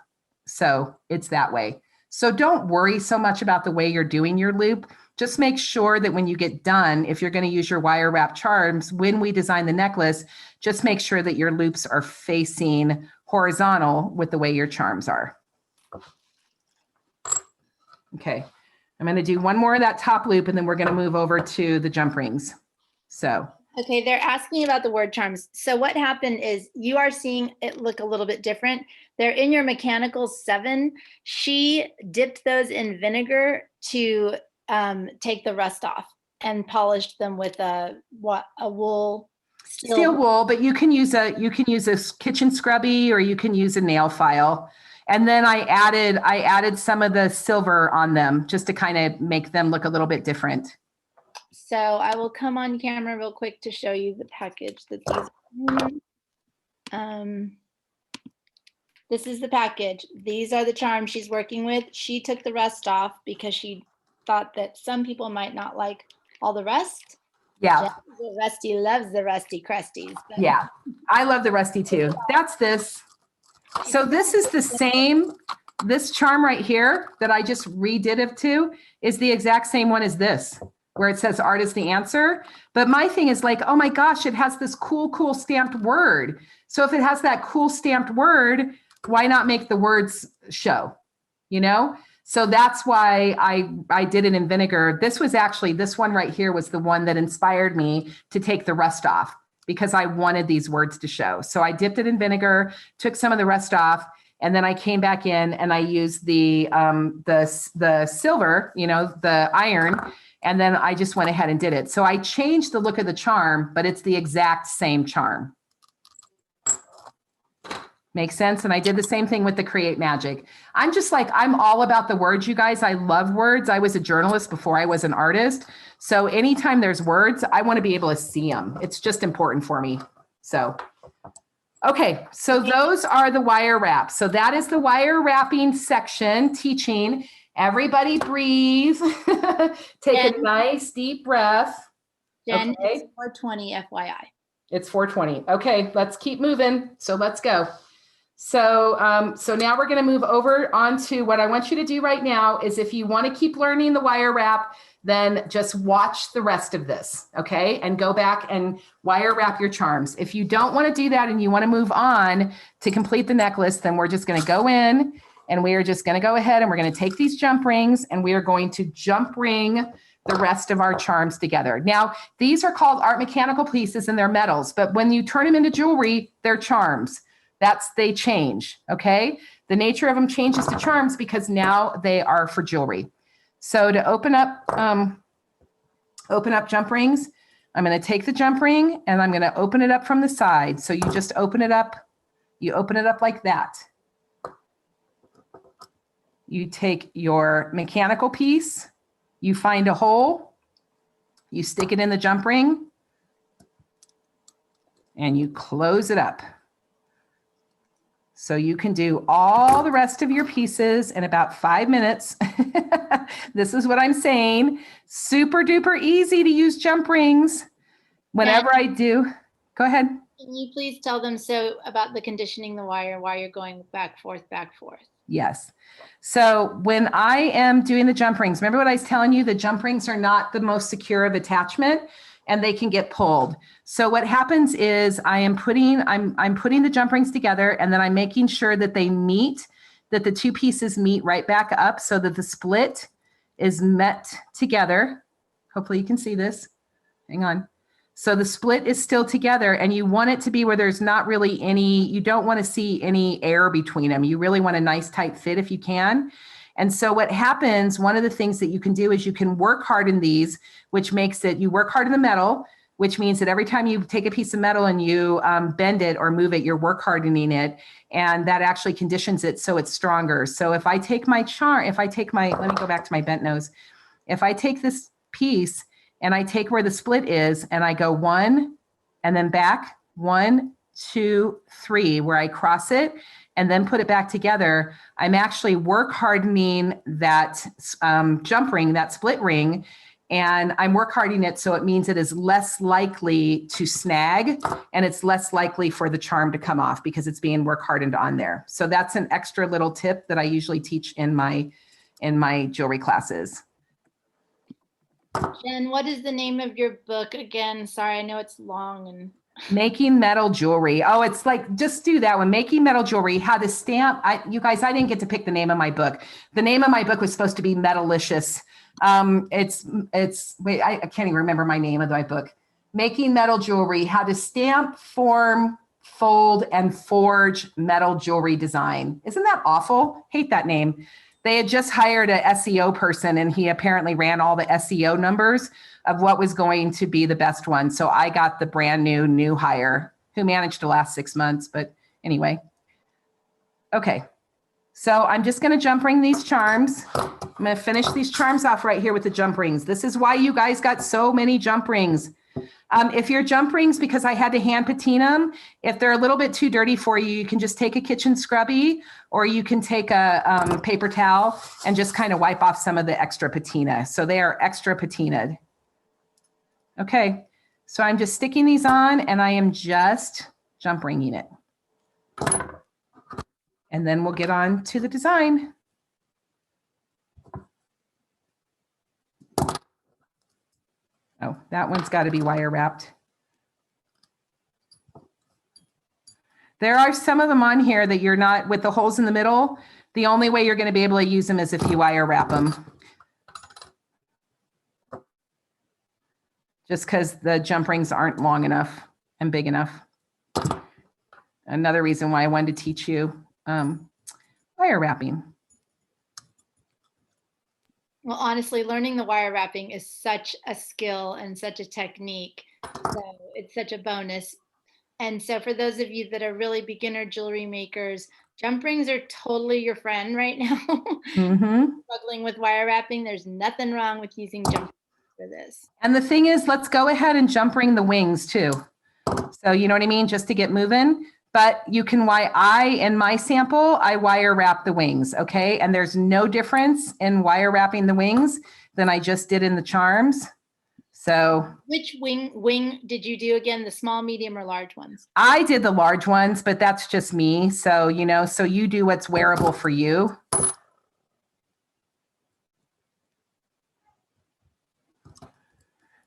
So it's that way. So don't worry so much about the way you're doing your loop. Just make sure that when you get done, if you're going to use your wire wrap charms, when we design the necklace, just make sure that your loops are facing horizontal with the way your charms are. Okay, I'm going to do one more of that top loop and then we're going to move over to the jump rings. So Okay, they're asking about the word charms. So what happened is you are seeing it look a little bit different. They're in your mechanical 7. She dipped those in vinegar to take the rust off and polished them with a wool. Steel wool, but you can use a kitchen scrubby, or you can use a nail file. And then I added some of the silver on them just to kind of make them look a little bit different. So I will come on camera real quick to show you the package that these are in. This is the package. These are the charms she's working with. She took the rust off because she thought that some people might not like all the rust. Yeah. Rusty loves the rusty crusties. Yeah, I love the rusty too. That's this. So this is the same, this charm right here that I just redid it to is the exact same one as this, where it says art is the answer. But my thing is like, oh my gosh, it has this cool stamped word. So if it has that cool stamped word, why not make the words show, you know? So that's why I did it in vinegar. This one right here was the one that inspired me to take the rust off, because I wanted these words to show. So I dipped it in vinegar, took some of the rust off, and then I came back in and I used the silver, you know, the iron, and then I just went ahead and did it. So I changed the look of the charm, but it's the exact same charm. Makes sense? And I did the same thing with the Create Magic. I'm all about the words, you guys. I love words. I was a journalist before I was an artist. So anytime there's words, I want to be able to see them. It's just important for me. So, okay. So those are the wire wraps. So that is the wire wrapping section teaching. Everybody breathe. Take a nice deep breath. Jen, okay. It's 420 FYI. It's 420. Okay, let's keep moving. So let's go. So, so now we're going to move over onto what I want you to do right now is, if you want to keep learning the wire wrap, then just watch the rest of this. Okay. And go back and wire wrap your charms. If you don't want to do that and you want to move on to complete the necklace, then we're just going to go in and we are just going to go ahead and we're going to take these jump rings and we are going to jump ring the rest of our charms together. Now, these are called art mechanical pieces and they're metals, but when you turn them into jewelry, they're charms. They change, okay? The nature of them changes to charms because now they are for jewelry. So to open up jump rings, I'm gonna take the jump ring and I'm gonna open it up from the side. So you just open it up like that. You take your mechanical piece, you find a hole, you stick it in the jump ring, and you close it up. So you can do all the rest of your pieces in about 5 minutes. This is what I'm saying. Super duper easy to use jump rings. Whenever I do, go ahead. Can you please tell them about the conditioning the wire, why you're going back, forth? Yes. So when I am doing the jump rings, remember what I was telling you, the jump rings are not the most secure of attachment and they can get pulled. So what happens is I'm putting the jump rings together and then I'm making sure that they meet, that the two pieces meet right back up so that the split is met together. Hopefully you can see this. Hang on. So the split is still together and you want it to be where there's not really you don't want to see any air between them. You really want a nice tight fit if you can. And so what happens, one of the things that you can do is you can work hard in these, which makes it, you work hard in the metal, which means that every time you take a piece of metal and you bend it or move it, you're work hardening it. And that actually conditions it so it's stronger. So if I take my let me go back to my bent nose. If I take this piece and I take where the split is and I go 1 and then back 1, 2, 3, where I cross it and then put it back together, I'm actually work hardening that jump ring, that split ring, and I'm work hardening it so it means it is less likely to snag and it's less likely for the charm to come off because it's being work hardened on there. So that's an extra little tip that I usually teach in my jewelry classes. Jen, what is the name of your book again? Sorry, I know it's long and Making Metal Jewelry. Oh, it's like, just do that one. Making Metal Jewelry, how to stamp. You guys, I didn't get to pick the name of my book. The name of my book was supposed to be Metalicious. Wait, I can't even remember my name of my book. making metal jewelry, how to stamp, form, fold, and forge metal jewelry design. Isn't that awful? Hate that name. They had just hired a SEO person, and he apparently ran all the SEO numbers of what was going to be the best one. So I got the brand new hire who managed to last 6 months. But anyway, okay. So I'm just going to jump ring these charms. I'm going to finish these charms off right here with the jump rings. This is why you guys got so many jump rings. If your jump rings, because I had to hand patina them, if they're a little bit too dirty for you, you can just take a kitchen scrubby, or you can take a paper towel and just kind of wipe off some of the extra patina. So they are extra patinaed. Okay, so I'm just sticking these on, and I am just jump ringing it. And then we'll get on to the design. Oh, that one's got to be wire wrapped. There are some of them on here that you're not, with the holes in the middle, the only way you're going to be able to use them is if you wire wrap them. Just because the jump rings aren't long enough and big enough. Another reason why I wanted to teach you wire wrapping. Well, honestly, learning the wire wrapping is such a skill and such a technique. So it's such a bonus. And so for those of you that are really beginner jewelry makers, jump rings are totally your friend right now. Struggling with wire wrapping, there's nothing wrong with using jump rings for this. And the thing is, let's go ahead and jump ring the wings too. So you know what I mean? Just to get moving. But you can, in my sample, I wire wrap the wings, okay? And there's no difference in wire wrapping the wings than I just did in the charms. So which wing did you do again? The small, medium, or large ones? I did the large ones, but that's just me. So, you know, so you do what's wearable for you.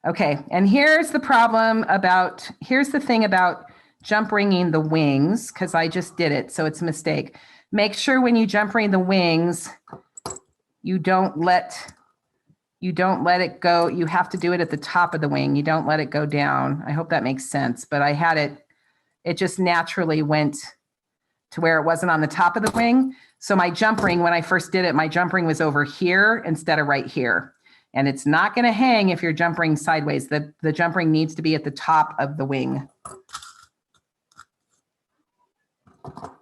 Okay, and here's the thing about jump ringing the wings, because I just did it, so it's a mistake. Make sure when you jump ring the wings, you don't let it go. You have to do it at the top of the wing. You don't let it go down. I hope that makes sense, but I had it just naturally went to where it wasn't on the top of the wing. So my jump ring, when I first did it, my jump ring was over here instead of right here. And it's not going to hang if you're jump ring sideways. The jump ring needs to be at the top of the wing.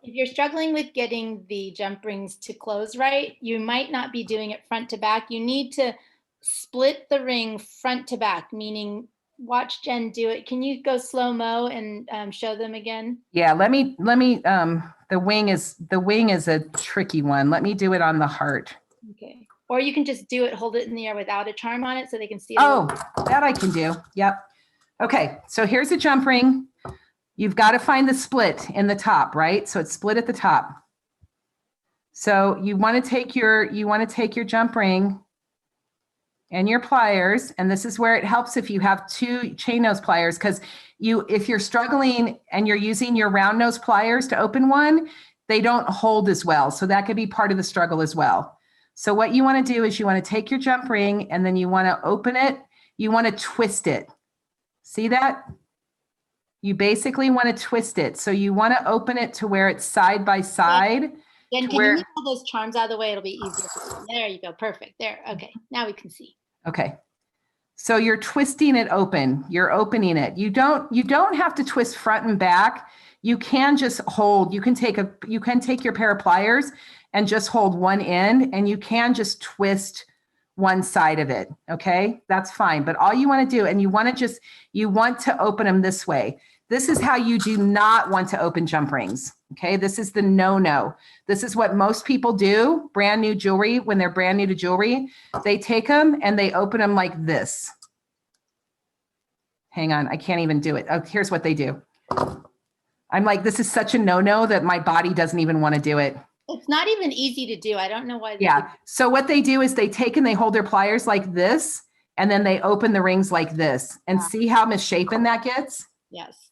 If you're struggling with getting the jump rings to close right, you might not be doing it front to back. You need to split the ring front to back, meaning watch Jen do it. Can you go slow-mo and show them again? Yeah, let me, the wing is a tricky one. Let me do it on the heart. Okay. Or you can just do it, hold it in the air without a charm on it so they can see it. Oh, that I can do. Yep. Okay, so here's a jump ring. You've got to find the split in the top, right? So it's split at the top. So you want to take your jump ring and your pliers, and this is where it helps if you have two chain nose pliers, because if you're struggling and you're using your round nose pliers to open one, they don't hold as well. So that could be part of the struggle as well. So what you want to do is you want to take your jump ring and then you want to open it. You want to twist it. See that? You basically want to twist it. So you want to open it to where it's side by side. Then can you move all those charms out of the way? It'll be easier. There you go. Perfect. There. Okay. Now we can see. Okay. So you're twisting it open. You're opening it. You don't have to twist front and back. You can just hold. You can take your pair of pliers and just hold one end, and you can just twist one side of it. Okay, that's fine. But all you want to do, and you want to open them this way. This is how you do not want to open jump rings. Okay, this is the no-no. This is what most people do, brand new jewelry, when they're brand new to jewelry, they take them and they open them like this. Hang on, I can't even do it. Oh, here's what they do. I'm like, this is such a no-no that my body doesn't even want to do it. It's not even easy to do. I don't know why. Yeah. So what they do is they take and they hold their pliers like this, and then they open the rings like this, and see how misshapen that gets? Yes.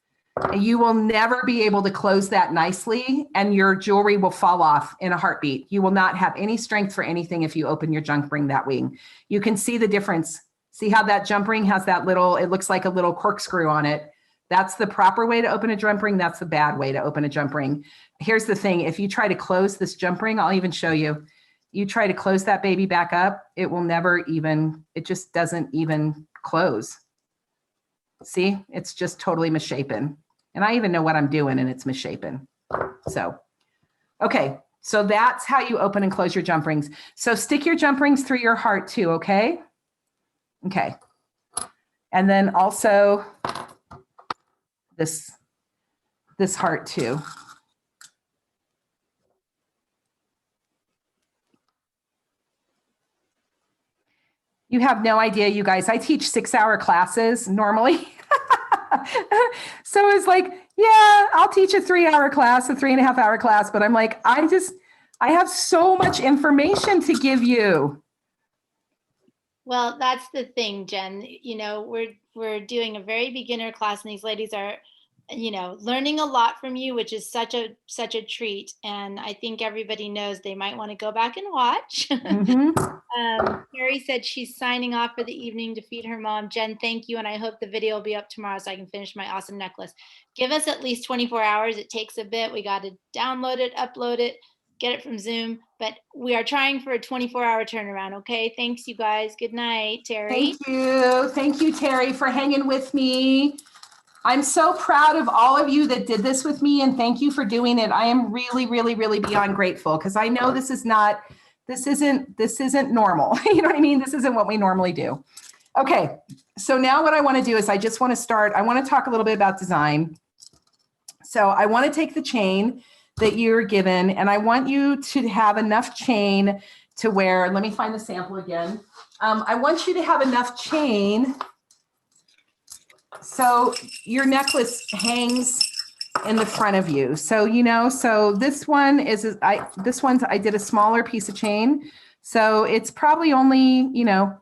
You will never be able to close that nicely, and your jewelry will fall off in a heartbeat. You will not have any strength for anything if you open your jump ring that way. You can see the difference. See how that jump ring has that little, it looks like a little corkscrew on it. That's the proper way to open a jump ring. That's the bad way to open a jump ring. Here's the thing. If you try to close this jump ring, I'll even show you. You try to close that baby back up, it will never even, it just doesn't even close. See, it's just totally misshapen. And I even know what I'm doing and it's misshapen. So, okay. So that's how you open and close your jump rings. So stick your jump rings through your heart too, okay? Okay. And then also this heart too. You have no idea, you guys. I teach 6-hour classes normally. So it's like, yeah, I'll teach a 3-hour class, a 3.5-hour class, but I'm like, I have so much information to give you. Well, that's the thing, Jen. You know, we're doing a very beginner class, and these ladies are, you know, learning a lot from you, which is such a treat. And I think everybody knows they might want to go back and watch. Carrie said she's signing off for the evening to feed her mom. Jen, thank you. And I hope the video will be up tomorrow so I can finish my awesome necklace. Give us at least 24 hours. It takes a bit. We got to download it, upload it, get it from Zoom, but we are trying for a 24-hour turnaround. Okay. Thanks, you guys. Good night, Terry. Thank you. Thank you, Terry, for hanging with me. I'm so proud of all of you that did this with me, and thank you for doing it. I am really, really, really beyond grateful, because I know this isn't normal. You know what I mean? This isn't what we normally do. Okay. So now what I want to do is I want to talk a little bit about design. So I want to take the chain that you're given, and I want you to have enough chain to where, let me find the sample again. I want you to have enough chain so your necklace hangs in the front of you. So, you know, so this one is, I did a smaller piece of chain. So it's probably only, you know,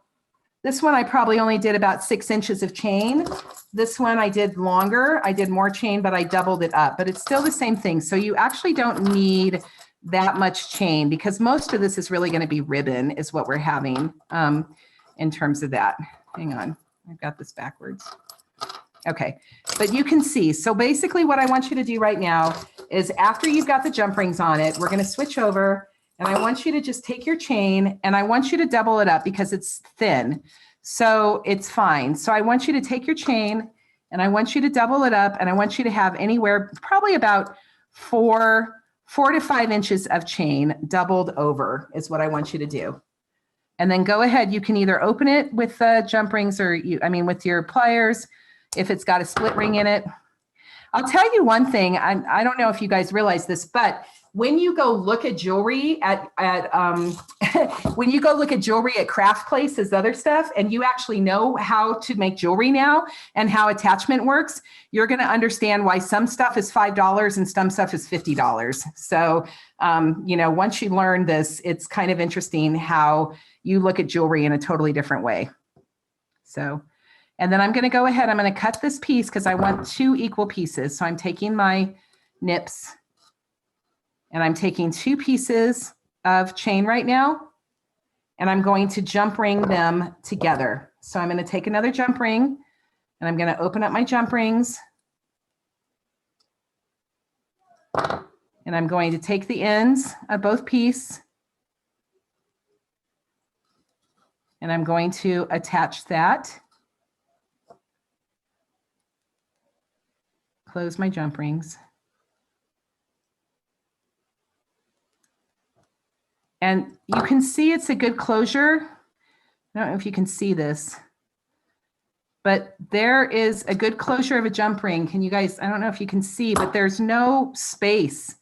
this one I probably only did about 6 inches of chain. This one I did longer. I did more chain, but I doubled it up, but it's still the same thing. So you actually don't need that much chain, because most of this is really going to be ribbon is what we're having in terms of that. Hang on, I've got this backwards. Okay, but you can see, so basically what I want you to do right now is, after you've got the jump rings on it, we're going to switch over, and I want you to just take your chain, and I want you to double it up because it's thin. So it's fine. So I want you to take your chain, and I want you to double it up, and I want you to have anywhere probably about 4 to 5 inches of chain doubled over is what I want you to do. And then go ahead. You can either open it with jump rings, or with your pliers, if it's got a split ring in it. I'll tell you one thing. I don't know if you guys realize this, but when you go look at jewelry when you go look at jewelry at craft places, other stuff, and you actually know how to make jewelry now and how attachment works, you're going to understand why some stuff is $5 and some stuff is $50. So, you know, once you learn this, it's kind of interesting how you look at jewelry in a totally different way. So, and then I'm going to go ahead, I'm going to cut this piece because I want 2 equal pieces. So I'm taking my nips, and I'm taking 2 pieces of chain right now, and I'm going to jump ring them together. So I'm going to take another jump ring, and I'm going to open up my jump rings, and I'm going to take the ends of both pieces, and I'm going to attach that. Close my jump rings. And you can see it's a good closure. I don't know if you can see this, but there is a good closure of a jump ring. Can you guys, I don't know if you can see, but there's no space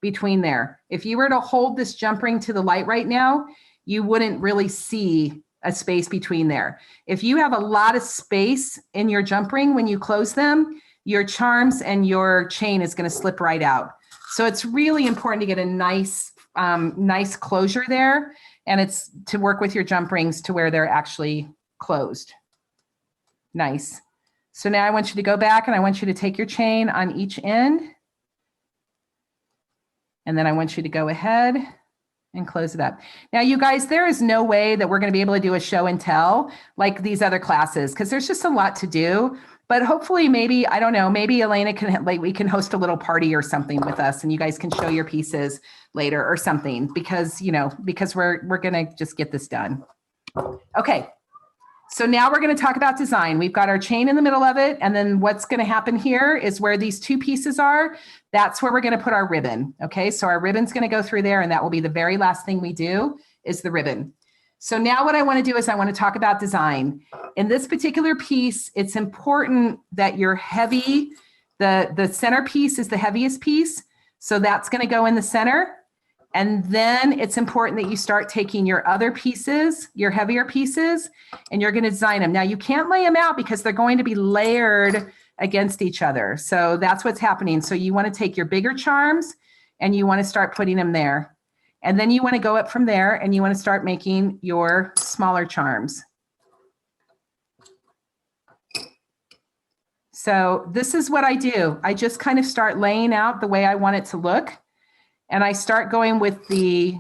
between there. If you were to hold this jump ring to the light right now, you wouldn't really see a space between there. If you have a lot of space in your jump ring when you close them, your charms and your chain is going to slip right out. So it's really important to get a nice closure there, and it's to work with your jump rings to where they're actually closed. Nice. So now I want you to go back, and I want you to take your chain on each end, and then I want you to go ahead and close it up. Now, you guys, there is no way that we're going to be able to do a show and tell like these other classes because there's just a lot to do. But hopefully, maybe, I don't know, maybe Elena can, like, we can host a little party or something with us and you guys can show your pieces later or something because, you know, because we're going to just get this done. Okay. So now we're going to talk about design. We've got our chain in the middle of it. And then what's going to happen here is where these two pieces are, that's where we're going to put our ribbon. Okay. So our ribbon's going to go through there and that will be the very last thing we do is the ribbon. So now what I want to do is I want to talk about design. In this particular piece, it's important that you're heavy. The center piece is the heaviest piece. So that's going to go in the center. And then it's important that you start taking your other pieces, your heavier pieces, and you're going to design them. Now you can't lay them out because they're going to be layered against each other. So that's what's happening. So you want to take your bigger charms and you want to start putting them there. And then you want to go up from there and you want to start making your smaller charms. So this is what I do. I just kind of start laying out the way I want it to look. And I start going with the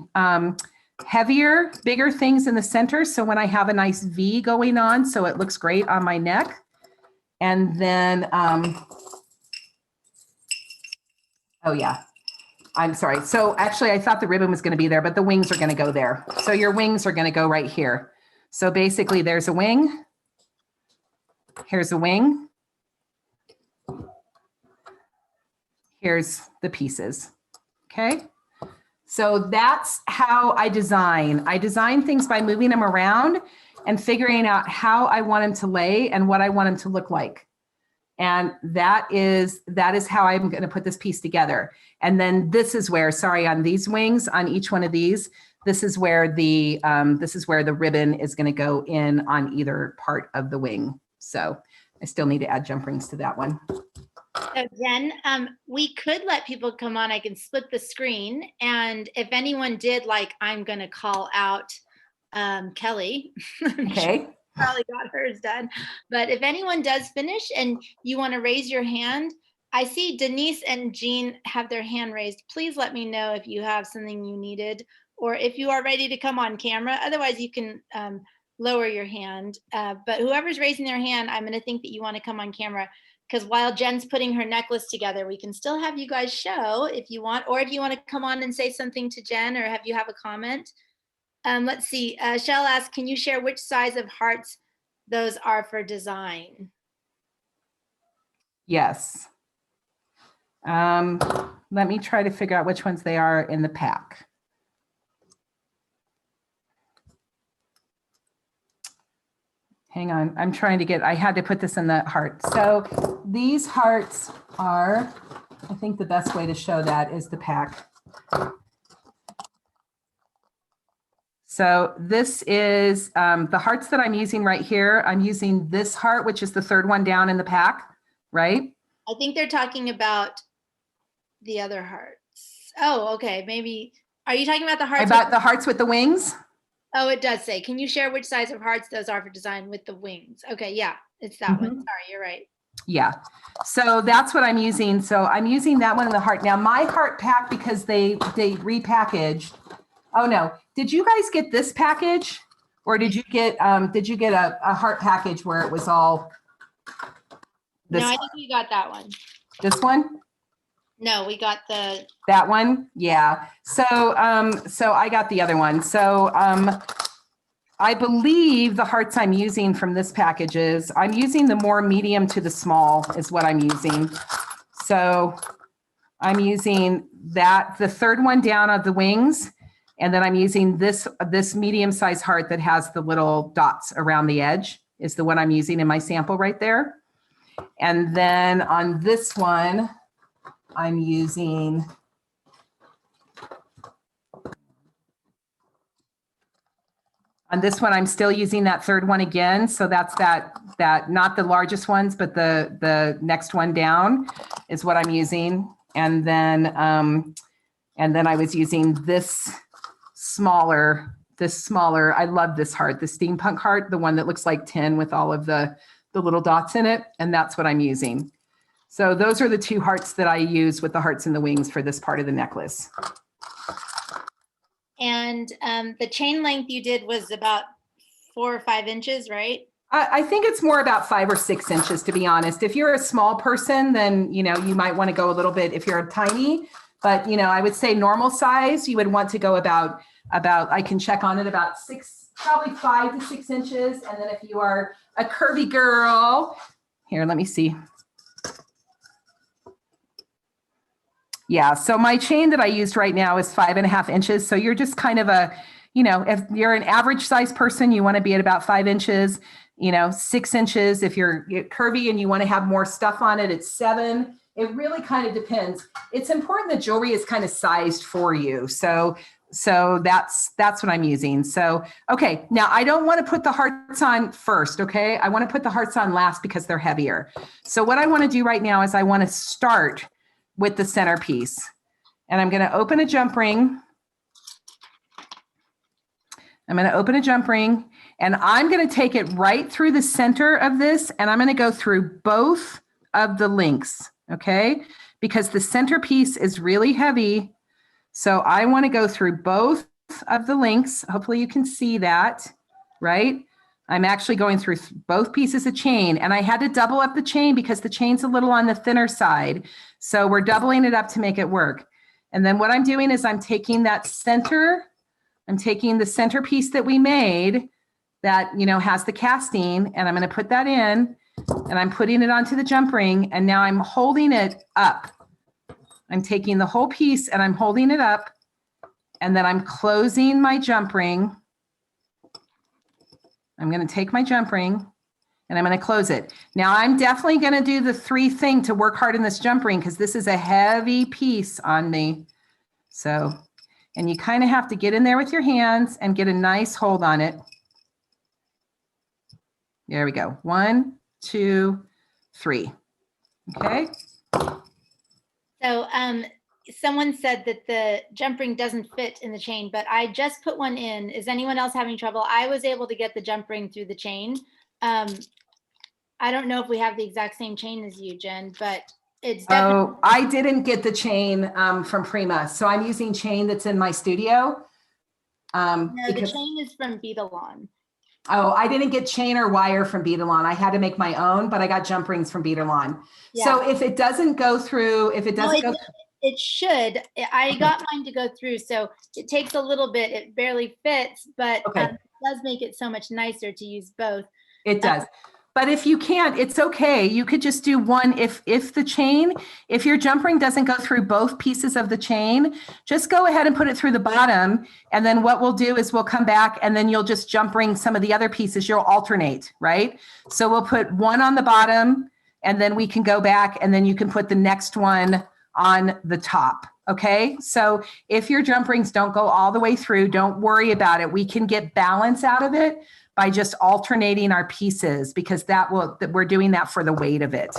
heavier, bigger things in the center. So when I have a nice V going on, so it looks great on my neck. And then, oh yeah, I'm sorry. So actually I thought the ribbon was going to be there, but the wings are going to go there. So your wings are going to go right here. So basically there's a wing. Here's a wing. Here's the pieces. Okay, so that's how I design. I design things by moving them around and figuring out how I want them to lay and what I want them to look like. And that is how I'm going to put this piece together. And then this is where, sorry, on these wings, on each one of these, this is where the ribbon is going to go in on either part of the wing. So I still need to add jump rings to that one. So Jen, we could let people come on. I can split the screen. And if anyone did, like, I'm going to call out Kelly. Okay. Probably got hers done. But if anyone does finish and you want to raise your hand, I see Denise and Jean have their hand raised. Please let me know if you have something you needed or if you are ready to come on camera. Otherwise, you can lower your hand. But whoever's raising their hand, I'm going to think that you want to come on camera. Because while Jen's putting her necklace together, we can still have you guys show if you want, or if you want to come on and say something to Jen or have you have a comment. Let's see, Shell asks, can you share which size of hearts those are for design? Yes. Let me try to figure out which ones they are in the pack. Hang on, I'm trying to get, I had to put this in the heart. So these hearts are, I think the best way to show that is the pack. So this is the hearts that I'm using right here. I'm using this heart, which is the third one down in the pack, right? I think they're talking about the other hearts. Oh, okay, maybe, are you talking about the hearts? About the hearts with the wings? Oh, it does say, can you share which size of hearts those are for design with the wings? Okay, yeah, it's that one. Sorry, you're right. Yeah, so that's what I'm using. So I'm using that one in the heart. Now my heart pack, because they repackaged. Oh no, did you guys get this package? Or did you get a heart package where it was all this? No, I think we got that one. This one? No, we got that one. Yeah. So I got the other one. So I believe the hearts I'm using from this package is I'm using the more medium to the small is what I'm using. So I'm using that, the third one down of the wings, and then I'm using this medium-sized heart that has the little dots around the edge is the one I'm using in my sample right there. And then on this one, I'm using on this one, I'm still using that third one again. So that's that not the largest ones, but the next one down is what I'm using. And then I was using this smaller, I love this heart, the steampunk heart, the one that looks like tin with all of the little dots in it. And that's what I'm using. So those are the two hearts that I use with the hearts and the wings for this part of the necklace. And the chain length you did was about 4 or 5 inches, right? I think it's more about 5 or 6 inches, to be honest. If you're a small person, then, you know, you might want to go a little bit if you're tiny, but, you know, I would say normal size, you would want to go about, I can check on it, about 6, probably 5 to 6 inches. And then if you are a curvy girl, here, let me see. Yeah, so my chain that I used right now is 5.5 inches. So you're just kind of a, you know, if you're an average size person, you want to be at about 5 inches, you know, 6 inches. If you're curvy and you want to have more stuff on it, it's 7. It really kind of depends. It's important that jewelry is kind of sized for you. So that's what I'm using. So, okay, now I don't want to put the hearts on first, okay? I want to put the hearts on last because they're heavier. So what I want to do right now is I want to start with the centerpiece. And I'm going to open a jump ring. I'm going to open a jump ring and I'm going to take it right through the center of this and I'm going to go through both of the links, okay? Because the centerpiece is really heavy. So I want to go through both of the links. Hopefully you can see that, right? I'm actually going through both pieces of chain and I had to double up the chain because the chain's a little on the thinner side. So we're doubling it up to make it work. And then what I'm doing is I'm taking that center, I'm taking the centerpiece that we made that, you know, has the casting and I'm going to put that in and I'm putting it onto the jump ring and now I'm holding it up. I'm taking the whole piece and I'm holding it up and then I'm closing my jump ring. I'm going to take my jump ring and I'm going to close it. Now I'm definitely going to do the 3 thing to work hard in this jump ring because this is a heavy piece on me. So, and you kind of have to get in there with your hands and get a nice hold on it. There we go. 1, 2, 3. Okay. So someone said that the jump ring doesn't fit in the chain, but I just put one in. Is anyone else having trouble? I was able to get the jump ring through the chain. I don't know if we have the exact same chain as you, Jen, but it's definitely. Oh, I didn't get the chain from Prima. So I'm using chain that's in my studio. No, the chain is from Beadalon. Oh, I didn't get chain or wire from Beadalon. I had to make my own, but I got jump rings from Beadalon. Yeah. So if it doesn't go through, it should. I got mine to go through, so it takes a little bit. It barely fits, but it does make it so much nicer to use both. It does. But if you can't, it's okay. You could just do one. If your jump ring doesn't go through both pieces of the chain, just go ahead and put it through the bottom. And then what we'll do is we'll come back and then you'll just jump ring some of the other pieces. You'll alternate, right? So we'll put one on the bottom and then we can go back and then you can put the next one on the top. Okay. So if your jump rings don't go all the way through, don't worry about it. We can get balance out of it by just alternating our pieces because we're doing that for the weight of it.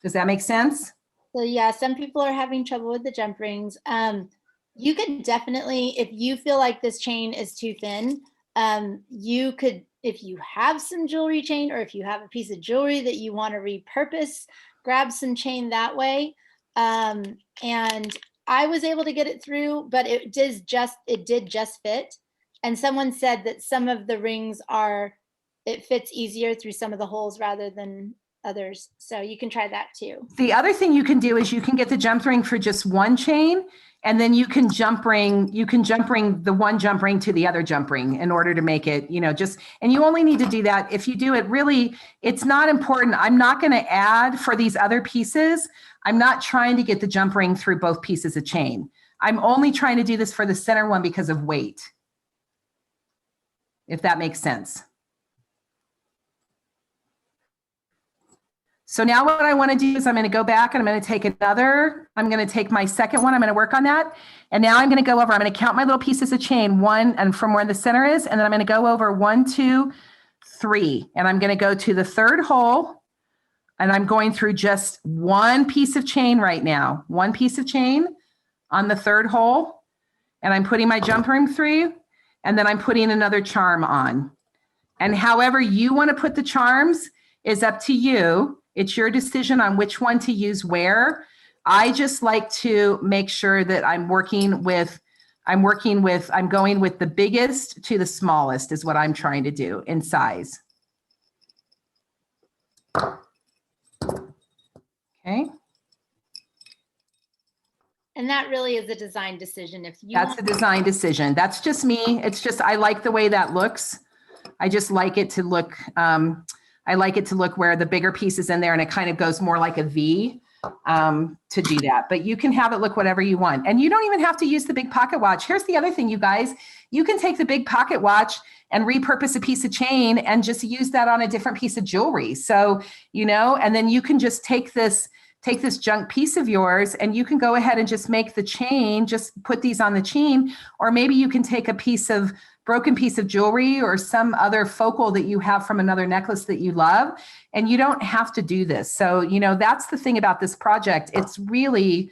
Does that make sense? So yeah, some people are having trouble with the jump rings. You could definitely, if you feel like this chain is too thin, you could, if you have some jewelry chain or if you have a piece of jewelry that you want to repurpose, grab some chain that way. And I was able to get it through, but it did just fit. And someone said that some of the rings it fits easier through some of the holes rather than others. So you can try that too. The other thing you can do is you can get the jump ring for just one chain and then you can jump ring the one jump ring to the other jump ring in order to make it, and you only need to do that. If you do it really, it's not important. I'm not going to add for these other pieces. I'm not trying to get the jump ring through both pieces of chain. I'm only trying to do this for the center one because of weight. If that makes sense. So now what I want to do is I'm going to go back and I'm going to take my second one. I'm going to work on that. And now I'm going to go over, I'm going to count my little pieces of chain, one and from where the center is. And then I'm going to go over 1, 2, 3. And I'm going to go to the third hole. And I'm going through just one piece of chain right now. One piece of chain on the third hole. And I'm putting my jump ring through. And then I'm putting another charm on. And however you want to put the charms is up to you. It's your decision on which one to use where. I just like to make sure that I'm working with I'm going with the biggest to the smallest is what I'm trying to do in size. Okay. And that really is a design decision. If you That's a design decision. That's just me. It's just, I like the way that looks. I just like it to look, I like it to look where the bigger piece is in there and it kind of goes more like a V to do that. But you can have it look whatever you want. And you don't even have to use the big pocket watch. Here's the other thing, you guys. You can take the big pocket watch and repurpose a piece of chain and just use that on a different piece of jewelry. So, you know, and then you can just take this junk piece of yours and you can go ahead and just make the chain, just put these on the chain, or maybe you can take a broken piece of jewelry or some other focal that you have from another necklace that you love, and you don't have to do this. So, you know, that's the thing about this project. It's really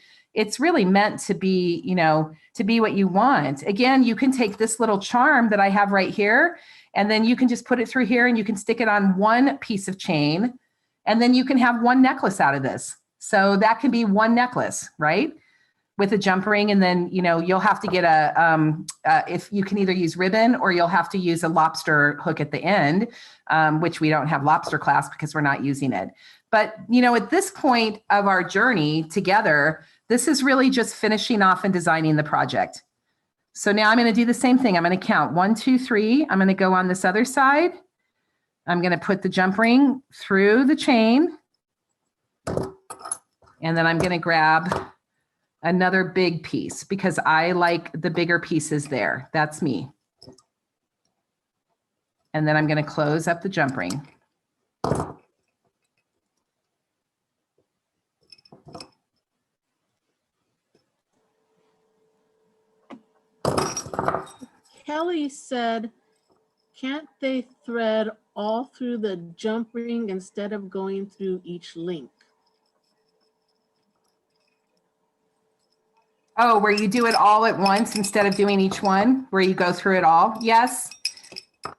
meant to be, you know, to be what you want. Again, you can take this little charm that I have right here, and then you can just put it through here and you can stick it on one piece of chain, and then you can have one necklace out of this. So that can be one necklace, right? With a jump ring. And then, you know, you'll have to get if you can either use ribbon or you'll have to use a lobster hook at the end, which we don't have lobster clasp because we're not using it. But, you know, at this point of our journey together, this is really just finishing off and designing the project. So now I'm going to do the same thing. I'm going to count 1, 2, 3. I'm going to go on this other side. I'm going to put the jump ring through the chain. And then I'm going to grab another big piece because I like the bigger pieces there. That's me. And then I'm going to close up the jump ring. Kelly said, can't they thread all through the jump ring instead of going through each link? Oh, where you do it all at once instead of doing each one, where you go through it all? Yes,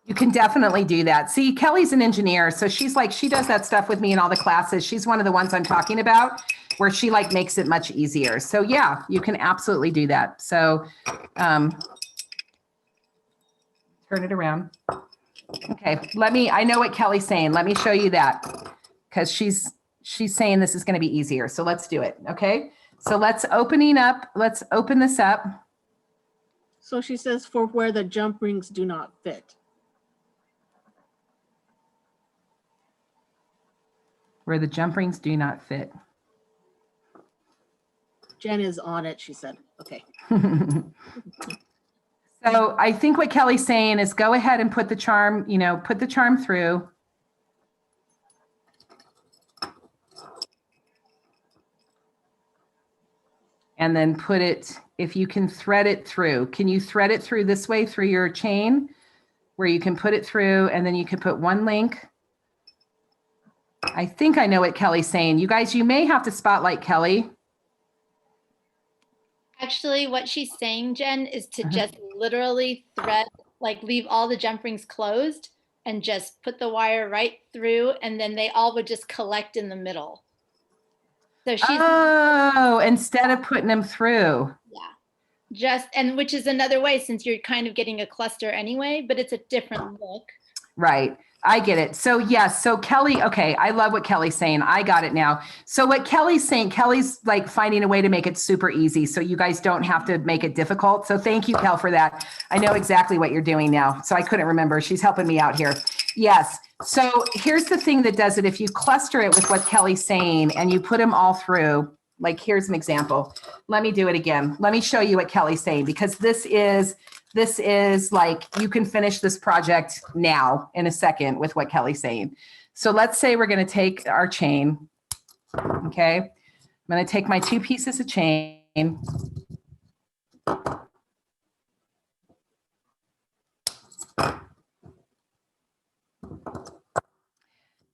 you can definitely do that. See, Kelly's an engineer, so she's like, she does that stuff with me in all the classes. She's one of the ones I'm talking about where she like makes it much easier. So yeah, you can absolutely do that. So turn it around. Okay, I know what Kelly's saying. Let me show you that because she's saying this is going to be easier. So let's do it. Okay. So let's open this up. So she says for where the jump rings do not fit. Where the jump rings do not fit. Jen is on it, she said. Okay. So I think what Kelly's saying is go ahead and put the charm, you know, put the charm through. And then put it, if you can thread it through, can you thread it through this way through your chain where you can put it through and then you can put one link. I think I know what Kelly's saying. You guys, you may have to spotlight Kelly. Actually, what she's saying, Jen, is to just literally thread, like leave all the jump rings closed and just put the wire right through, and then they all would just collect in the middle. So she's instead of putting them through. Yeah. And which is another way, since you're kind of getting a cluster anyway, but it's a different look. Right. I get it. So yes. So Kelly, okay. I love what Kelly's saying. I got it now. So what Kelly's saying, Kelly's like finding a way to make it super easy. So you guys don't have to make it difficult. So thank you, Kel, for that. I know exactly what you're doing now. So I couldn't remember. She's helping me out here. Yes. So here's the thing that does it. If you cluster it with what Kelly's saying and you put them all through, like here's an example. Let me do it again. Let me show you what Kelly's saying, because this is like, you can finish this project now in a second with what Kelly's saying. So let's say we're going to take our chain. Okay. I'm going to take my 2 pieces of chain.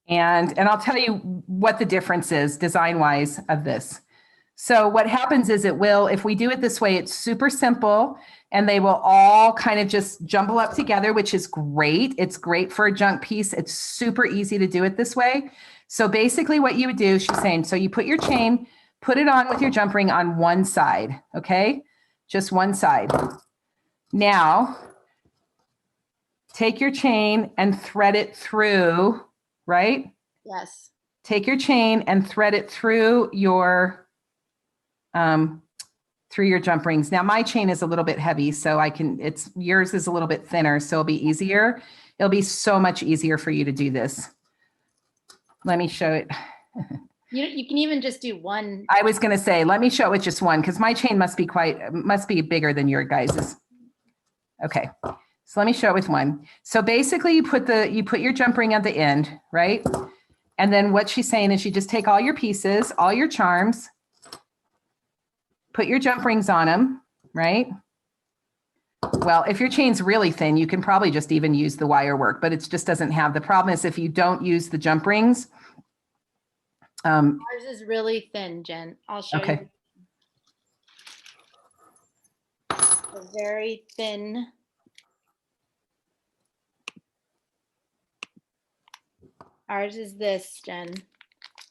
And I'll tell you what the difference is design wise of this. So what happens is if we do it this way, it's super simple and they will all kind of just jumble up together, which is great. It's great for a junk piece. It's super easy to do it this way. So basically what you would do, she's saying, so you put your chain, put it on with your jump ring on one side, okay? Just one side. Now, take your chain and thread it through, right? Yes. Take your chain and thread it through your jump rings. Now my chain is a little bit heavy, so yours is a little bit thinner, so it'll be easier. It'll be so much easier for you to do this. Let me show it. You can even just do one. I was going to say, let me show it with just one, because my chain must be bigger than your guys's. Okay, so let me show it with one. So basically you put your jump ring at the end, right? And then what she's saying is you just take all your pieces, all your charms, put your jump rings on them, right? Well, if your chain's really thin, you can probably just even use the wire work, but it just doesn't have. The problem is if you don't use the jump rings. Ours is really thin, Jen. I'll show you. A very thin. Ours is this, Jen.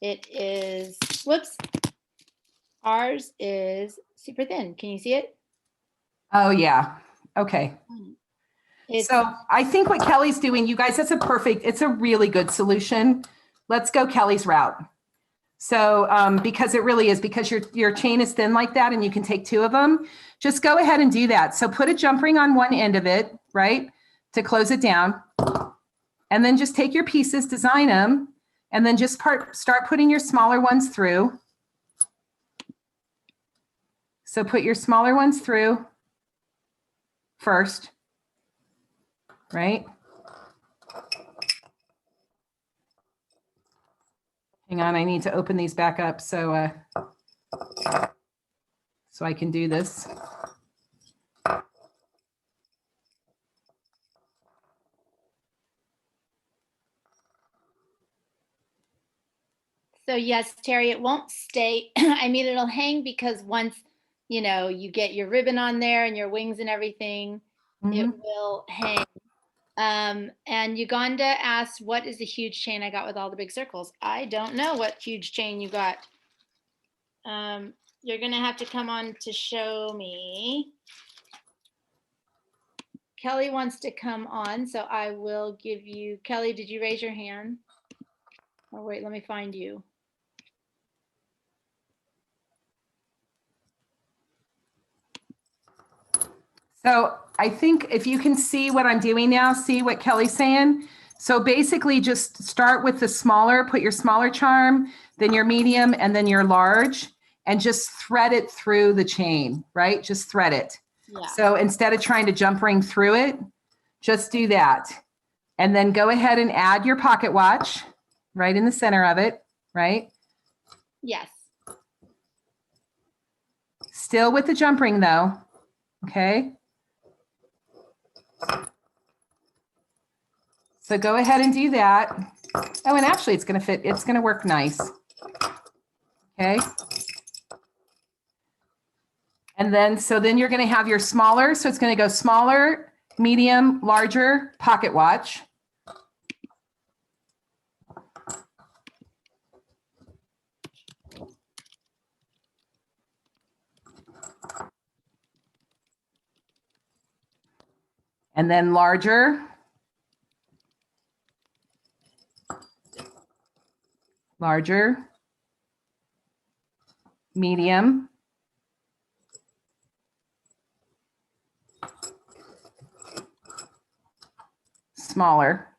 It is, whoops. Ours is super thin. Can you see it? Oh, yeah. Okay. So I think what Kelly's doing, you guys, it's a really good solution. Let's go Kelly's route. So because it really is, because your chain is thin like that and you can take 2 of them, just go ahead and do that. So put a jump ring on one end of it, right, to close it down. And then just take your pieces, design them, and then just start putting your smaller ones through. So put your smaller ones through first, right? Hang on, I need to open these back up so I can do this. So yes, Terry, it won't stay. I mean, it'll hang because once, you get your ribbon on there and your wings and everything, it will hang. And Uganda asked, what is the huge chain I got with all the big circles? I don't know what huge chain you got. You're going to have to come on to show me. Kelly wants to come on, so I will give you, Kelly, did you raise your hand? Oh, wait, let me find you. So I think if you can see what I'm doing now, see what Kelly's saying. So basically just start with the smaller, put your smaller charm, then your medium, and then your large, and just thread it through the chain, right? Just thread it. Yeah. So instead of trying to jump ring through it, just do that. And then go ahead and add your pocket watch right in the center of it, right? Yes. Still with the jump ring though, okay? So go ahead and do that. Oh, and actually it's going to fit. It's going to work nice. Okay. And then, so then you're going to have your smaller. So it's going to go smaller, medium, larger pocket watch. And then larger. Larger, medium, smaller,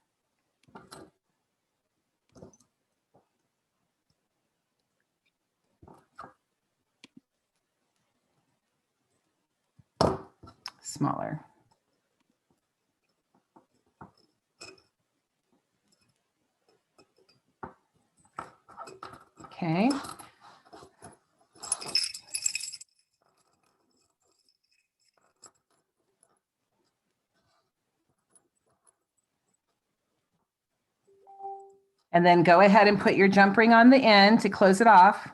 smaller. Okay. And then go ahead and put your jump ring on the end to close it off.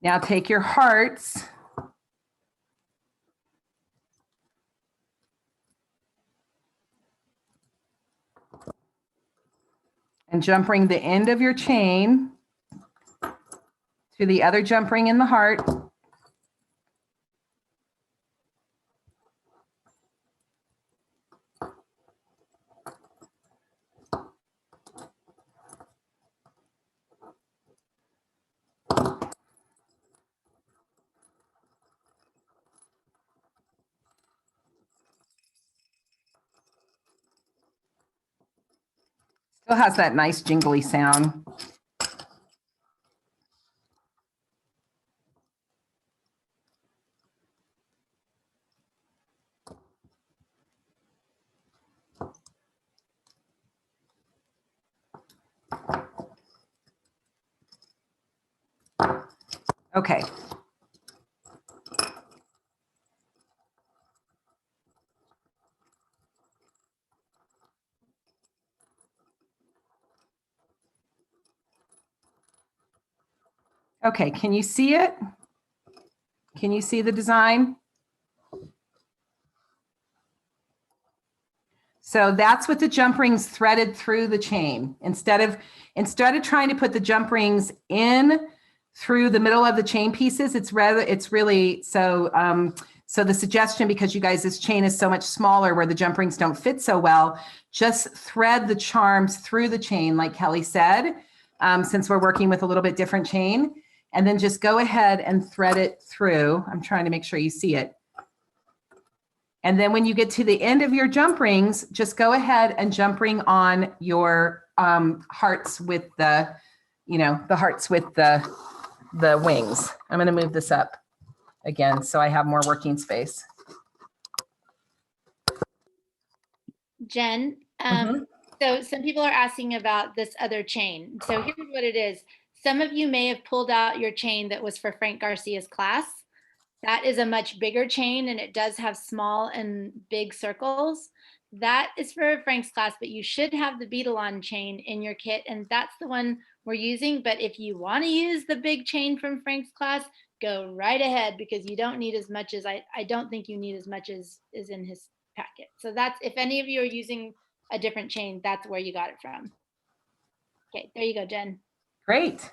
Now take your hearts And jump ring the end of your chain to the other jump ring in the heart. Still has that nice jingly sound. Okay. Okay, can you see it? Can you see the design? So that's with the jump rings threaded through the chain. Instead of trying to put the jump rings in through the middle of the chain pieces, it's really so so the suggestion, because you guys, this chain is so much smaller where the jump rings don't fit so well, just thread the charms through the chain like Kelly said, since we're working with a little bit different chain, and then just go ahead and thread it through. I'm trying to make sure you see it. And then when you get to the end of your jump rings, just go ahead and jump ring on your hearts with the, the hearts with the wings. I'm going to move this up again so I have more working space. Jen, so some people are asking about this other chain. So here's what it is. Some of you may have pulled out your chain that was for Frank Garcia's class. That is a much bigger chain, and it does have small and big circles. That is for Frank's class, but you should have the beadle-on chain in your kit, and that's the one we're using. But if you want to use the big chain from Frank's class, go right ahead, because you don't need as much as, I don't think you need as much as is in his packet. So that's, if any of you are using a different chain, that's where you got it from. Okay, there you go, Jen. Great.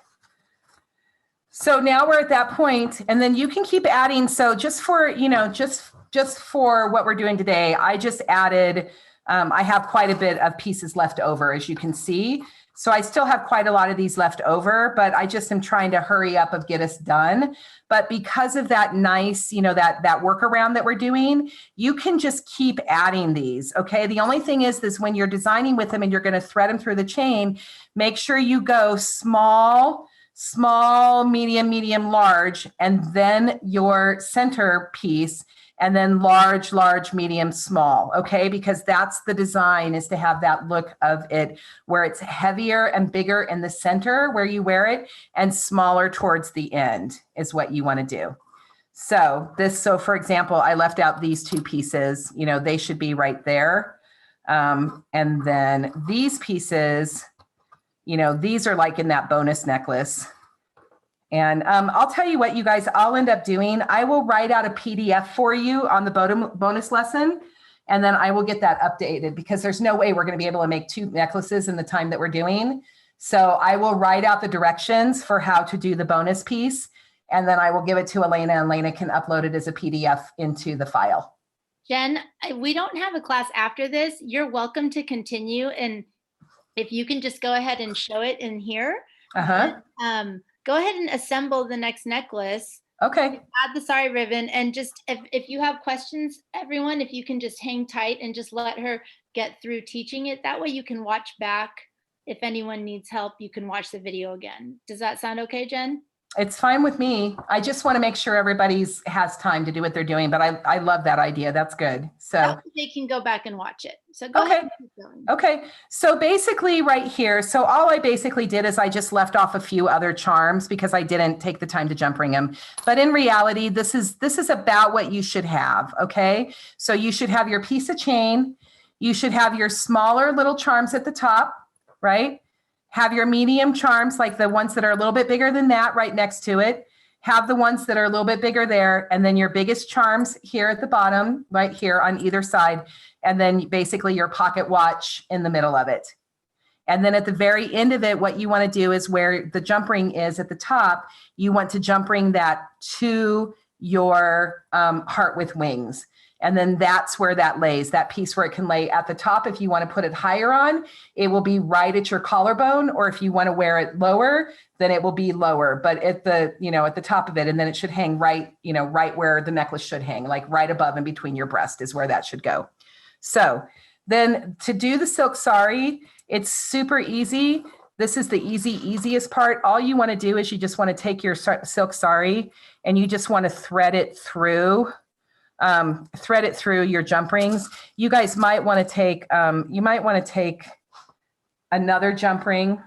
So now we're at that point, and then you can keep adding. So just for, just for what we're doing today, I just added, I have quite a bit of pieces left over, as you can see. So I still have quite a lot of these left over, but I just am trying to hurry up and get us done. But because of that nice, that workaround that we're doing, you can just keep adding these, okay? The only thing is when you're designing with them and you're gonna thread them through the chain, make sure you go small, medium, large, and then your center piece, and then large, medium, small, okay? Because that's the design, is to have that look of it where it's heavier and bigger in the center where you wear it, and smaller towards the end is what you want to do. So for example, I left out these two pieces, they should be right there. And then these pieces, these are like in that bonus necklace. And I'll tell you what, you guys, I'll end up doing, I will write out a PDF for you on the bonus lesson, and then I will get that updated, because there's no way we're going to be able to make 2 necklaces in the time that we're doing. So I will write out the directions for how to do the bonus piece, and then I will give it to Elena, and Elena can upload it as a PDF into the file. Jen, we don't have a class after this. You're welcome to continue. And if you can just go ahead and show it in here. Go ahead and assemble the next necklace. Okay. Add the sari ribbon, and just if you have questions, everyone, if you can just hang tight and just let her get through teaching it. That way you can watch back. If anyone needs help, you can watch the video again. Does that sound okay, Jen? It's fine with me. I just want to make sure everybody's has time to do what they're doing, but I love that idea. That's good. So they can go back and watch it. So go ahead and keep going. Okay. So basically right here, so all I basically did is I just left off a few other charms because I didn't take the time to jump ring them. But in reality, this is about what you should have. Okay. So you should have your piece of chain. You should have your smaller little charms at the top, right? Have your medium charms, like the ones that are a little bit bigger than that, right next to it. Have the ones that are a little bit bigger there, and then your biggest charms here at the bottom, right here on either side, and then basically your pocket watch in the middle of it. And then at the very end of it, what you want to do is where the jump ring is at the top, you want to jump ring that to your heart with wings. And then that's where that lays, that piece where it can lay at the top. If you want to put it higher on, it will be right at your collarbone. Or if you want to wear it lower, then it will be lower, but at the, at the top of it. And then it should hang right, right where the necklace should hang, like right above and between your breast is where that should go. So then to do the silk sari, it's super easy. This is the easiest part. All you want to do is you just want to take your silk sari and you just want to thread it through your jump rings. You guys might want to take, another jump ring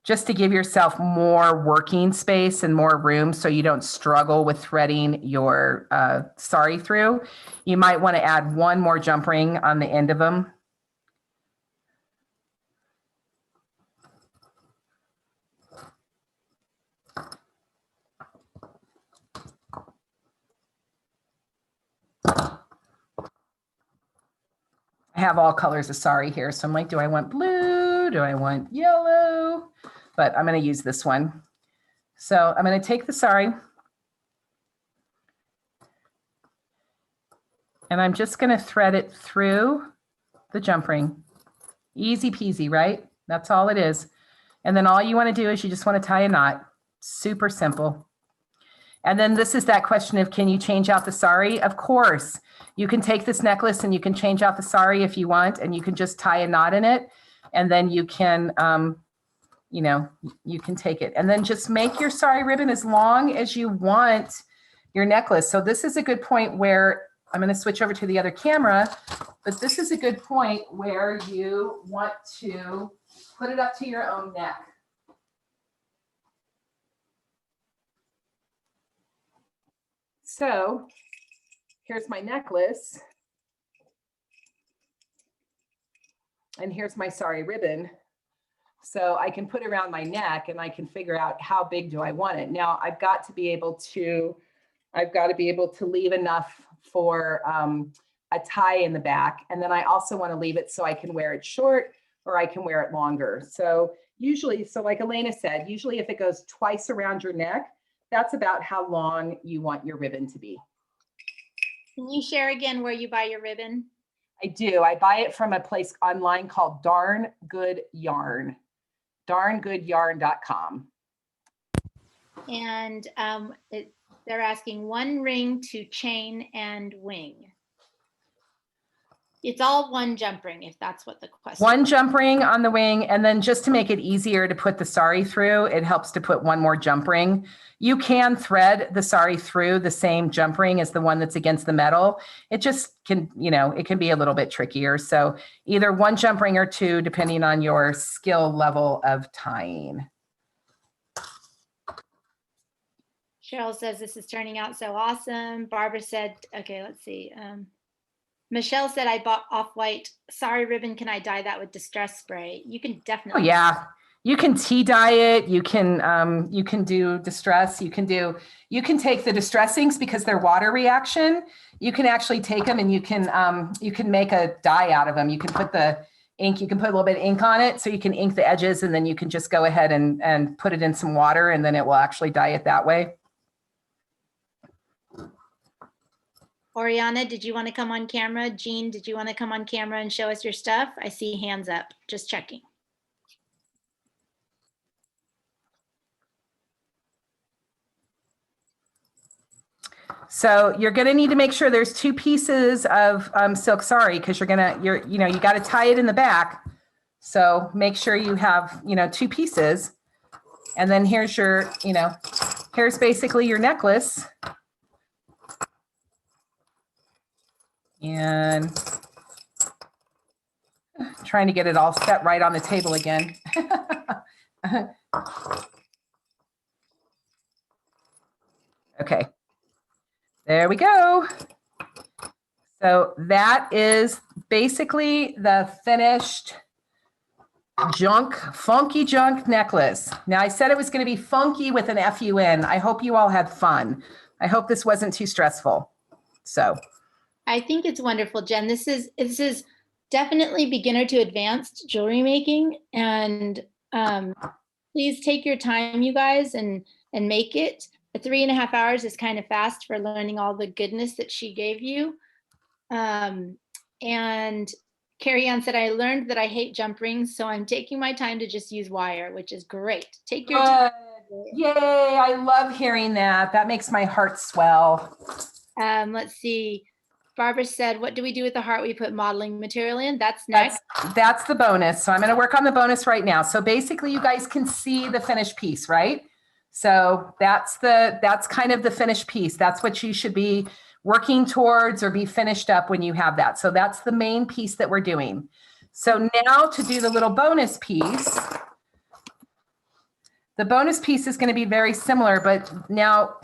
just to give yourself more working space and more room so you don't struggle with threading your sari through. You might want to add one more jump ring on the end of them. I have all colors of sari here. So I'm like, do I want blue? Do I want yellow? But I'm going to use this one. So I'm going to take the sari and I'm just going to thread it through the jump ring. Easy peasy, right? That's all it is. And then all you want to do is you just want to tie a knot. Super simple. And then this is that question of, can you change out the sari? Of course. You can take this necklace and you can change out the sari if you want, and you can just tie a knot in it. And then you can, you can take it. And then just make your sari ribbon as long as you want your necklace. So this is a good point where I'm going to switch over to the other camera, but this is a good point where you want to put it up to your own neck. So here's my necklace. And here's my sari ribbon. So I can put it around my neck and I can figure out how big do I want it. Now I've got to be able to leave enough for a tie in the back. And then I also want to leave it so I can wear it short or I can wear it longer. So usually, so like Elena said, usually if it goes twice around your neck, that's about how long you want your ribbon to be. Can you share again where you buy your ribbon? I do. I buy it from a place online called Darn Good Yarn, darngoodyarn.com. And they're asking one ring to chain and wing. It's all one jump ring, if that's what the question is. One jump ring on the wing, and then just to make it easier to put the sari through, it helps to put one more jump ring. You can thread the sari through the same jump ring as the one that's against the metal. It just can, it can be a little bit trickier. So either one jump ring or two, depending on your skill level of tying. Cheryl says this is turning out so awesome. Barbara said, okay, let's see. Michelle said, I bought off-white sari ribbon. Can I dye that with distress spray? You can definitely. Oh, yeah. You can tea dye it. You can do distress. You can take the distress inks because they're water reaction. You can actually take them and you can make a dye out of them. You can put the ink, you can put a little bit of ink on it. So you can ink the edges and then you can just go ahead and put it in some water and then it will actually dye it that way. Oriana, did you want to come on camera? Jean, did you want to come on camera and show us your stuff? I see hands up, just checking. So you're going to need to make sure there's two pieces of silk sari because you got to tie it in the back. So make sure you have, two pieces. And then here's your, here's basically your necklace. And trying to get it all set right on the table again. Okay, there we go. So that is basically the finished funky junk necklace. Now I said it was going to be funky with an F-U-N. I hope you all had fun. I hope this wasn't too stressful. So. I think it's wonderful, Jen. This is definitely beginner to advanced jewelry making, and please take your time, you guys, and make it. 3.5 hours is kind of fast for learning all the goodness that she gave you. And Carrie Ann said, I learned that I hate jump rings, so I'm taking my time to just use wire, which is great. Take your time. Yay, I love hearing that. That makes my heart swell. Let's see. Barbara said, what do we do with the heart we put modeling material in? That's next. That's the bonus. So I'm going to work on the bonus right now. So basically you guys can see the finished piece, right? So that's kind of the finished piece. That's what you should be working towards or be finished up when you have that. So that's the main piece that we're doing. So now to do the little bonus piece, the bonus piece is going to be very similar, but now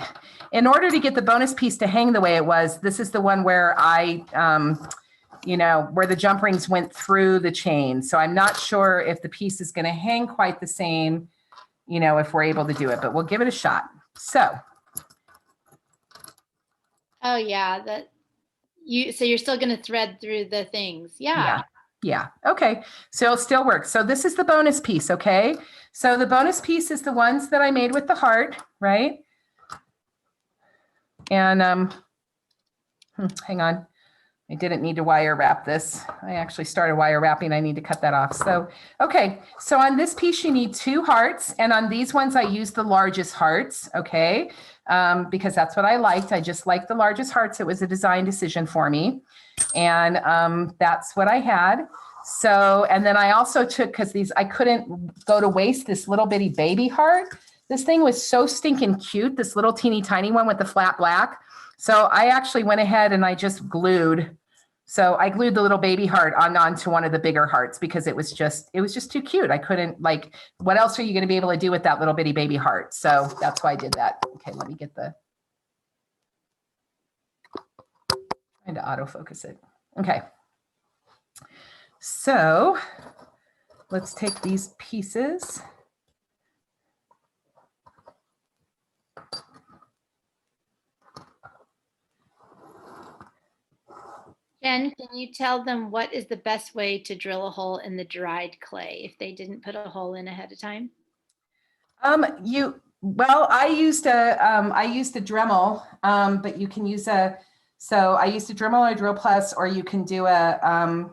in order to get the bonus piece to hang the way it was, this is the one where I, where the jump rings went through the chain. So I'm not sure if the piece is going to hang quite the same, if we're able to do it, but we'll give it a shot. So. Oh yeah, so you're still going to thread through the things. Yeah. Yeah. Okay. So it'll still work. So this is the bonus piece. Okay. So the bonus piece is the ones that I made with the heart, right? And hang on. I didn't need to wire wrap this. I actually started wire wrapping. I need to cut that off. So, okay. So on this piece, you need 2 hearts. And on these ones, I used the largest hearts. Okay. Because that's what I liked. I just liked the largest hearts. It was a design decision for me. And that's what I had. So, and then I also took, because I couldn't go to waste this little bitty baby heart. This thing was so stinking cute, this little teeny tiny one with the flat black. So I actually went ahead and I just glued. So I glued the little baby heart onto one of the bigger hearts because it was just too cute. I couldn't, what else are you going to be able to do with that little bitty baby heart? So that's why I did that. Okay, let me get trying to autofocus it. Okay. So let's take these pieces. Jen, can you tell them what is the best way to drill a hole in the dried clay if they didn't put a hole in ahead of time? I used a Dremel, but you can use I used a Dremel or Drill Plus, or you can do I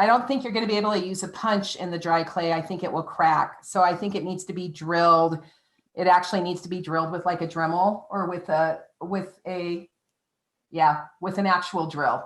don't think you're going to be able to use a punch in the dry clay. I think it will crack. So I think it needs to be drilled. It actually needs to be drilled with like a Dremel or with an actual drill.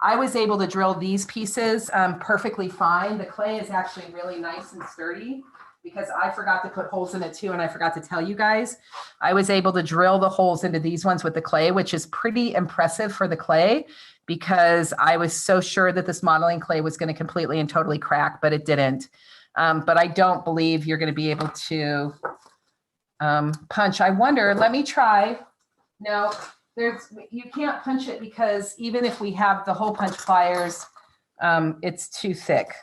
I was able to drill these pieces perfectly fine. The clay is actually really nice and sturdy because I forgot to put holes in it too. And I forgot to tell you guys, I was able to drill the holes into these ones with the clay, which is pretty impressive for the clay because I was so sure that this modeling clay was going to completely and totally crack, but it didn't. But I don't believe you're going to be able to punch. I wonder, let me try. No, you can't punch it because even if we have the hole punch pliers, it's too thick.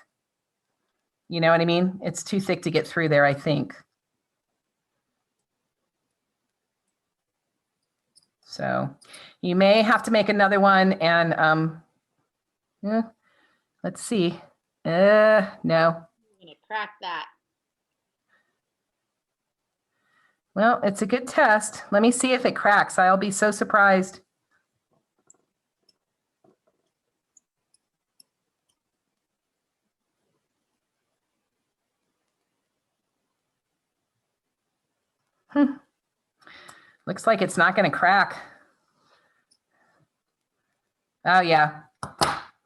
You know what I mean? It's too thick to get through there, I think. So you may have to make another one and let's see. No. I'm gonna crack that. Well, it's a good test. Let me see if it cracks. I'll be so surprised. Looks like it's not going to crack. Oh yeah,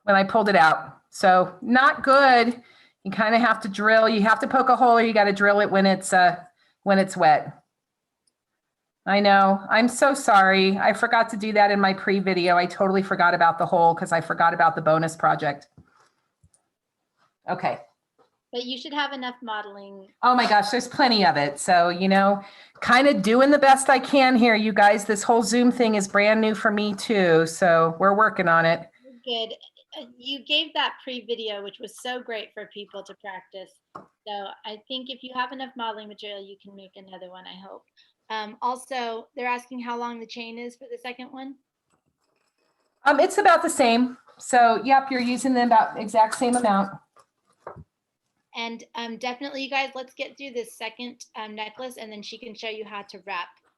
when I pulled it out. So not good. You kind of have to drill. You have to poke a hole or you got to drill it when it's wet. I know. I'm so sorry. I forgot to do that in my pre-video. I totally forgot about the hole because I forgot about the bonus project. Okay. But you should have enough modeling. Oh my gosh, there's plenty of it. So, kind of doing the best I can here, you guys. This whole Zoom thing is brand new for me too. So we're working on it. Good. You gave that pre-video, which was so great for people to practice. So I think if you have enough modeling material, you can make another one, I hope. Also, they're asking how long the chain is for the second one. It's about the same. So yep, you're using the about exact same amount. And definitely, you guys, let's get through this second necklace, and then she can show you how to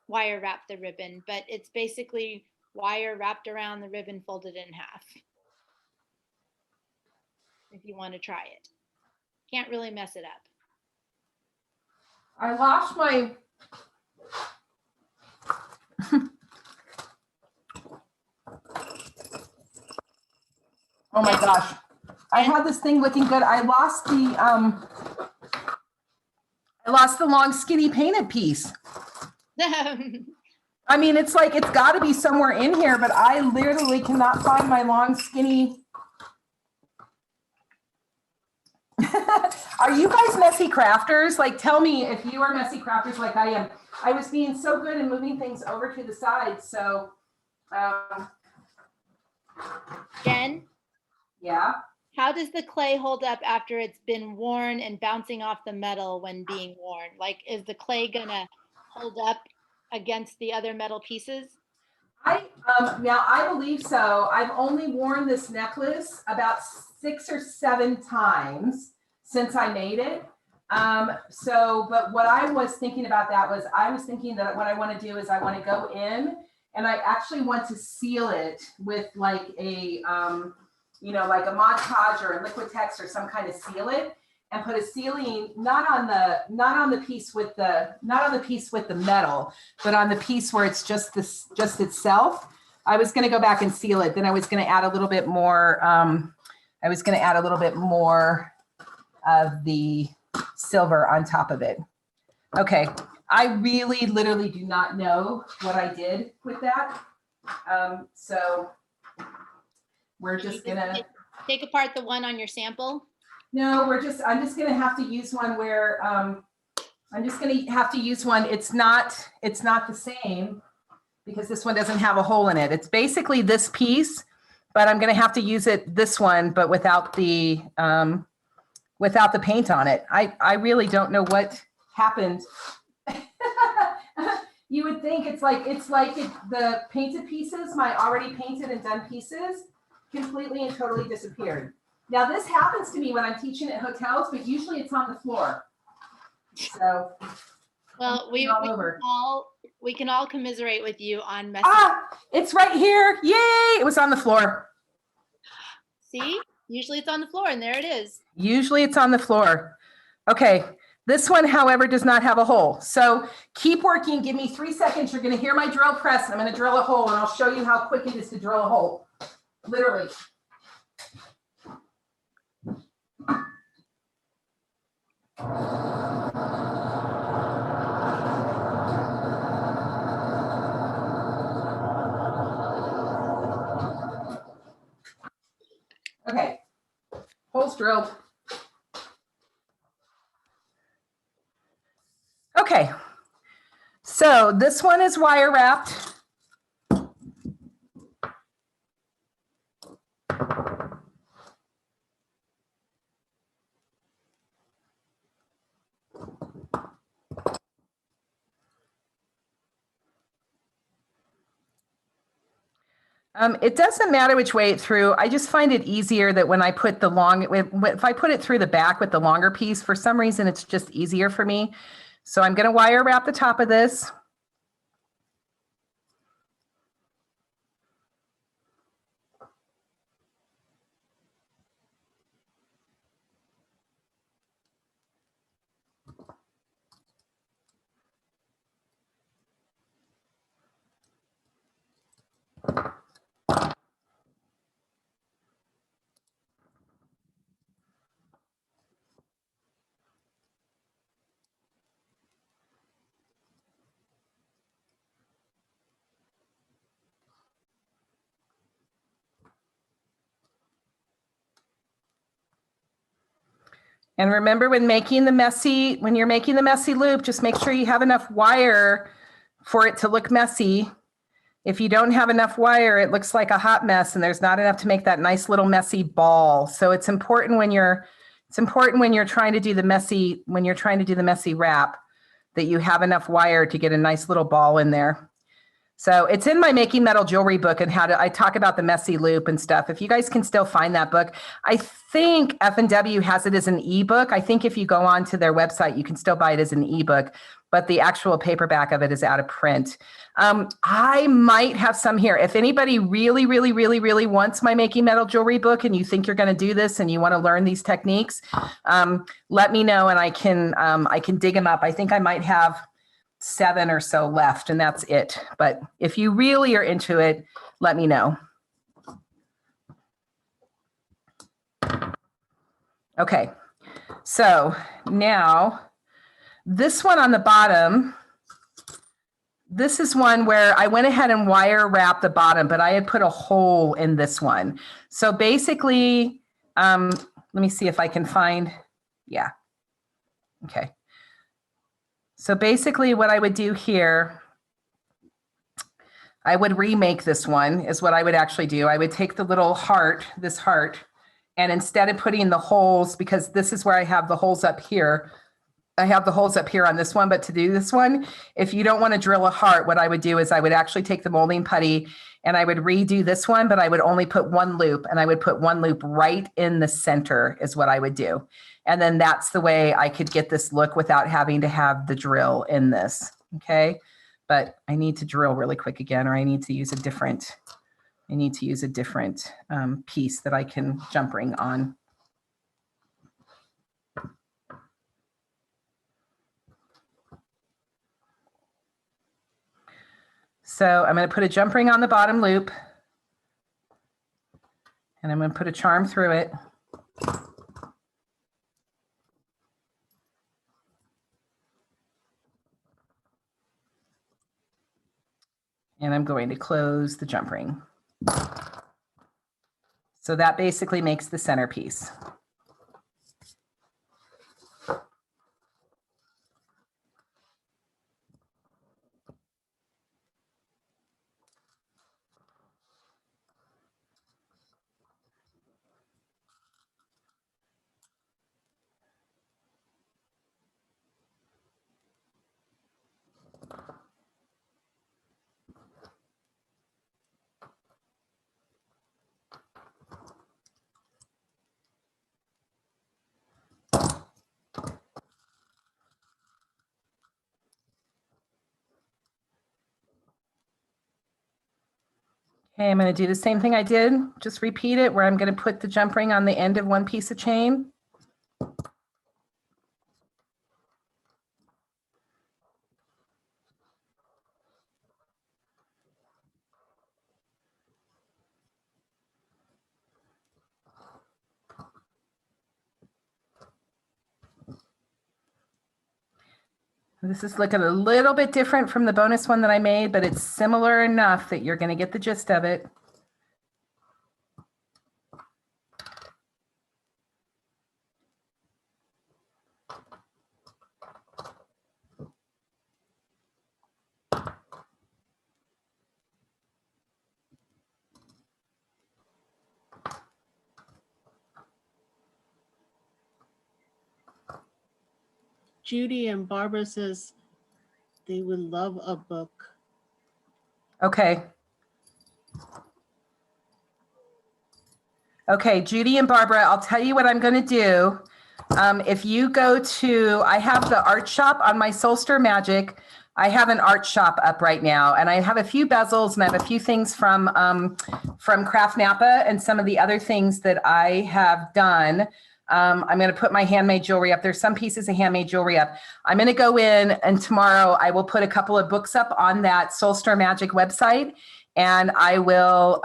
wire wrap the ribbon. But it's basically wire wrapped around the ribbon, folded in half. If you want to try it, can't really mess it up. I lost my. Oh my gosh. I had this thing looking good. I lost the long skinny painted piece. I mean, it's like, it's got to be somewhere in here, but I literally cannot find my long skinny. Are you guys messy crafters? Like, tell me if you are messy crafters like I am. I was being so good in moving things over to the side. So, Jen? Yeah? How does the clay hold up after it's been worn and bouncing off the metal when being worn? Like, is the clay gonna hold up against the other metal pieces? Now I believe so. I've only worn this necklace about 6 or 7 times since I made it. But what I was thinking about that was, I was thinking that what I want to do is I want to go in and I actually want to seal it with like a, like a Mod Podge or a Liquitex or some kind of sealant, and put a sealing not on the piece with the metal, but on the piece where it's just itself. I was going to go back and seal it. Then I was going to add a little bit more. Of the silver on top of it. Okay, I really literally do not know what I did with that. So we're just gonna take apart the one on your sample. No, I'm just gonna have to use one where It's not the same because this one doesn't have a hole in it. It's basically this piece, but I'm gonna have to use this one, but without the paint on it. I really don't know what happened. You would think it's like the painted pieces, my already painted and done pieces, completely and totally disappeared. Now this happens to me when I'm teaching at hotels, but usually it's on the floor. So, well, we can all commiserate with you on messy. It's right here. Yay! It was on the floor. See? Usually it's on the floor, and there it is. Usually it's on the floor. Okay. This one, however, does not have a hole. So keep working. Give me 3 seconds. You're going to hear my drill press, and I'm going to drill a hole, and I'll show you how quick it is to drill a hole. Literally. Okay. Holes drilled. Okay, so this one is wire wrapped. It doesn't matter which way it through. I just find it easier that when I put if I put it through the back with the longer piece, for some reason, it's just easier for me. So I'm going to wire wrap the top of this. And remember, when you're making the messy loop, just make sure you have enough wire for it to look messy. If you don't have enough wire, it looks like a hot mess, and there's not enough to make that nice little messy ball. So it's important when you're trying to do the messy wrap, that you have enough wire to get a nice little ball in there. So it's in my Making Metal Jewelry book, and I talk about the messy loop and stuff. If you guys can still find that book, I think F&W has it as an ebook. I think if you go on to their website, you can still buy it as an ebook, but the actual paperback of it is out of print. I might have some here. If anybody really, really, really, really wants my Making Metal Jewelry book and you think you're going to do this and you want to learn these techniques, let me know and I can dig them up. I think I might have 7 or so left, and that's it. But if you really are into it, let me know. Okay, so now this one on the bottom, this is one where I went ahead and wire wrapped the bottom, but I had put a hole in this one. So basically, let me see if I can find, yeah, okay. So basically what I would do here, I would remake this one is what I would actually do. I would take the little heart, this heart, and instead of putting the holes, because this is where I have the holes up here, I have the holes up here on this one, but to do this one, if you don't want to drill a heart, what I would do is I would actually take the molding putty and I would redo this one, but I would only put one loop, and I would put one loop right in the center is what I would do. And then that's the way I could get this look without having to have the drill in this, okay? But I need to drill really quick again, or I need to use a different, piece that I can jump ring on. So I'm going to put a jump ring on the bottom loop, and I'm going to put a charm through it. And I'm going to close the jump ring. So that basically makes the centerpiece. Okay, I'm going to do the same thing I did, just repeat it, where I'm going to put the jump ring on the end of one piece of chain. This is looking a little bit different from the bonus one that I made, but it's similar enough that you're going to get the gist of it. Judy and Barbara says they would love a book. Okay. Okay, Judy and Barbara, I'll tell you what I'm going to do. If you go to, I have the art shop on my Soulster Magic. I have an art shop up right now, and I have a few bezels and I have a few things from Craft Napa and some of the other things that I have done. I'm going to put my handmade jewelry up. There's some pieces of handmade jewelry up. I'm going to go in, and tomorrow I will put a couple of books up on that Soulster Magic website, and I will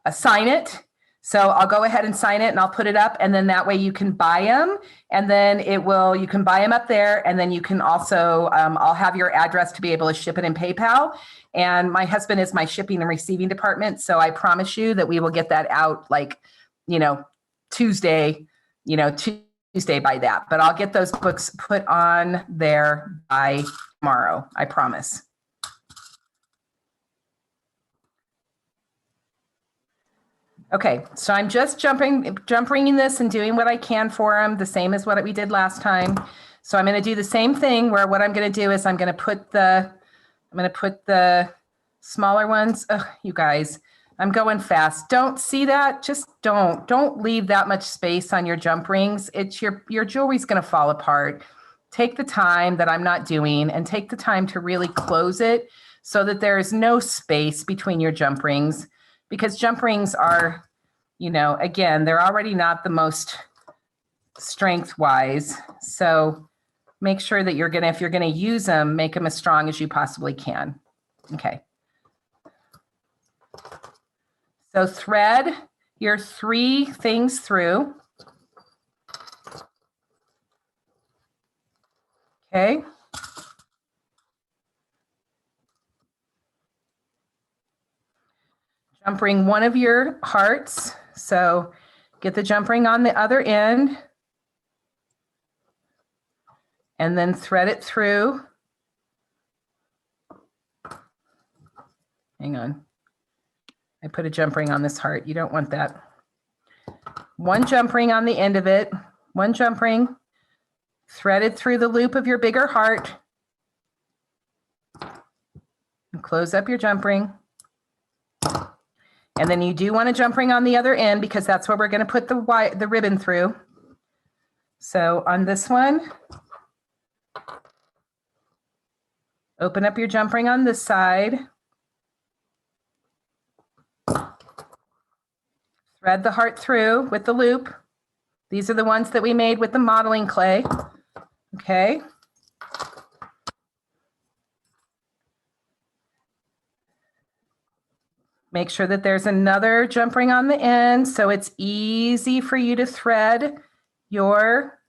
assign it. So I'll go ahead and sign it and I'll put it up, and then that way you can buy them, and then you can buy them up there, and then you can also, I'll have your address to be able to ship it in PayPal. And my husband is my shipping and receiving department. So I promise you that we will get that out like, Tuesday by that, but I'll get those books put on there by tomorrow. I promise. Okay, so I'm just jump ringing this and doing what I can for them, the same as what we did last time. So I'm going to do the same thing, where what I'm going to do is I'm going to put the I'm going to put the smaller ones. Ugh, you guys, I'm going fast. Don't see that. Just don't leave that much space on your jump rings. It's your jewelry's going to fall apart. Take the time that I'm not doing and take the time to really close it so that there is no space between your jump rings, because jump rings are, you know, again, they're already not the most strength wise. So make sure that if you're going to use them, make them as strong as you possibly can. Okay. So thread your 3 things through. Okay. Jump ring one of your hearts. So get the jump ring on the other end and then thread it through. Hang on. I put a jump ring on this heart. You don't want that. One jump ring on the end of it. One jump ring threaded through the loop of your bigger heart. And close up your jump ring. And then you do want a jump ring on the other end because that's where we're going to put the ribbon through. So on this one, open up your jump ring on this side. Thread the heart through with the loop. These are the ones that we made with the modeling clay. Okay. Make sure that there's another jump ring on the end so it's easy for you to thread your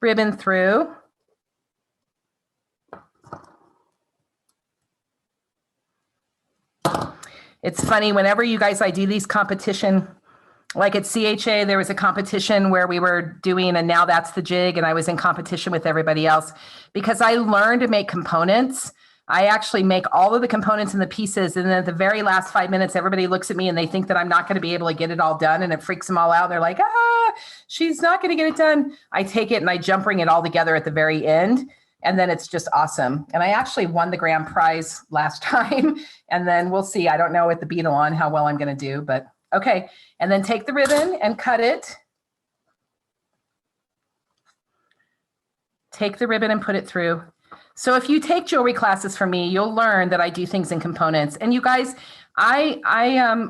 ribbon through. It's funny, whenever you guys, I do these competition, like at CHA, there was a competition where we were doing, and now that's the jig, and I was in competition with everybody else because I learned to make components. I actually make all of the components and the pieces, and then at the very last 5 minutes, everybody looks at me and they think that I'm not going to be able to get it all done, and it freaks them all out. They're like, she's not going to get it done. I take it and I jump ring it all together at the very end. And then it's just awesome. And I actually won the grand prize last time. And then we'll see. I don't know with the beetle on how well I'm going to do, but okay. And then take the ribbon and cut it. Take the ribbon and put it through. So if you take jewelry classes from me, you'll learn that I do things in components. And you guys, I'm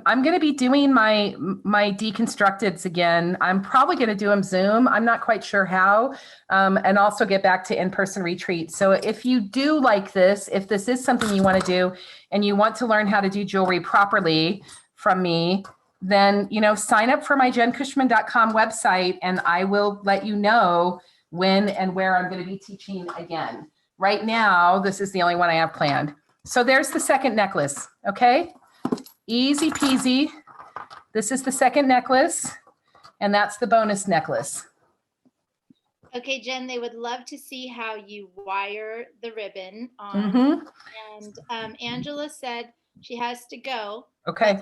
going to be doing my deconstructeds again. I'm probably going to do them Zoom. I'm not quite sure how, and also get back to in-person retreats. So if you do like this, if this is something you want to do and you want to learn how to do jewelry properly from me, then, you know, sign up for my jencushman.com website and I will let you know when and where I'm going to be teaching again. Right now, this is the only one I have planned. So there's the second necklace, okay? Easy peasy. This is the second necklace, and that's the bonus necklace. Okay, Jen, they would love to see how you wire the ribbon on. And Angela said she has to go. Okay.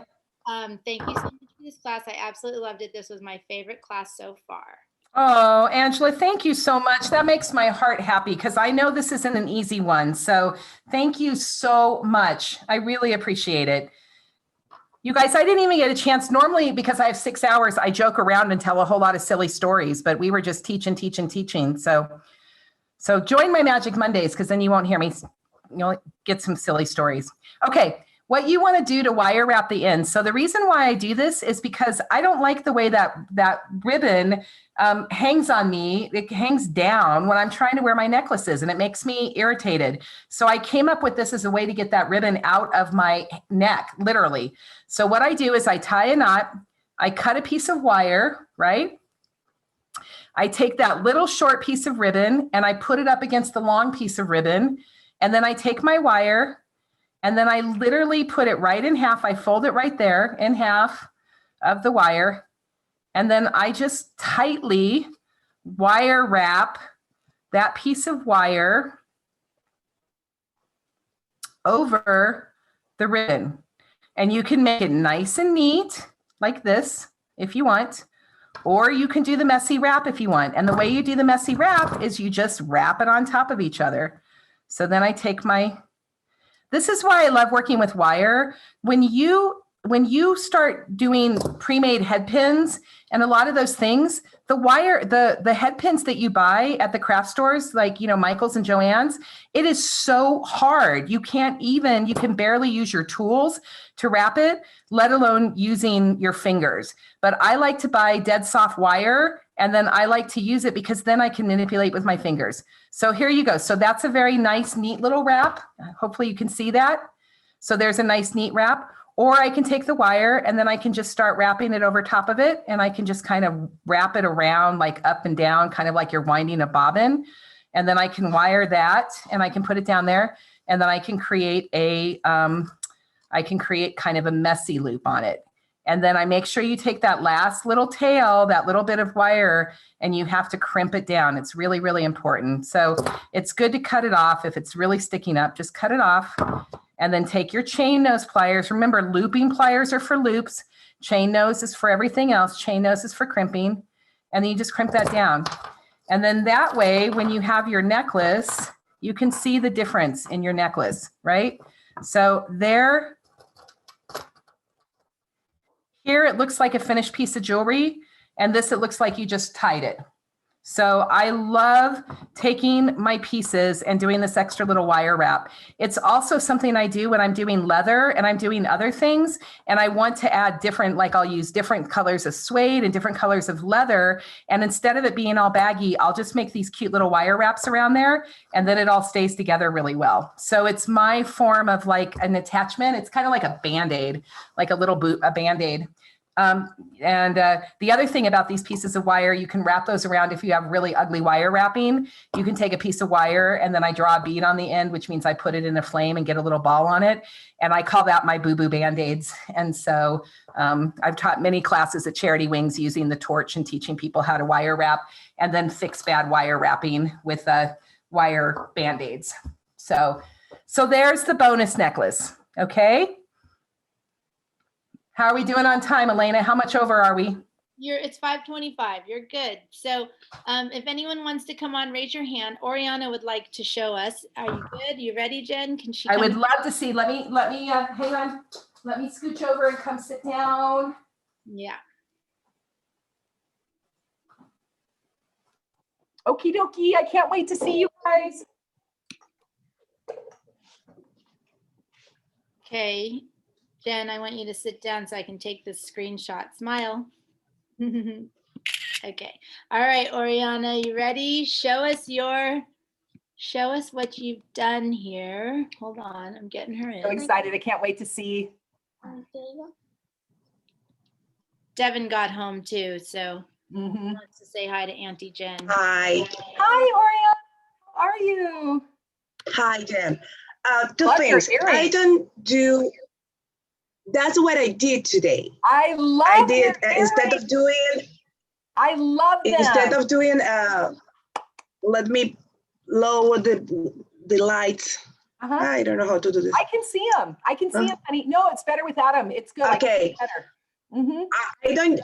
But, thank you so much for this class. I absolutely loved it. This was my favorite class so far. Oh, Angela, thank you so much. That makes my heart happy because I know this isn't an easy one. So thank you so much. I really appreciate it. You guys, I didn't even get a chance. Normally, because I have 6 hours, I joke around and tell a whole lot of silly stories, but we were just teaching. So join my Magic Mondays because then you won't hear me, you'll get some silly stories. Okay. What you want to do to wire wrap the ends. So the reason why I do this is because I don't like the way that ribbon hangs on me. It hangs down when I'm trying to wear my necklaces and it makes me irritated. So I came up with this as a way to get that ribbon out of my neck, literally. So what I do is I tie a knot, I cut a piece of wire, right? I take that little short piece of ribbon and I put it up against the long piece of ribbon. And then I take my wire and then I literally put it right in half. I fold it right there in half of the wire. And then I just tightly wire wrap that piece of wire over the ribbon. And you can make it nice and neat like this if you want, or you can do the messy wrap if you want. And the way you do the messy wrap is you just wrap it on top of each other. So then I take my This is why I love working with wire. When you start doing pre-made head pins and a lot of those things, the wire, the head pins that you buy at the craft stores, like, Michael's and Joann's, it is so hard. You can barely use your tools to wrap it, let alone using your fingers. But I like to buy dead soft wire, and then I like to use it because then I can manipulate with my fingers. So here you go. So that's a very nice, neat little wrap. Hopefully you can see that. So there's a nice, neat wrap. Or I can take the wire and then I can just start wrapping it over top of it, and I can just kind of wrap it around like up and down, kind of like you're winding a bobbin. And then I can wire that and I can put it down there, and then I can create kind of a messy loop on it. And then I make sure you take that last little tail, that little bit of wire, and you have to crimp it down. It's really, really important. So it's good to cut it off. If it's really sticking up, just cut it off. And then take your chain nose pliers. Remember, looping pliers are for loops. Chain nose is for everything else. Chain nose is for crimping. And then you just crimp that down. And then that way, when you have your necklace, you can see the difference in your necklace, right? So there, here it looks like a finished piece of jewelry. And this, it looks like you just tied it. So I love taking my pieces and doing this extra little wire wrap. It's also something I do when I'm doing leather and I'm doing other things. And I want to add different, like I'll use different colors of suede and different colors of leather. And instead of it being all baggy, I'll just make these cute little wire wraps around there, and then it all stays together really well. So it's my form of like an attachment. It's kind of like a Band-Aid, like a Band-Aid. The other thing about these pieces of wire, you can wrap those around. If you have really ugly wire wrapping, you can take a piece of wire and then I draw a bead on the end, which means I put it in a flame and get a little ball on it. And I call that my boo-boo Band-Aids. And so I've taught many classes at Charity Wings using the torch and teaching people how to wire wrap and then fix bad wire wrapping with wire Band-Aids. So there's the bonus necklace. Okay. How are we doing on time, Elena? How much over are we? It's 5:25. You're good. So if anyone wants to come on, raise your hand. Oriana would like to show us. Are you good? You ready, Jen? Can she? I would love to see. Let me hang on. Let me scooch over and come sit down. Yeah. Okie dokie. I can't wait to see you guys. Okay. Jen, I want you to sit down so I can take this screenshot. Smile. Okay. All right, Oriana, you ready? Show us what you've done here. Hold on, I'm getting her in. So excited. I can't wait to see. Devin got home too, so wants to say hi to Auntie Jen. Hi. Hi, Oriana. How are you? Hi, Jen. Two things. I don't do. That's what I did today. I love. I did instead of doing. I love them. Instead of doing. Let me lower the lights. I don't know how to do this. I can see them. I can see them, honey. No, it's better without them. It's good. Okay. I don't.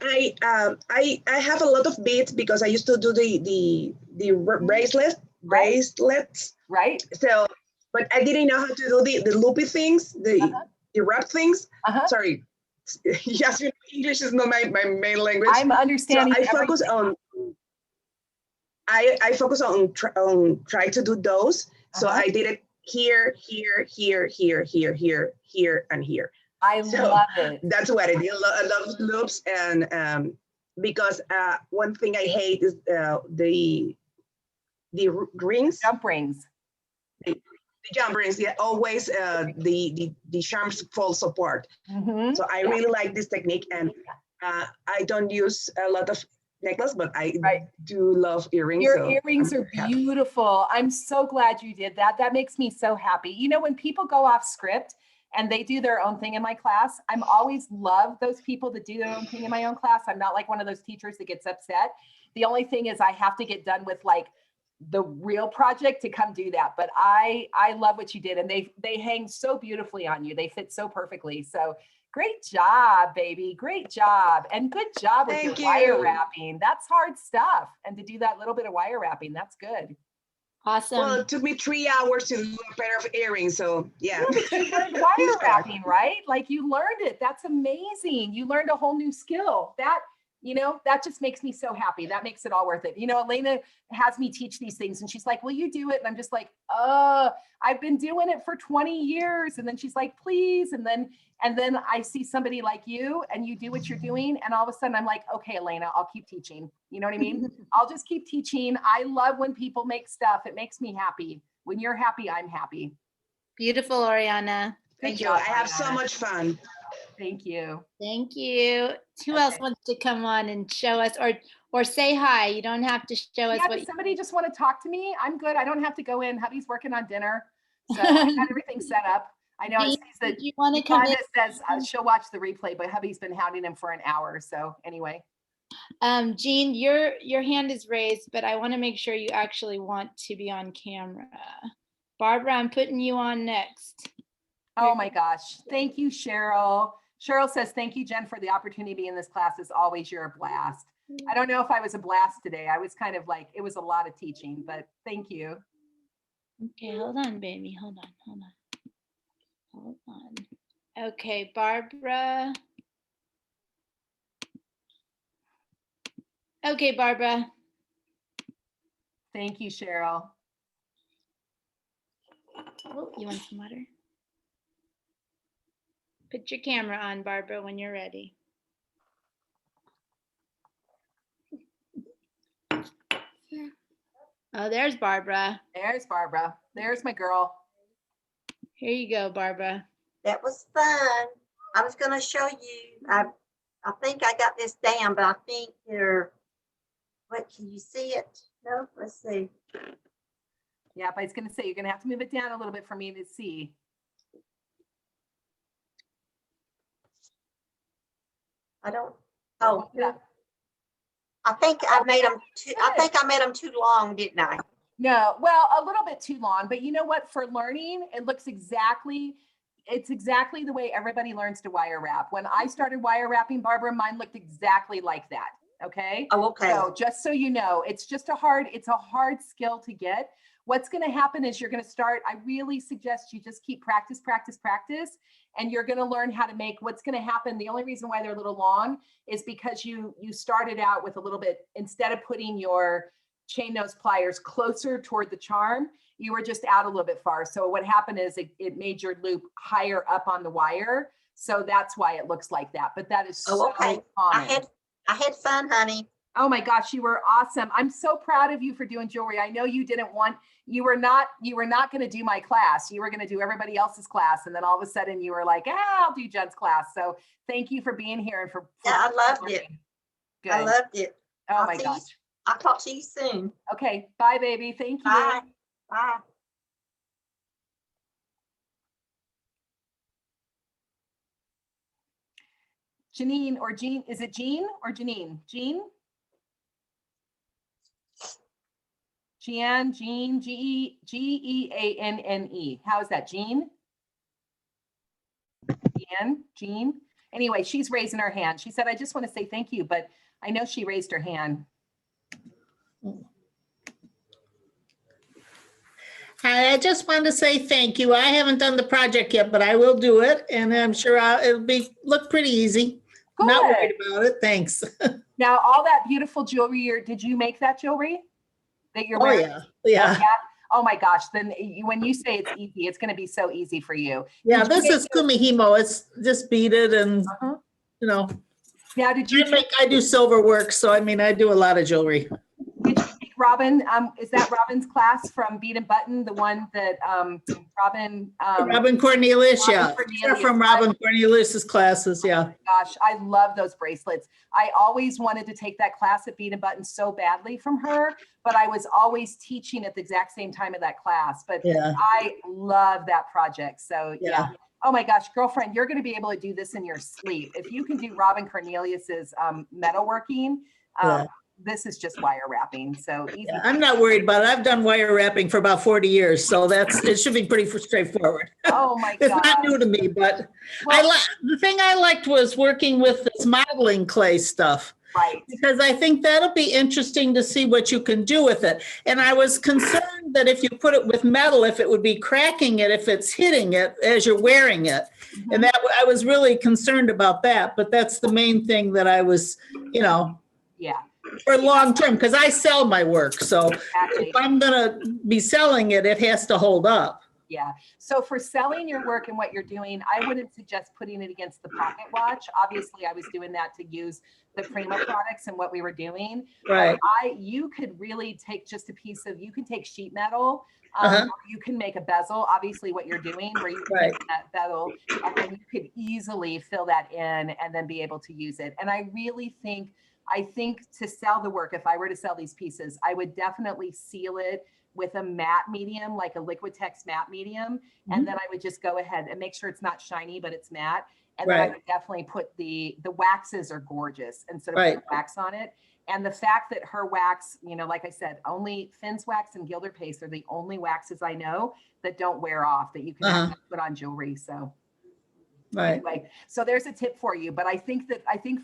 I have a lot of beads because I used to do the bracelets. Right. So, but I didn't know how to do the loopy things, the wrap things. Sorry. Yes, English is not my main language. I'm understanding. So I focus on. I focus on trying to do those. So I did it here, and here. I love it. That's what I did. I love loops, and because one thing I hate is the rings. Jump rings. The jump rings. Yeah, always the charms falls apart. So I really like this technique, and I don't use a lot of necklace, but I do love earrings. Your earrings are beautiful. I'm so glad you did that. That makes me so happy. You know, when people go off script and they do their own thing in my class, I'm always love those people that do their own thing in my own class. I'm not like one of those teachers that gets upset. The only thing is I have to get done with like the real project to come do that. But I love what you did, and they hang so beautifully on you. They fit so perfectly. So great job, baby. Great job. And good job with your wire wrapping. That's hard stuff. And to do that little bit of wire wrapping, that's good. Awesome. Well, it took me 3 hours to do a pair of earrings. So yeah. You learned wire wrapping, right? Like you learned it. That's amazing. You learned a whole new skill. That, that just makes me so happy. That makes it all worth it. Elena has me teach these things and she's like, will you do it? And I'm just like, I've been doing it for 20 years. And then she's like, please. And then I see somebody like you and you do what you're doing. And all of a sudden I'm like, okay, Elena, I'll keep teaching. You know what I mean? I'll just keep teaching. I love when people make stuff. It makes me happy. When you're happy, I'm happy. Beautiful, Oriana. Thank you. I have so much fun. Thank you. Thank you. Who else wants to come on and show us or say hi? You don't have to show us. Does somebody just want to talk to me? I'm good. I don't have to go in. Hubby's working on dinner. So I got everything set up. I know it says that you want to come in? Says she'll watch the replay, but hubby's been hounding him for an hour. So anyway. Jean, your hand is raised, but I want to make sure you actually want to be on camera. Barbara, I'm putting you on next. Oh my gosh. Thank you, Cheryl. Cheryl says, thank you, Jen, for the opportunity to be in this class. As always, you're a blast. I don't know if I was a blast today. I was kind of like, it was a lot of teaching, but thank you. Okay, hold on, baby. Hold on. Okay, Barbara. Okay, Barbara. Thank you, Cheryl. Oh, you want some water? Put your camera on, Barbara, when you're ready. Oh, there's Barbara. There's Barbara. There's my girl. Here you go, Barbara. That was fun. I was going to show you. I think I got this down, but I think what, can you see it? No, let's see. Yeah, but I was going to say, you're going to have to move it down a little bit for me to see. I don't. Oh, I think I made them. I made them too long, didn't I? No, well, a little bit too long. But you know what? For learning, it's exactly the way everybody learns to wire wrap. When I started wire wrapping, Barbara, mine looked exactly like that. Okay. Oh, okay. So just so you know, it's a hard skill to get. What's going to happen is you're going to start. I really suggest you just keep practice, and you're going to learn how to make. What's going to happen, the only reason why they're a little long is because you started out with a little bit, instead of putting your chain nose pliers closer toward the charm, you were just out a little bit far. So what happened is it made your loop higher up on the wire. So that's why it looks like that. But that is so okay. common. I had fun, honey. Oh my gosh, you were awesome. I'm so proud of you for doing jewelry. I know you were not going to do my class. You were going to do everybody else's class. And then all of a sudden you were like, I'll do Jen's class. So thank you for being here and for I loved it. Good. I loved it. Oh my gosh. I'll talk to you soon. Okay. Bye, baby. Thank you. Bye. Bye. Janine or Jean, is it Jean or Janine? Jean? Jean, Geanne. How is that, Jean? Jean? Anyway, she's raising her hand. She said, I just want to say thank you, but I know she raised her hand. Hi, I just wanted to say thank you. I haven't done the project yet, but I will do it, and I'm sure it'll look pretty easy. Good. Not worried about it. Thanks. Now, all that beautiful jewelry, did you make that jewelry that you're wearing? Yeah. Oh my gosh. Then when you say it's easy, it's going to be so easy for you. Yeah, this is kumihimo. It's just beaded and, Yeah, I do silver work. So, I do a lot of jewelry. Did you take Robin? Is that Robin's class from Bead and Button? The one that Robin Cornelius, Robin Cornelius. From Robin Cornelius's classes, yeah. Oh my gosh, I love those bracelets. I always wanted to take that class at Bead and Button so badly from her, but I was always teaching at the exact same time of that class. But yeah. I love that project. So yeah. Oh my gosh, girlfriend, you're going to be able to do this in your sleep. If you can do Robin Cornelius's metalworking, this is just wire wrapping. So easy. Yeah, I'm not worried about it. I've done wire wrapping for about 40 years. So it should be pretty straightforward. Oh my God. It's not new to me, but the thing I liked was working with this modeling clay stuff. Right. Because I think that'll be interesting to see what you can do with it. And I was concerned that if you put it with metal, if it would be cracking it, if it's hitting it as you're wearing it. Mm-hmm. And that I was really concerned about that, but that's the main thing that I was, you know, Yeah. for long term, because I sell my work. So Exactly. if I'm gonna be selling it, it has to hold up. Yeah. So for selling your work and what you're doing, I wouldn't suggest putting it against the pocket watch. Obviously, I was doing that to use the Prima products and what we were doing. Right. But you could really take just a piece of, you can take sheet metal, Uh-huh. or you can make a bezel, obviously what you're doing, where you can Right. take that bezel and then you could easily fill that in and then be able to use it. And I really think, to sell the work, if I were to sell these pieces, I would definitely seal it with a matte medium, like a Liquitex matte medium. And then I would just go ahead and make sure it's not shiny, but it's matte. And then I would definitely put the waxes are gorgeous instead of putting wax on it. And the fact that her wax, you know, like I said, only Finn's wax and Gilder Paste are the only waxes I know that don't wear off, that you can actually put on jewelry. So anyway, so there's a tip for you. But I think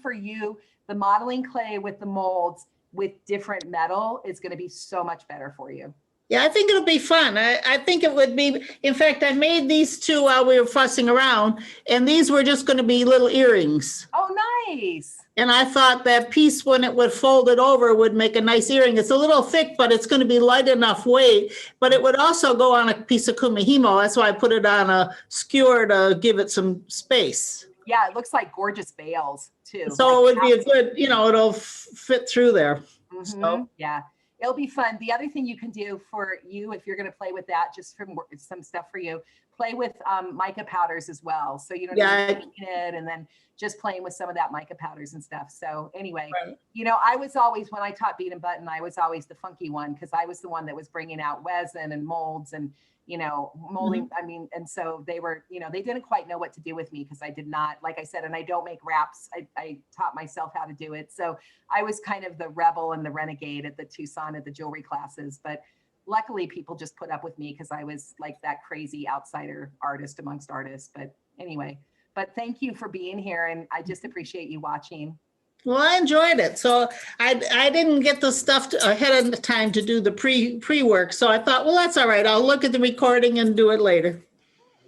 for you, the modeling clay with the molds with different metal is going to be so much better for you. Yeah, I think it'll be fun. I think it would be. In fact, I made these two while we were fussing around, and these were just going to be little earrings. Oh, nice. And I thought that piece, when it would fold it over, would make a nice earring. It's a little thick, but it's going to be light enough weight. But it would also go on a piece of kumihimo. That's why I put it on a skewer to give it some space. Yeah, it looks like gorgeous veils too. So it would be a good, you know, it'll fit through there. So. Yeah, it'll be fun. The other thing you can do for you, if you're going to play with that, just from some stuff for you, play with mica powders as well. So you don't need to clean it, and then just playing with some of that mica powders and stuff. So anyway, you know, I was always, when I taught bead and button, I was always the funky one, because I was the one that was bringing out resin and molds and, you know, molding. I mean, and so they were, you know, they didn't quite know what to do with me, because I did not, like I said, and I don't make wraps. I taught myself how to do it. So I was kind of the rebel and the renegade at the Tucson at the jewelry classes. But luckily people just put up with me, because I was like that crazy outsider artist amongst artists. But anyway, but thank you for being here, and I just appreciate you watching. Well, I enjoyed it. So I didn't get the stuff ahead of time to do the pre-work. So I thought, well, that's all right. I'll look at the recording and do it later.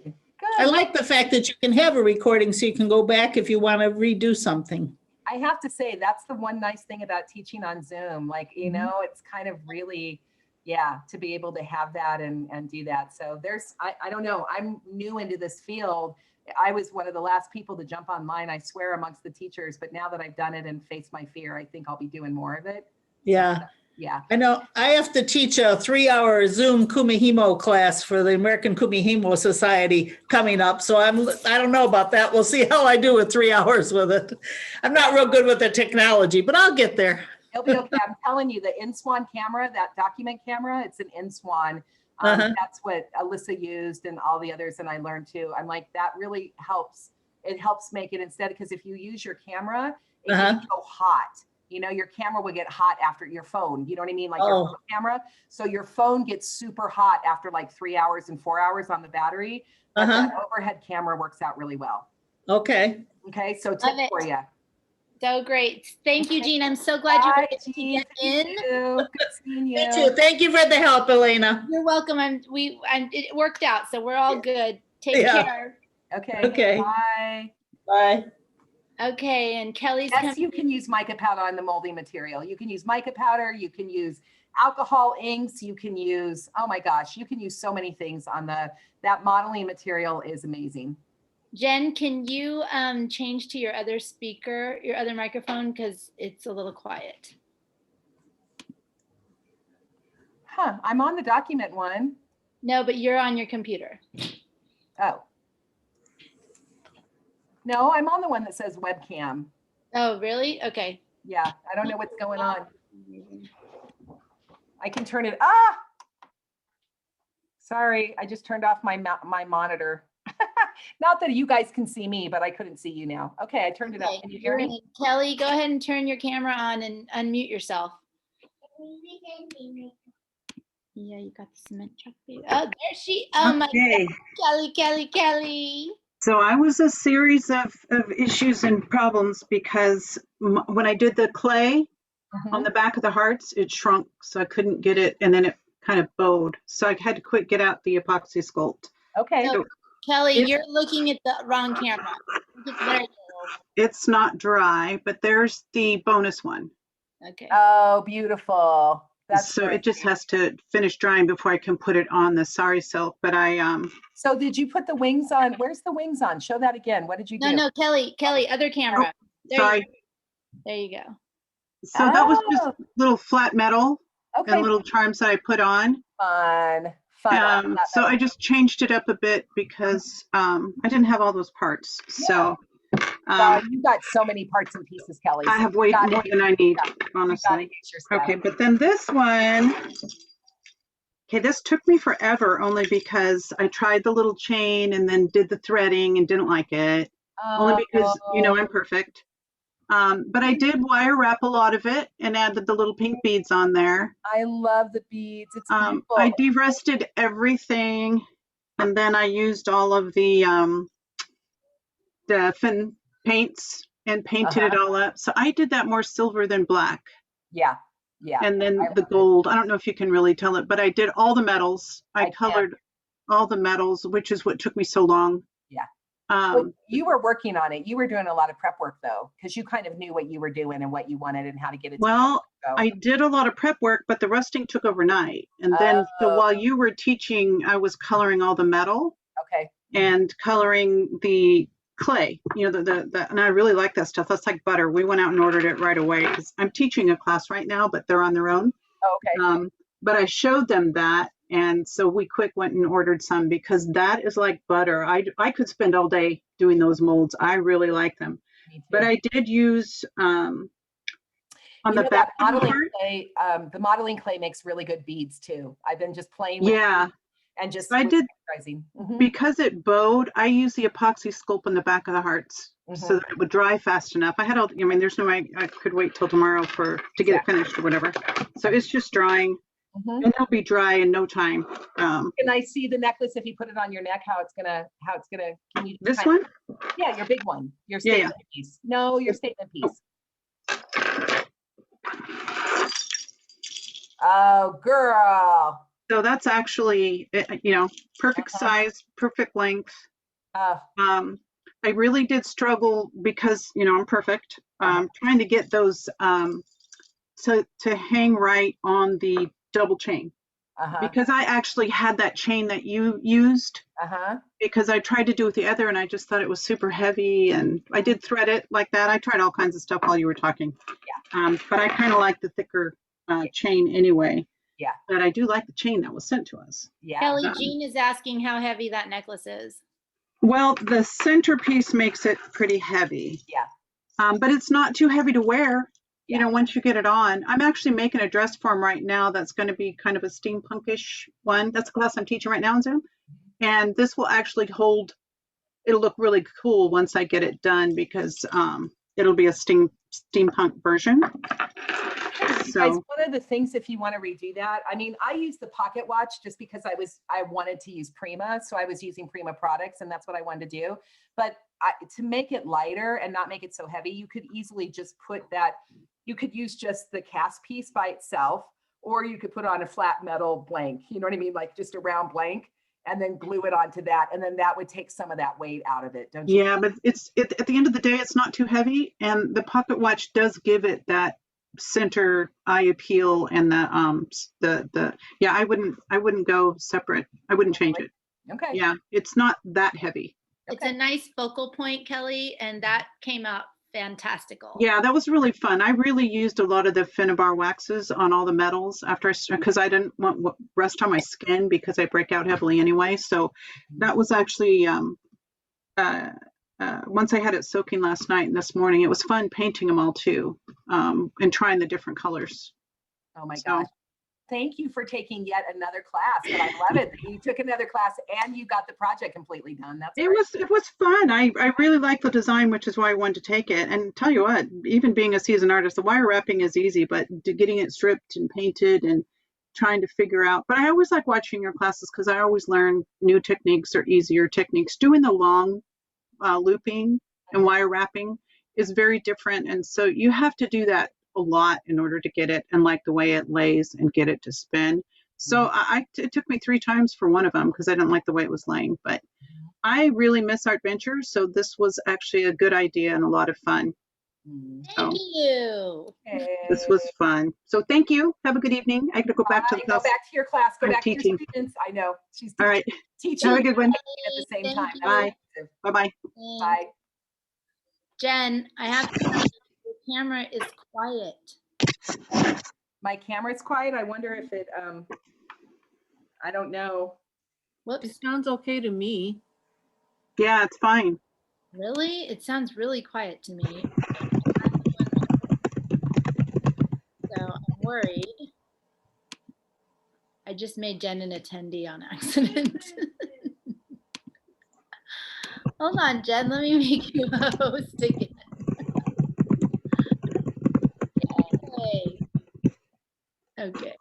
Good. I like the fact that you can have a recording so you can go back if you want to redo something. I have to say, that's the one nice thing about teaching on Zoom. Like, you know, it's kind of really, yeah, to be able to have that and do that. So there's, I don't know, I'm new into this field. I was one of the last people to jump online, I swear, amongst the teachers. But now that I've done it and faced my fear, I think I'll be doing more of it. Yeah. Yeah. I know I have to teach a 3-hour Zoom kumihimo class for the American Kumihimo Society coming up. So I don't know about that. We'll see how I do with 3 hours with it. I'm not real good with the technology, but I'll get there. It'll be okay. I'm telling you, the InSwan camera, that document camera, it's an InSwan. That's what Alyssa used and all the others, and I learned too. I'm like, that really helps. It helps make it, instead, because if you use your camera, it can go hot. You know, your camera will get hot after your phone. You know what I mean? Like your phone camera. So your phone gets super hot after like 3 hours and 4 hours on the battery. But that overhead camera works out really well. Okay. Okay. So tip for you. So great. Thank you, Jean. I'm so glad you were able to get in. Good seeing you. Me too. Thank you for the help, Elena. You're welcome. And it worked out. So we're all good. Take care. Okay. Bye. Bye. Okay. And Kelly's Yes, you can use mica powder on the molding material. You can use mica powder. You can use alcohol inks. You can use, oh my gosh, you can use so many things on that modeling material is amazing. Jen, can you change to your other speaker, your other microphone, because it's a little quiet. I'm on the document one. No, but you're on your computer. Oh. No, I'm on the one that says webcam. Oh, really? Okay. Yeah, I don't know what's going on. I can turn it, Sorry, I just turned off my monitor. Not that you guys can see me, but I couldn't see you now. Okay, I turned it up. Can you hear me? Kelly, go ahead and turn your camera on and unmute yourself. Yeah, you got the cement truck. Oh, there she. Oh my God, Kelly. So I was a series of issues and problems because when I did the clay on the back of the hearts, it shrunk, so I couldn't get it, and then it kind of bowed. So I had to get out the epoxy sculpt. Okay. So, Kelly, you're looking at the wrong camera. It's not dry, but there's the bonus one. Okay. Oh, beautiful. That's so great. It just has to finish drying before I can put it on the sari silk. But So did you put the wings on? Where's the wings on? Show that again. What did you do? No, Kelly, other camera. Sorry. There you go. So that was just little flat metal and little charms that I put on. Fun. So I just changed it up a bit because I didn't have all those parts. So you got so many parts and pieces, Kelly. I have way more than I need, honestly. Okay, but then this one, this took me forever only because I tried the little chain and then did the threading and didn't like it. Only because, I'm perfect. But I did wire wrap a lot of it and added the little pink beads on there. I love the beads. It's beautiful. I de-rusted everything, and then I used all of the fin paints and painted it all up. So I did that more silver than black. Yeah. And then the gold. I don't know if you can really tell it, but I did all the metals. I colored all the metals, which is what took me so long. Yeah. Well, you were working on it. You were doing a lot of prep work though, because you kind of knew what you were doing and what you wanted and how to get it. Well, I did a lot of prep work, but the rusting took overnight. And then so while you were teaching, I was coloring all the metal. Okay. And coloring the clay, and I really like that stuff. That's like butter. We went out and ordered it right away because I'm teaching a class right now, but they're on their own. Okay. But I showed them that. And so we quick went and ordered some because that is like butter. I could spend all day doing those molds. I really like them. But I did use on the back modeling clay, the modeling clay makes really good beads too. I've been just playing with it and just because it bowed, I used the epoxy sculpt on the back of the hearts so that it would dry fast enough. I had all, there's no way I could wait till tomorrow to get it finished or whatever. So it's just drying. And it'll be dry in no time. Can I see the necklace if you put it on your neck? How it's gonna? Can you? This one? Yeah, your big one. Your statement piece. No, your statement piece. Oh, girl. So that's actually, perfect size, perfect length. I really did struggle because I'm perfect. Trying to get those to hang right on the double chain because I actually had that chain that you used because I tried to do with the other and I just thought it was super heavy and I did thread it like that. I tried all kinds of stuff while you were talking. But I kind of like the thicker chain anyway. Yeah. But I do like the chain that was sent to us. Yeah. Kelly, Jean is asking how heavy that necklace is. Well, the centerpiece makes it pretty heavy. Yeah. But it's not too heavy to wear. Once you get it on. I'm actually making a dress form right now that's going to be kind of a steampunkish one. That's the class I'm teaching right now on Zoom. And this will actually it'll look really cool once I get it done because it'll be a steampunk version. So guys, one of the things, if you want to redo that, I use the pocket watch just because I wanted to use Prima. So I was using Prima products and that's what I wanted to do. But to make it lighter and not make it so heavy, you could easily just put that, you could use just the cast piece by itself, or you could put on a flat metal blank, you know what I mean? Like just a round blank and then glue it onto that. And then that would take some of that weight out of it, don't you? Yeah, but at the end of the day, it's not too heavy. And the pocket watch does give it that center eye appeal and I wouldn't go separate. I wouldn't change it. Okay. Yeah, it's not that heavy. It's a nice focal point, Kelly, and that came out fantastical. Yeah, that was really fun. I really used a lot of the Finnabair waxes on all the metals because I didn't want rust on my skin because I break out heavily anyway. So that was actually once I had it soaking last night and this morning, it was fun painting them all too and trying the different colors. Oh my gosh. Thank you for taking yet another class, but I love it. You took another class and you got the project completely done. It was fun. I really like the design, which is why I wanted to take it. And tell you what, even being a seasoned artist, the wire wrapping is easy, but getting it stripped and painted and trying to figure out. But I always like watching your classes because I always learn new techniques or easier techniques. Doing the long looping and wire wrapping is very different. And so you have to do that a lot in order to get it and like the way it lays and get it to spin. So it took me 3 times for one of them because I didn't like the way it was laying, but I really miss Art Ventures. So this was actually a good idea and a lot of fun. Thank you. This was fun. So thank you. Have a good evening. I got to go back to the class. Go back to your class. Go I'm back teaching. to your students. I know. She's All right. teaching Have a good one. at the same Thank time. you. Bye. Bye-bye. Bye. Jen, I have to tell you, your camera is quiet. My camera's quiet. I wonder if it, I don't know. Whoops. It sounds okay to me. Yeah, it's fine. Really? It sounds really quiet to me. So I'm worried. I just made Jen an attendee on accident. Hold on, Jen. Let me make you a host again. Yay. Okay.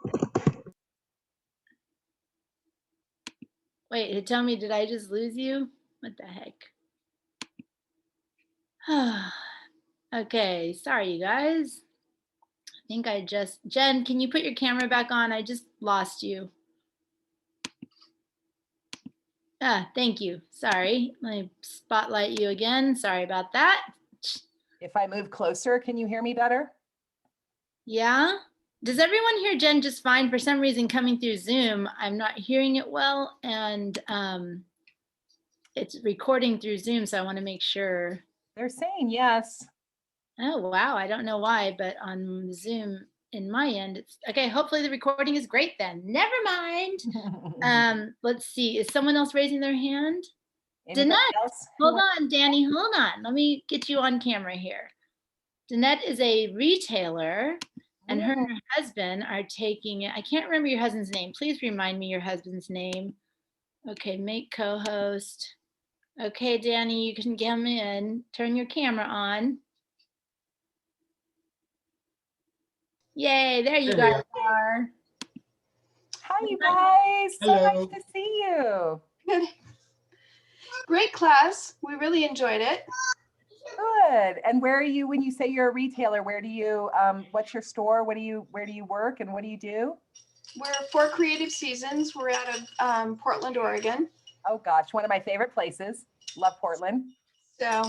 Wait, tell me, did I just lose you? What the heck? Okay, sorry, you guys. I think I just, Jen, can you put your camera back on? I just lost you. Thank you. Sorry. Let me spotlight you again. Sorry about that. If I move closer, can you hear me better? Yeah. Does everyone hear Jen just fine? For some reason, coming through Zoom, I'm not hearing it well, and it's recording through Zoom, so I want to make sure. They're saying yes. Oh, wow. I don't know why, but on Zoom in my end, it's okay. Hopefully the recording is great then. Never mind. Let's see. Is someone else raising their hand? Danette, hold on, Danny, hold on. Let me get you on camera here. Danette is a retailer, and her and her husband are taking it. I can't remember your husband's name. Please remind me your husband's name. Okay, make co-host. Okay, Danny, you can come in. Turn your camera on. Yay, there you guys are. Hi, you guys. So nice to see you. Good. Great class. We really enjoyed it. Good. And where are you when you say you're a retailer? Where do you, what's your store? Where do you work and what do you do? We're for Creative Seasons. We're out of Portland, Oregon. Oh gosh, one of my favorite places. Love Portland. So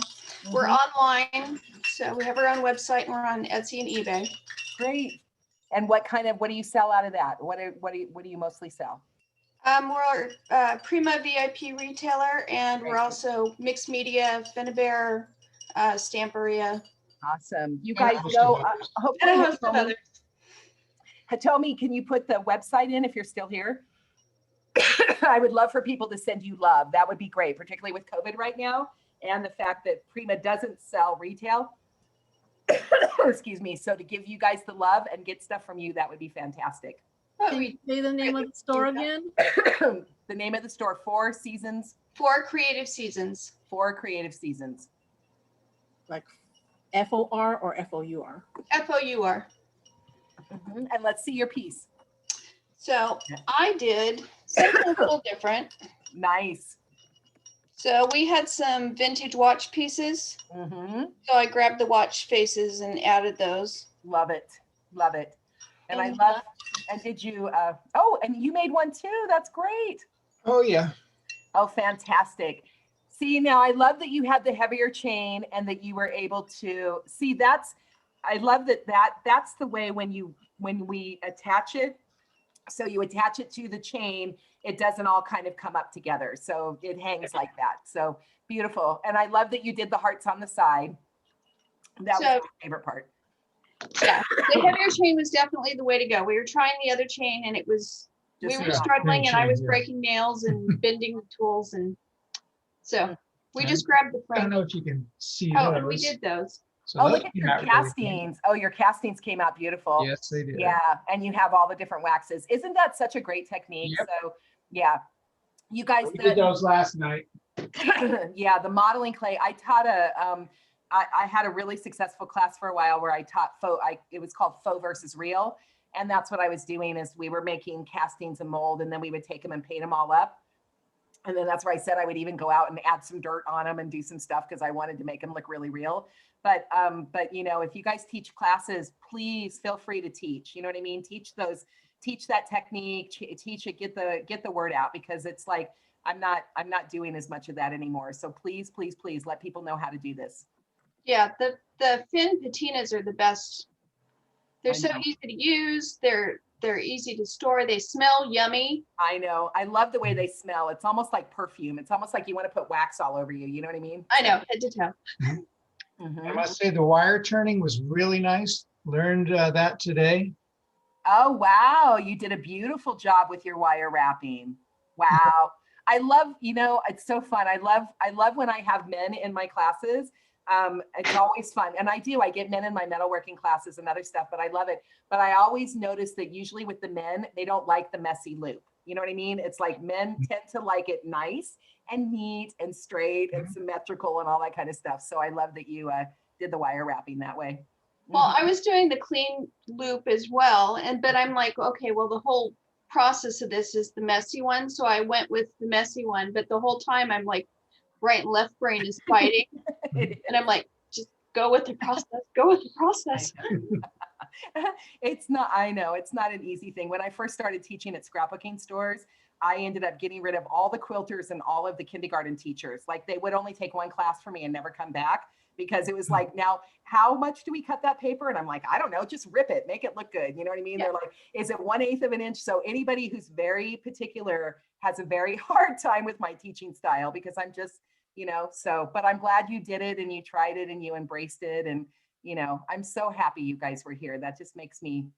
we're online. So we have our own website and we're on Etsy and eBay. Great. And what do you sell out of that? What do you mostly sell? We're a Prima VIP retailer, and we're also mixed media, Finnabair, Stamperia. Awesome. You guys know, hopefully, and a host of others. Hitomi, can you put the website in if you're still here? I would love for people to send you love. That would be great, particularly with COVID right now and the fact that Prima doesn't sell retail. Excuse me. So to give you guys the love and get stuff from you, that would be fantastic. Can you say the name of the store again? The name of the store, Four Seasons. For Creative Seasons. For Creative Seasons. Like F-O-R or F-O-U-R? F-O-U-R. And let's see your piece. So I did something a little different. Nice. So we had some vintage watch pieces. So I grabbed the watch faces and added those. Love it. Love it. And I love, and did you, and you made one too. That's great. Oh, yeah. Oh, fantastic. See, now I love that you had the heavier chain and that you were able to see I love that's the way when we attach it. So you attach it to the chain, it doesn't all kind of come up together. So it hangs like that. So beautiful. And I love that you did the hearts on the side. That was my favorite part. Yeah, the heavier chain was definitely the way to go. We were trying the other chain and it was, we were struggling and I was breaking nails and bending the tools. And so we just grabbed the frame. I don't know if you can see Oh, those. and we did those. So look at your castings. Oh, your castings came out beautiful. Yes, they did. Yeah, and you have all the different waxes. Isn't that such a great technique? Yep. So yeah, you guys We did those last night. Yeah, the modeling clay. I taught I had a really successful class for a while where I taught faux. It was called faux versus real, and that's what I was doing is we were making castings and mold, and then we would take them and paint them all up. And then that's where I said I would even go out and add some dirt on them and do some stuff because I wanted to make them look really real. But you know, if you guys teach classes, please feel free to teach. You know what I mean? Teach that technique, teach it, get the word out, because it's like I'm not doing as much of that anymore. So please, please, please let people know how to do this. Yeah, the Finn patinas are the best. They're so easy to use. They're easy to store. They smell yummy. I know. I love the way they smell. It's almost like perfume. It's almost like you want to put wax all over you. You know what I mean? I know, head to toe. I must say the wire turning was really nice. Learned that today. Oh, wow. You did a beautiful job with your wire wrapping. Wow. I love, you know, it's so fun. I love when I have men in my classes. It's always fun. And I get men in my metalworking classes and other stuff, but I love it. But I always notice that usually with the men, they don't like the messy loop. You know what I mean? It's like men tend to like it nice and neat and straight and symmetrical and all that kind of stuff. So I love that you did the wire wrapping that way. Well, I was doing the clean loop as well. But I'm like, okay, well, the whole process of this is the messy one. So I went with the messy one, but the whole time I'm like, right and left brain is fighting. And I'm like, just go with the process, go with the process. It's not, I know, it's not an easy thing. When I first started teaching at scrapbooking stores, I ended up getting rid of all the quilters and all of the kindergarten teachers. Like they would only take one class for me and never come back, because it was like, now how much do we cut that paper? And I'm like, I don't know, just rip it, make it look good. You know what I mean? Yeah. They're like, is it 1/8 of an inch? So anybody who's very particular has a very hard time with my teaching style, because I'm just, you know, so, but I'm glad you did it and you tried it and you embraced it. And, you know, I'm so happy you guys were here. That just makes me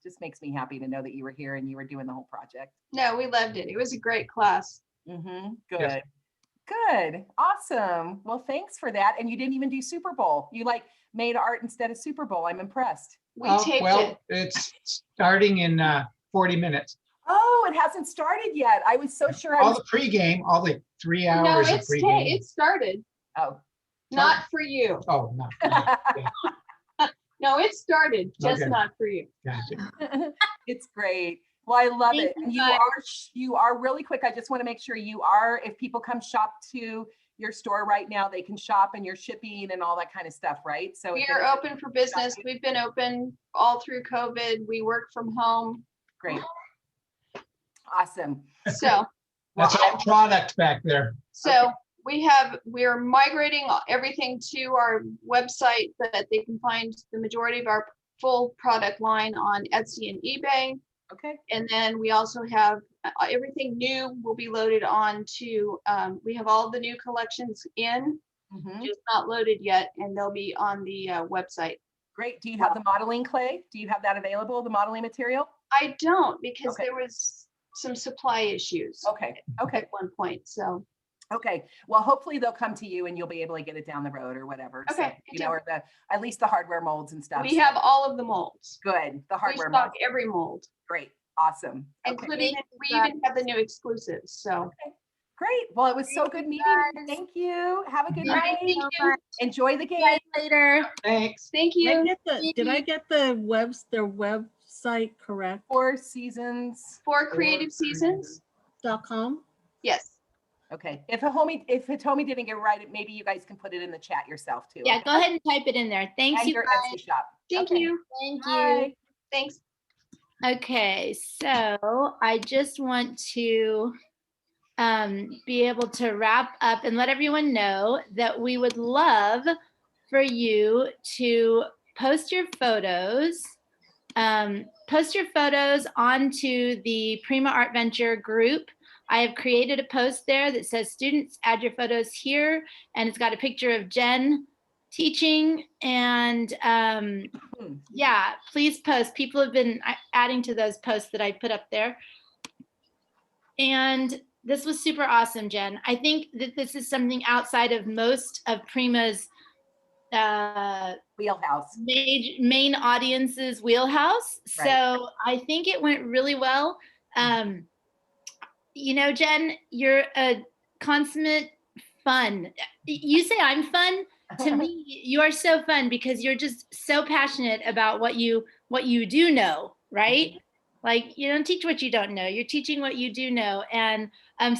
happy to know that you were here and you were doing the whole project. No, we loved it. It was a great class. Good. Yes. Good. Awesome. Well, thanks for that. And you didn't even do Super Bowl. You like made art instead of Super Bowl. I'm impressed. We taped it. It's starting in 40 minutes. Oh, it hasn't started yet. I was so sure. All the pregame, all the 3 hours of pregame. It started. Oh. Not for you. Oh, no. Yeah. No, it started, just Okay. not for you. Gotcha. It's great. Well, I love Thank it. And you, you are really quick. I just want to make sure you are, if people come shop to your store right now, they can shop and you're shipping and all that kind of stuff, right? So We are open for business. We've been open all through COVID. We work from home. Great. Awesome. So That's all product back there. So we're migrating everything to our website, that they can find the majority of our full product line on Etsy and eBay. Okay. And then we also have everything new will be loaded on to, we have all the new collections in, just not loaded yet, and they'll be on the website. Great. Do you have the modeling clay? Do you have that available, the modeling material? I don't, because there was some supply issues. Okay. At one point, so. Okay. Well, hopefully they'll come to you and you'll be able to get it down the road or whatever. Okay. So, you know, or at least the hardware molds and stuff. We have all of the molds. Good. The hardware we stock molds. every mold. Great. Awesome. Including, we even have the new exclusives. So. Okay. Great. Well, it was so good meeting you. Thank you. Have a good night. Thank you. Enjoy the game. later. Thanks. Thank you. Did I get their website correct? 4 Seasons. 4 Creative Seasons.com. Yes. Okay. If Hitomi didn't get it right, maybe you guys can put it in the chat yourself too. Yeah, okay? go ahead and type it in there. Thanks, And you your guys. Etsy shop. Thank Okay. you. Thank Bye. you. Thanks. Okay, so I just want to be able to wrap up and let everyone know that we would love for you to post your photos. Post your photos onto the Prima Art Venture group. I have created a post there that says students add your photos here, and it's got a picture of Jen teaching, and yeah, please post. People have been adding to those posts that I put up there. And this was super awesome, Jen. I think that this is something outside of most of Prima's wheelhouse, main audience's wheelhouse. Right. So I think it went really well. You know, Jen, you're a consummate fun. You say I'm fun. To me, you are so fun because you're just so passionate about what you do know, right? Like, you don't teach what you don't know. You're teaching what you do know. And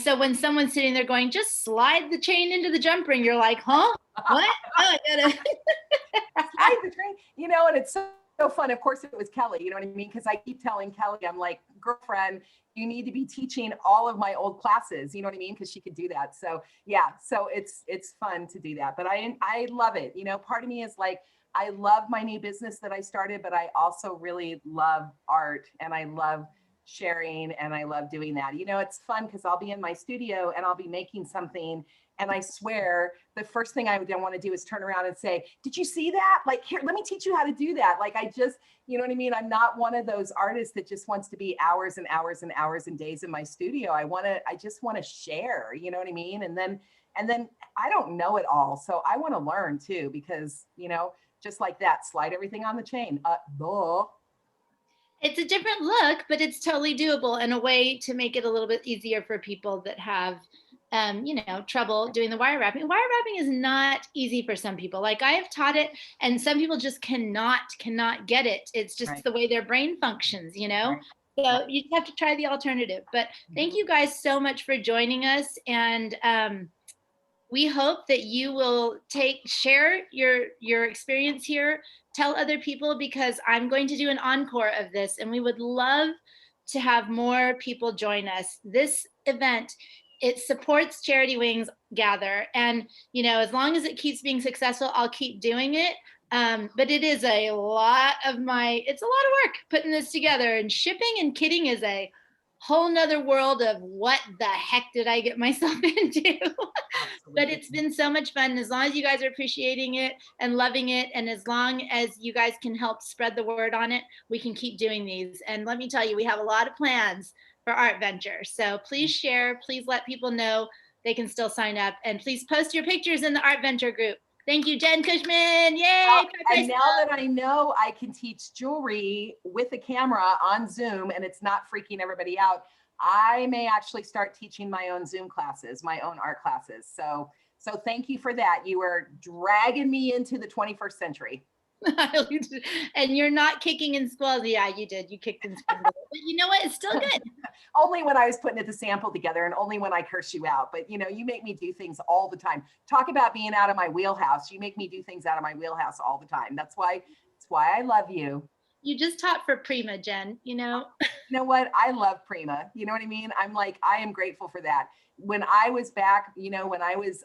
So when someone's sitting there going, just slide the chain into the jump ring, you're like, huh? What? Oh, I gotta slide the train, you know, and it's so fun. Of course, it was Kelly, you know what I mean? Because I keep telling Kelly, I'm like, girlfriend, you need to be teaching all of my old classes, you know what I mean? Because she could do that. So yeah, so it's fun to do that. But I love it. You know, part of me is like, I love my new business that I started, but I also really love art and I love sharing and I love doing that. You know, it's fun because I'll be in my studio and I'll be making something. And I swear the first thing I would want to do is turn around and say, did you see that? Like, here, let me teach you how to do that. Like, I just, you know what I mean? I'm not one of those artists that just wants to be hours and hours and hours and days in my studio. I just want to share, you know what I mean? And then I don't know it all. So I want to learn too, because, you know, just like that, slide everything on the chain. It's a different look, but it's totally doable and a way to make it a little bit easier for people that have, you know, trouble doing the wire wrapping. Wire wrapping is not easy for some people. Like I have taught it and some people just cannot get it. It's just the way their brain functions, you know? So you have to try the alternative. But thank you guys so much for joining us. And we hope that you will share your experience here, tell other people, because I'm going to do an encore of this and we would love to have more people join us. This event, it supports Charity Wings Gather. And, you know, as long as it keeps being successful, I'll keep doing it. But it is it's a lot of work putting this together, and shipping and kitting is a whole nother world of what the heck did I get myself into? But it's been so much fun. As long as you guys are appreciating it and loving it, and as long as you guys can help spread the word on it, we can keep doing these. And let me tell you, we have a lot of plans for Art Venture. So please share, please let people know they can still sign up, and please post your pictures in the Art Venture group. Thank you, Jen Cushman. Yay! And now that I know I can teach jewelry with a camera on Zoom and it's not freaking everybody out, I may actually start teaching my own Zoom classes, my own art classes. So thank you for that. You are dragging me into the 21st century. And you're not kicking in squalls. Yeah, you did. You kicked in squalls. But you know what? It's still good. Only when I was putting the sample together and only when I curse you out. But, you know, you make me do things all the time. Talk about being out of my wheelhouse. You make me do things out of my wheelhouse all the time. That's why I love you. You just taught for Prima, Jen, you know? You know what? I love Prima. You know what I mean? I'm like, I am grateful for that. When I was back, you know, when I was,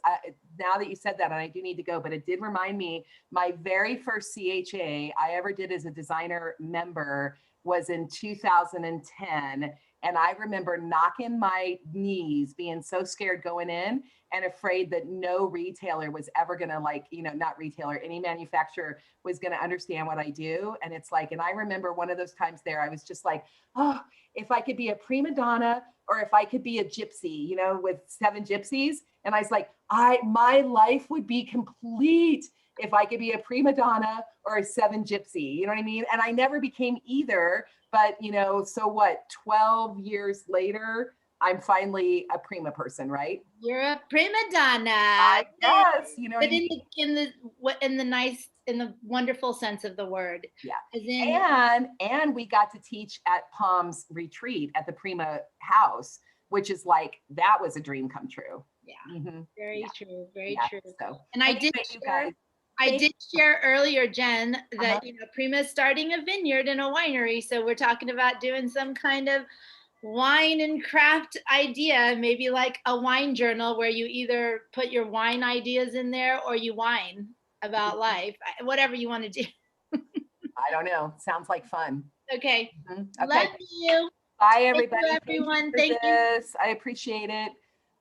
now that you said that, and I do need to go, but it did remind me, my very first CHA I ever did as a designer member was in 2010. And I remember knocking my knees, being so scared going in and afraid that no retailer was ever going to, like, you know, not retailer, any manufacturer was going to understand what I do. And it's like, and I remember one of those times there, I was just like, oh, if I could be a prima donna or if I could be a gypsy, you know, with 7 gypsies. And I was like, my life would be complete if I could be a prima donna or a 7 gypsy, you know what I mean? And I never became either, but, you know, so what, 12 years later, I'm finally a prima person, right? You're a prima donna. Yes, you know. But in the wonderful sense of the word. Yeah. And we got to teach at Palm's retreat at the Prima house, which is like, that was a dream come true. Yeah. Mm-hmm. Very true. Very true. So, and I did share earlier, Jen, that you know, Prima's starting a vineyard and a winery. So we're talking about doing some kind of wine and craft idea, maybe like a wine journal where you either put your wine ideas in there or you whine about life, whatever you want to do. I don't know. Sounds like fun. Okay. Okay. Love you. Bye, everybody. Thank you, everyone. Thank you. I appreciate it.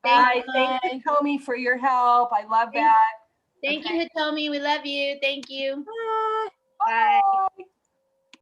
Bye. Thank you, Hitomi, for your help. I love that. Thank you, Hitomi. We love you. Thank you. Bye. Bye.